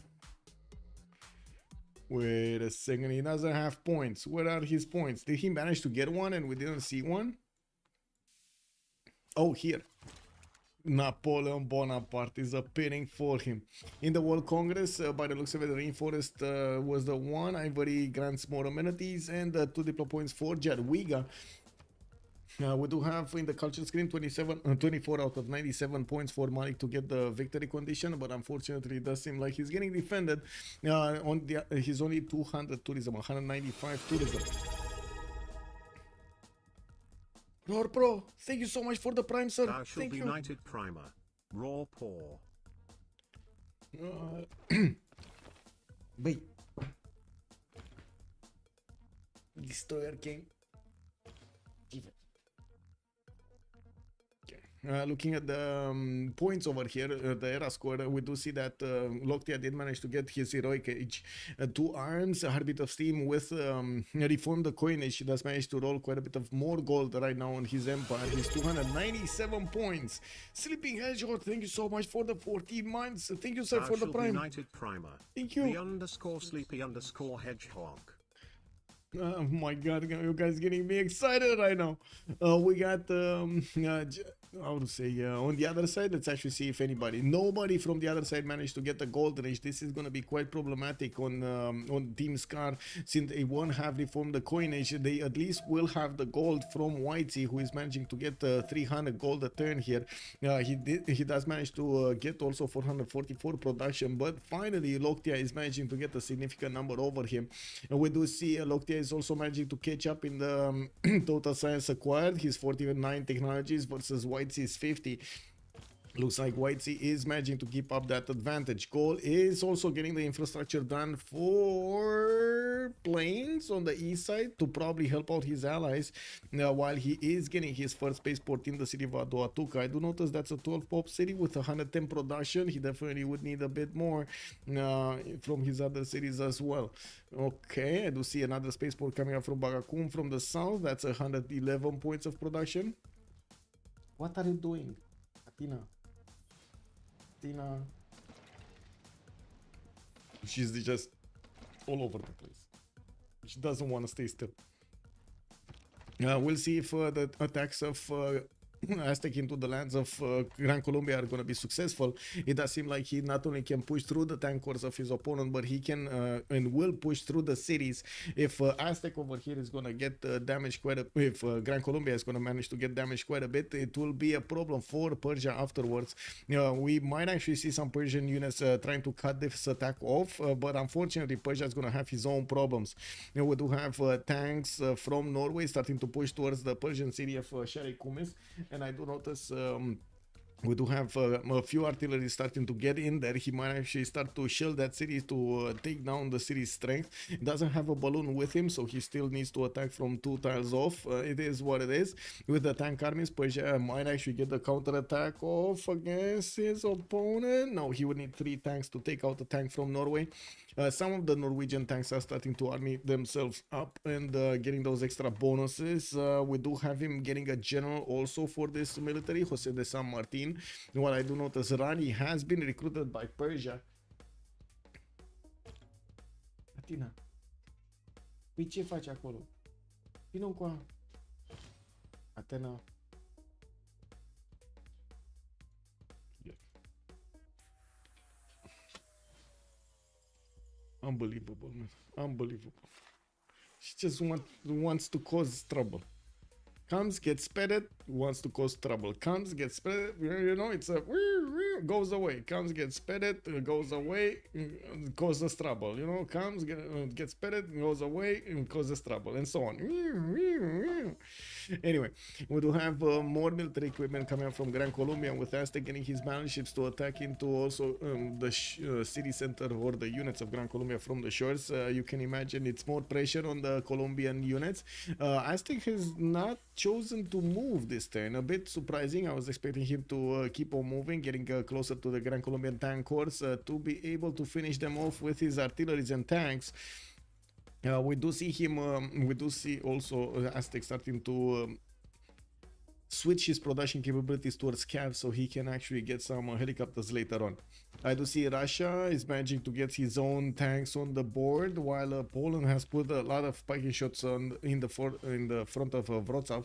A: Wait a second, he doesn't have points. Where are his points? Did he manage to get one and we didn't see one? Oh, here. Napoleon Bonaparte is appearing for him. In the World Congress, by the looks of it, the Rainforest was the one. Ivory grants more amenities and 2 diplo points for Jadwiga. We do have in the culture screen 24 out of 97 points for Malik to get the victory condition, but unfortunately it does seem like he's getting defended. He's only 200 tourism, 195 tourism. Pro, thank you so much for the prime, sir.
B: Thou shalt
A: Thank
B: be
A: you.
B: knighted primer. Raw paw.
A: Wait. Destroyer King. Give it. Looking at the points over here, the era score, we do see that Lockthia did manage to get his heroic age 2 arms, a heartbeat of steam with reformed the coinage. He does manage to roll quite a bit of more gold right now on his empire. He's 297 points. Sleeping Hedgehog, thank you so much for the 14 months. Thank you, sir, for the prime.
B: United primer.
A: Thank you.
B: The _sleepy_ hedgehog.
A: Oh my god, you guys getting me excited right now. We got how to say, on the other side, let's actually see if nobody from the other side managed to get the gold range. This is going to be quite problematic on Team Scar, since they won't have reformed the coinage. They at least will have the gold from Whitesy, who is managing to get 300 gold a turn here. He does manage to get also 444 production, but finally Lockthia is managing to get a significant number over him. We do see Lockthia is also managing to catch up in the total science acquired. He's 49 technologies versus Whitesy's 50. Looks like Whitesy is managing to keep up that advantage. Gaul is also getting the infrastructure done for planes on the east side to probably help out his allies, while he is getting his first spaceport in the city of Adoatuca. I do notice that's a 12 pop city with 110 production. He definitely would need a bit more from his other cities as well. Okay, I do see another spaceport coming up from Bagacum from the south. That's 111 points of production. What are you doing, Athena? She's just all over the place. She doesn't want to stay still. We'll see if the attacks of Aztec into the lands of Gran Colombia are going to be successful. It does seem like he not only can push through the tank corps of his opponent, but he can and will push through the cities. If Aztec over here is going to get damaged quite a if Gran Colombia is going to manage to get damaged quite a bit, it will be a problem for Persia afterwards. We might actually see some Persian units trying to cut this attack off, but unfortunately Persia is going to have his own problems. We do have tanks from Norway starting to push towards the Persian city of Shah, and I do notice we do have a few artillery starting to get in there. He might actually start to shell that city to take down the city's strength. He doesn't have a balloon with him, so he still needs to attack from 2 tiles off. It is what it is. With the tank armies, Persia might actually get the counter attack off against his opponent. No, he would need 3 tanks to take out the tank from Norway. Some of the Norwegian tanks are starting to army themselves up and getting those extra bonuses. We do have him getting a general also for this military, Jose de San Martin. What I do notice, Rani has been recruited by Persia. Athena, păi ce faci acolo? Vino cu Athena. Unbelievable, man. Unbelievable. She just wants to cause trouble. Comes, gets petted, wants to cause trouble. Comes, gets spread, it's a goes away. Comes, gets spread, goes away, causes trouble. Comes, gets spread, goes away, and causes trouble, and so on. Anyway, we do have more military equipment coming from Gran Colombia, with Aztec getting his battleships to attack into also the city center or the units of Gran Colombia from the shores. You can imagine it's more pressure on the Colombian units. Aztec has not chosen to move this turn. A bit surprising. I was expecting him to keep on moving, getting closer to the Gran Colombian tank corps to be able to finish them off with his artilleries and tanks. We do see him, we do see also Aztec starting to switch his production capabilities towards cav so he can actually get some helicopters later on. I do see Russia is managing to get his own tanks on the board, while Poland has put a lot of spiking shots in the front of Wrocław.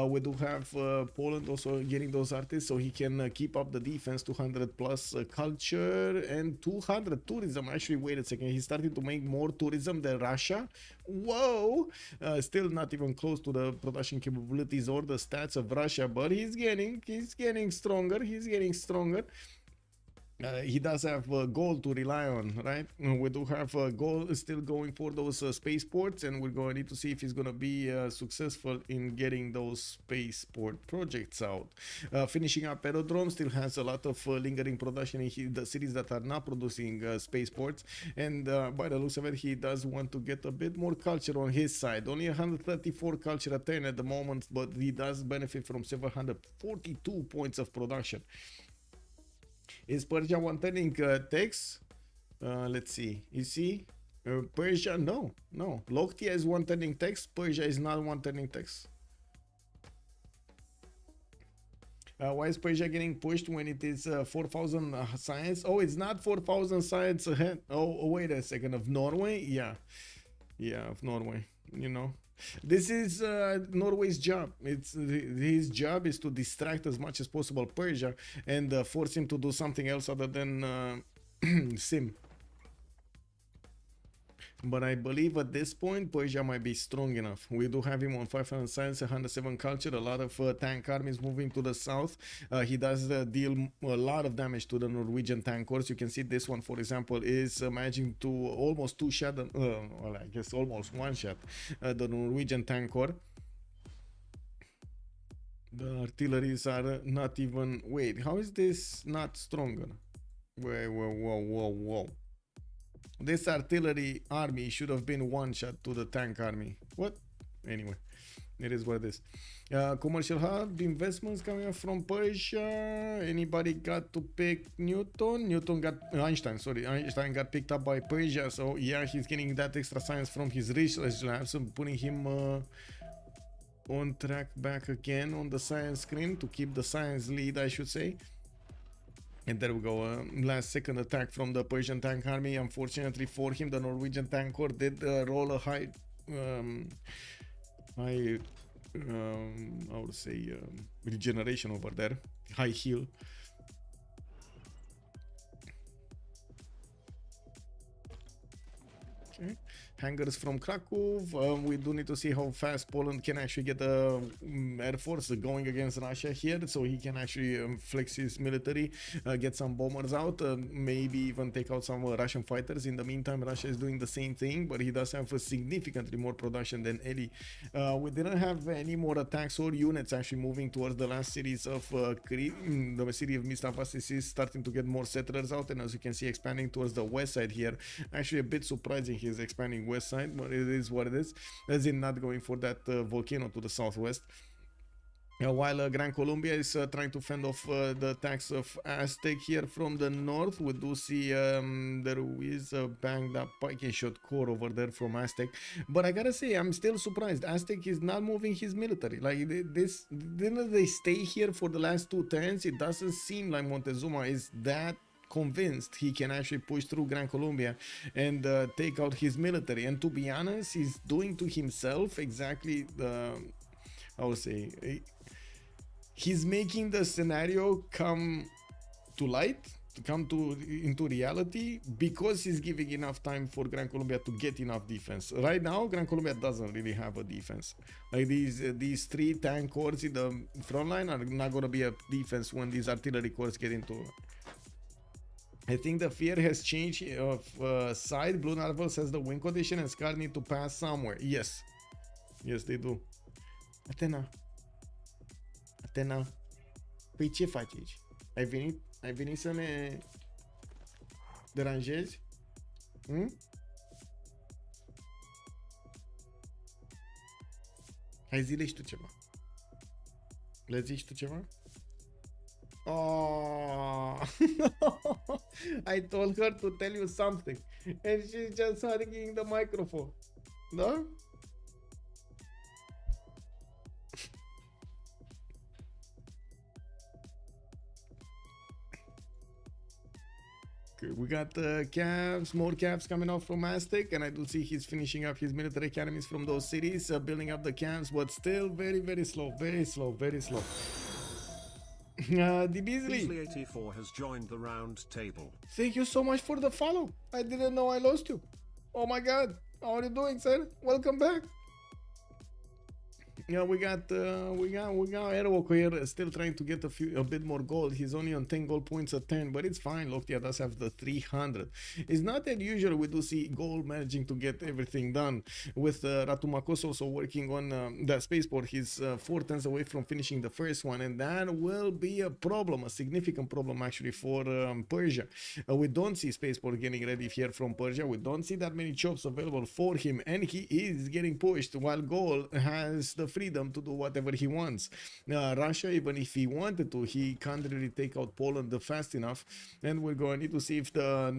A: We do have Poland also getting those artists so he can keep up the defense. 200 plus culture and 200 tourism. Actually, wait a second, he's starting to make more tourism than Russia. Whoa! Still not even close to the production capabilities or the stats of Russia, but he's getting stronger. He's getting stronger. He does have Gaul to rely on, right? We do have Gaul still going for those spaceports, and we're going to need to see if he's going to be successful in getting those spaceport projects out. Finishing up aerodrome, still has a lot of lingering production in the cities that are not producing spaceports, and by the looks of it, he does want to get a bit more culture on his side. Only 134 culture a turn at the moment, but he does benefit from 742 points of production. Is Persia one turning techs? Let's see. You see? Persia? No. Lockthia is one turning techs. Persia is not one turning techs. Why is Persia getting pushed when it is 4,000 science? Oh, it's not 4,000 science ahead. Oh, wait a second. Of Norway? Yeah, of Norway. This is Norway's job. His job is to distract as much as possible Persia and force him to do something else other than sim. But I believe at this point Persia might be strong enough. We do have him on 500 science, 107 culture, a lot of tank armies moving to the south. He does deal a lot of damage to the Norwegian tank corps. You can see this one, for example, is managing to almost two-shot, well, I guess almost one-shot the Norwegian tank corps. The artilleries are not even... Wait, how is this not stronger? Wait, whoa. This artillery army should have been one shot to the tank army. What? Anyway, it is what it is. Commercial hub, investments coming up from Persia. Anybody got to pick Newton? Einstein got picked up by Persia. So yeah, he's getting that extra science from his research labs and putting him on track back again on the science screen to keep the science lead, I should say. And there we go, last second attack from the Persian tank army. Unfortunately for him, the Norwegian tank corps did roll a high, I would say, regeneration over there, high heal. Okay. Hangars from Krakow. We do need to see how fast Poland can actually get the air force going against Russia here, so he can actually flex his military, get some bombers out, maybe even take out some Russian fighters. In the meantime, Russia is doing the same thing, but he does have significantly more production than ELIE. We didn't have any more attacks or units actually moving towards the last cities of Cree. The city of Mistavasis is starting to get more settlers out, and as you can see, expanding towards the west side here. Actually a bit surprising he's expanding west side, but it is what it is, as in not going for that volcano to the southwest. While Gran Colombia is trying to fend off the attacks of Aztec here from the north, we do see there is a banged up pike shot core over there from Aztec. But I gotta say, I'm still surprised. Aztec is not moving his military. Like this, didn't they stay here for the last 2 turns? It doesn't seem like Montezuma is that convinced he can actually push through Gran Colombia and take out his military. And to be honest, he's doing to himself exactly the, I would say, he's making the scenario come to light, come into reality because he's giving enough time for Gran Colombia to get enough defense. Right now, Gran Colombia doesn't really have a defense. Like these 3 tank corps in the front line are not gonna be a defense when these artillery corps get into. I think the fear has changed of side. Blue Narvals has the win condition and Scar need to pass somewhere. Yes. Yes, they do. Atena. Păi ce faci aici? Ai venit să ne deranjezi? Hai, zile și tu ceva. Le zici tu ceva? Oh, I told her to tell you something and she's just hugging the microphone. Da? We got calves, more calves coming off from Aztec, and I do see he's finishing up his military academies from those cities, building up the camps, but still very slow. The Beasley
B: 84 has joined the round table.
A: Thank you so much for the follow. I didn't know I lost you. Oh my god, how are you doing, sir? Welcome back. Yeah, we got Airwolk here still trying to get a bit more gold. He's only on 10 gold points at 10, but it's fine. Lockthia does have the 300. It's not that usual. We do see Gaul managing to get everything done with Ratumakos also working on that spaceport. He's 4 turns away from finishing the first one, and that will be a problem, a significant problem actually for Persia. We don't see spaceport getting ready here from Persia. We don't see that many chops available for him, and he is getting pushed while Gaul has the freedom to do whatever he wants. Russia, even if he wanted to, he can't really take out Poland fast enough, and we're going to need to see if the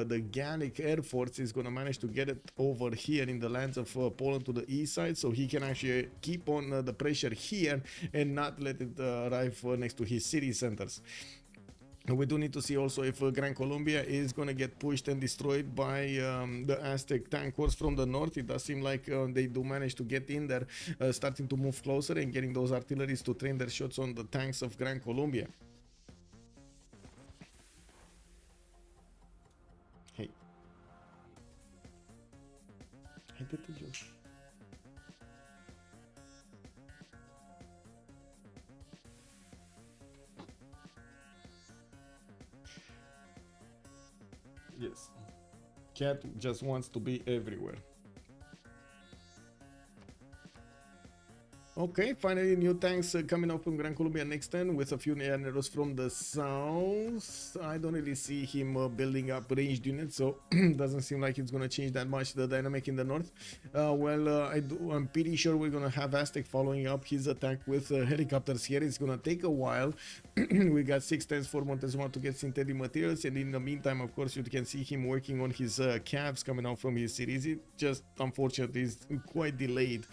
A: the Gallic Air Force is going to manage to get it over here in the lands of Poland to the east side, so he can actually keep on the pressure here and not let it arrive next to his city centers. We do need to see also if Gran Colombia is going to get pushed and destroyed by the Aztec tank corps from the north. It does seem like they do manage to get in there, starting to move closer and getting those artilleries to train their shots on the tanks of Gran Colombia. Hey. Haide-te jos. Yes, cat just wants to be everywhere. Okay, finally new tanks coming up from Gran Colombia next turn with a few Neolaf from the south. I don't really see him building up ranged units, so doesn't seem like it's gonna change that much the dynamic in the north. I'm pretty sure we're gonna have Aztec following up his attack with helicopters here. It's gonna take a while. We got 6 turns for Montezuma to get synthetic materials, and in the meantime, of course, you can see him working on his calves coming out from his cities. It just unfortunately is quite delayed.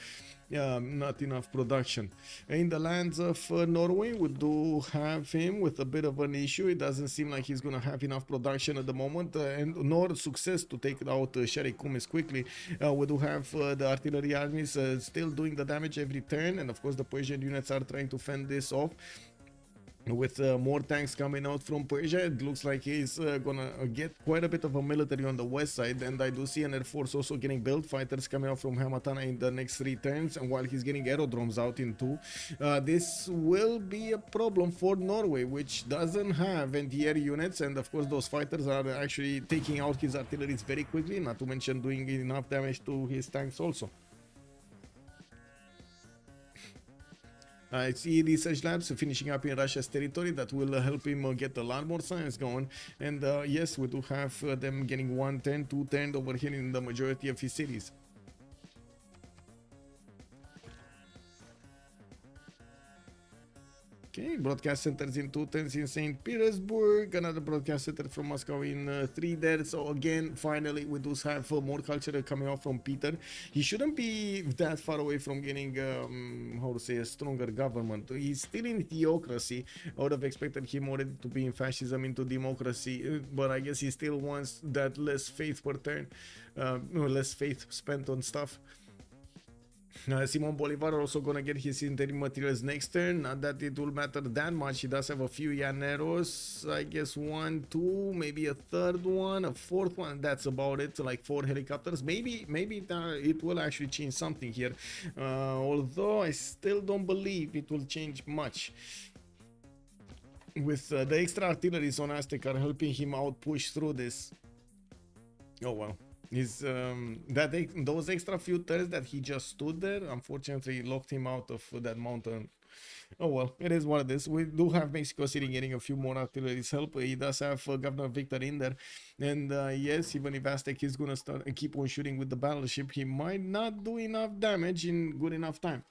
A: Not enough production. In the lands of Norway, we do have him with a bit of an issue. It doesn't seem like he's gonna have enough production at the moment, and nor success to take out Coupe quickly. We do have the artillery armies still doing the damage every turn, and of course the Persian units are trying to fend this off. With more tanks coming out from Persia, it looks like he's gonna get quite a bit of a military on the west side, and I do see an air force also getting built, fighters coming out from Hamatana in the next 3 turns, and while he's getting aerodromes out in 2. This will be a problem for Norway, which doesn't have anti-air units, and of course those fighters are actually taking out his artillery very quickly, not to mention doing enough damage to his tanks also. I see research labs finishing up in Russia's territory that will help him get a lot more science going, and yes, we do have them getting 110, 210 over here in the majority of his cities. Okay, broadcast centers in 2 turns in St. Petersburg, another broadcast center from Moscow in 3 there. So again, finally, we do have more culture coming out from Peter. He shouldn't be that far away from getting, a stronger government. He's still in theocracy. I would have expected him already to be in fascism into democracy, but I guess he still wants that less faith per turn, less faith spent on stuff. Simon Bolivar also gonna get his interim materials next turn. Not that it will matter that much. He does have a few Llaneros. I guess 1, 2, maybe a third one, a fourth one. That's about it. Like 4 helicopters. Maybe it will actually change something here. Although I still don't believe it will change much. With the extra artillery on Aztec are helping him out push through this. Oh well. Is those extra few turns that he just stood there, unfortunately locked him out of that mountain. Oh well, it is what it is. We do have Mexico City getting a few more artillery's help. He does have Governor Victor in there, and yes, even if Aztec is gonna start and keep on shooting with the battleship, he might not do enough damage in good enough time.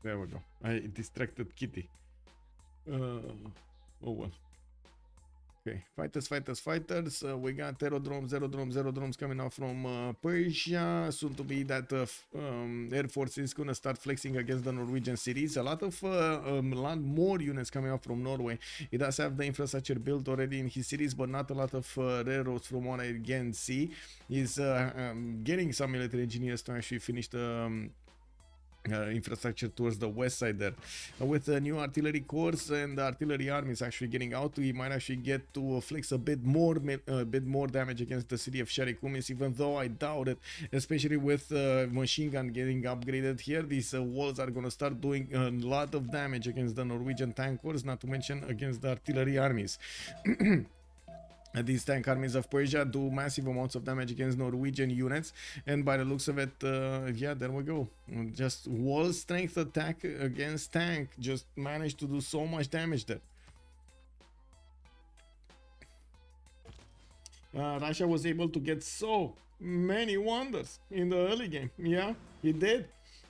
A: There we go. I distracted Kitty. Oh well. Okay, fighters. We got aerodromes coming out from Persia. Soon to be that Air Force is gonna start flexing against the Norwegian cities. A lot more units coming out from Norway. He does have the infrastructure built already in his cities, but not a lot of railroads from what I can see. He's getting some military engineers to actually finish the infrastructure towards the west side there. With the new artillery corps and the artillery army is actually getting out, we might actually get to flex a bit more damage against the city of Sharikumis, even though I doubt it, especially with machine gun getting upgraded here. These walls are going to start doing a lot of damage against the Norwegian tank corps, not to mention against the artillery armies. These tank armies of Persia do massive amounts of damage against Norwegian units, and by the looks of it, yeah, there we go. Just wall strength attack against tank just managed to do so much damage there. Russia was able to get so many wonders in the early game. Yeah, he did.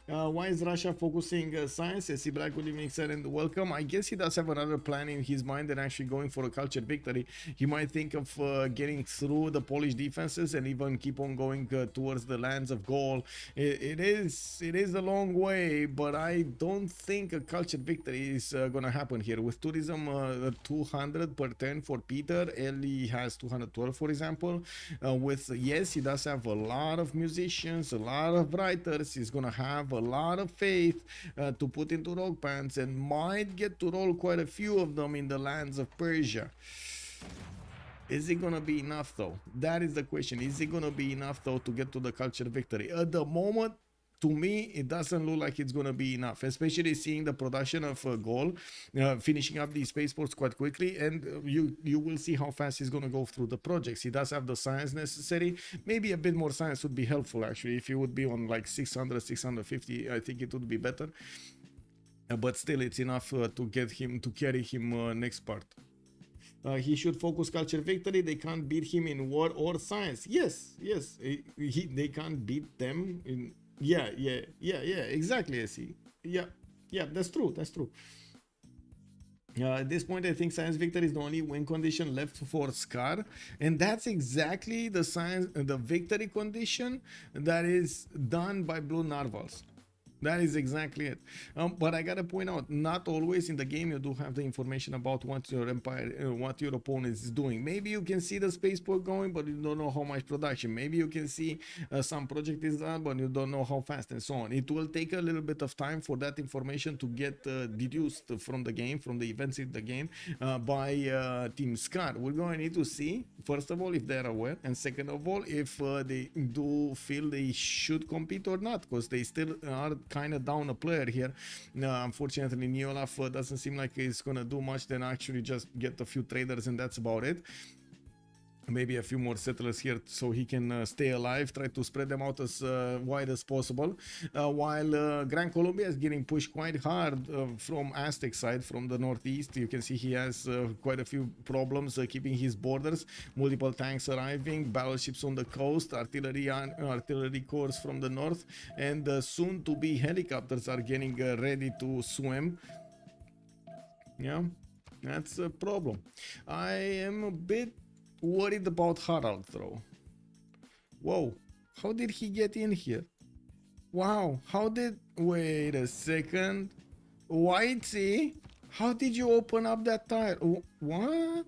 A: Why is Russia focusing science? SC Black, good evening, sir, and welcome. I guess he does have another plan in his mind than actually going for a cultured victory. He might think of getting through the Polish defenses and even keep on going towards the lands of Gaul. It is a long way, but I don't think a cultured victory is gonna happen here. With tourism 200 per turn for Peter, ELIE has 212, for example. Yes, he does have a lot of musicians, a lot of writers. He's gonna have a lot of faith to put into rock bands and might get to roll quite a few of them in the lands of Persia. Is it gonna be enough though? That is the question. Is it gonna be enough though to get to the cultured victory? At the moment, to me, it doesn't look like it's going to be enough, especially seeing the production of Gaul finishing up these spaceports quite quickly, and you will see how fast he's going to go through the projects. He does have the science necessary. Maybe a bit more science would be helpful, actually. If he would be on like 600, 650, I think it would be better. But still, it's enough to get him, to carry him next part. He should focus culture victory. They can't beat him in war or science. Yes. They can't beat them in... Yeah, exactly, I see. Yeah, that's true. At this point, I think science victory is the only win condition left for Scar, and that's exactly the victory condition that is done by Blue Narvals. That is exactly it. But I gotta point out, not always in the game you do have the information about what your empire, what your opponent is doing. Maybe you can see the spaceport going, but you don't know how much production. Maybe you can see some project is done, but you don't know how fast, and so on. It will take a little bit of time for that information to get deduced from the game, from the events in the game, by Team Scar. We're going to need to see, first of all, if they're aware, and second of all, if they do feel they should compete or not, because they still are kind of down a player here. Unfortunately, Neolaf doesn't seem like he's gonna do much than actually just get a few traders, and that's about it. Maybe a few more settlers here so he can stay alive, try to spread them out as wide as possible, while Gran Colombia is getting pushed quite hard from Aztec side, from the northeast. You can see he has quite a few problems keeping his borders, multiple tanks arriving, battleships on the coast, artillery corps from the north, and soon to be helicopters are getting ready to swim. Yeah, that's a problem. I am a bit worried about Harald though. Whoa, how did he get in here? Wow, how did... Wait a second. Whitesy, how did you open up that tile? What?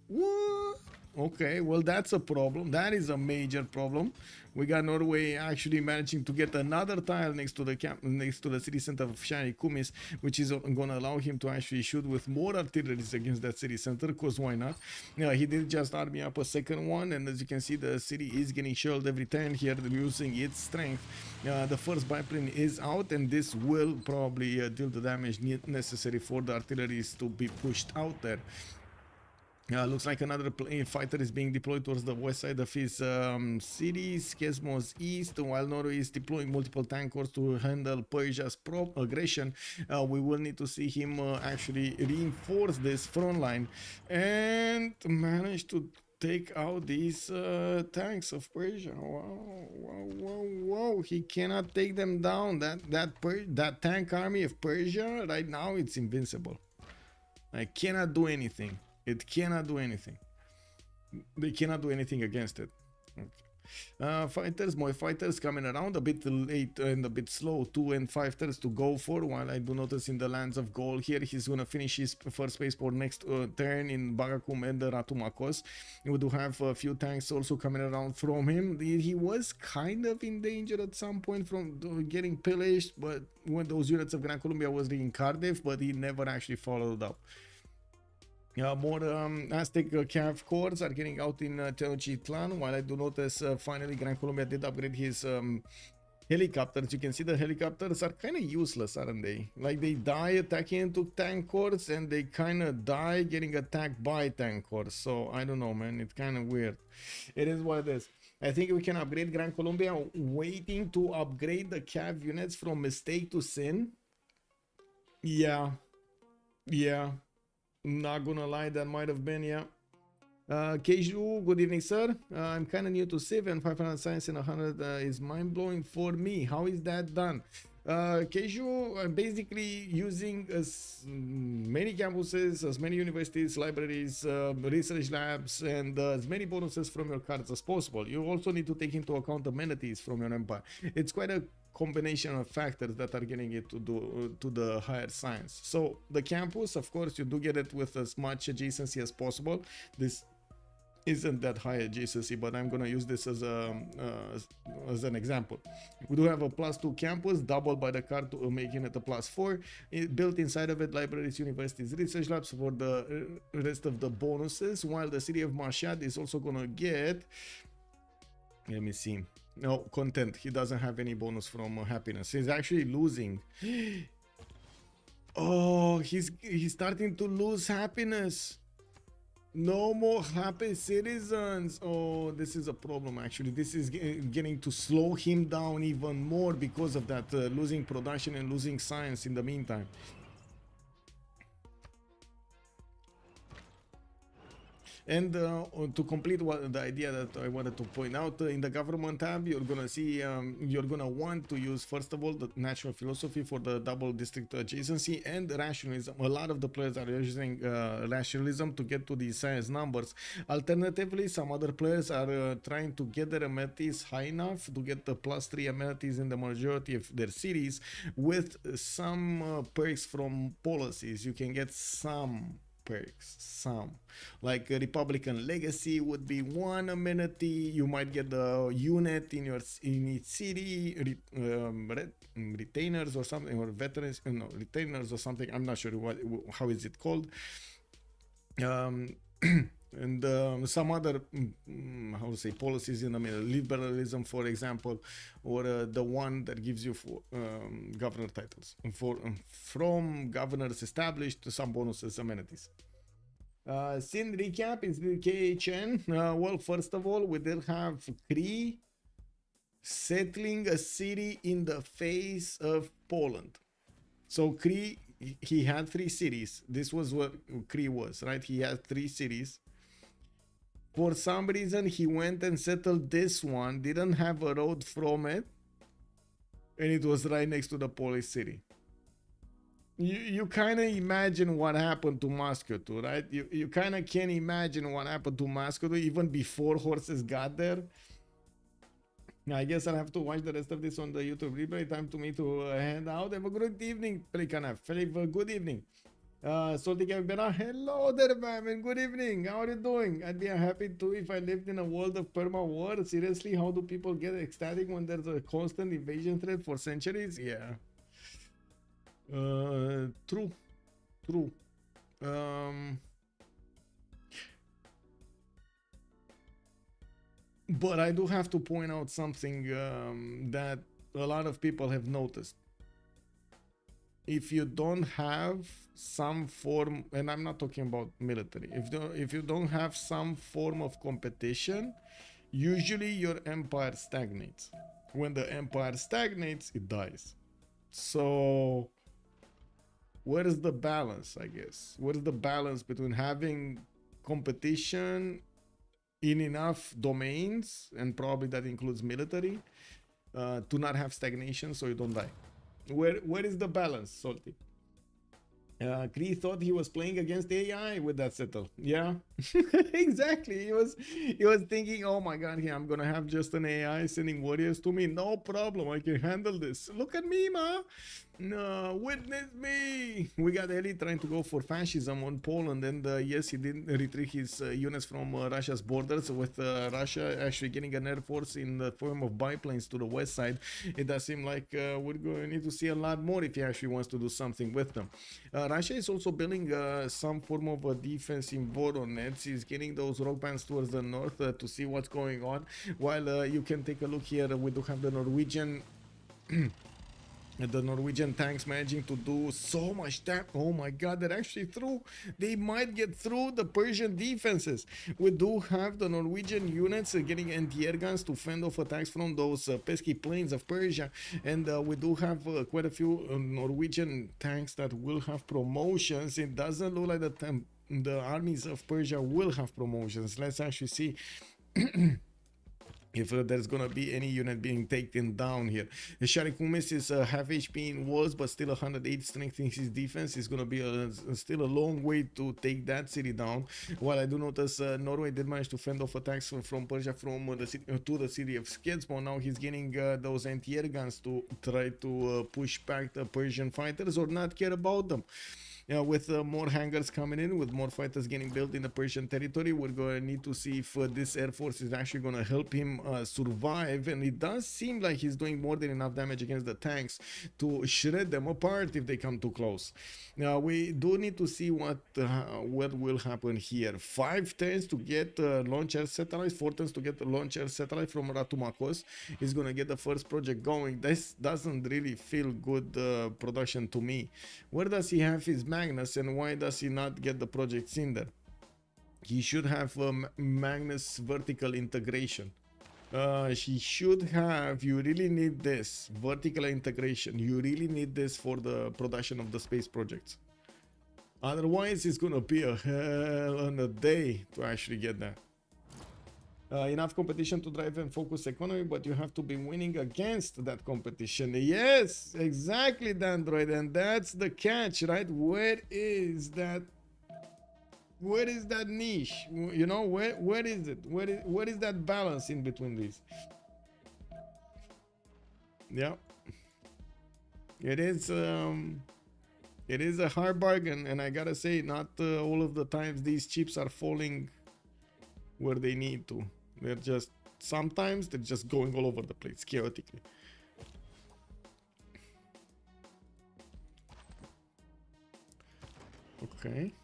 A: What? Okay, well, that's a problem. That is a major problem. We got Norway actually managing to get another tile next to the camp, next to the city center of Shah, which is going to allow him to actually shoot with more artilleries against that city center, because why not? He did just army up a second one, and as you can see, the city is getting shelled every turn here, using its strength. The first biplane is out, and this will probably deal the damage necessary for the artilleries to be pushed out there. Looks like another fighter is being deployed towards the west side of his city, Skesmos east, while Norway is deploying multiple tank corps to handle Persia's aggression. We will need to see him actually reinforce this front line and manage to take out these tanks of Persia. Wow. He cannot take them down. That tank army of Persia right now, it's invincible. I cannot do anything. It cannot do anything. They cannot do anything against it. Okay. More fighters coming around, a bit late and a bit slow. 2 and 5 turns to go for, while I do notice in the lands of Gaul here, he's going to finish his first space for next turn in Bagakum and Ratumakos. We do have a few tanks also coming around from him. He was kind of in danger at some point from getting pillaged, but when those units of Gran Colombia was in Cardiff, but he never actually followed up. More Aztec Cav corps are getting out in Tenochtitlan, while I do notice finally Gran Colombia did upgrade his helicopters. You can see the helicopters are kind of useless, aren't they? Like, they die attacking into tank corps, and they kind of die getting attacked by tank corps. So I don't know, man, it's kind of weird. It is what it is. I think we can upgrade Gran Colombia, waiting to upgrade the Cav units from mistake to sin. Yeah. Not gonna lie, that might have been, yeah. Keiju, good evening, sir. I'm kind of new to Civ, and 500 science and 100 is mind-blowing for me. How is that done? Keiju, I'm basically using as many campuses, as many universities, libraries, research labs, and as many bonuses from your cards as possible. You also need to take into account amenities from your empire. It's quite a combination of factors that are getting it to the higher science. So the campus, of course, you do get it with as much adjacency as possible. This isn't that high adjacency, but I'm gonna use this as an example. We do have a +2 campus, doubled by the card, to making it a +4. Built inside of it, libraries, universities, research labs for the rest of the bonuses, while the city of Mashhad is also gonna get, let me see, no content. He doesn't have any bonus from happiness. He's actually losing. Oh, he's starting to lose happiness. No more happy citizens. Oh, this is a problem, actually. This is getting to slow him down even more because of that, losing production and losing science in the meantime. And to complete the idea that I wanted to point out, in the government tab, you're gonna see, you're gonna want to use, first of all, the natural philosophy for the double district adjacency and rationalism. A lot of the players are using rationalism to get to these science numbers. Alternatively, some other players are trying to get their amenities high enough to get the +3 amenities in the majority of their cities with some perks from policies. You can get some perks, like a Republican legacy would be one amenity. You might get the unit in its city, retainers or something, or veterans, no, retainers or something. I'm not sure how is it called. And some other how to say policies in the middle, liberalism, for example, or the one that gives you governor titles from governors established to some bonuses, amenities. Sin recap is the KHN. Well, first of all, we did have Cree settling a city in the face of Poland. So Cree, he had 3 cities. This was what Cree was, right? He had 3 cities. For some reason, he went and settled this one, didn't have a road from it, and it was right next to the Polish city. You kind of imagine what happened to Moscow, too, right? You kind of can imagine what happened to Moscow even before horses got there. I guess I'll have to watch the rest of this on the YouTube replay. Time to me to head out. Have a good evening, Pelikanaf. Philip, good evening. Salty Capybara, hello there, man. Good evening. How are you doing? I'd be happy too if I lived in a world of perma war. Seriously, how do people get ecstatic when there's a constant invasion threat for centuries? Yeah. True. True. But I do have to point out something that a lot of people have noticed. If you don't have some form, and I'm not talking about military, if you don't have some form of competition, usually your empire stagnates. When the empire stagnates, it dies. So where is the balance, I guess? What is the balance between having competition in enough domains, and probably that includes military, to not have stagnation so you don't die? Where is the balance, Salty? Cree thought he was playing against AI with that settle. Yeah, exactly. He was thinking, oh my god, here I'm gonna have just an AI sending warriors to me. No problem, I can handle this. Look at me, ma. No, witness me. We got ELIE trying to go for fascism on Poland, and yes, he did retreat his units from Russia's borders, with Russia actually getting an air force in the form of biplanes to the west side. It does seem like we're going to need to see a lot more if he actually wants to do something with them. Russia is also building some form of a defense in Voronezh. He's getting those rock bands towards the north to see what's going on. While you can take a look here, we do have the Norwegian the Norwegian tanks managing to do so much damage. Oh my god, they're actually through. They might get through the Persian defenses. We do have the Norwegian units getting anti-air guns to fend off attacks from those pesky planes of Persia. And we do have quite a few Norwegian tanks that will have promotions. It doesn't look like the armies of Persia will have promotions. Let's actually see if there's gonna be any unit being taken down here. The Sharikumis is half HP in walls, but still 108 strength in his defense. Is gonna be still a long way to take that city down. While I do notice Norway did manage to fend off attacks from Persia from the city to the city of Skedsmo. Now he's getting those anti-air guns to try to push back the Persian fighters or not care about them. With more hangars coming in, with more fighters getting built in the Persian territory, we're going to need to see if this air force is actually going to help him survive. And it does seem like he's doing more than enough damage against the tanks to shred them apart if they come too close. Now we do need to see what will happen here. 5 turns to get launch air satellites, 4 turns to get the launch air satellite from Ratumakos. He's going to get the first project going. This doesn't really feel good production to me. Where does he have his Magnus, and why does he not get the projects in there? He should have Magnus vertical integration. He should have, you really need this vertical integration. You really need this for the production of the space projects. Otherwise, it's gonna be a hell on a day to actually get that. Enough competition to drive and focus economy, but you have to be winning against that competition. Yes, exactly, Dandroid, and that's the catch, right? Where is that niche? You know, where is it? Where is that balance in between these? Yeah, it is a hard bargain, and I gotta say, not all of the times these chips are falling where they need to. They're just, sometimes they're just going all over the place chaotically. Okay,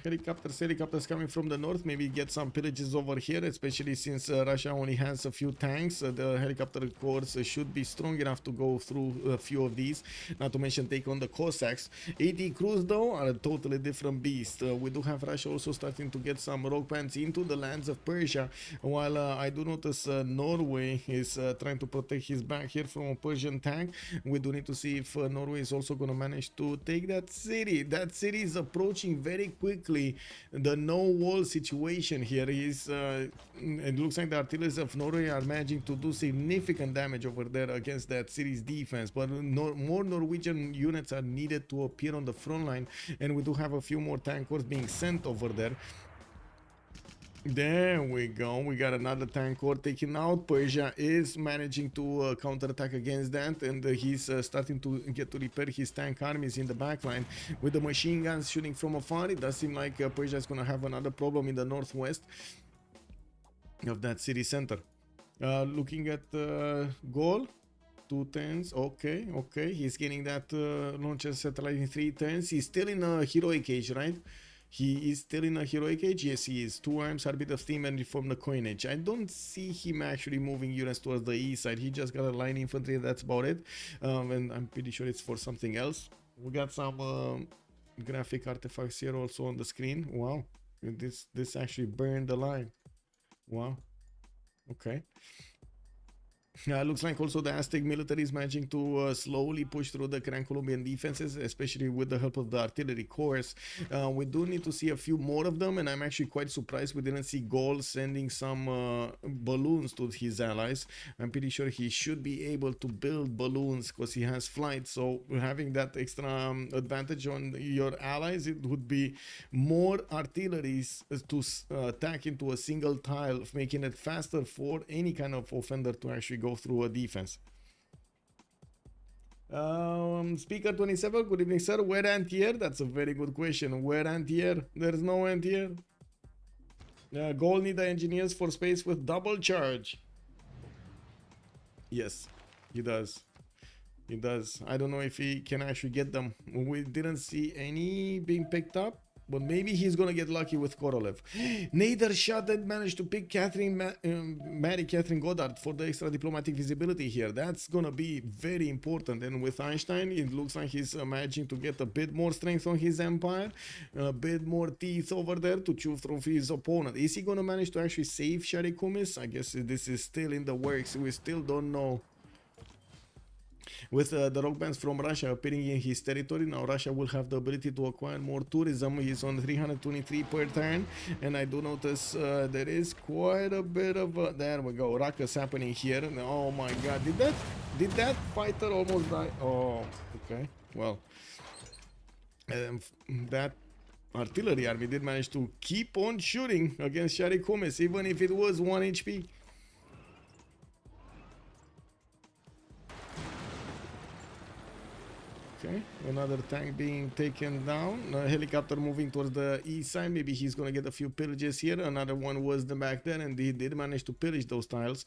A: helicopters coming from the north. Maybe get some pillages over here, especially since Russia only has a few tanks. The helicopter corps should be strong enough to go through a few of these, not to mention take on the Cossacks. 80 crews though are a totally different beast. We do have Russia also starting to get some rock bands into the lands of Persia, while I do notice Norway is trying to protect his back here from a Persian tank. We do need to see if Norway is also going to manage to take that city. That city is approaching very quickly. The no wall situation here is it looks like the artillery of Norway are managing to do significant damage over there against that city's defense, but more Norwegian units are needed to appear on the front line, and we do have a few more tank corps being sent over there. There we go. We got another tank core taken out. Persia is managing to counterattack against that, and he's starting to get to repair his tank armies in the backline with the machine guns shooting from afar. It does seem like Persia is going to have another problem in the northwest of that city center. Looking at Gaul, 2 turns. Okay. He's getting that launcher satellite in 3 turns. He's still in a heroic age, right? He is still in a heroic age. Yes, he is. 2 arms, heartbeat of steam, and reform the coinage. I don't see him actually moving units towards the east side. He just got a line infantry. That's about it. And I'm pretty sure it's for something else. We got some graphic artifacts here also on the screen. Wow, this actually burned the line. Wow. Okay. Looks like also the Aztec military is managing to slowly push through the Gran Colombian defenses, especially with the help of the artillery corps. We do need to see a few more of them, and I'm actually quite surprised we didn't see Gaul sending some balloons to his allies. I'm pretty sure he should be able to build balloons because he has flight, so having that extra advantage on your allies, it would be more artilleries to attack into a single tile, making it faster for any kind of offender to actually go through a defense. Speaker 27, good evening, sir. Where anti-air? That's a very good question. Where anti-air? There's no anti-air. Gaul need the engineers for space with double charge. Yes, he does. He does. I don't know if he can actually get them. We didn't see any being picked up, but maybe he's gonna get lucky with Korolev. Nader Shah did manage to pick Mary Catherine Goddard for the extra diplomatic visibility here. That's gonna be very important. And with Einstein, it looks like he's managing to get a bit more strength on his empire, a bit more teeth over there to chew through his opponent. Is he gonna manage to actually save Sharikumis? I guess this is still in the works. We still don't know. With the rock bands from Russia appearing in his territory, now Russia will have the ability to acquire more tourism. He's on 323 per turn, and I do notice there is quite a bit of there we go, ruckus happening here. Oh my god, did that fighter almost die? Oh, okay, well, that artillery army did manage to keep on shooting against Sharikumis, even if it was 1 HP. Okay, another tank being taken down. A helicopter moving towards the east side. Maybe he's gonna get a few pillages here. Another one was back there, and he did manage to pillage those tiles.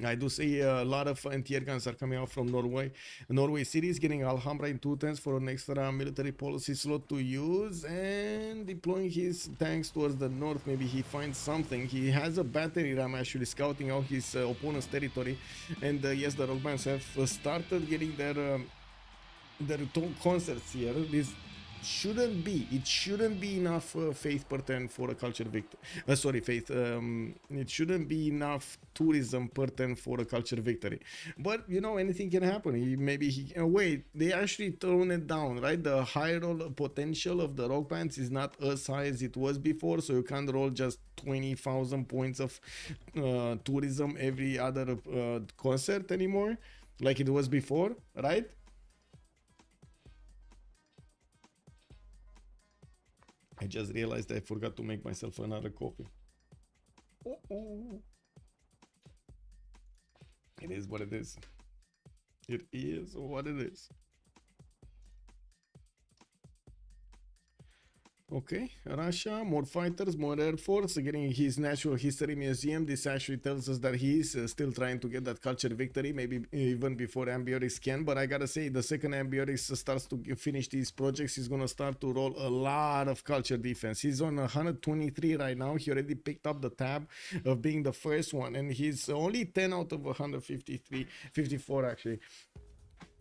A: I do see a lot of anti-air guns are coming out from Norway. Norway City is getting Alhambra in 2 turns for an extra military policy slot to use, and deploying his tanks towards the north. Maybe he finds something. He has a battery ram actually scouting out his opponent's territory, and yes, the rock bands have started getting their concerts here. This shouldn't be enough faith per turn for a culture victory. It shouldn't be enough tourism per turn for a culture victory. But you know, anything can happen. Wait, they actually tone it down, right? The high roll potential of the rock bands is not as high as it was before, so you can't roll just 20,000 points of tourism every other concert anymore, like it was before, right? I just realized I forgot to make myself another coffee. It is what it is. It is what it is. Okay, Russia, more fighters, more air force, getting his natural history museum. This actually tells us that he's still trying to get that culture victory, maybe even before Ambiorix can. But I gotta say, the second Ambiorix starts to finish these projects, he's gonna start to roll a lot of culture defense. He's on 123 right now. He already picked up the tab of being the first one, and he's only 10 out of 54 actually.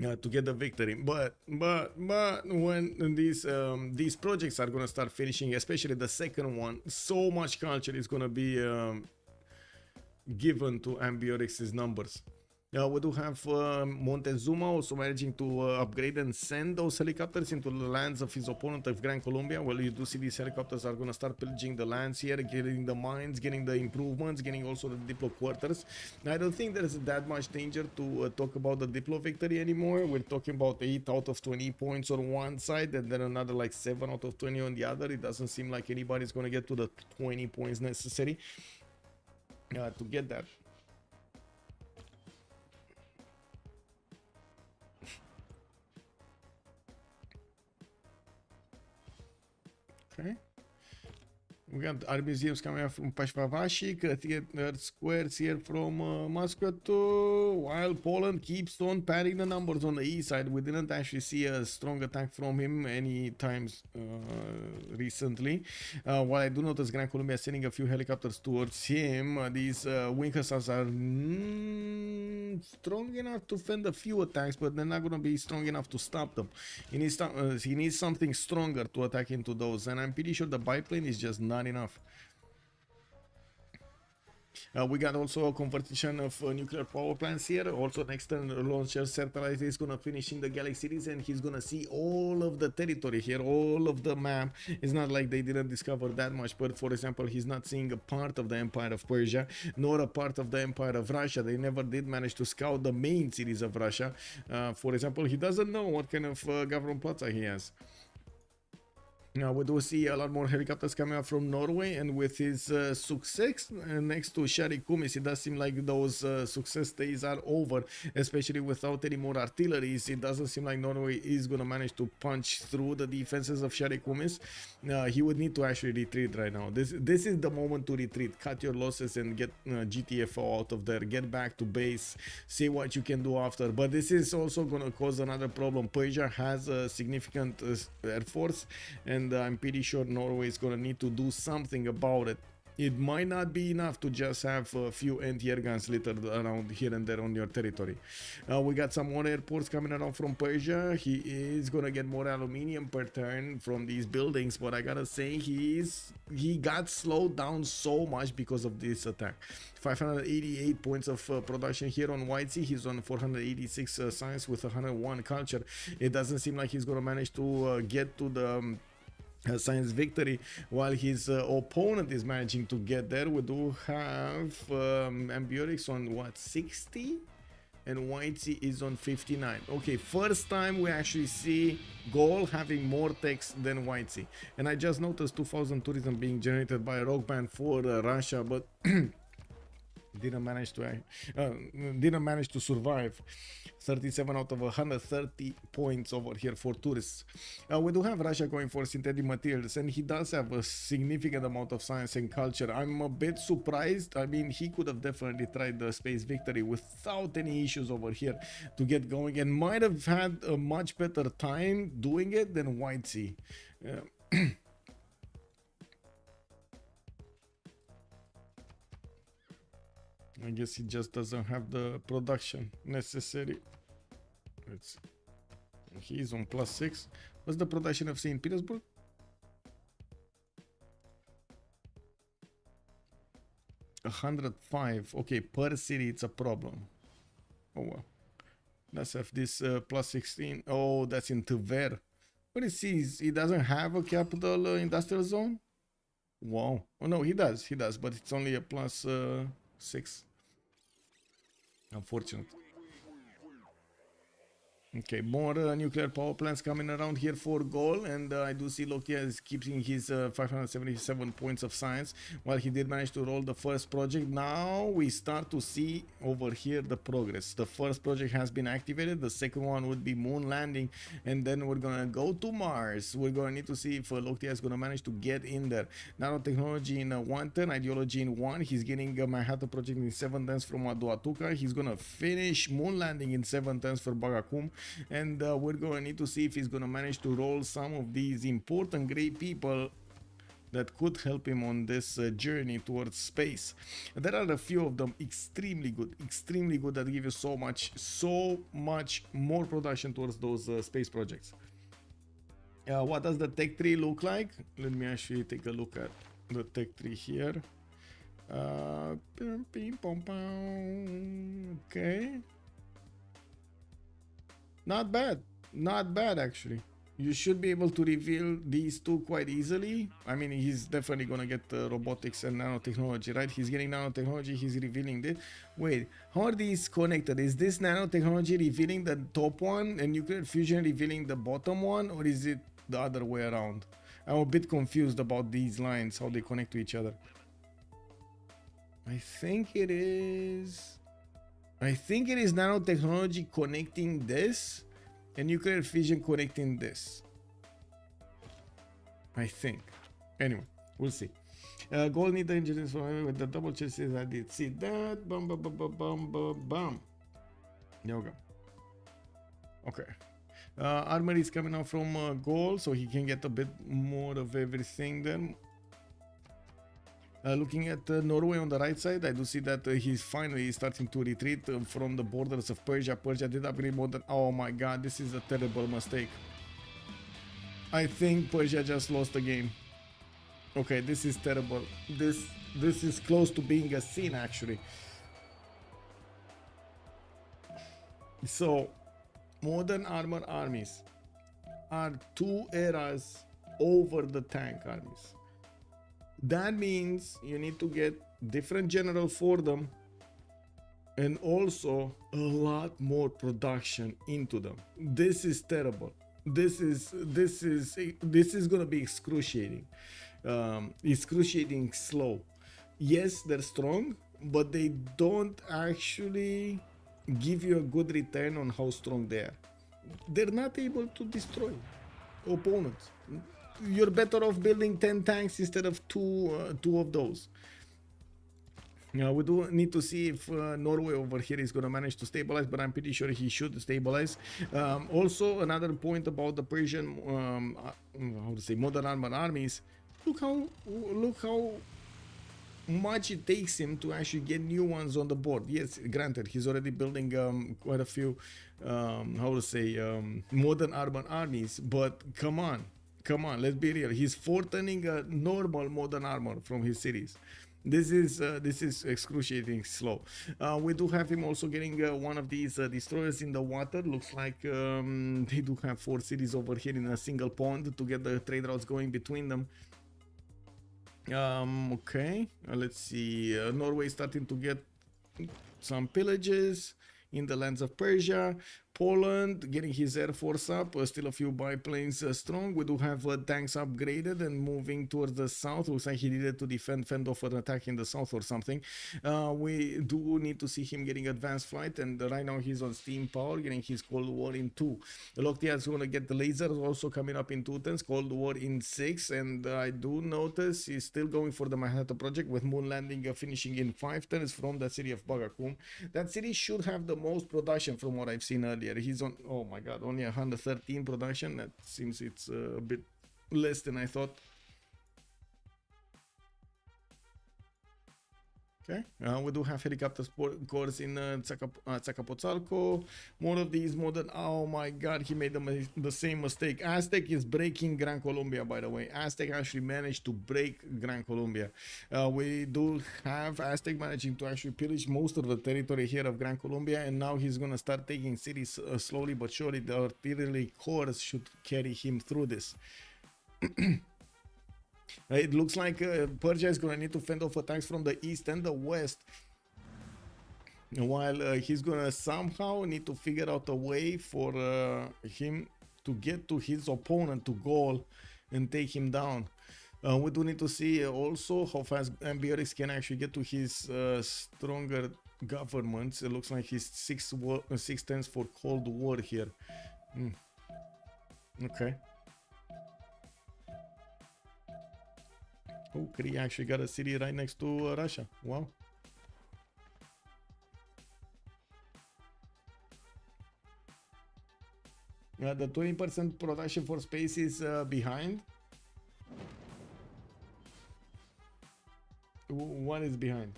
A: To get the victory, but when these projects are gonna start finishing, especially the second one, so much culture is gonna be given to Ambiorix's numbers. We do have Montezuma also managing to upgrade and send those helicopters into the lands of his opponent of Gran Colombia. Well, you do see these helicopters are going to start pillaging the lands here, getting the mines, getting the improvements, getting also the Diplo quarters. I don't think there's that much danger to talk about the Diplo victory anymore. We're talking about 8 out of 20 points on one side and then another like 7 out of 20 on the other. It doesn't seem like anybody's going to get to the 20 points necessary to get that. Okay. We got art museums coming out from Pashvavashik, theater squares here from Moscow, while Poland keeps on padding the numbers on the east side. We didn't actually see a strong attack from him any times recently. While I do notice Gran Colombia sending a few helicopters towards him, these wing hussars are strong enough to fend a few attacks, but they're not going to be strong enough to stop them. He needs something stronger to attack into those, and I'm pretty sure the biplane is just not enough. We got also a conversion of nuclear power plants here. Also an external launcher satellite is gonna finish in the galaxies, and he's gonna see all of the territory here, all of the map. It's not like they didn't discover that much, but for example, he's not seeing a part of the Empire of Persia, nor a part of the Empire of Russia. They never did manage to scout the main cities of Russia. For example, he doesn't know what kind of government plaza he has. Now we do see a lot more helicopters coming out from Norway, and with his Civ6 next to Shah, it does seem like those success days are over, especially without any more artillery. It doesn't seem like Norway is going to manage to punch through the defenses of Shah. He would need to actually retreat right now. This is the moment to retreat. Cut your losses and get GTFO out of there. Get back to base. See what you can do after. But this is also going to cause another problem. Persia has a significant air force, and I'm pretty sure Norway is gonna need to do something about it. It might not be enough to just have a few anti-air guns littered around here and there on your territory. We got some more airports coming around from Persia. He is gonna get more aluminium per turn from these buildings, but I gotta say he got slowed down so much because of this attack. 588 points of production here on Whitesy. He's on 486 science with 101 culture. It doesn't seem like he's gonna manage to get to the science victory, while his opponent is managing to get there. We do have Ambiotics on what, 60, and Whitesy is on 59. Okay, first time we actually see Gaul having more techs than Whitesy, and I just noticed 2,000 tourism being generated by a rock band for Russia, but didn't manage to survive. 37 out of 130 points over here for tourists. We do have Russia going for synthetic materials, and he does have a significant amount of science and culture. I'm a bit surprised. I mean, he could have definitely tried the space victory without any issues over here to get going, and might have had a much better time doing it than Whitesy. I guess he just doesn't have the production necessary. He's on +6. What's the production of St. Petersburg? 105. Okay, per city it's a problem. Oh well. Let's have this +16. Oh, that's in Tver. What is he doesn't have a capital industrial zone? Wow. Oh no, he does, but it's only a +6. Unfortunate. Okay, more nuclear power plants coming around here for Gaul, and I do see Lockthia is keeping his 577 points of science, while he did manage to roll the first project. Now we start to see over here the progress. The first project has been activated, the second one would be moon landing, and then we're gonna go to Mars. We're gonna need to see if Lockthia is gonna manage to get in there. Nanotechnology in 1 turn, ideology in 1. He's getting a Manhattan project in 7 turns from Aduatuca. He's gonna finish moon landing in 7 turns for Bagakum. And we're going to need to see if he's going to manage to roll some of these important great people that could help him on this journey towards space. There are a few of them extremely good, that give you so much more production towards those space projects. What does the tech tree look like? Let me actually take a look at the tech tree here. Okay. Not bad. Not bad, actually. You should be able to reveal these two quite easily. I mean, he's definitely gonna get robotics and nanotechnology, right? He's getting nanotechnology, he's revealing this. Wait, how are these connected? Is this nanotechnology revealing the top one and nuclear fusion revealing the bottom one? Or is it the other way around? I'm a bit confused about these lines, how they connect to each other. I think it is nanotechnology connecting this and nuclear fission connecting this. I think. Anyway, we'll see. Gaul need the engineers with the double chassis. I did see that. Bum bum bum bum bum bum bum. There we go. Okay. Armor is coming out from Gaul, so he can get a bit more of everything then. Looking at Norway on the right side, I do see that he's finally starting to retreat from the borders of Persia. Persia did upgrade more than... Oh my god, this is a terrible mistake. I think Persia just lost the game. Okay, this is terrible. This is close to being a sin, actually. So, modern armor armies are 2 eras over the tank armies. That means you need to get different general for them and also a lot more production into them. This is terrible. This is gonna be excruciating. Excruciating slow. Yes, they're strong, but they don't actually give you a good return on how strong they are. They're not able to destroy opponents. You're better off building 10 tanks instead of two of those. We do need to see if Norway over here is going to manage to stabilize, but I'm pretty sure he should stabilize. Also, another point about the Persian, how to say, modern armor armies. Look how much it takes him to actually get new ones on the board. Yes, granted, he's already building quite a few, how to say, modern armor armies, but come on, let's be real. He's forturning a normal modern armor from his cities. This is excruciating slow. We do have him also getting one of these destroyers in the water. Looks like they do have 4 cities over here in a single pond to get the trade routes going between them. Okay, let's see. Norway starting to get some pillages in the lands of Persia. Poland getting his air force up, still a few biplanes strong. We do have tanks upgraded and moving towards the south. Looks like he needed to fend off an attack in the south or something. We do need to see him getting advanced flight, and right now he's on steam power, getting his Cold War in 2. Lockthia is going to get the lasers also coming up in 2 turns, Cold War in 6, and I do notice he's still going for the Manhattan project with moon landing finishing in 5 turns from the city of Bagakum. That city should have the most production from what I've seen earlier. He's on, oh my god, only 113 production. That seems it's a bit less than I thought. Okay, we do have helicopter cores in Zacapotzalco. More of these modern. Oh my god, he made the same mistake. Aztec is breaking Gran Colombia, by the way. Aztec actually managed to break Gran Colombia. We do have Aztec managing to actually pillage most of the territory here of Gran Colombia, and now he's gonna start taking cities slowly but surely. The artillery cores should carry him through this. It looks like Persia is going to need to fend off attacks from the east and the west, while he's going to somehow need to figure out a way for him to get to his opponent, to Gaul, and take him down. We do need to see also how fast Ambiorix can actually get to his stronger governments. It looks like he's 6 turns for Cold War here. Okay. Oh, Cree actually got a city right next to Russia. Wow. The 20% production for space is behind. What is behind?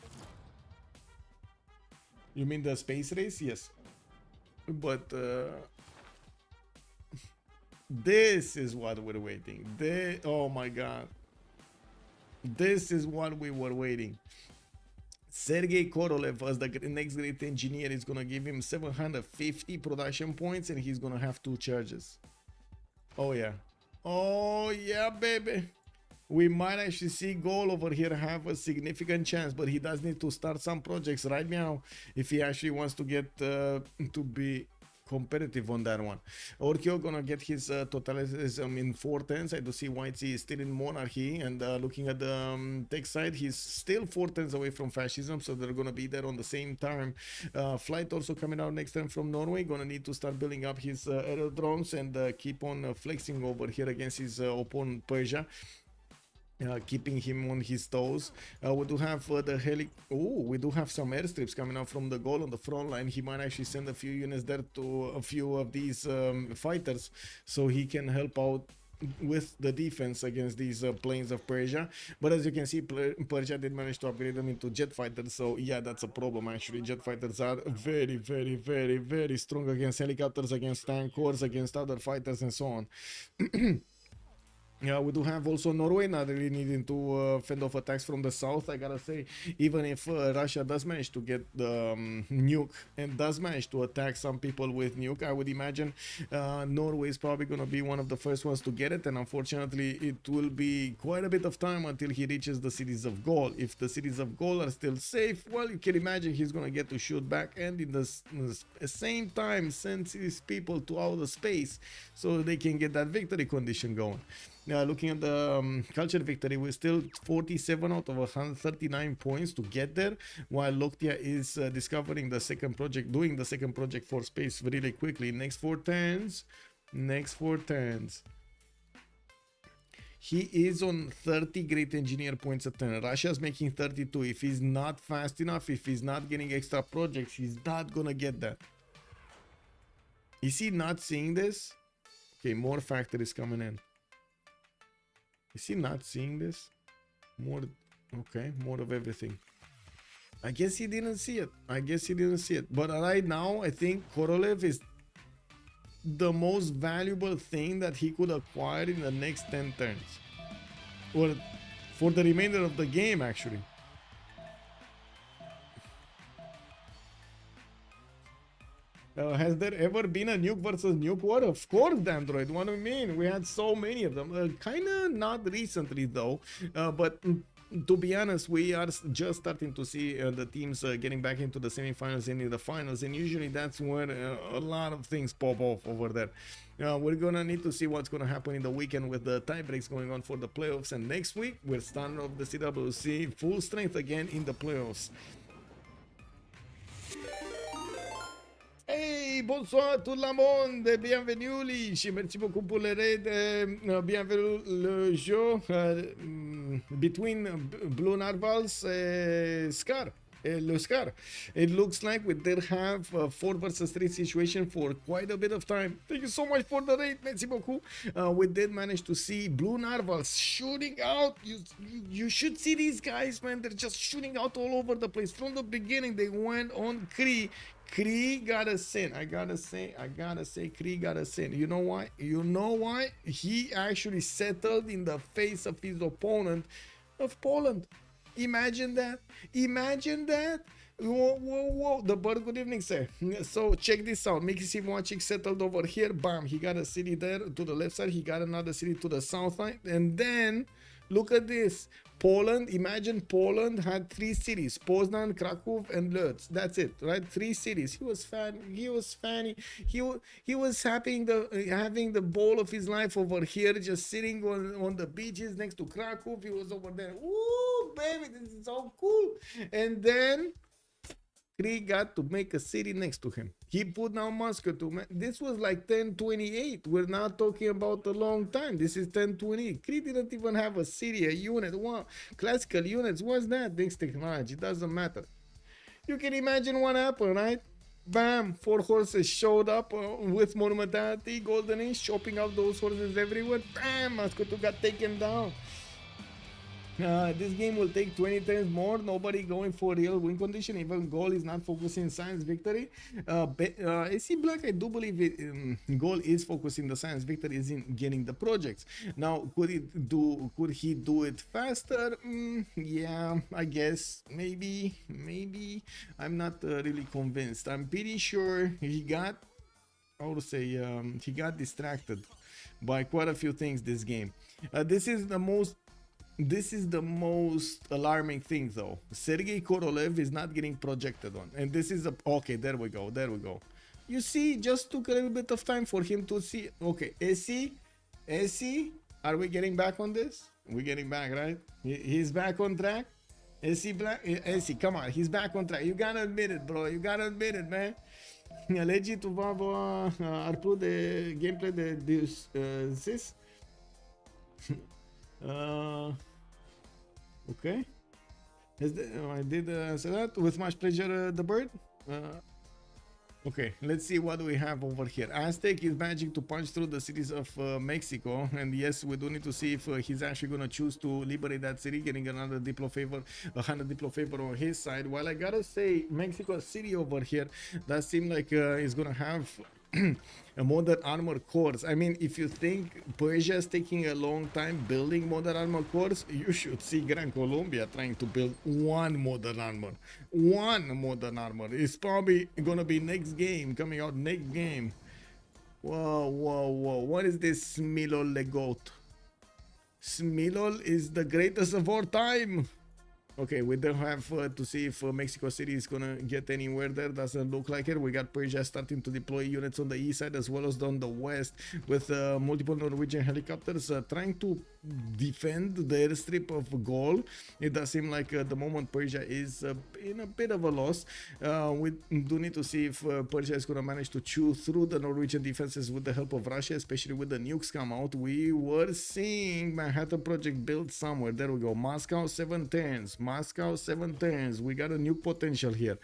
A: You mean the space race? Yes. But this is what we're waiting. Oh my god. This is what we were waiting. Sergei Korolev as the next great engineer is gonna give him 750 production points, and he's gonna have 2 charges. Oh yeah. Oh yeah, baby. We might actually see Gaul over here have a significant chance, but he does need to start some projects right now if he actually wants to get to be competitive on that one. ORKYO gonna get his totalism in 4 turns. I do see Whitesy is still in monarchy, and looking at the tech side, he's still 4 turns away from fascism, so they're gonna be there on the same time. Flight also coming out next turn from Norway, gonna need to start building up his aerodromes and keep on flexing over here against his opponent Persia. Keeping him on his toes. We do have we do have some airstrips coming out from the Gaul on the front line. He might actually send a few units there to a few of these fighters, so he can help out with the defense against these planes of Persia. But as you can see, Persia did manage to upgrade them into jet fighters, so yeah, that's a problem actually. Jet fighters are very, very, very, very strong against helicopters, against tank corps, against other fighters, and so on. Yeah, we do have also Norway not really needing to fend off attacks from the south. I gotta say, even if Russia does manage to get the nuke and does manage to attack some people with nuke, I would imagine Norway is probably gonna be one of the first ones to get it, and unfortunately it will be quite a bit of time until he reaches the cities of Gaul. If the cities of Gaul are still safe, well, you can imagine he's gonna get to shoot back, and in the same time send his people to outer space so they can get that victory condition going. Looking at the culture victory, we're still 47 out of 139 points to get there, while Lockthia is discovering the second project, doing the second project for space really quickly. Next 4 turns. He is on 30 great engineer points a turn. Russia's making 32. If he's not fast enough, if he's not getting extra projects, he's not gonna get that. Is he not seeing this? Okay, more factories coming in. Is he not seeing this? More, okay, more of everything. I guess he didn't see it. But right now, I think Korolev is the most valuable thing that he could acquire in the next 10 turns. Or for the remainder of the game, actually. Has there ever been a nuke versus nuke war? Of course, Android. What do you mean? We had so many of them. Kind of not recently, though. But to be honest, we are just starting to see the teams getting back into the semifinals and in the finals. And usually that's where a lot of things pop off over there. We're going to need to see what's going to happen in the weekend with the tie breaks going on for the playoffs. And next week, we're starting off the CWC full strength again in the playoffs. Hey, bonsoir tout le monde, bienvenue și merci beaucoup pour le raid, bienvenue le jeu between Blue Narvals and Scar. Le Scar. It looks like we did have a 4 versus 3 situation for quite a bit of time. Thank you so much for the raid, merci beaucoup. We did manage to see Blue Narvals shooting out. You should see these guys, man. They're just shooting out all over the place. From the beginning, they went on Cree. Cree got a sin. I gotta say, Cree got a sin. You know why? He actually settled in the face of his opponent of Poland. Imagine that. Whoa. The bird, good evening, sir. So check this out. Mickey Sivoncic settled over here. Bam. He got a city there to the left side. He got another city to the south side. And then look at this. Poland, imagine Poland had 3 cities, Poznan, Krakow, and Lodz. That's it, right? 3 cities. He was fanny. He was having the ball of his life over here, just sitting on the beaches next to Krakow. He was over there. Ooh, baby, this is so cool. And then Cree got to make a city next to him. He put down Moscow to. This was like 1028. We're not talking about a long time. This is 1028. Cree didn't even have a city, a unit. Wow. Classical units. What's that? Next technology. Doesn't matter. You can imagine what happened, right? Bam. 4 horses showed up with monumentality. Golden Age, chopping out those horses everywhere. Bam. Moscow got taken down. This game will take 20 times more. Nobody going for real win condition. Even Gaul is not focusing science victory. AC Black, I do believe Gaul is focusing the science victory is in getting the projects. Now, could he do it faster? Yeah, I guess maybe. I'm not really convinced. I'm pretty sure he got, how to say, he got distracted by quite a few things this game. This is the most alarming thing though. Sergei Korolev is not getting projected on, and this is okay, there we go. You see, just took a little bit of time for him to see. Okay, SC, are we getting back on this? We're getting back, right? He's back on track. SC Black, SC, come on, he's back on track. You gotta admit it, bro. You gotta admit it, man. Legii tu ar de gameplay de this. Okay. I did say that with much pleasure, the bird. Okay, let's see what we have over here. Aztec is managing to punch through the cities of Mexico, and yes, we do need to see if he's actually going to choose to liberate that city, getting another Diplo favor, 100 Diplo favor on his side. While I gotta say, Mexico City over here, that seems like he's going to have a modern armor cores. I mean, if you think Persia is taking a long time building modern armor cores, you should see Gran Colombia trying to build one modern armor. It's probably gonna be next game, coming out next game. Whoa. What is this Smilol Legot? Smilol is the greatest of all time. Okay, we don't have to see if Mexico City is gonna get anywhere there. Doesn't look like it. We got Persia starting to deploy units on the east side as well as on the west, with multiple Norwegian helicopters trying to defend the airstrip of Gaul. It does seem like at the moment Persia is in a bit of a loss. We do need to see if Persia is gonna manage to chew through the Norwegian defenses with the help of Russia, especially with the nukes come out. We were seeing Manhattan Project built somewhere. There we go. Moscow 7 turns. We got a new potential here.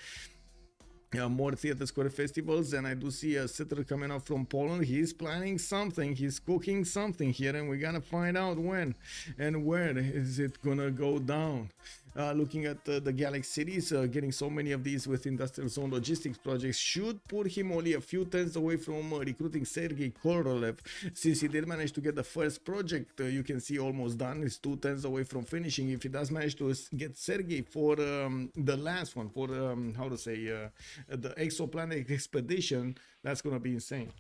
A: More Theater Square festivals, and I do see a settler coming up from Poland. He's planning something, he's cooking something here, and we're gonna find out when and where is it gonna go down. Looking at the Galaxy cities, getting so many of these with industrial zone logistics projects should put him only a few turns away from recruiting Sergei Korolev. Since he did manage to get the first project, you can see almost done. He's 2 turns away from finishing. If he does manage to get Sergei for the last one, for the exoplanet expedition, that's gonna be insane.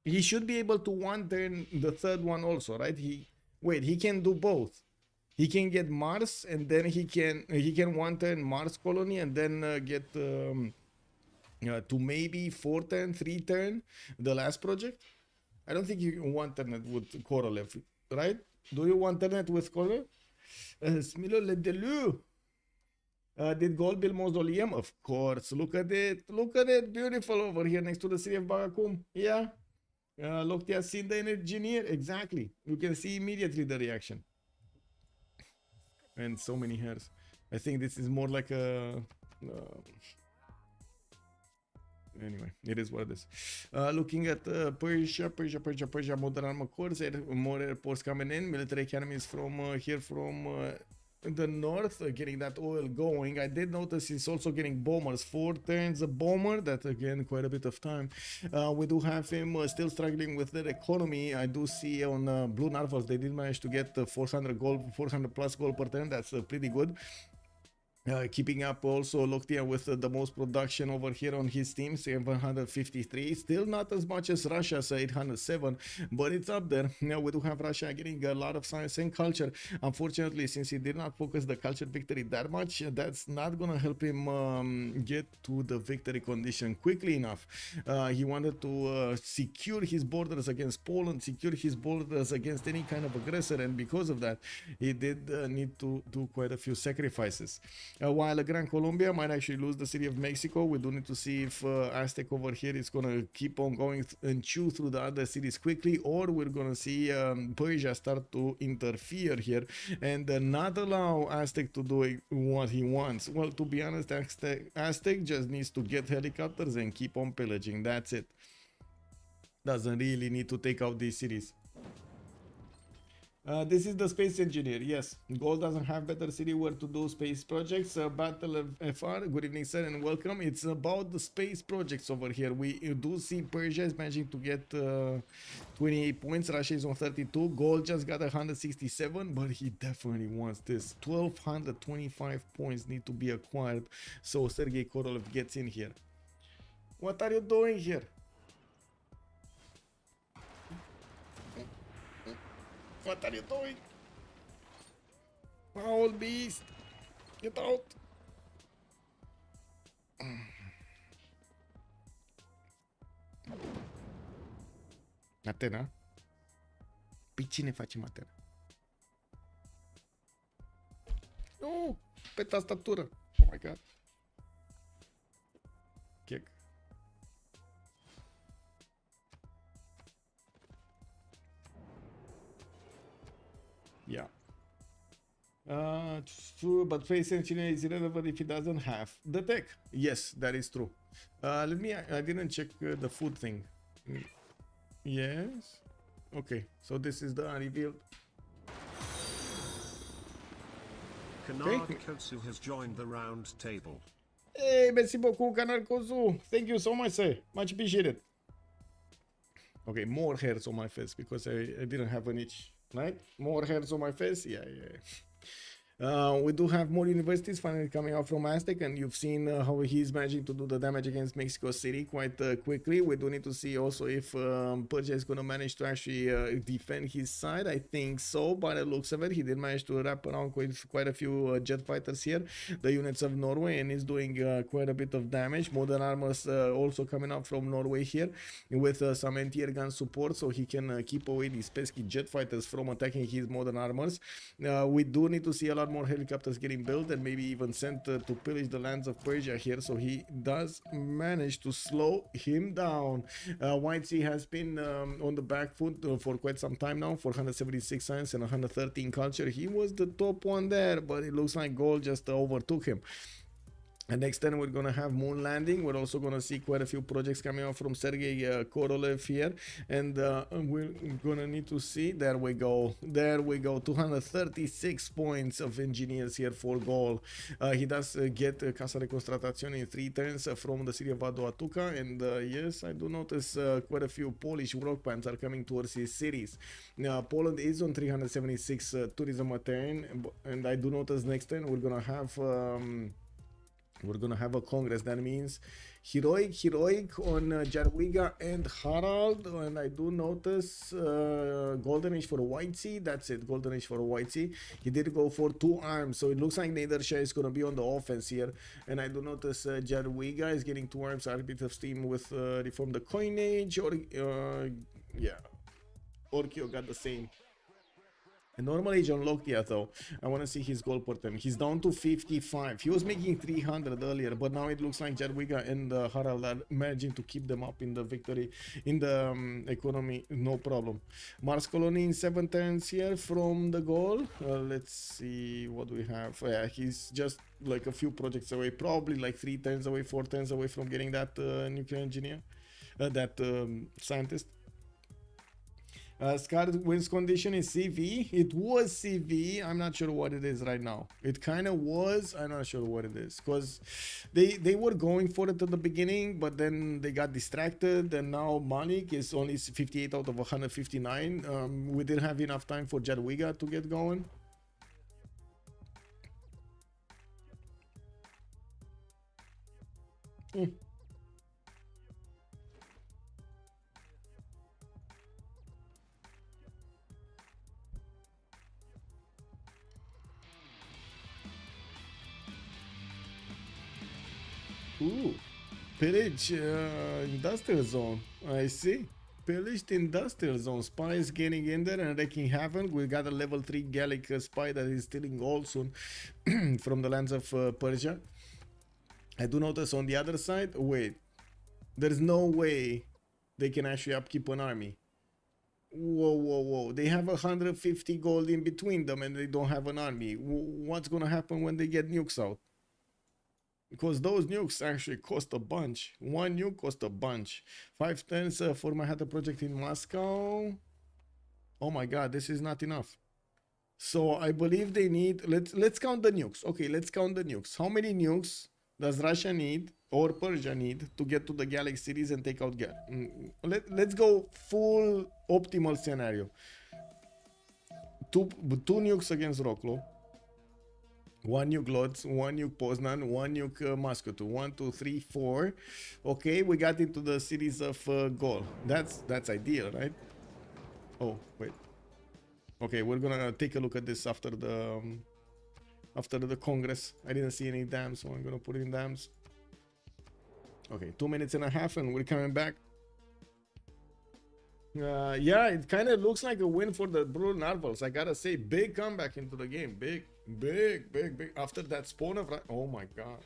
A: He should be able to one turn the third one also, right? He can do both. He can get Mars, and then he can one turn Mars colony, and then get to maybe 4 turn, 3 turn the last project. I don't think you can one turn it with Korolev, right? Do you one turn it with Korolev? Smilo Le Delu. Did Gaul build mausoleum? Of course. Look at it. Beautiful over here next to the city of Bagakum. Yeah. Lockthia seen the engineer. Exactly. You can see immediately the reaction. And so many hairs. I think this is more like a... anyway, it is what it is. Looking at Persia, modern armor cores, more airports coming in, military academies from here from the north, getting that oil going. I did notice he's also getting bombers, 4 turns a bomber. That's again quite a bit of time. We do have him still struggling with their economy. I do see on Blue Narvals they did manage to get 400 plus gold per turn. That's pretty good. Keeping up also Lockthia with the most production over here on his team, 753. Still not as much as Russia's 807, but it's up there. Now we do have Russia getting a lot of science and culture. Unfortunately, since he did not focus the culture victory that much, that's not gonna help him get to the victory condition quickly enough. He wanted to secure his borders against Poland, secure his borders against any kind of aggressor, and because of that, he did need to do quite a few sacrifices. While Gran Colombia might actually lose the city of Mexico, we do need to see if Aztec over here is going to keep on going and chew through the other cities quickly, or we're going to see Persia start to interfere here and not allow Aztec to do what he wants. Well, to be honest, Aztec just needs to get helicopters and keep on pillaging. That's it. Doesn't really need to take out these cities. This is the space engineer. Yes, Gold doesn't have better city where to do space projects. Battle of FR. Good evening, sir, and welcome. It's about the space projects over here. We do see Persia is managing to get 28 points. Russia is on 32. Gold just got 167, but he definitely wants this. 1225 points need to be acquired, so Sergei Korolev gets in here. What are you doing here? What are you doing? Foul beast! Get out! Atena? Pe cine facem Atena? Nu! Pe tastatură! Oh my god! Kick. Yeah. True, but face engineer is irrelevant if he doesn't have the tech. Yes, that is true. Let me. I didn't check the food thing. Yes. Okay. So this is the unrevealed.
B: Canard Kotsu has joined the round table.
A: Hey, merci beaucoup, Canard Kozu. Thank you so much, sir. Much appreciated. Okay, more hairs on my face because I didn't have an itch. Right? More hairs on my face? Yeah. We do have more universities finally coming out from Aztec, and you've seen how he's managing to do the damage against Mexico City quite quickly. We do need to see also if Persia is going to manage to actually defend his side. I think so, by the looks of it. He did manage to wrap around quite a few jet fighters here, the units of Norway, and is doing quite a bit of damage. Modern armors also coming up from Norway here with some anti-air gun support, so he can keep away these pesky jet fighters from attacking his modern armors. We do need to see a lot more helicopters getting built and maybe even sent to pillage the lands of Persia here, so he does manage to slow him down. Whitesy has been on the back foot for quite some time now, 476 science and 113 culture. He was the top one there, but it looks like Gaul just overtook him. And next time we're going to have moon landing. We're also going to see quite a few projects coming out from Sergei Korolev here. And we're going to need to see. There we go. 236 points of engineers here for Gaul. He does get Casa de Constatazione in 3 turns from the city of Vadoatuca. And yes, I do notice quite a few Polish rock bands are coming towards his cities. Poland is on 376 tourism attain. And I do notice next turn we're going to have... we're gonna have a congress. That means heroic on Jadwiga and Harald, and I do notice golden age for Whitesy. That's it, golden age for Whitesy. He did go for 2 arms, so it looks like Nader Shah is gonna be on the offense here. And I do notice Jadwiga is getting 2 arms, a bit of steam with reform the coinage, or yeah, ORKYO got the same. And normal age on Lockthia though, I want to see his goal per turn. He's down to 55. He was making 300 earlier, but now it looks like Jadwiga and Harald are managing to keep them up in the victory, in the economy, no problem. Mars colony in 7 turns here from the goal. Let's see what we have. Yeah, he's just like a few projects away, probably like 3 turns away, 4 turns away from getting that nuclear engineer, that scientist. Scarred wins condition is CV. It was CV. I'm not sure what it is right now. It kind of was. I'm not sure what it is, because they were going for it at the beginning, but then they got distracted, and now Malik is only 58 out of 159. We didn't have enough time for Jadwiga to get going. Ooh, pillage industrial zone. I see. Pillaged industrial zone. Spies getting in there and wreaking havoc. We got a level 3 Gallic spy that is stealing gold soon from the lands of Persia. I do notice on the other side. Wait, there's no way they can actually upkeep an army. Whoa. They have 150 gold in between them and they don't have an army. What's gonna happen when they get nukes out? Because those nukes actually cost a bunch. 1 nuke cost a bunch. 5 turns for Manhattan project in Moscow. Oh my god, this is not enough. So I believe they need. Let's count the nukes. Okay, let's count the nukes. How many nukes does Russia need or Persia need to get to the Galaxy series and take out Gaul? Let's go full optimal scenario. Two nukes against Roklo. One nuke Lodz, one nuke Poznan, one nuke Moscow. 1, 2, 3, 4. Okay, we got into the series of Gaul. That's ideal, right? Oh wait. Okay, we're gonna take a look at this after the Congress. I didn't see any dams, so I'm gonna put in dams. Okay, 2 minutes and a half, and we're coming back. Yeah, it kind of looks like a win for the Brutal Narvals. I gotta say, big comeback into the game. Big. After that spawn of... Oh my god.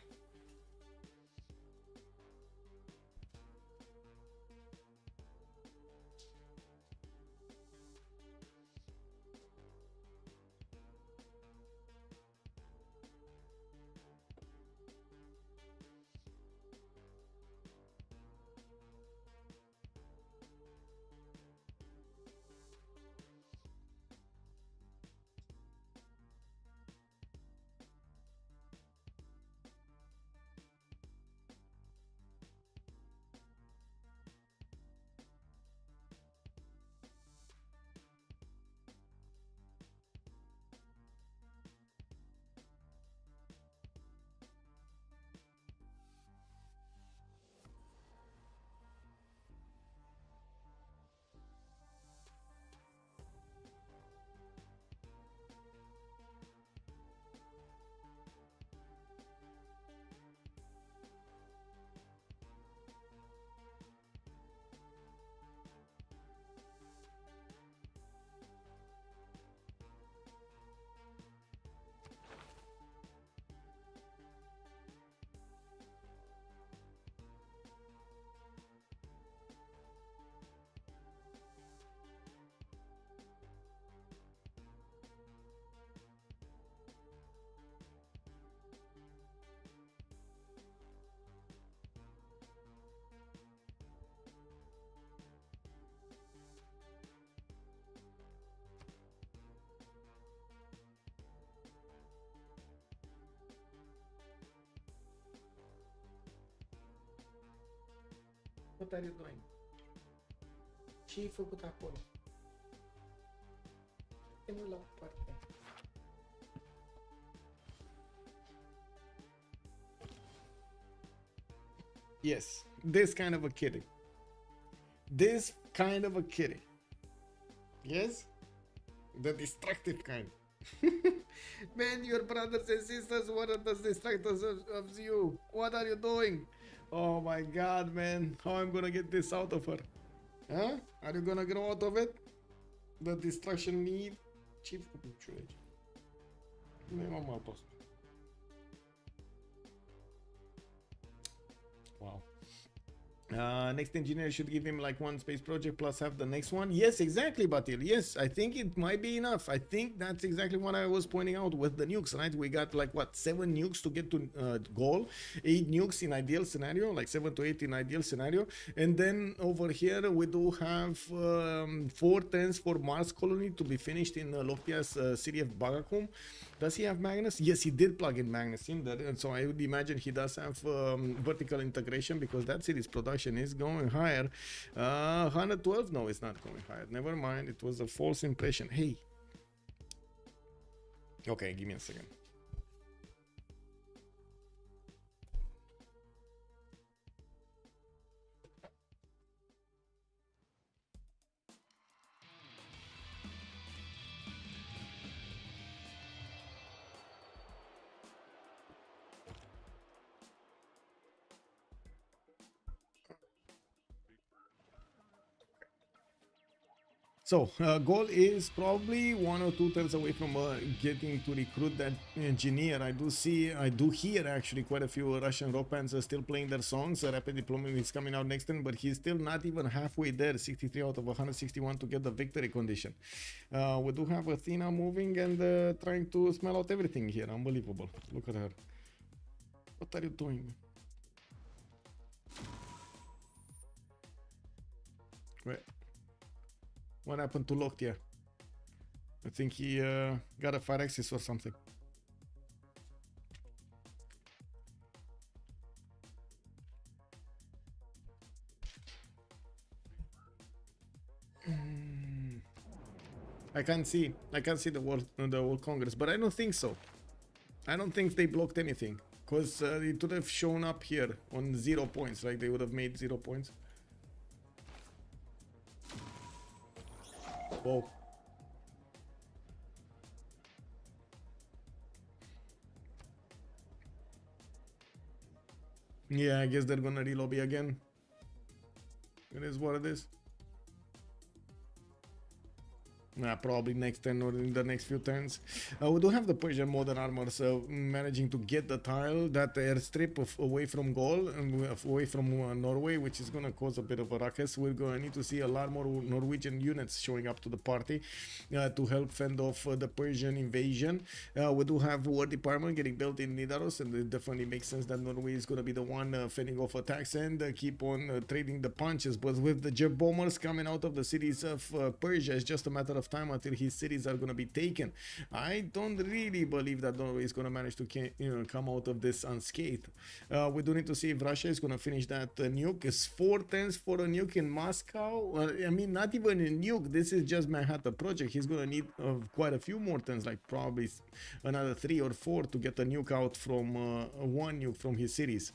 A: What are you doing? Ce-ai făcut acolo? E mult la o parte. Yes, this kind of a kitty. This kind of a kitty. Yes? The destructive kind. Man, your brothers and sisters were the destructors of you. What are you doing? Oh my god, man. How I'm gonna get this out of her? Huh? Are you gonna grow out of it? The destruction need? Ce-i făcut niciun aici? Nu m-am altos. Wow. Next engineer should give him like one space project plus have the next one. Yes, exactly, Batil. Yes, I think it might be enough. I think that's exactly what I was pointing out with the nukes, right? We got like what, 7 nukes to get to Gaul, 8 nukes in ideal scenario, like 7 to 8 in ideal scenario, and then over here we do have 4 tens for Mars colony to be finished in Lockthia's city of Bagakum. Does he have Magnus? Yes, he did plug in Magnus in there, and so I would imagine he does have vertical integration because that city's production is going higher. 112, no, it's not going higher. Never mind, it was a false impression. Hey. Okay, give me a second. So, Gaul is probably 1 or 2 turns away from getting to recruit that engineer. I do hear actually quite a few Russian rock bands are still playing their songs. Rapid Deployment is coming out next turn, but he's still not even halfway there. 63 out of 161 to get the victory condition. We do have Athena moving and trying to smell out everything here. Unbelievable. Look at her. What are you doing? Wait. What happened to Lockthia? I think he got a Phyrexis or something. I can't see the World Congress, but I don't think so. I don't think they blocked anything, because it would have shown up here on 0 points, like they would have made 0 points. Whoa. Yeah, I guess they're gonna relobby again. It is what it is. Probably next turn or in the next few turns. We do have the Persian modern armors managing to get the tile, that airstrip away from Gaul and away from Norway, which is going to cause a bit of a ruckus. We're going to need to see a lot more Norwegian units showing up to the party to help fend off the Persian invasion. We do have War Department getting built in Nidaros, and it definitely makes sense that Norway is going to be the one fending off attacks and keep on trading the punches. But with the jet bombers coming out of the cities of Persia, it's just a matter of time until his cities are going to be taken. I don't really believe that Norway is going to manage to come out of this unscathed. We do need to see if Russia is going to finish that nuke. It's 4 turns for a nuke in Moscow. I mean, not even a nuke. This is just Manhattan Project. He's going to need quite a few more turns, like probably another 3 or 4 to get a nuke out from one nuke from his cities.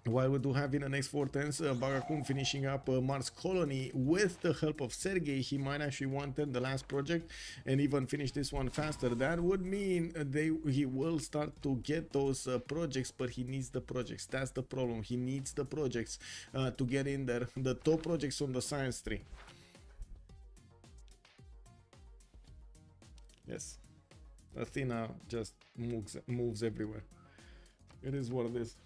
A: While we do have in the next 4 turns Bagakun finishing up Mars colony with the help of Sergei. He might actually want the last project and even finish this one faster. That would mean he will start to get those projects, but he needs the projects. That's the problem. He needs the projects to get in there. The top projects on the science tree. Yes, Athena just moves everywhere. It is what it is.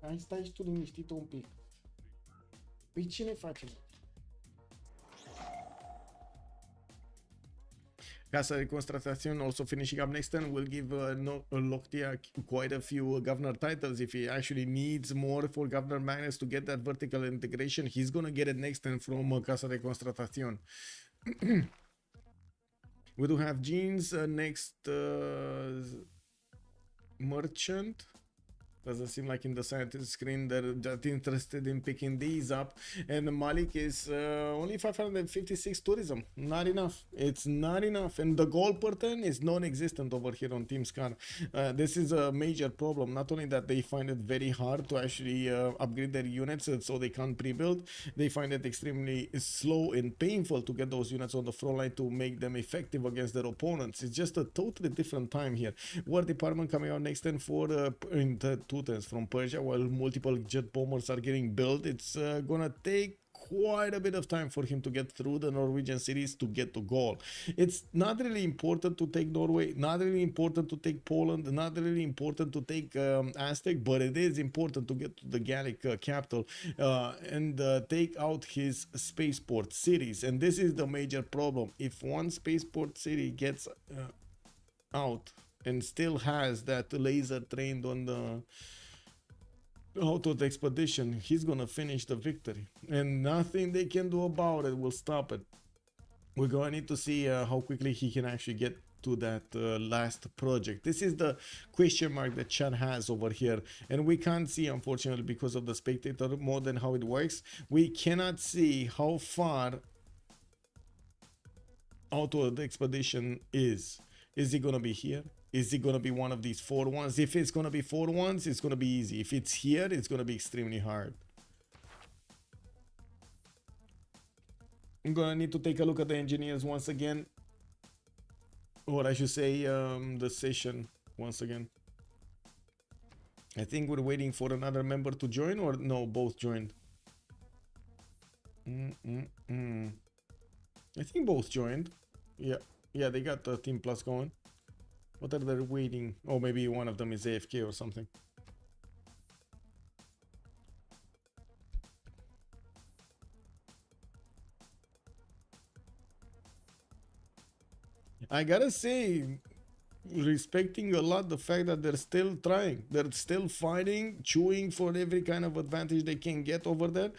A: Hai, stai și tu liniștit un pic. Păi ce ne facem? Casa de Constatación also finishing up next turn will give Lockthia quite a few governor titles. If he actually needs more for governor magnets to get that vertical integration, he's gonna get it next turn from Casa de Constatación. We do have Jeans next merchant. Doesn't seem like in the scientist screen they're that interested in picking these up. And Malik is only 556 tourism. Not enough. It's not enough. And the gold per turn is non-existent over here on Team Scar. This is a major problem. Not only that they find it very hard to actually upgrade their units so they can't pre-build, they find it extremely slow and painful to get those units on the front line to make them effective against their opponents. It's just a totally different time here. War Department coming out next turn for in the 2 turns from Persia, while multiple jet bombers are getting built. It's gonna take quite a bit of time for him to get through the Norwegian cities to get to Gaul. It's not really important to take Norway, not really important to take Poland, not really important to take Aztec, but it is important to get to the Gallic capital and take out his spaceport cities. And this is the major problem. If one spaceport city gets out and still has that laser trained on the out of the expedition, he's gonna finish the victory, and nothing they can do about it will stop it. We're gonna need to see how quickly he can actually get to that last project. This is the question mark that Chad has over here, and we can't see, unfortunately, because of the spectator mode and how it works. We cannot see how far out of the expedition is. Is he gonna be here? Is it going to be one of these 4 ones? If it's going to be 4 ones, it's going to be easy. If it's here, it's going to be extremely hard. I'm going to need to take a look at the engineers once again. Or I should say the session once again. I think we're waiting for another member to join, or no, both joined. I think both joined. Yeah, they got the Team Plus going. What are they waiting? Oh, maybe one of them is AFK or something. I gotta say, respecting a lot the fact that they're still trying, they're still fighting, chewing for every kind of advantage they can get over there,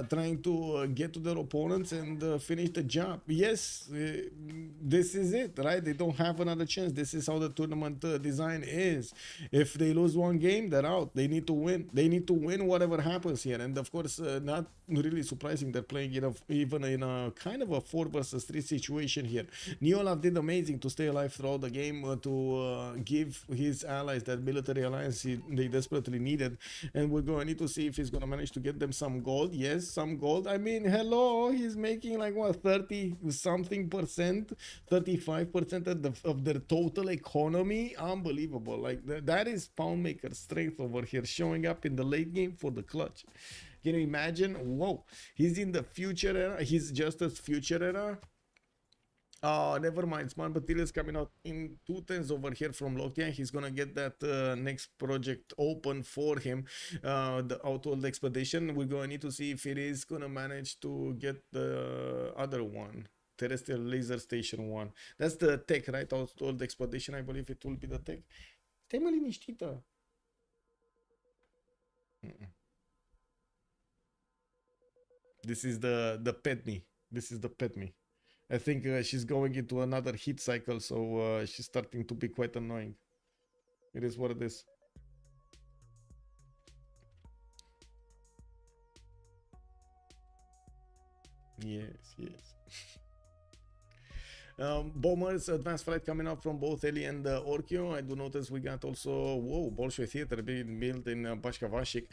A: trying to get to their opponents and finish the job. Yes, this is it, right? They don't have another chance. This is how the tournament design is. If they lose one game, they're out. They need to win. They need to win whatever happens here. And of course, not really surprising, they're playing even in a kind of a 4 versus 3 situation here. Neolaf did amazing to stay alive throughout the game, to give his allies that military alliance they desperately needed, and we're going to need to see if he's going to manage to get them some gold. Yes, some gold. I mean, hello, he's making like what, 30 something percent, 35% of their total economy. Unbelievable. Like that is Poundmaker strength over here, showing up in the late game for the clutch. Can you imagine? Whoa, he's in the future era. He's just as future era. Never mind. Smart materials coming out in 2 10s over here from Lockthia. He's gonna get that next project open for him, the Outworld Expedition. We're gonna need to see if it is gonna manage to get the other one, Terrestrial Laser Station 1. That's the tech, right? Outworld Expedition, I believe it will be the tech. Stai mă liniștită. This is the Petney. This is the Petney. I think she's going into another heat cycle, so she's starting to be quite annoying. It is what it is. Yes, yes. Bombers, advanced flight coming up from both ELIE and ORKYO. I do notice we got also, whoa, Bolshoi Theater being built in Bashkavashik.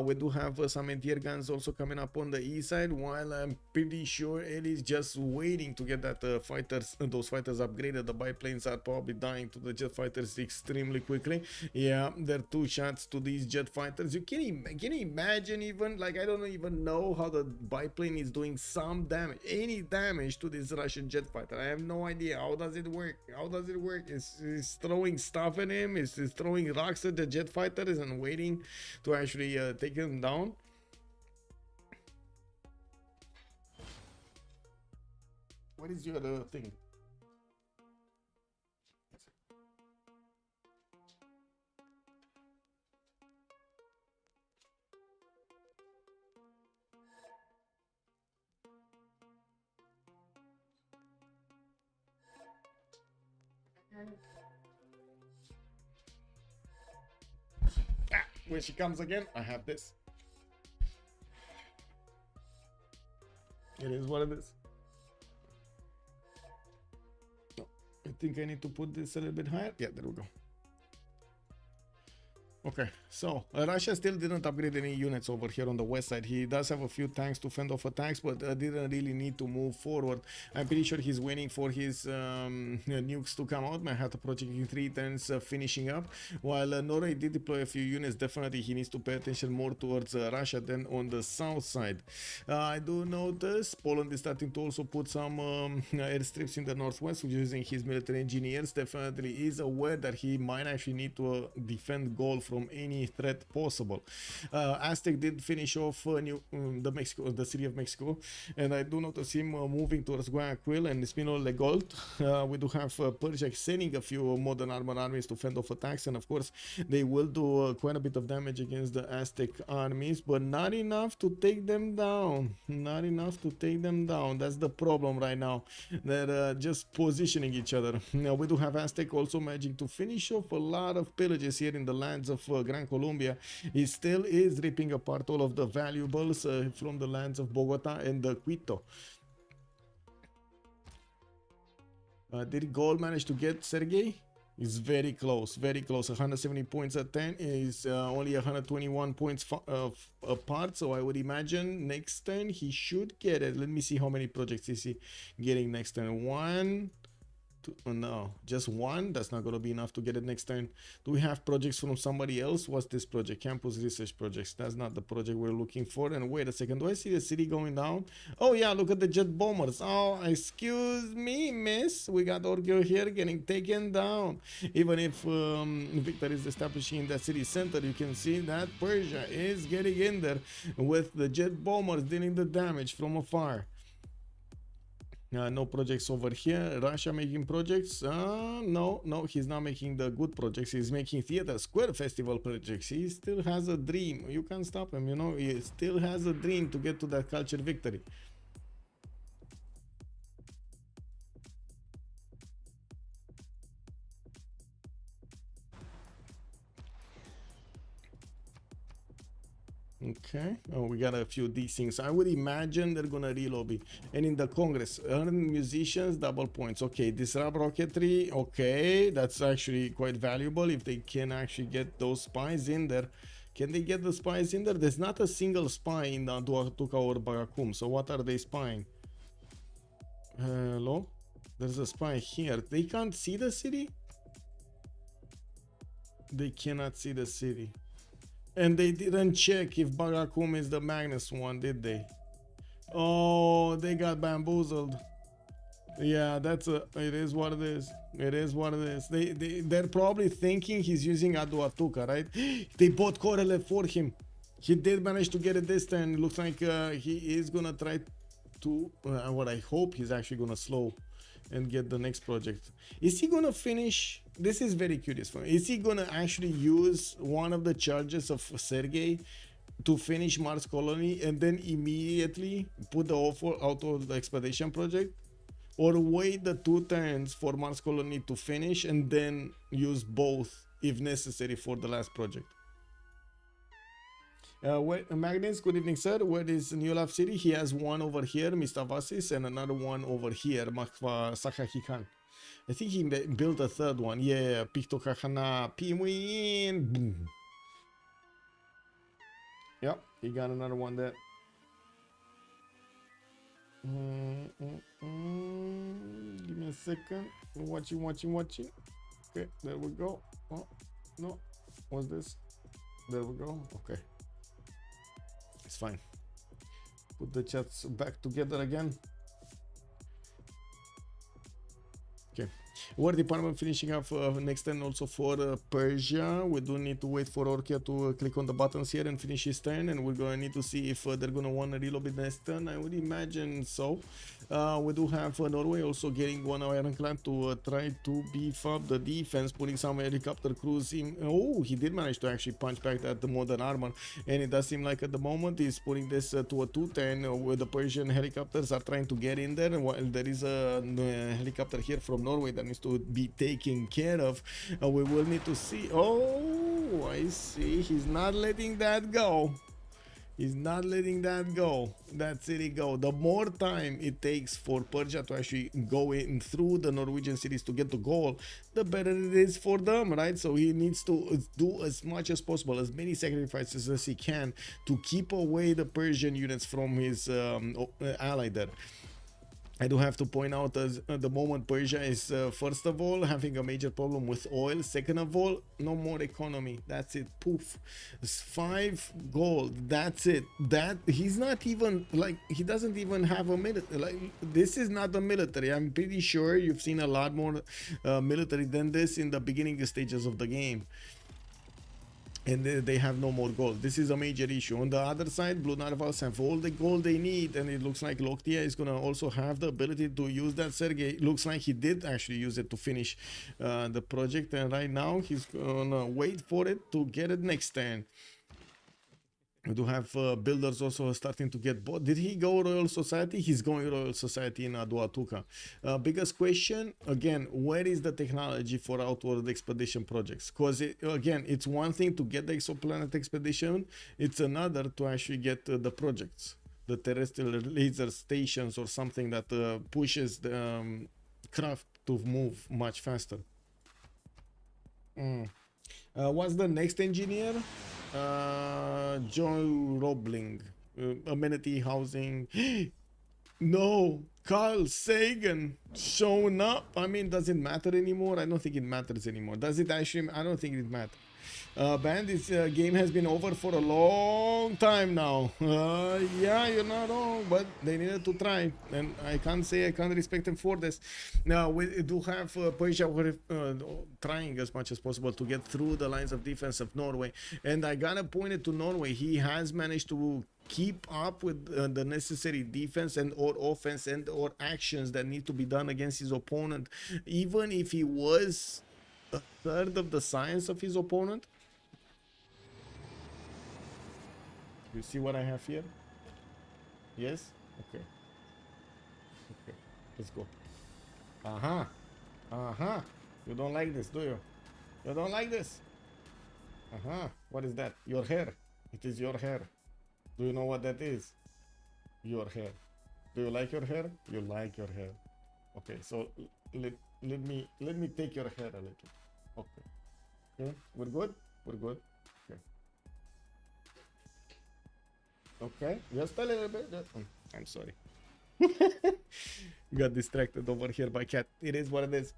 A: We do have some anti-air guns also coming up on the east side, while I'm pretty sure ELIE is just waiting to get that those fighters upgraded. The biplanes are probably dying to the jet fighters extremely quickly. Yeah, there are 2 shots to these jet fighters. Can you imagine even, like, I don't even know how the biplane is doing some damage, any damage to this Russian jet fighter. I have no idea. How does it work? How does it work? Is throwing stuff at him? Is throwing rocks at the jet fighters and waiting to actually take him down? What is your thing? When she comes again, I have this. It is what it is. Oh, I think I need to put this a little bit higher. Yeah, there we go. Okay, so Russia still didn't upgrade any units over here on the west side. He does have a few tanks to fend off attacks, but didn't really need to move forward. I'm pretty sure he's waiting for his nukes to come out. Manhattan project in 3 turns finishing up. While Norway did deploy a few units, definitely he needs to pay attention more towards Russia than on the south side. I do notice Poland is starting to also put some airstrips in the northwest, which is using his military engineers. Definitely is aware that he might actually need to defend Gaul from any threat possible. Aztec did finish off the city of Mexico, and I do notice him moving towards Guayaquil and Espino Legolt. We do have Persia sending a few modern armored armies to fend off attacks, and of course they will do quite a bit of damage against the Aztec armies, but not enough to take them down. Not enough to take them down. That's the problem right now. They're just positioning each other. Now we do have Aztec also managing to finish off a lot of pillages here in the lands of Gran Colombia. He still is ripping apart all of the valuables from the lands of Bogota and Quito. Did Gaul manage to get Sergei? He's very close, very close. 170 points at 10 is only 121 points apart, so I would imagine next turn he should get it. Let me see how many projects is he getting next turn. 1, 2, no, just 1. That's not going to be enough to get it next turn. Do we have projects from somebody else? What's this project? Campus research projects. That's not the project we're looking for. And wait a second, do I see the city going down? Oh yeah, look at the jet bombers. Oh, excuse me, miss. We got ORKYO here getting taken down. Even if Victor is establishing in that city center, you can see that Persia is getting in there with the jet bombers dealing the damage from afar. No projects over here. Russia making projects? No, he's not making the good projects. He's making theater square festival projects. He still has a dream. You can't stop him, you know. He still has a dream to get to that culture victory. Okay. Oh, we got a few of these things. I would imagine they're gonna relobby. And in the Congress, earn musicians double points. Okay, disrupt rocketry. Okay, that's actually quite valuable if they can actually get those spies in there. Can they get the spies in there? There's not a single spy in the Duatuca or Bagakum. So what are they spying? Hello? There's a spy here. They can't see the city? They cannot see the city. And they didn't check if Bagakum is the Magnus one, did they? Oh, they got bamboozled. Yeah, that's it is what it is. It is what it is. They're probably thinking he's using Aduatuca, right? They bought Correlate for him. He did manage to get it this time. It looks like he is gonna try to what I hope he's actually gonna slow and get the next project. Is he gonna finish? This is very curious for me. Is he gonna actually use one of the charges of Sergei to finish Mars Colony and then immediately put the offer out of the expedition project, or wait the 2 turns for Mars Colony to finish and then use both if necessary for the last project? Magnus, good evening, sir. Where is Neolaf City? He has one over here, Mr. Vasis, and another one over here, Makva Sakahikan. I think he built a third one. Yeah, Picto Kahana, Pimuin. Boom. Yep, he got another one there. Give me a second. Watching. Okay, there we go. Oh, no. What's this? There we go. Okay. It's fine. Put the chats back together again. Okay. War department finishing up next turn also for Persia. We do need to wait for ORKYO to click on the buttons here and finish his turn, and we're gonna need to see if they're gonna want to reload it next turn. I would imagine so. We do have Norway also getting one ironclad to try to beef up the defense, putting some helicopter crews in. Oh, he did manage to actually punch back that modern armor, and it does seem like at the moment he's putting this to a 2-10 where the Persian helicopters are trying to get in there, while there is a helicopter here from Norway that needs to be taken care of. We will need to see. Oh, I see. He's not letting that go. He's not letting that go. That city go. The more time it takes for Persia to actually go in through the Norwegian cities to get to Gaul, the better it is for them, right? So he needs to do as much as possible, as many sacrifices as he can to keep away the Persian units from his ally there. I do have to point out at the moment Persia is first of all having a major problem with oil. Second of all, no more economy. That's it. Poof. It's 5 gold. That's it. That he's not even like, he doesn't even have a military. Like, this is not a military. I'm pretty sure you've seen a lot more military than this in the beginning stages of the game. And they have no more gold. This is a major issue. On the other side, Blue Narvals have all the gold they need, and it looks like Lockthia is gonna also have the ability to use that. Sergei looks like he did actually use it to finish the project, and right now he's gonna wait for it to get it next turn. We do have builders also starting to get bought. Did he go Royal Society? He's going Royal Society in Aduatuca. Biggest question, again, where is the technology for outward expedition projects? Because, again, it's one thing to get the exoplanet expedition. It's another to actually get the projects. The terrestrial laser stations or something that pushes the craft to move much faster. What's the next engineer? Joe Robling, amenity housing. No, Carl Sagan showing up. I mean, does it matter anymore? I don't think it matters anymore. Does it actually? I don't think it matters. Ben, this game has been over for a long time now. Yeah, you're not wrong, but they needed to try, and I can't respect them for this. Now we do have Persia trying as much as possible to get through the lines of defense of Norway, and I gotta point it to Norway. He has managed to keep up with the necessary defense and or offense and or actions that need to be done against his opponent, even if he was a third of the size of his opponent. You see what I have here? Yes? Okay. Okay, let's go. You don't like this, do you? You don't like this? What is that? Your hair. It is your hair. Do you know what that is? Your hair. Do you like your hair? You like your hair. Okay, so let me take your hair a little. Okay. Okay, we're good? We're good. Okay. Okay, just a little bit. I'm sorry. Got distracted over here by cat. It is what it is.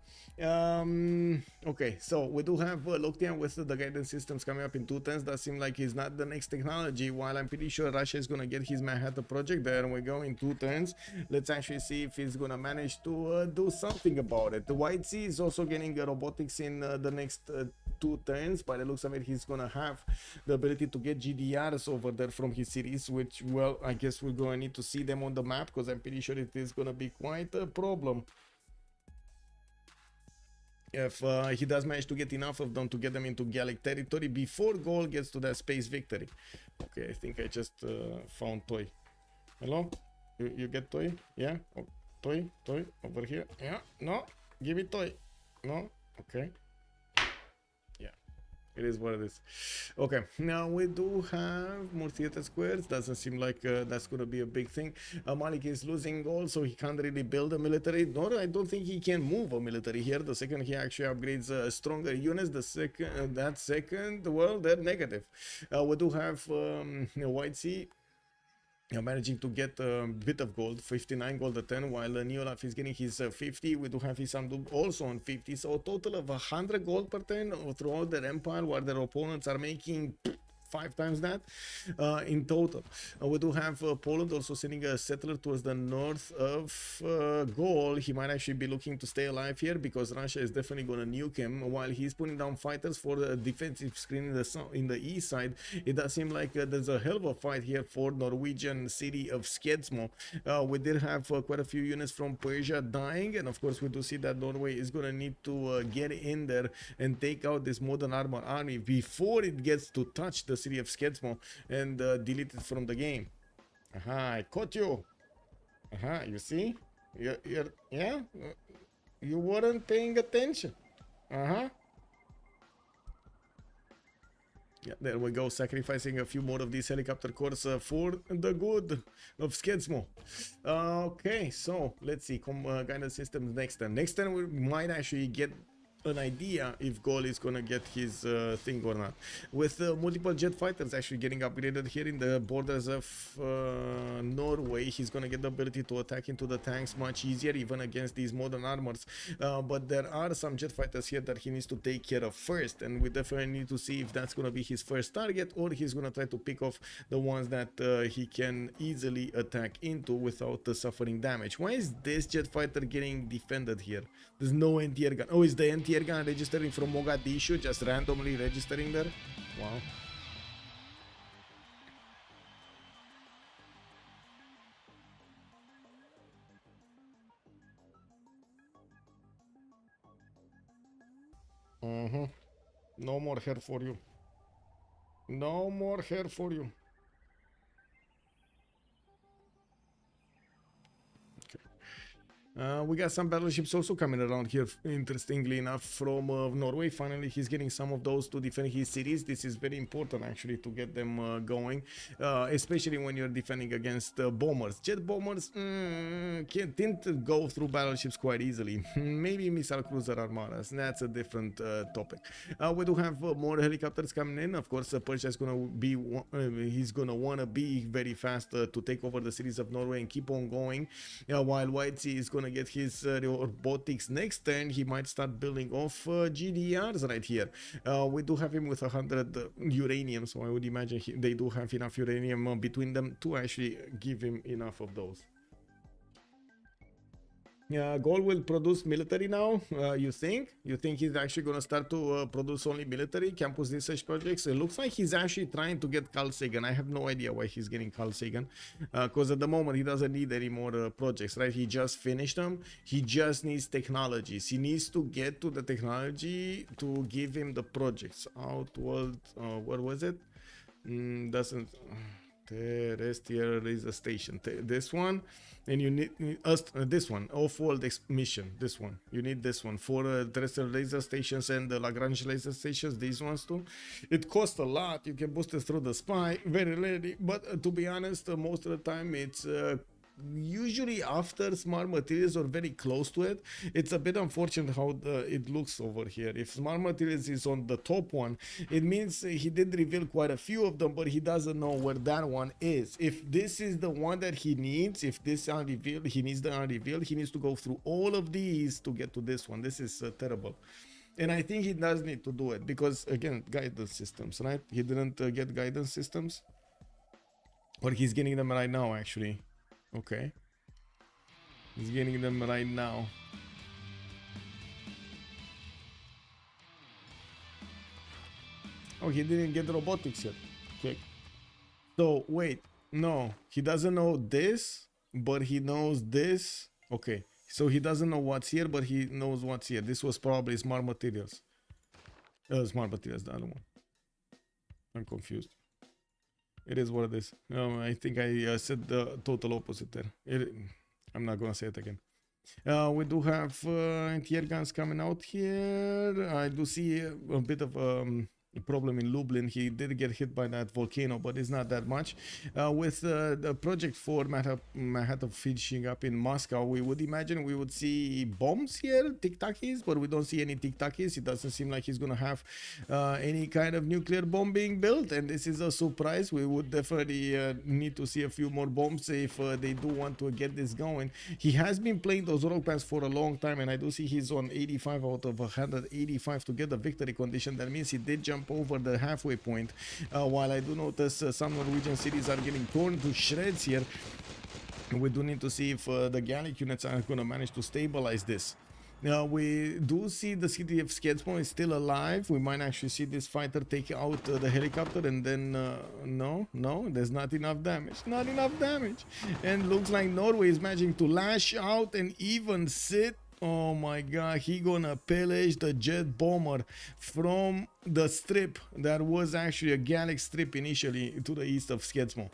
A: Okay, so we do have Lockthia with the guidance systems coming up in 2 turns. That seems like he's not the next technology, while I'm pretty sure Russia is gonna get his Manhattan project. There we go in 2 turns. Let's actually see if he's gonna manage to do something about it. The Whitesy is also getting robotics in the next 2 turns. By the looks of it, he's gonna have the ability to get GDRs over there from his cities, which, well, I guess we're gonna need to see them on the map, because I'm pretty sure it is gonna be quite a problem if he does manage to get enough of them to get them into Gallic territory before Gaul gets to that space victory. Okay, I think I just found Toy. Hello? You get Toy? Yeah? Oh, Toy over here. Yeah? No? Give it Toy. No? Okay. Yeah. It is what it is. Okay, now we do have more theater squares. Doesn't seem like that's gonna be a big thing. Malik is losing gold, so he can't really build a military, nor I don't think he can move a military here. The second he actually upgrades stronger units, the second, well, they're negative. We do have Whitesy managing to get a bit of gold, 59 gold a turn, while Neolaf is getting his 50. We do have Issamdude also on 50, so a total of 100 gold per turn throughout their empire, while their opponents are making 5 times that in total. We do have Poland also sending a settler towards the north of Gaul. He might actually be looking to stay alive here, because Russia is definitely going to nuke him, while he's putting down fighters for the defensive screen in the east side. It does seem like there's a hell of a fight here for Norwegian city of Skedsmo. We did have quite a few units from Persia dying, and of course we do see that Norway is going to need to get in there and take out this modern armor army before it gets to touch the city of Skedsmo and delete it from the game. I caught you. You see? Yeah? You weren't paying attention. Yeah, there we go, sacrificing a few more of these helicopter cores for the good of Skedsmo. Okay, so let's see, guidance systems next turn. Next turn we might actually get an idea if Gaul is gonna get his thing or not. With multiple jet fighters actually getting upgraded here in the borders of Norway, he's gonna get the ability to attack into the tanks much easier, even against these modern armors. But there are some jet fighters here that he needs to take care of first, and we definitely need to see if that's gonna be his first target, or he's gonna try to pick off the ones that he can easily attack into without suffering damage. Why is this jet fighter getting defended here? There's no anti-air gun. Oh, is the anti-air gun registering from Mogadishu, just randomly registering there? Wow. No more hair for you. No more hair for you. We got some battleships also coming around here, interestingly enough, from Norway. Finally, he's getting some of those to defend his cities. This is very important, actually, to get them going, especially when you're defending against bombers. Jet bombers didn't go through battleships quite easily. Maybe missile cruiser armadas. That's a different topic. We do have more helicopters coming in. Of course, Persia is going to be, he's going to want to be very fast to take over the cities of Norway and keep on going, while Whitesy is going to gonna get his robotics next turn, he might start building off GDRs right here. We do have him with 100 uranium, so I would imagine they do have enough uranium between them to actually give him enough of those. Gaul will produce military now, you think? You think he's actually going to start to produce only military campus research projects? It looks like he's actually trying to get Carl Sagan. I have no idea why he's getting Carl Sagan. Because at the moment, he doesn't need any more projects, right? He just finished them. He just needs technologies. He needs to get to the technology to give him the projects. Outworld, what was it? Doesn't... Terrestrial laser station, this one, and you need this one, off-world mission, this one, you need this one for terrestrial laser stations and the Lagrange laser stations, these ones too. It costs a lot, you can boost it through the spy, very rarely, but to be honest, most of the time it's usually after smart materials or very close to it. It's a bit unfortunate how it looks over here. If smart materials is on the top one, it means he did reveal quite a few of them, but he doesn't know where that one is. If this is the one that he needs, if this unrevealed, he needs the unrevealed, he needs to go through all of these to get to this one. This is terrible. And I think he does need to do it because, again, guidance systems, right? He didn't get guidance systems, or he's getting them right now, actually. Okay, he's getting them right now. Oh, he didn't get robotics yet. Okay, so wait, no, he doesn't know this, but he knows this. Okay, so he doesn't know what's here, but he knows what's here. This was probably smart materials. Smart materials, the other one. I'm confused. It is what it is. I think I said the total opposite there. I'm not gonna say it again. We do have anti-air guns coming out here. I do see a bit of problem in Lublin. He did get hit by that volcano, but it's not that much. With the project for Manhattan finishing up in Moscow, we would imagine we would see bombs here, tic-tacis, but we don't see any tic-tacis. It doesn't seem like he's gonna have any kind of nuclear bomb being built, and this is a surprise. We would definitely need to see a few more bombs if they do want to get this going. He has been playing those rock bands for a long time, and I do see he's on 85 out of 185 to get the victory condition. That means he did jump over the halfway point, while I do notice some Norwegian cities are getting torn to shreds here. We do need to see if the Gallic units are going to manage to stabilize this. Now we do see the city of Skedsmo is still alive. We might actually see this fighter take out the helicopter, and then no, there's not enough damage, and looks like Norway is managing to lash out and even sit. Oh my god, he gonna pillage the jet bomber from the strip that was actually a Gallic strip initially to the east of Skedsmo.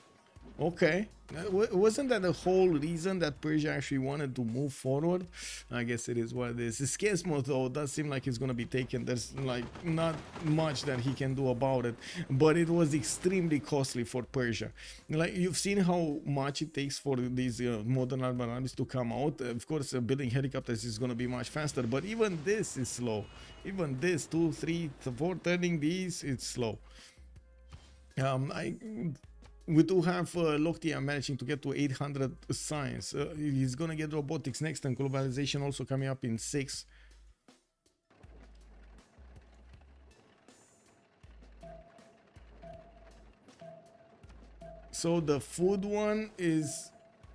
A: Okay, wasn't that the whole reason that Persia actually wanted to move forward? I guess it is what it is. Skedsmo though does seem like it's gonna be taken. There's like not much that he can do about it, but it was extremely costly for Persia. Like you've seen how much it takes for these modern Aramanis to come out. Of course, building helicopters is gonna be much faster, but even this is slow. Even this 2, 3, 4 turning these, it's slow. We do have Lockthia managing to get to 800 science. He's gonna get robotics next, and globalization also coming up in 6. So the food one is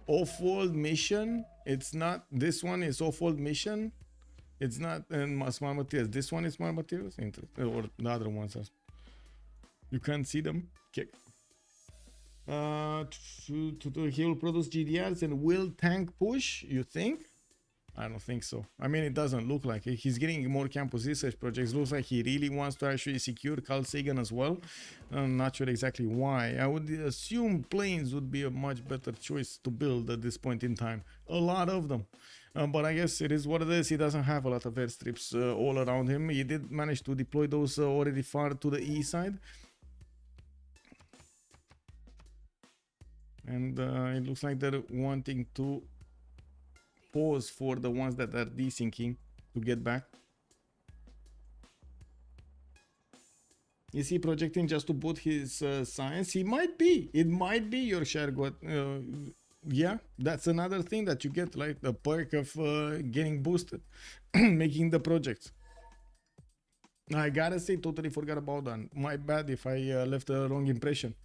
A: off-world mission. It's not. This one is off-world mission. It's not smart materials. This one is smart materials, or the other ones are. You can't see them. Okay. He will produce GDRs and will tank push, you think? I don't think so. I mean, it doesn't look like it. He's getting more campus research projects. Looks like he really wants to actually secure Carl Sagan as well. I'm not sure exactly why. I would assume planes would be a much better choice to build at this point in time. A lot of them. But I guess it is what it is. He doesn't have a lot of airstrips all around him. He did manage to deploy those already far to the east side. And it looks like they're wanting to pause for the ones that are desyncing to get back. Is he projecting just to boot his science? He might be. It might be your Shergot. yeah, that's another thing that you get, like the perk of getting boosted, making the projects. I gotta say, totally forgot about that. My bad if I left a wrong impression.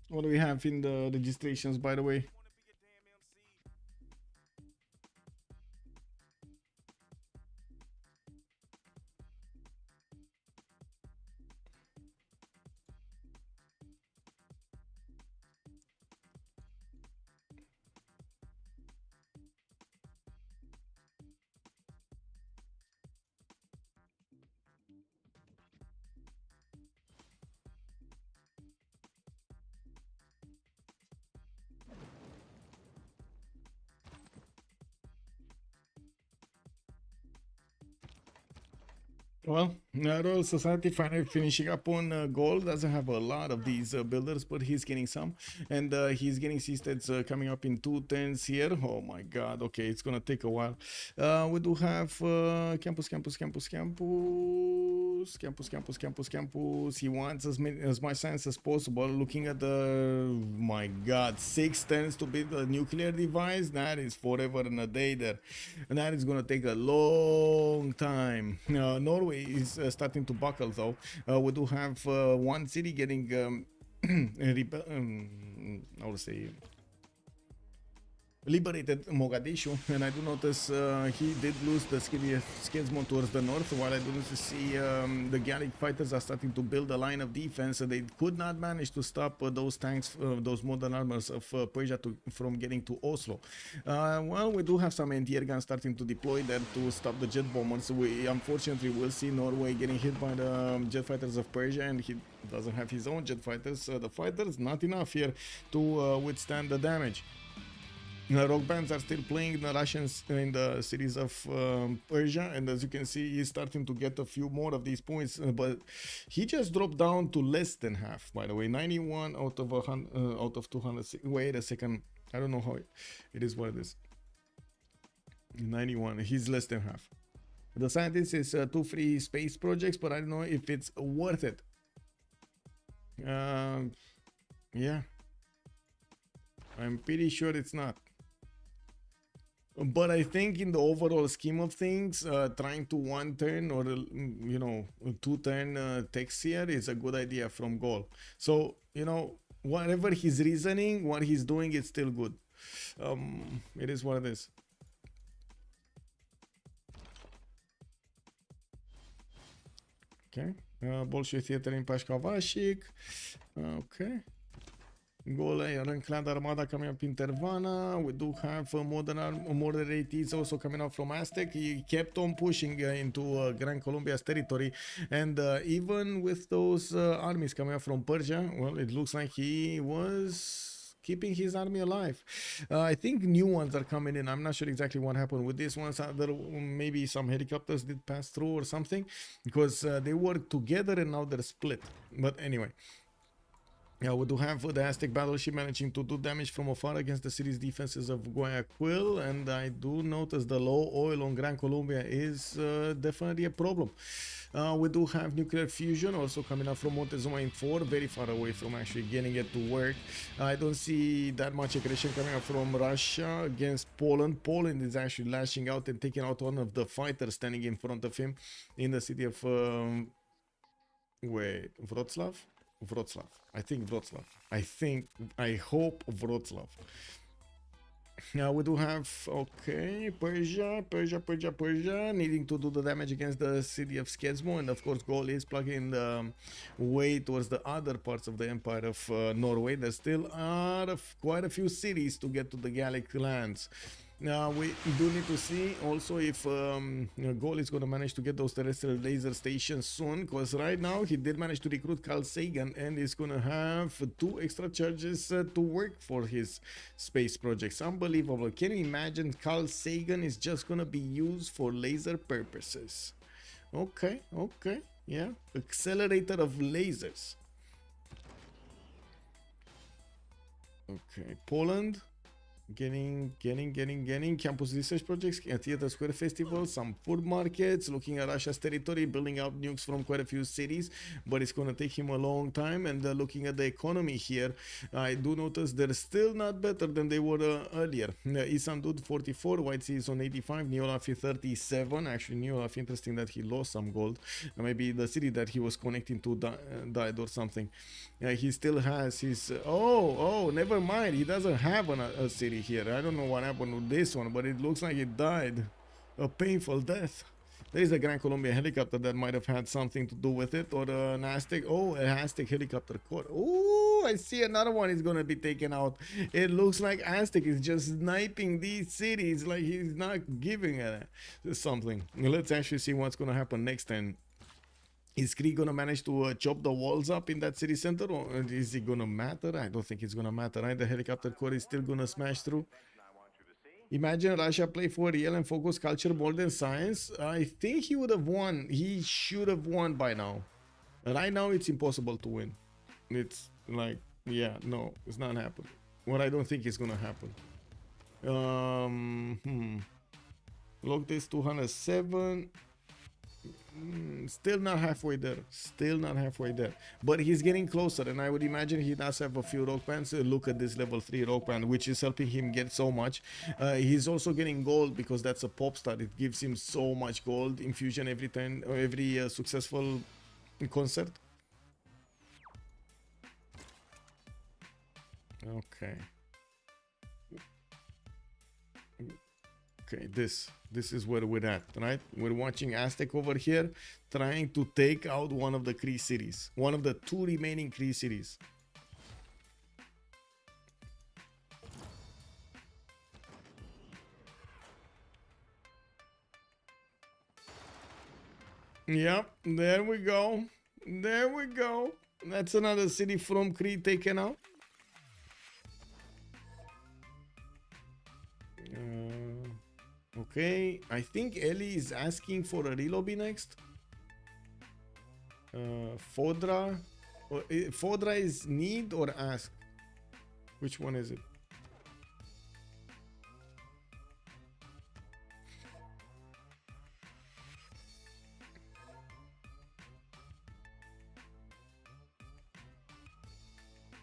A: What do we have in the registrations, by the way? Well, Royal Society finally finishing up on Gaul. Doesn't have a lot of these builders, but he's getting some. And he's getting seasteads coming up in 2 turns here. Oh my god, okay, it's gonna take a while. We do have campus. He wants as much science as possible. Looking at the, my god, 6 turns to build a nuclear device. That is forever and a day there. And that is gonna take a long time. Norway is starting to buckle though. We do have one city getting I would say liberated Mogadishu, and I do notice he did lose the Skizmo towards the north, while I do see the Gallic fighters are starting to build a line of defense, and they could not manage to stop those tanks, those modern armors of Persia from getting to Oslo. Well, we do have some anti-air guns starting to deploy there to stop the jet bombers. We unfortunately will see Norway getting hit by the jet fighters of Persia, and he doesn't have his own jet fighters. The fighters not enough here to withstand the damage. Rock bands are still playing the Russians in the cities of Persia, and as you can see, he's starting to get a few more of these points, but he just dropped down to less than half, by the way. 91 out of 100, out of 200. Wait a second, I don't know how it is. What it is. 91. He's less than half. The scientist is 2 free space projects, but I don't know if it's worth it. Yeah, I'm pretty sure it's not. But I think in the overall scheme of things, trying to 1 turn or 2 turn text here is a good idea from Gaul. So whatever his reasoning, what he's doing, it's still good. It is what it is. Okay, Bolshoi Theater in Pashkavashik. Okay. Gaul Ranclad Armada coming up in Tervana. We do have moderate is also coming up from Aztec. He kept on pushing into Gran Colombia's territory, and even with those armies coming up from Persia, well, it looks like he was keeping his army alive. I think new ones are coming in. I'm not sure exactly what happened with these ones. Maybe some helicopters did pass through or something, because they work together and now they're split. But anyway. Yeah, we do have the Aztec battleship managing to do damage from afar against the city's defenses of Guayaquil, and I do notice the low oil on Gran Colombia is definitely a problem. We do have nuclear fusion also coming up from Montezuma in 4, very far away from actually getting it to work. I don't see that much aggression coming up from Russia against Poland. Poland is actually lashing out and taking out one of the fighters standing in front of him in the city of Wroclaw? Wroclaw. I think Wroclaw. I hope Wroclaw. Now we do have, okay, Persia needing to do the damage against the city of Skedzmo, and of course Gaul is plugging the way towards the other parts of the empire of Norway. There still are quite a few cities to get to the Gallic lands. Now we do need to see also if Gaul is going to manage to get those terrestrial laser stations soon, because right now he did manage to recruit Carl Sagan and is going to have 2 extra charges to work for his space projects. Unbelievable. Can you imagine? Carl Sagan is just going to be used for laser purposes. Okay, okay, yeah. Accelerator of lasers. Okay, Poland. Getting campus research projects, a theater square festival, some food markets, looking at Russia's territory, building out nukes from quite a few cities, but it's gonna take him a long time. And looking at the economy here, I do notice they're still not better than they were earlier. Issamdude 44, Whitesy is on 85, Neolaf 37. Actually, Neolaf, interesting that he lost some gold. Maybe the city that he was connecting to died or something. He still has his oh, never mind, he doesn't have a city here. I don't know what happened with this one, but it looks like it died a painful death. There is a Gran Colombia helicopter that might have had something to do with it, or an Aztec. Oh, an Aztec helicopter core. Oh, I see another one is gonna be taken out. It looks like Aztec is just sniping these cities like he's not giving it something. Let's actually see what's gonna happen next time. Is Cree gonna manage to chop the walls up in that city center, or is it gonna matter? I don't think it's gonna matter, right? The helicopter core is still gonna smash through. Imagine Russia play for real and focus culture more than science. I think he would have won. He should have won by now. Right now, it's impossible to win. It's like, yeah, no, it's not happening. What I don't think is gonna happen. Log this 207. Still not halfway there. Still not halfway there. But he's getting closer, and I would imagine he does have a few rock bands. Look at this level 3 rock band, which is helping him get so much. He's also getting gold because that's a pop star. It gives him so much gold infusion every time, every successful concert. Okay. Okay, this is where we're at, right? We're watching Aztec over here trying to take out one of the Cree cities, one of the 2 remaining Cree cities. Yep, there we go. There we go. That's another city from Cree taken out. Okay, I think ELIE is asking for a relobby next. Fodra. Fodra is need or ask? Which one is it?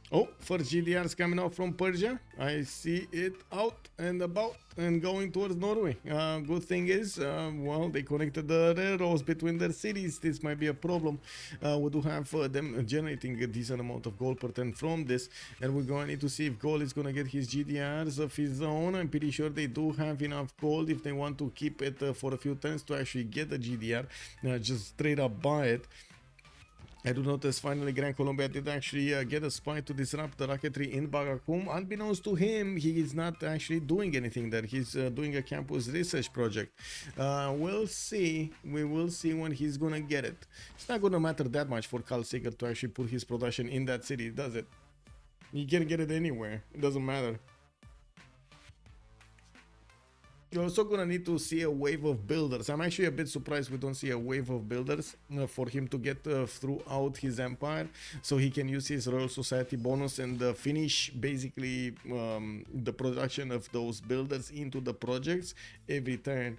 A: Oh, first GDRs coming out from Persia. I see it out and about and going towards Norway. Good thing is, well, they connected the railroads between their cities. This might be a problem. We do have them generating a decent amount of gold per turn from this, and we're going to need to see if Gaul is going to get his GDRs of his own. I'm pretty sure they do have enough gold if they want to keep it for a few turns to actually get the GDR, just straight up buy it. I do notice finally Gran Colombia did actually get a spy to disrupt the rocketry in Bagakum. Unbeknownst to him, he is not actually doing anything there. He's doing a campus research project. We'll see. We will see when he's gonna get it. It's not gonna matter that much for Carl Sagan to actually put his production in that city, does it? He can get it anywhere. It doesn't matter. You're also gonna need to see a wave of builders. I'm actually a bit surprised we don't see a wave of builders for him to get throughout his empire, so he can use his Royal Society bonus and finish basically the production of those builders into the projects every turn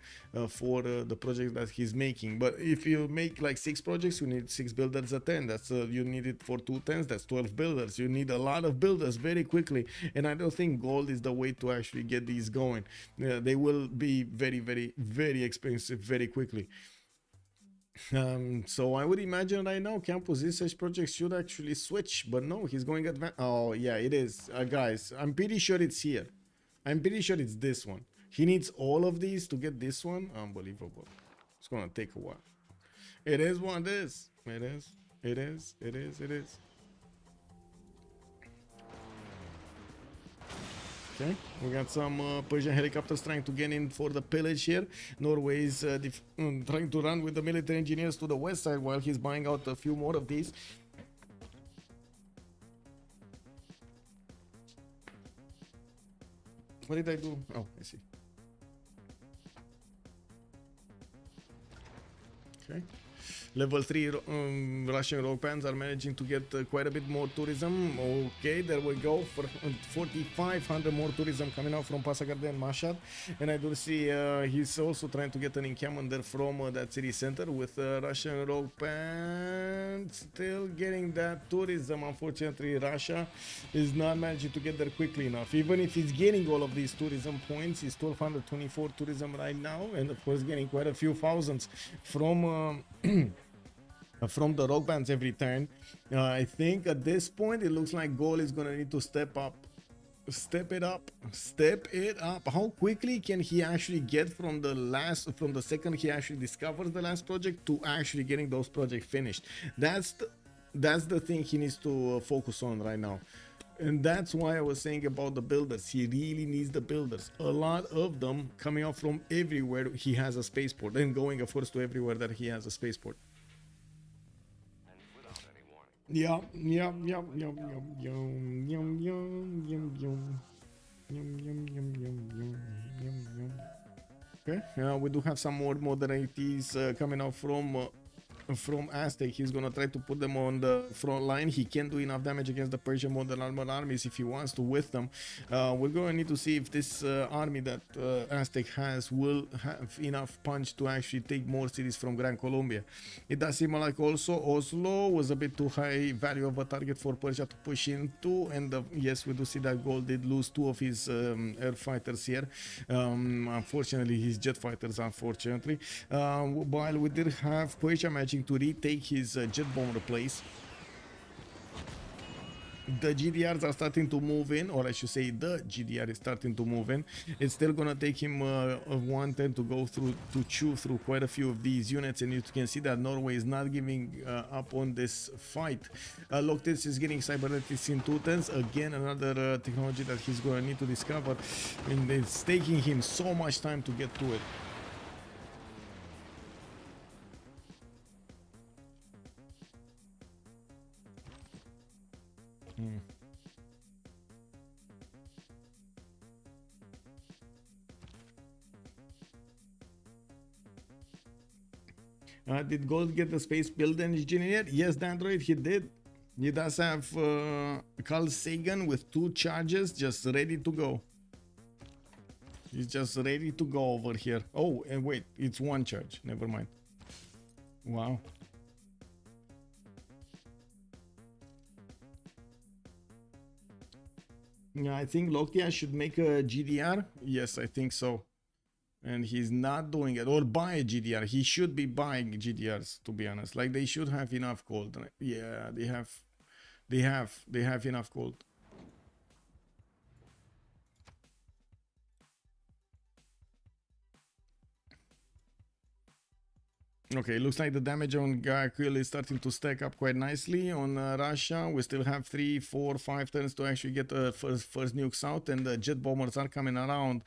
A: for the project that he's making. But if you make like 6 projects, you need 6 builders a turn. That's you need it for 2 turns. That's 12 builders. You need a lot of builders very quickly, and I don't think gold is the way to actually get these going. They will be very expensive very quickly. So I would imagine right now campus research projects should actually switch, but no, he's going advanced. Oh yeah, it is. Guys, I'm pretty sure it's here. I'm pretty sure it's this one. He needs all of these to get this one. Unbelievable. It's gonna take a while. It is what it is. It is. It is. It is. It is. Okay, we got some Persian helicopters trying to get in for the pillage here. Norway is trying to run with the military engineers to the west side while he's buying out a few more of these. What did I do? Oh, I see. Okay. Level 3 Russian rock bands are managing to get quite a bit more tourism. Okay, there we go. For 4,500 more tourism coming out from Pasargade and Mashhad. And I do see he's also trying to get an encampment there from that city center with Russian rock bands. Still getting that tourism. Unfortunately, Russia is not managing to get there quickly enough. Even if he's getting all of these tourism points, he's 1,224 tourism right now. And of course, getting quite a few thousands from... from the rock bands every turn. I think at this point it looks like Gaul is gonna need to step it up. How quickly can he actually get from the second he actually discovers the last project to actually getting those projects finished? That's the thing he needs to focus on right now. And that's why I was saying about the builders. He really needs the builders. A lot of them coming out from everywhere he has a spaceport, and going of course to everywhere that he has a spaceport. Yeah. Okay, we do have some more modernity coming out from Aztec. He's gonna try to put them on the front line. He can do enough damage against the Persian modern armored armies if he wants to with them. We're gonna need to see if this army that Aztec has will have enough punch to actually take more cities from Gran Colombia. It does seem like also Oslo was a bit too high value of a target for Persia to push into, and yes, we do see that Gaul did lose 2 of his air fighters here. Unfortunately, his jet fighters, unfortunately. While we did have Persia managing to retake his jet bomber place. The GDRs are starting to move in, or I should say the GDR is starting to move in. It's still gonna take him one turn to go through, to chew through quite a few of these units, and you can see that Norway is not giving up on this fight. Lockthia is getting cybernetics in 2 turns. Again, another technology that he's gonna need to discover, and it's taking him so much time to get to it. Did Gold get the space build engineer? Yes, the android, he did. He does have Carl Sagan with 2 charges just ready to go. He's just ready to go over here. Oh, and wait, it's 1 charge. Never mind. Wow. Yeah, I think Lockthia should make a GDR. Yes, I think so. And he's not doing it, or buy a GDR. He should be buying GDRs, to be honest. Like, they should have enough gold. Yeah, they have enough gold. Okay, looks like the damage on ORKYO is starting to stack up quite nicely. On Russia, we still have 3, 4, 5 turns to actually get the first nukes out, and the jet bombers are coming around.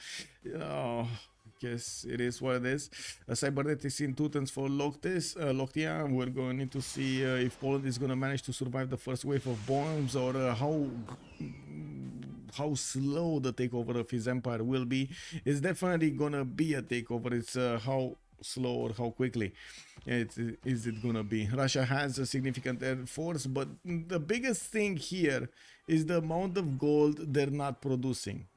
A: Guess it is what it is. Cybernetics in 2 turns for Lockthia. We're going to need to see if Poland is going to manage to survive the first wave of bombs, or how slow the takeover of his empire will be. It's definitely going to be a takeover. It's how slow or how quickly is it gonna be. Russia has a significant air force, but the biggest thing here is the amount of gold they're not producing,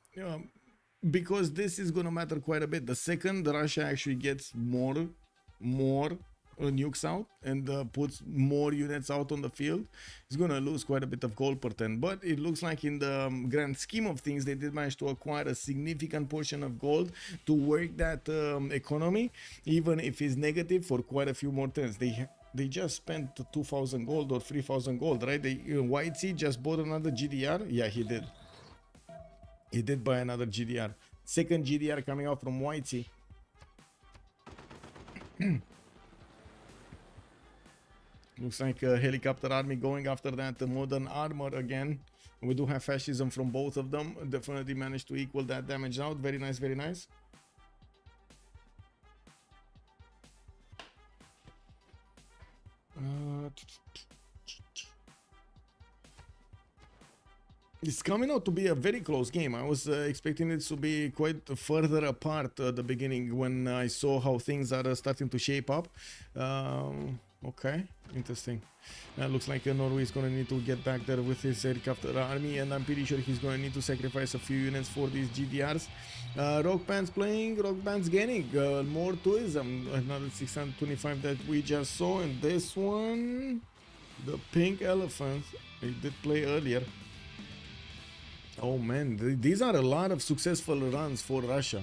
A: because this is gonna matter quite a bit. The second Russia actually gets more nukes out and puts more units out on the field, it's gonna lose quite a bit of gold per turn. But it looks like in the grand scheme of things, they did manage to acquire a significant portion of gold to work that economy, even if it's negative, for quite a few more turns. They just spent 2,000 gold or 3,000 gold, right? Whitesy just bought another GDR. Yeah, he did. He did buy another GDR. Second GDR coming out from Whitesy. Looks like a helicopter army going after that modern armor again. We do have fascism from both of them. Definitely managed to equal that damage out. Very nice, very nice. It's coming out to be a very close game. I was expecting it to be quite further apart at the beginning when I saw how things are starting to shape up. Okay, interesting. Looks like Norway is going to need to get back there with his helicopter army, and I'm pretty sure he's going to need to sacrifice a few units for these GDRs. Rock Band's playing, Rock Band's gaining. More tourism, another 625 that we just saw, and this one, the pink elephant, he did play earlier. Oh man, these are a lot of successful runs for Russia.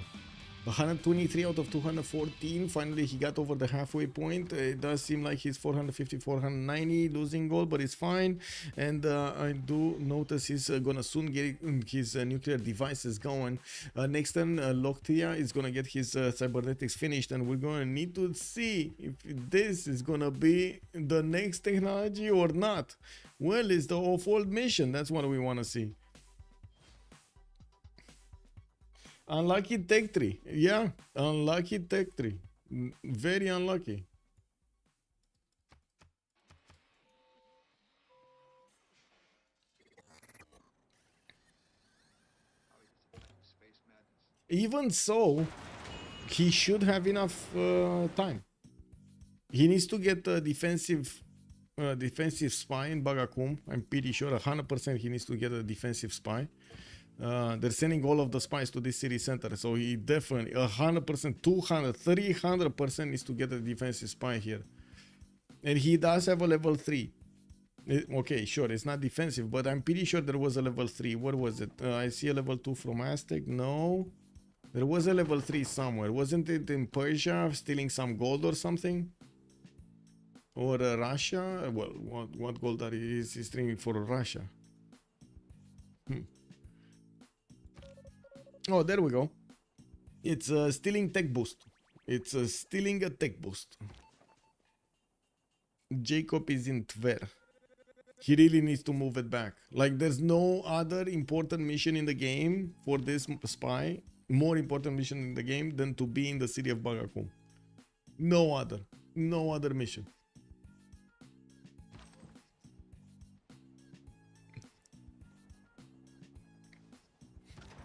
A: 123 out of 214. Finally, he got over the halfway point. It does seem like he's 450, 490 losing gold, but it's fine. And I do notice he's gonna soon get his nuclear devices going. Next turn, Lockthia is gonna get his cybernetics finished, and we're gonna need to see if this is gonna be the next technology or not. Well, it's the off-world mission. That's what we want to see. Unlucky tech tree. Yeah, unlucky tech tree. Very unlucky. Even so, he should have enough time. He needs to get a defensive spy in Bagakum. I'm pretty sure 100% he needs to get a defensive spy. They're sending all of the spies to this city center, so he definitely 100%, 200, 300% needs to get a defensive spy here. And he does have a level 3. Okay, sure, it's not defensive, but I'm pretty sure there was a level 3. What was it? I see a level 2 from Aztec. No, there was a level 3 somewhere. Wasn't it in Persia, stealing some gold or something? Or Russia? Well, what gold are he stealing for Russia? Oh, there we go. It's stealing tech boost. It's stealing a tech boost. Jacob is in Tver. He really needs to move it back. Like, there's no other important mission in the game for this spy. More important mission in the game than to be in the city of Bagakum. No other. No other mission.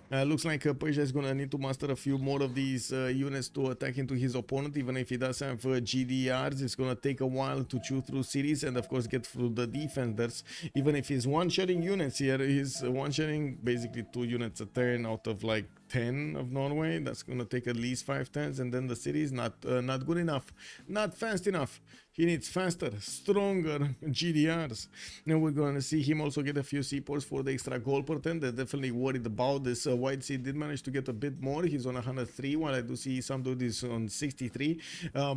A: Looks like Persia is gonna need to master a few more of these units to attack into his opponent. Even if he does have GDRs, it's gonna take a while to chew through cities and of course get through the defenders. Even if he's one-shotting units here, he's one-shotting basically 2 units a turn out of like 10 of Norway. That's gonna take at least 5 turns, and then the city is not good enough, not fast enough. He needs faster, stronger GDRs. Now we're gonna see him also get a few seaports for the extra gold per turn. They're definitely worried about this. Whitesy did manage to get a bit more. He's on 103, while I do see Issamdude is on 63.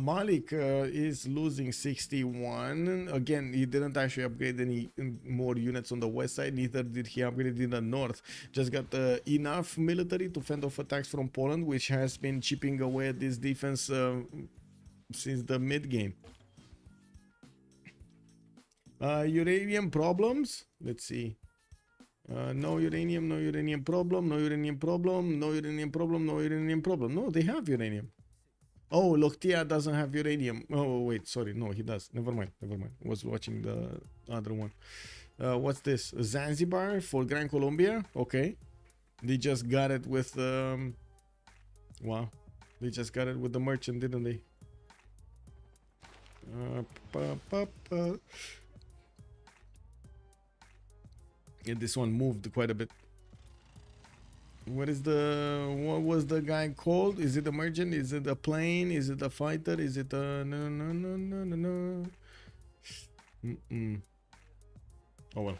A: Malik is losing 61. Again, he didn't actually upgrade any more units on the west side. Neither did he upgrade in the north. Just got enough military to fend off attacks from Poland, which has been chipping away at this defense since the mid-game. Uranium problems? Let's see. No uranium, no uranium problem, no uranium problem, no uranium problem, no uranium problem. No, they have uranium. Oh, Lockthia doesn't have uranium. Oh, wait, sorry. No, he does. Never mind, never mind. I was watching the other one. What's this? Zanzibar for Gran Colombia? Okay. They just got it with... wow. They just got it with the merchant, didn't they? Yeah, this one moved quite a bit. What was the guy called? Is it a merchant? Is it a plane? Is it a fighter? Is it a no? Oh well.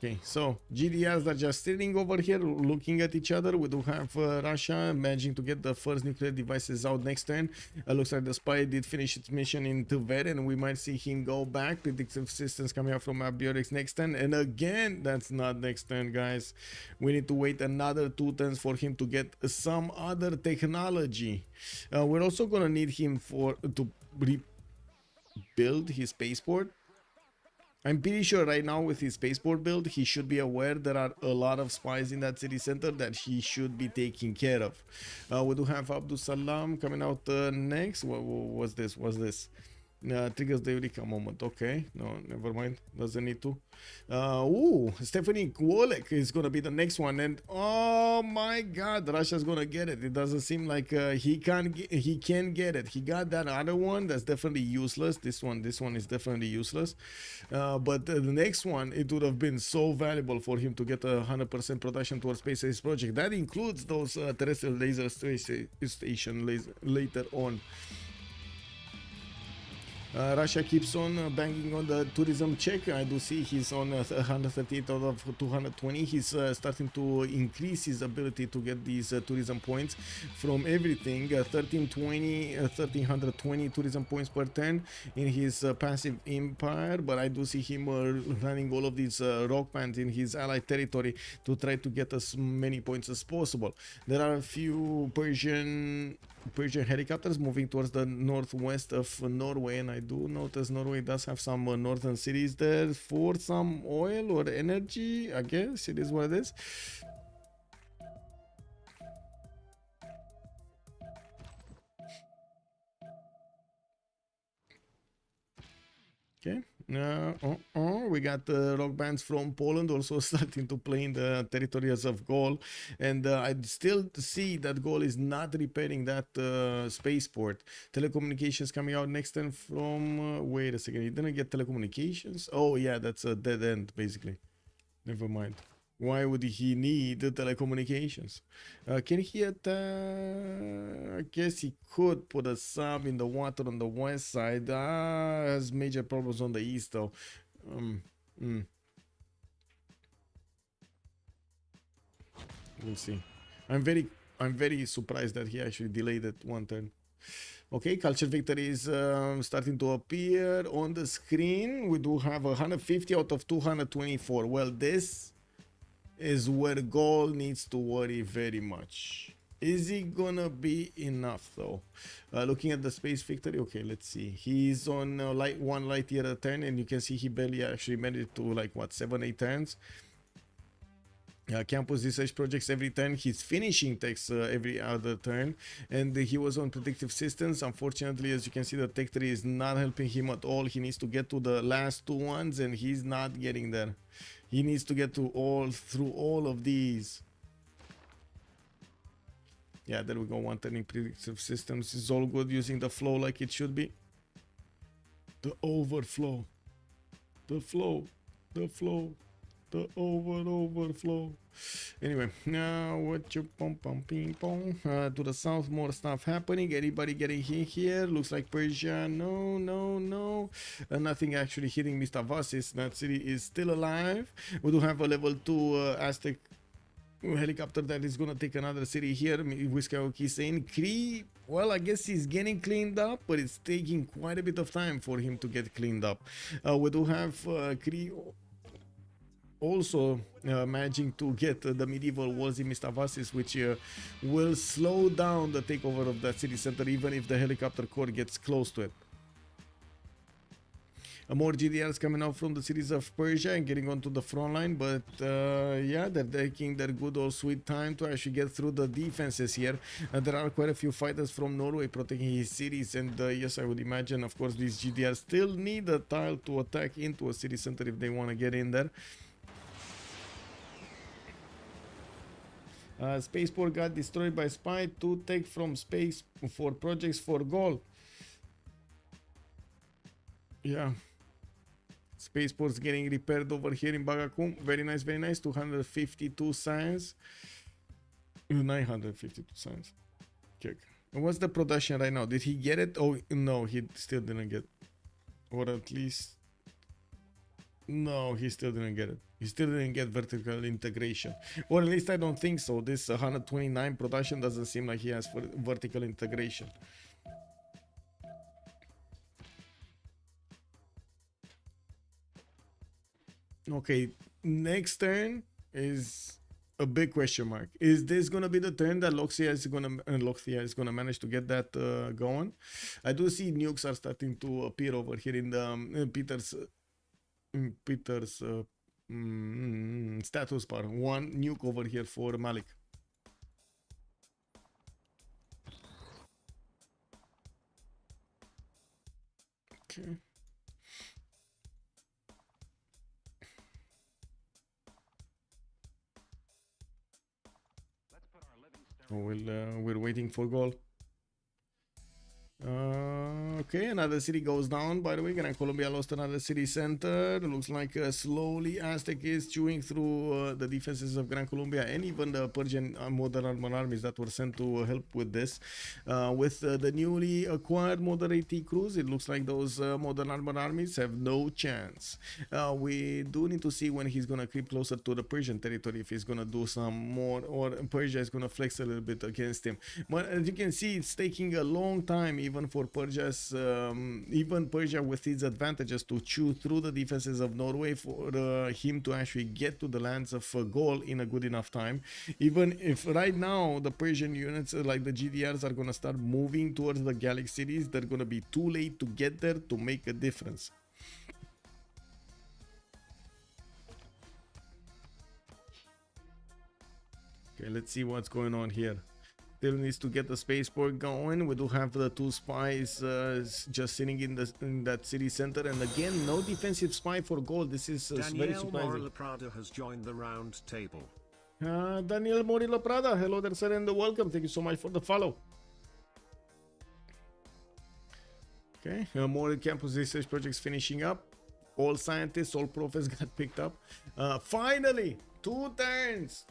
A: Okay, so GDRs are just sitting over here looking at each other. We do have Russia managing to get the first nuclear devices out next turn. Looks like the spy did finish its mission in Tver, and we might see him go back. Predictive systems coming out from Abiorex next turn. And again, that's not next turn, guys. We need to wait another 2 turns for him to get some other technology. We're also going to need him to rebuild his spaceport. I'm pretty sure right now with his spaceport build, he should be aware there are a lot of spies in that city center that he should be taking care of. We do have Abdul Salam coming out next. What was this? Triggers the Eureka moment. Okay, no, never mind. Doesn't need to. Stephanie Wolek is gonna be the next one, and oh my God, Russia's gonna get it. It doesn't seem like he can get it. He got that other one that's definitely useless. This one is definitely useless. But the next one, it would have been so valuable for him to get 100% production towards Space Ace project. That includes those terrestrial laser station later on. Russia keeps on banging on the tourism check. I do see he's on 138 out of 220. He's starting to increase his ability to get these tourism points from everything. 1320 tourism points per turn in his passive empire. But I do see him running all of these rock bands in his allied territory to try to get as many points as possible. There are a few Persian helicopters moving towards the northwest of Norway, and I do notice Norway does have some northern cities there for some oil or energy. I guess it is what it is. Okay. We got rock bands from Poland also starting to play in the territories of Gaul, and I still see that Gaul is not repairing that spaceport. Telecommunications coming out next turn from wait a second, he didn't get telecommunications. Oh yeah, that's a dead end basically. Never mind. Why would he need the telecommunications? Can he attack? I guess he could put a sub in the water on the west side. Has major problems on the east though. We'll see. I'm very surprised that he actually delayed it one turn. Okay, culture victory is starting to appear on the screen. We do have 150 out of 224. Well, this is where Gaul needs to worry very much. Is it gonna be enough though? Looking at the space victory, okay, let's see. He's on one light year a turn, and you can see he barely actually made it to like what, 7-8 turns. Campus research projects every turn. His finishing takes every other turn, and he was on predictive systems. Unfortunately, as you can see, the tech tree is not helping him at all. He needs to get to the last two ones, and he's not getting there. He needs to get through all of these. Yeah, there we go. One turning predictive systems is all good, using the flow like it should be. The overflow. The flow. The flow. The overflow. Anyway, now what you pom ping pong to the south, more stuff happening. Anybody getting hit here? Looks like Persia. No. Nothing actually hitting Mr. Vasis. That city is still alive. We do have a level 2 Aztec helicopter that is gonna take another city here. Whiskey saying Cree, well, I guess he's getting cleaned up, but it's taking quite a bit of time for him to get cleaned up. We do have Cree also managing to get the medieval walls in Mr. Vasis, which will slow down the takeover of that city center, even if the helicopter corps gets close to it. More GDRs coming out from the cities of Persia and getting onto the front line, but yeah, they're taking their good old sweet time to actually get through the defenses here. There are quite a few fighters from Norway protecting his cities, and yes, I would imagine, of course, these GDRs still need a tile to attack into a city center if they want to get in there. Spaceport got destroyed by spy to take from space for projects for Gaul. Yeah. Spaceport's getting repaired over here in Bagakum. Very nice, very nice. 252 science. 952 science. Check. And what's the production right now? Did he get it? Oh, no, he still didn't get it. Or at least... No, he still didn't get it. He still didn't get vertical integration. Or at least I don't think so. This 129 production doesn't seem like he has vertical integration. Okay, next turn is a big question mark. Is this gonna be the turn that Lockthia is gonna manage to get that going? I do see nukes are starting to appear over here in the Peter's Peter's status bar. One nuke over here for Malik. Okay. We're waiting for Gaul. Okay, another city goes down. By the way, Gran Colombia lost another city center. Looks like slowly Aztec is chewing through the defenses of Gran Colombia and even the Persian modern armor armies that were sent to help with this. With the newly acquired moderate crews, it looks like those modern armor armies have no chance. We do need to see when he's gonna creep closer to the Persian territory, if he's gonna do some more, or Persia is gonna flex a little bit against him. But as you can see, it's taking a long time even for Persia's even Persia with its advantages to chew through the defenses of Norway for him to actually get to the lands of Gaul in a good enough time. Even if right now the Persian units like the GDRs are gonna start moving towards the Gallic cities, they're gonna be too late to get there to make a difference. Okay, let's see what's going on here. Still needs to get the spaceport going. We do have the two spies just sitting in that city center, and again, no defensive spy for Gaul. This is very surprising.
B: Daniel Prada has joined the round table.
A: Daniel Morila Prada, hello there, sir, and welcome. Thank you so much for the follow. Okay, more campus research projects finishing up. All scientists, all prophets got picked up. Finally, two turns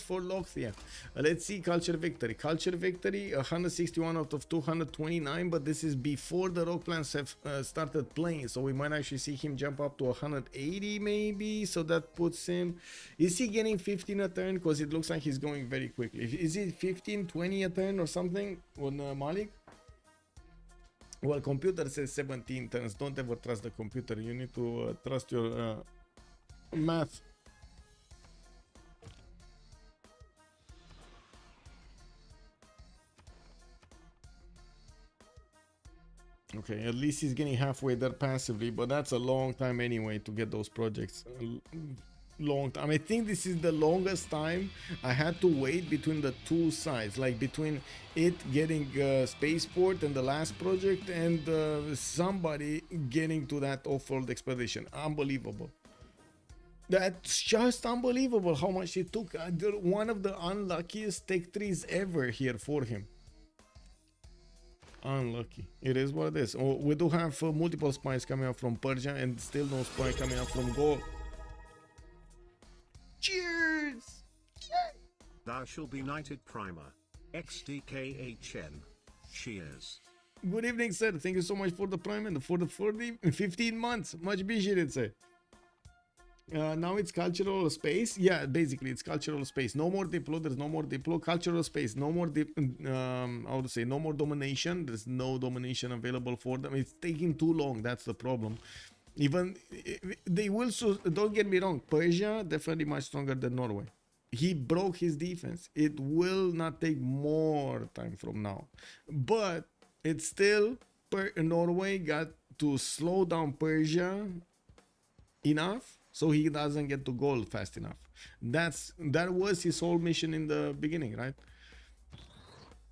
A: for Lockthia. Let's see culture victory. Culture victory, 161 out of 229, but this is before the rock plants have started playing, so we might actually see him jump up to 180 maybe. So that puts him, is he getting 15 a turn? Because it looks like he's going very quickly. Is it 15, 20 a turn or something on Malik? Well, computer says 17 turns. Don't ever trust the computer. You need to trust your math. Okay, at least he's getting halfway there passively, but that's a long time anyway to get those projects. Long time. I think this is the longest time I had to wait between the two sides, like between it getting spaceport and the last project and somebody getting to that off-world expedition. Unbelievable. That's just unbelievable how much it took. One of the unluckiest tech trees ever here for him. Unlucky. It is what it is. Oh, we do have multiple spies coming up from Persia and still no spy coming up from Gaul. Cheers!
B: Thou shall be knighted primer. XDKHN. Cheers.
A: Good evening, sir. Thank you so much for the prime and for the 15 months. Much appreciated, sir. Now it's cultural space. Yeah, basically it's cultural space. No more diplo. There's no more diplo. Cultural space. No more I would say no more domination. There's no domination available for them. It's taking too long. That's the problem. Even they will, don't get me wrong, Persia definitely much stronger than Norway. He broke his defense. It will not take more time from now, but it's still Norway got to slow down Persia enough so he doesn't get to Gaul fast enough. That was his whole mission in the beginning, right?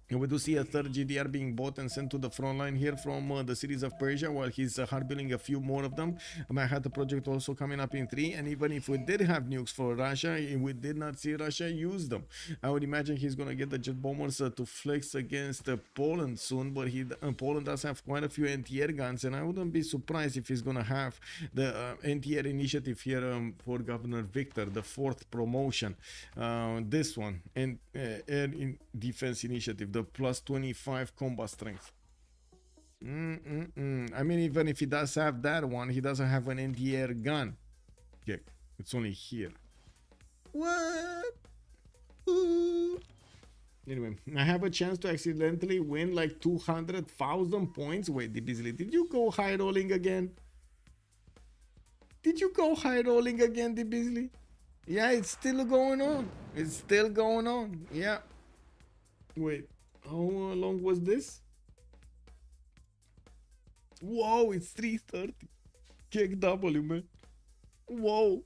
A: And we do see a third GDR being bought and sent to the front line here from the cities of Persia, while he's hard building a few more of them. I had the project also coming up in 3, and even if we did have nukes for Russia, we did not see Russia use them. I would imagine he's going to get the jet bombers to flex against Poland soon, but Poland does have quite a few anti-air guns, and I wouldn't be surprised if he's going to have the anti-air initiative here for Governor Victor, the 4th promotion. This one, and air defense initiative, the plus 25 combat strength. I mean, even if he does have that one, he doesn't have an anti-air gun. Yeah, it's only here. What? Ooh. Anyway, I have a chance to accidentally win like 200,000 points. Wait, did you go high rolling again? Did you go high rolling again, Beasley? Yeah, it's still going on. It's still going on. Yeah. Wait, how long was this? Whoa, it's 3:30. Kick W, man. Whoa.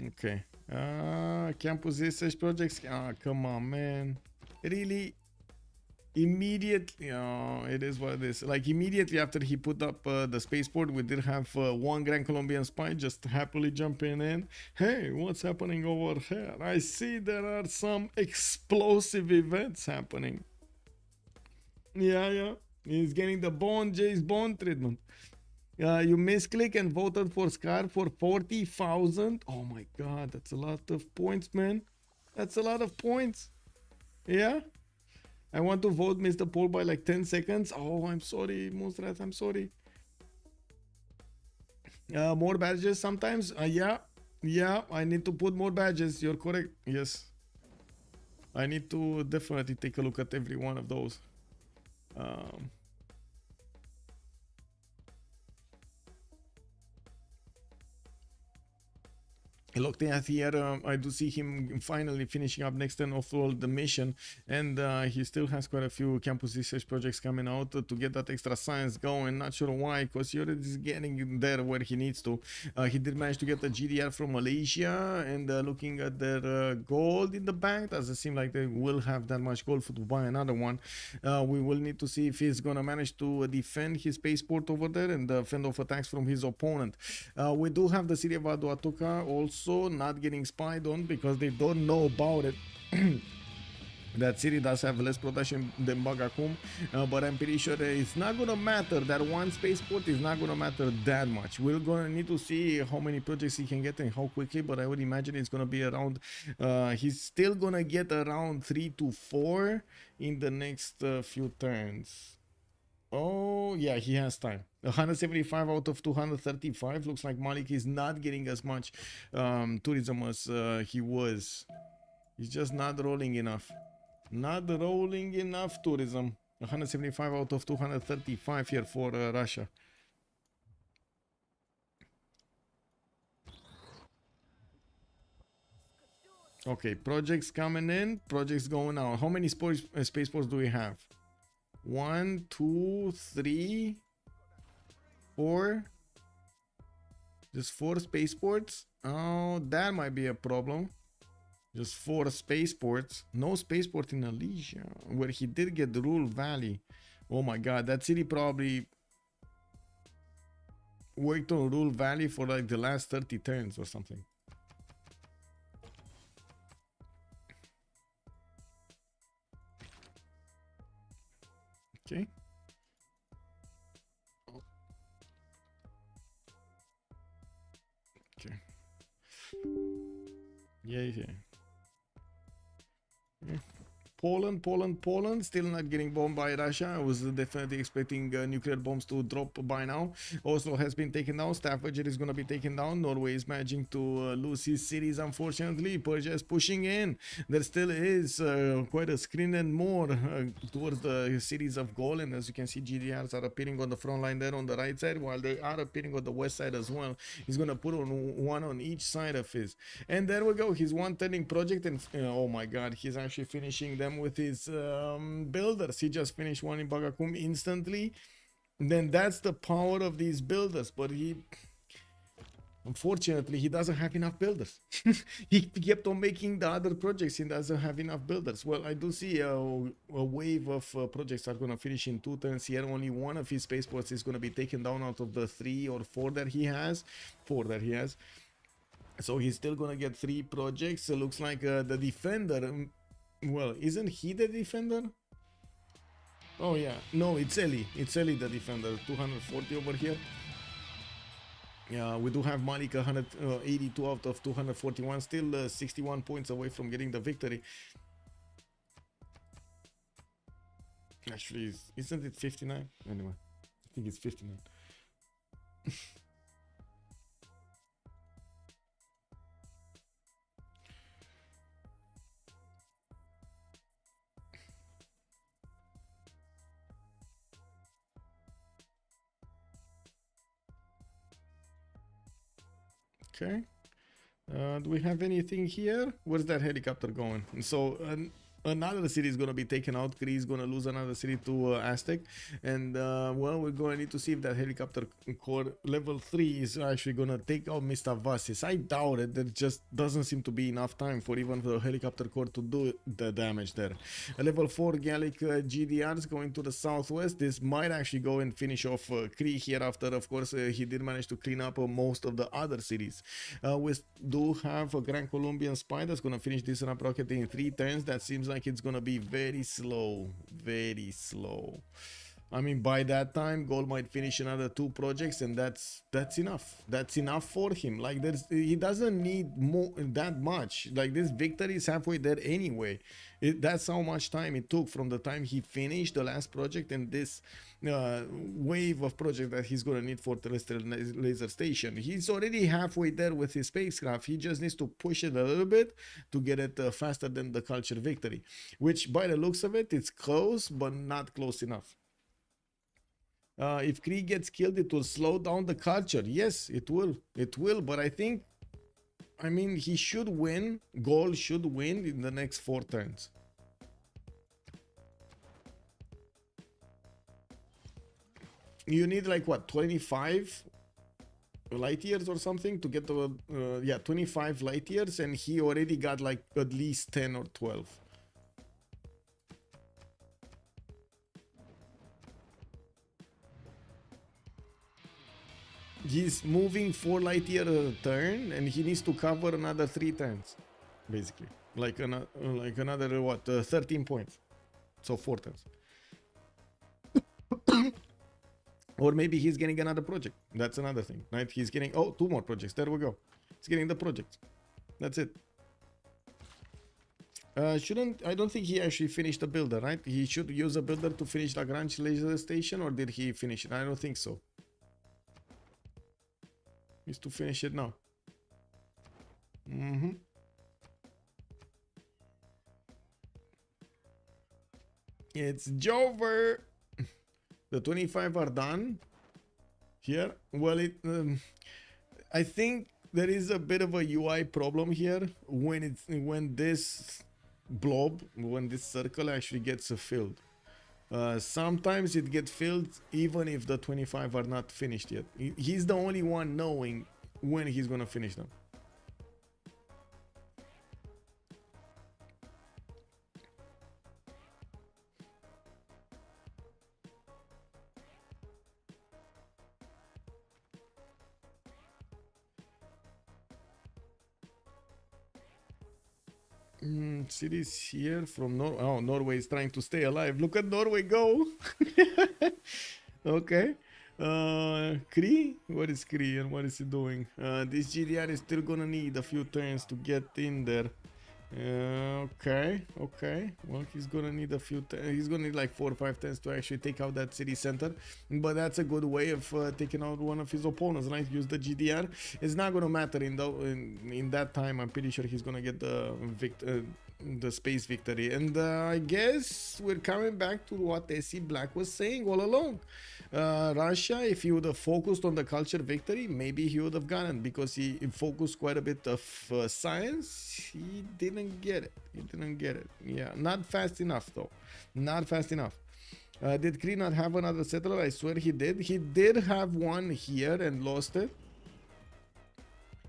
A: Okay. Campus research projects. Come on, man. Really? Immediately, it is what it is. Like immediately after he put up the spaceport, we did have one Gran Colombian spy just happily jumping in. Hey, what's happening over here? I see there are some explosive events happening. Yeah. He's getting the James Bond treatment. You misclick and voted for Scar for 40,000. Oh my god, that's a lot of points, man. That's a lot of points. Yeah. I want to vote Mr. Paul by like 10 seconds. Oh, I'm sorry, Monstrat, I'm sorry. More badges sometimes. Yeah, I need to put more badges. You're correct. Yes. I need to definitely take a look at every one of those. Lockthia here, I do see him finally finishing up next turn of all the mission, and he still has quite a few campus research projects coming out to get that extra science going. Not sure why, because he already is getting there where he needs to. He did manage to get a GDR from Malaysia, and looking at their gold in the bank, doesn't seem like they will have that much gold to buy another one. We will need to see if he's gonna manage to defend his spaceport over there and fend off attacks from his opponent. We do have the city of Aduatuca also not getting spied on because they don't know about it. That city does have less protection than Bagakum, but I'm pretty sure that it's not gonna matter. That one spaceport is not gonna matter that much. We're gonna need to see how many projects he can get and how quickly, but I would imagine it's gonna be around he's still gonna get around 3 to 4 in the next few turns. Oh, yeah, he has time. 175 out of 235. Looks like Malik is not getting as much tourism as he was. He's just not rolling enough. Not rolling enough tourism. 175 out of 235 here for Russia. Okay, projects coming in, projects going out. How many spaceports do we have? 1, 2, 3, 4. Just 4 spaceports. Oh, that might be a problem. Just 4 spaceports. No spaceport in ELIE, where he did get the Rule Valley. Oh my god, that city probably worked on Rule Valley for like the last 30 turns or something. Okay. Okay. Yeah. Poland, still not getting bombed by Russia. I was definitely expecting nuclear bombs to drop by now. Oslo has been taken down. Staffordshire is going to be taken down. Norway is managing to lose his cities, unfortunately. Persia is pushing in. There still is quite a screen and more towards the cities of Gaul. And as you can see, GDRs are appearing on the front line there on the right side, while they are appearing on the west side as well. He's going to put on one on each side of his. And there we go. His one turning project. And oh my god, he's actually finishing them with his builders. He just finished one in Bagakum instantly. Then that's the power of these builders, but unfortunately he doesn't have enough builders. He kept on making the other projects. He doesn't have enough builders. Well, I do see a wave of projects are going to finish in 2 turns here. Only one of his spaceports is going to be taken down out of the 3 or 4 that he has. 4 that he has. So he's still going to get 3 projects. It looks like the defender. Well, isn't he the defender? Oh yeah, no, it's ELIE. It's ELIE the defender. 240 over here. Yeah, we do have Malik 182 out of 241. Still 61 points away from getting the victory. Actually, isn't it 59? Anyway, I think it's 59. Okay, Do we have anything here? Where's that helicopter going? So another city is going to be taken out. Cree is going to lose another city to Aztec. And well, we're going to need to see if that helicopter core level 3 is actually going to take out Mr. Vasis. I doubt it. There just doesn't seem to be enough time for even the helicopter core to do the damage there. A level 4 Gallic GDRs going to the southwest. This might actually go and finish off Cree here after, of course, he did manage to clean up most of the other cities. We do have a Gran Colombian spy that's going to finish this up rocket in 3 turns. That seems like it's gonna be very slow. I mean, by that time Gaul might finish another 2 projects, and that's enough. That's enough for him. Like, he doesn't need more that much. Like, this victory is halfway there anyway. That's how much time it took from the time he finished the last project and this wave of project that he's gonna need for terrestrial laser station. He's already halfway there with his spacecraft. He just needs to push it a little bit to get it faster than the culture victory, which by the looks of it, it's close but not close enough. If Cree gets killed, it will slow down the culture. Yes, it will. It will, but I mean, he should win. Gaul should win in the next 4 turns. You need like what, 25 light years or something to get the yeah, 25 light years, and he already got like at least 10 or 12. He's moving 4 light year a turn, and he needs to cover another 3 turns, basically. Like another what, 13 points. So 4 turns. Or maybe he's getting another project. That's another thing, right? He's getting 2 more projects. There we go. He's getting the project. That's it. I don't think he actually finished the builder, right? He should use a builder to finish the Gran laser station, or did he finish it? I don't think so. Needs to finish it now. It's Jover. The 25 are done here. Well, I think there is a bit of a UI problem here when this blob, when this circle actually gets filled. Sometimes it gets filled even if the 25 are not finished yet. He's the only one knowing when he's gonna finish them. Cities here from Norway is trying to stay alive. Look at Norway go. Okay. Cree? What is Cree and what is he doing? This GDR is still gonna need a few turns to get in there. Okay. Well, he's gonna need a few. He's gonna need like 4 or 5 turns to actually take out that city center. But that's a good way of taking out one of his opponents. Right? Use the GDR. It's not gonna matter in that time. I'm pretty sure he's gonna get the space victory. And I guess we're coming back to what SC Black was saying all along. Russia, if he would have focused on the culture victory, maybe he would have gotten, because he focused quite a bit of science. He didn't get it. Yeah, not fast enough though. Not fast enough. Did Cree not have another settler? I swear he did. He did have one here and lost it.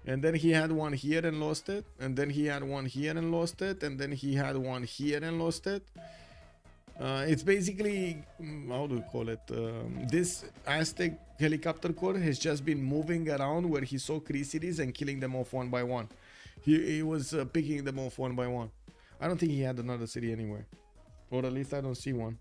A: And then he had one here and lost it. And then he had one here and lost it. And then he had one here and lost it. It's basically, how do we call it? This Aztec helicopter corps has just been moving around where he saw Cree cities and killing them off one by one. He was picking them off one by one. I don't think he had another city anywhere. Or at least I don't see one.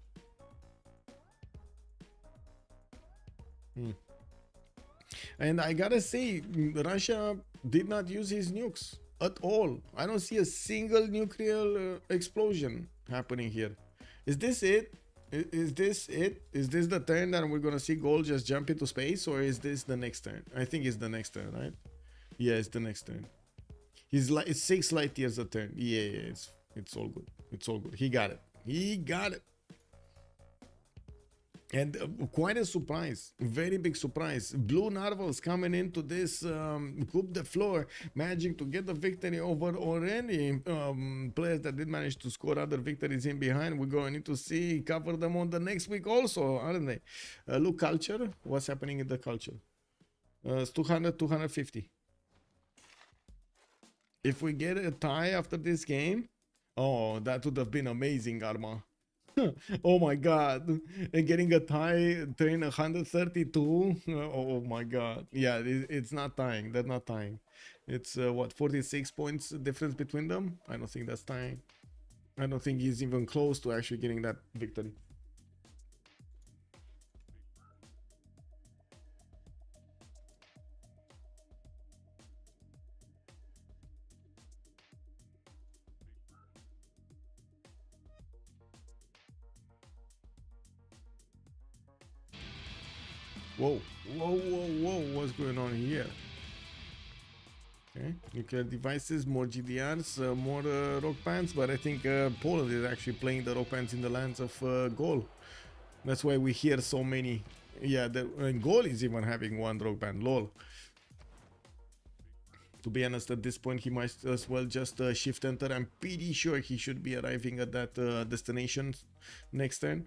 A: And I gotta say, Russia did not use his nukes at all. I don't see a single nuclear explosion happening here. Is this it? Is this it? Is this the turn that we're gonna see Gaul just jump into space, or is this the next turn? I think it's the next turn, right? Yeah, it's the next turn. It's 6 light years a turn. Yeah, it's all good. It's all good. He got it. And quite a surprise, very big surprise. Blue Narvals coming into this Coupe de Fleurs, managing to get the victory over already players that did manage to score other victories in behind. We're going to see cover them on the next week also, aren't they? Look, culture. What's happening in the culture? It's 200, 250. If we get a tie after this game, oh, that would have been amazing, Arma. Oh my god, and getting a tie turn 132. Oh my god, yeah, it's not tying. They're not tying. It's what, 46 points difference between them. I don't think that's tying. I don't think he's even close to actually getting that victory. Whoa, whoa, whoa, whoa, what's going on here? Okay, nuclear devices, more GDRs, more rock bands, but I think Poland is actually playing the rock bands in the lands of Gaul. That's why we hear so many. Yeah, Gaul is even having one rock band, lol. To be honest, at this point, he might as well just shift enter. I'm pretty sure he should be arriving at that destination next turn.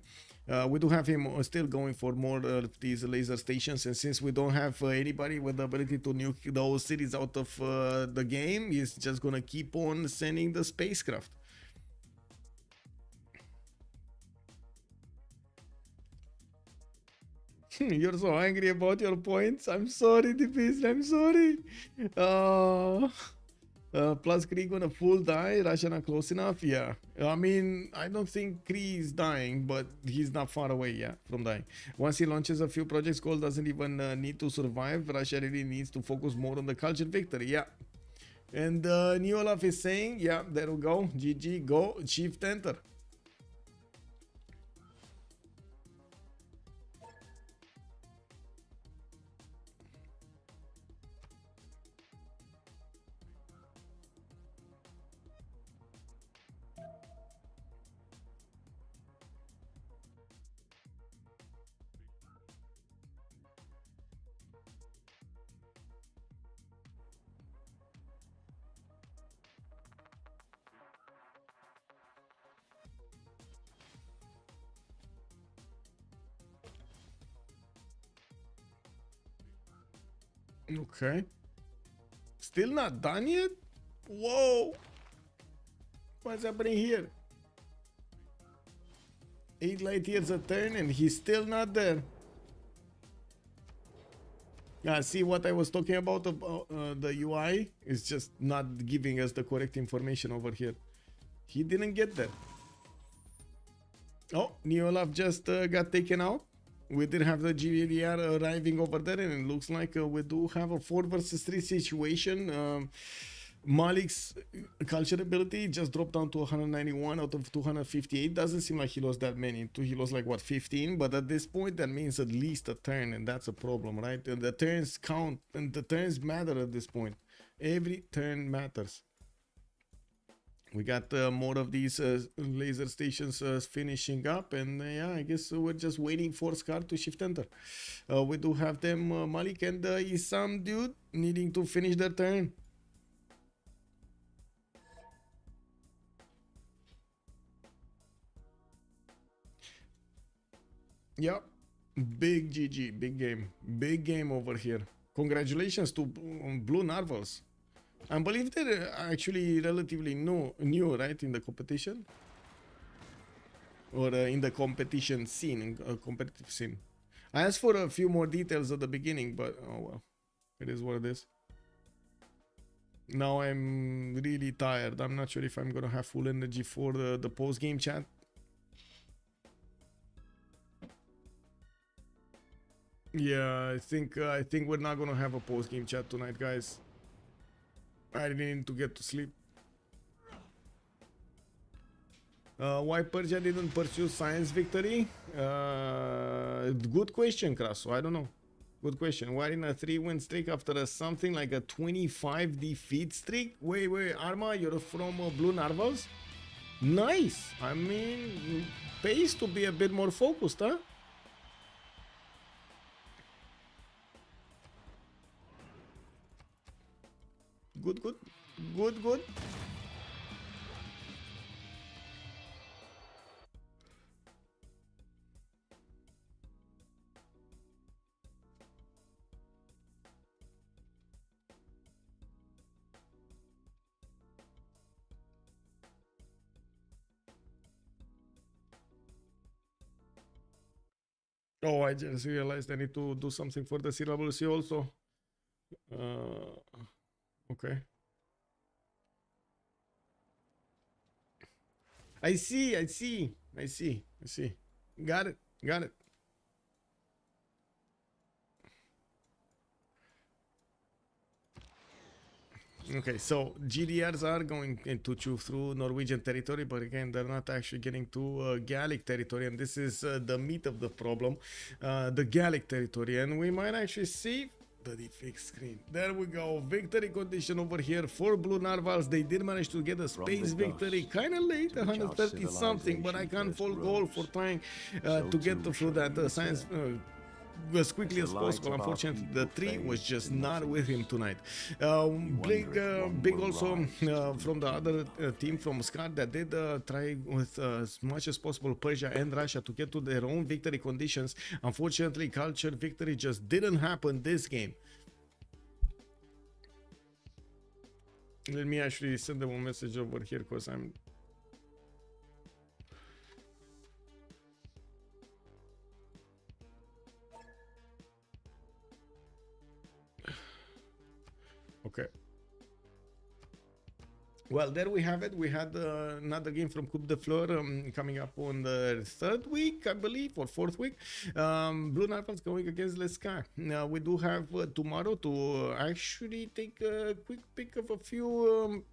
A: We do have him still going for more of these laser stations, and since we don't have anybody with the ability to nuke those cities out of the game, he's just gonna keep on sending the spacecraft. You're so angry about your points. I'm sorry, DPs. I'm sorry. Plus Cree gonna full die. Russia not close enough. Yeah. I mean, I don't think Cree is dying, but he's not far away, yeah, from dying. Once he launches a few projects, Gaul doesn't even need to survive. Russia really needs to focus more on the culture victory. Yeah. And Neolaf is saying, yeah, there we go. GG, go, shift enter. Okay. Still not done yet? Whoa. What's happening here? 8 light years a turn and he's still not there. Yeah, see what I was talking about the UI is just not giving us the correct information over here. He didn't get there. Oh, Neolaf just got taken out. We did have the GDR arriving over there, and it looks like we do have a 4 versus 3 situation. Malik's culture ability just dropped down to 191 out of 258. Doesn't seem like he lost that many. He lost like what, 15? But at this point, that means at least a turn, and that's a problem, right? The turns count, and the turns matter at this point. Every turn matters. We got more of these laser stations finishing up, and yeah, I guess we're just waiting for Scar to shift enter. We do have them, Malik and Issamdude, needing to finish their turn. Yep, big GG, big game over here. Congratulations to Blue Narvals. I believe they're actually relatively new, right, in the competition? Or in the competition scene, competitive scene. I asked for a few more details at the beginning, but oh well, it is what it is. Now I'm really tired. I'm not sure if I'm gonna have full energy for the post-game chat. Yeah, I think we're not gonna have a post-game chat tonight, guys. I really need to get to sleep. Why Persia didn't pursue science victory? Good question, Kraso. I don't know. Good question. Why in a 3-win streak after something like a 25 defeat streak? Wait, Arma, you're from Blue Narvals? Nice. I mean, pays to be a bit more focused, huh? Good, good. Good, good. Oh, I just realized I need to do something for the syllable C also. Okay. I see. Got it. Okay, so GDRs are going to chew through Norwegian territory, but again, they're not actually getting to Gallic territory, and this is the meat of the problem, the Gallic territory, and we might actually see the fixed screen. There we go. Victory condition over here for Blue Narvals. They did manage to get a space victory, kind of late, 130 something, but I can't fall Gaul for trying to get through that science as quickly as possible. Unfortunately, the tree was just not with him tonight. Big also from the other team from Scott that did try with as much as possible Persia and Russia to get to their own victory conditions. Unfortunately, culture victory just didn't happen this game. Let me actually send them a message over here because I'm okay. Well, there we have it. We had another game from Coupe de Fleurs coming up on the third week, I believe, or fourth week. Blue Narvals going against Let's Sky. Now, we do have tomorrow to actually take a quick pick of a few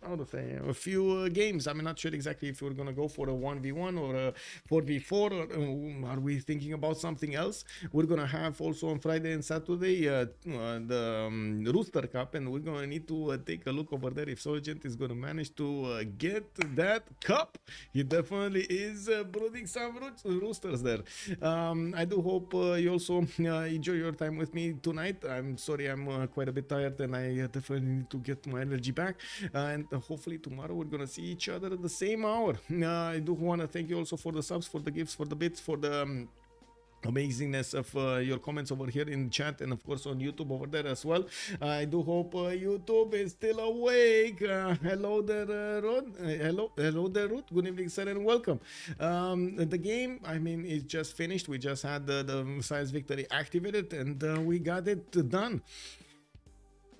A: how to say, a few games. I'm not sure exactly if we're gonna go for a 1v1 or a 4v4, or are we thinking about something else. We're gonna have also on Friday and Saturday the Rooster Cup, and we're gonna need to take a look over there if Solgent is gonna manage to get that cup. He definitely is brooding some roosters there. I do hope you also enjoy your time with me tonight. I'm sorry, I'm quite a bit tired, and I definitely need to get my energy back, and hopefully tomorrow we're gonna see each other at the same hour. I do want to thank you also for the subs, for the gifts, for the bits, for the amazingness of your comments over here in chat, and of course on YouTube over there as well. I do hope YouTube is still awake. Hello there, Rod. Hello there, Ruth. Good evening, sir, and welcome. The game, I mean, is just finished. We just had the science victory activated, and we got it done.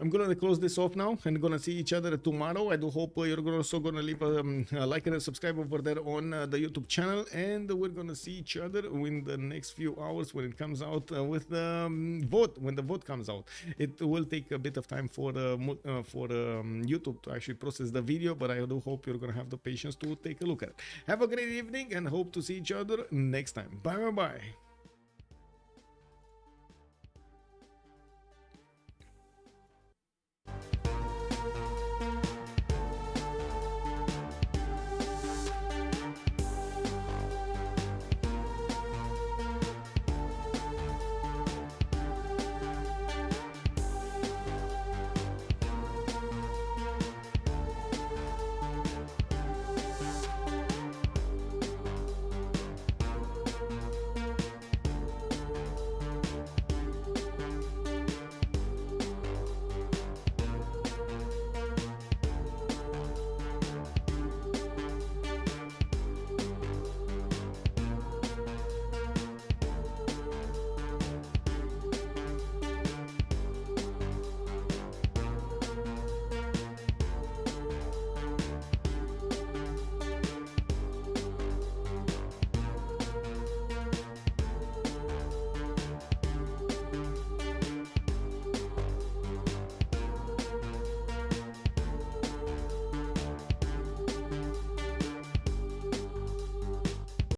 A: I'm gonna close this off now and gonna see each other tomorrow. I do hope you're also gonna leave a like and a subscribe over there on the YouTube channel, and we're gonna see each other in the next few hours when it comes out with the vote. When the vote comes out, it will take a bit of time for YouTube to actually process the video, but I do hope you're gonna have the patience to take a look at it. Have a great evening and hope to see each other next time. Bye bye bye.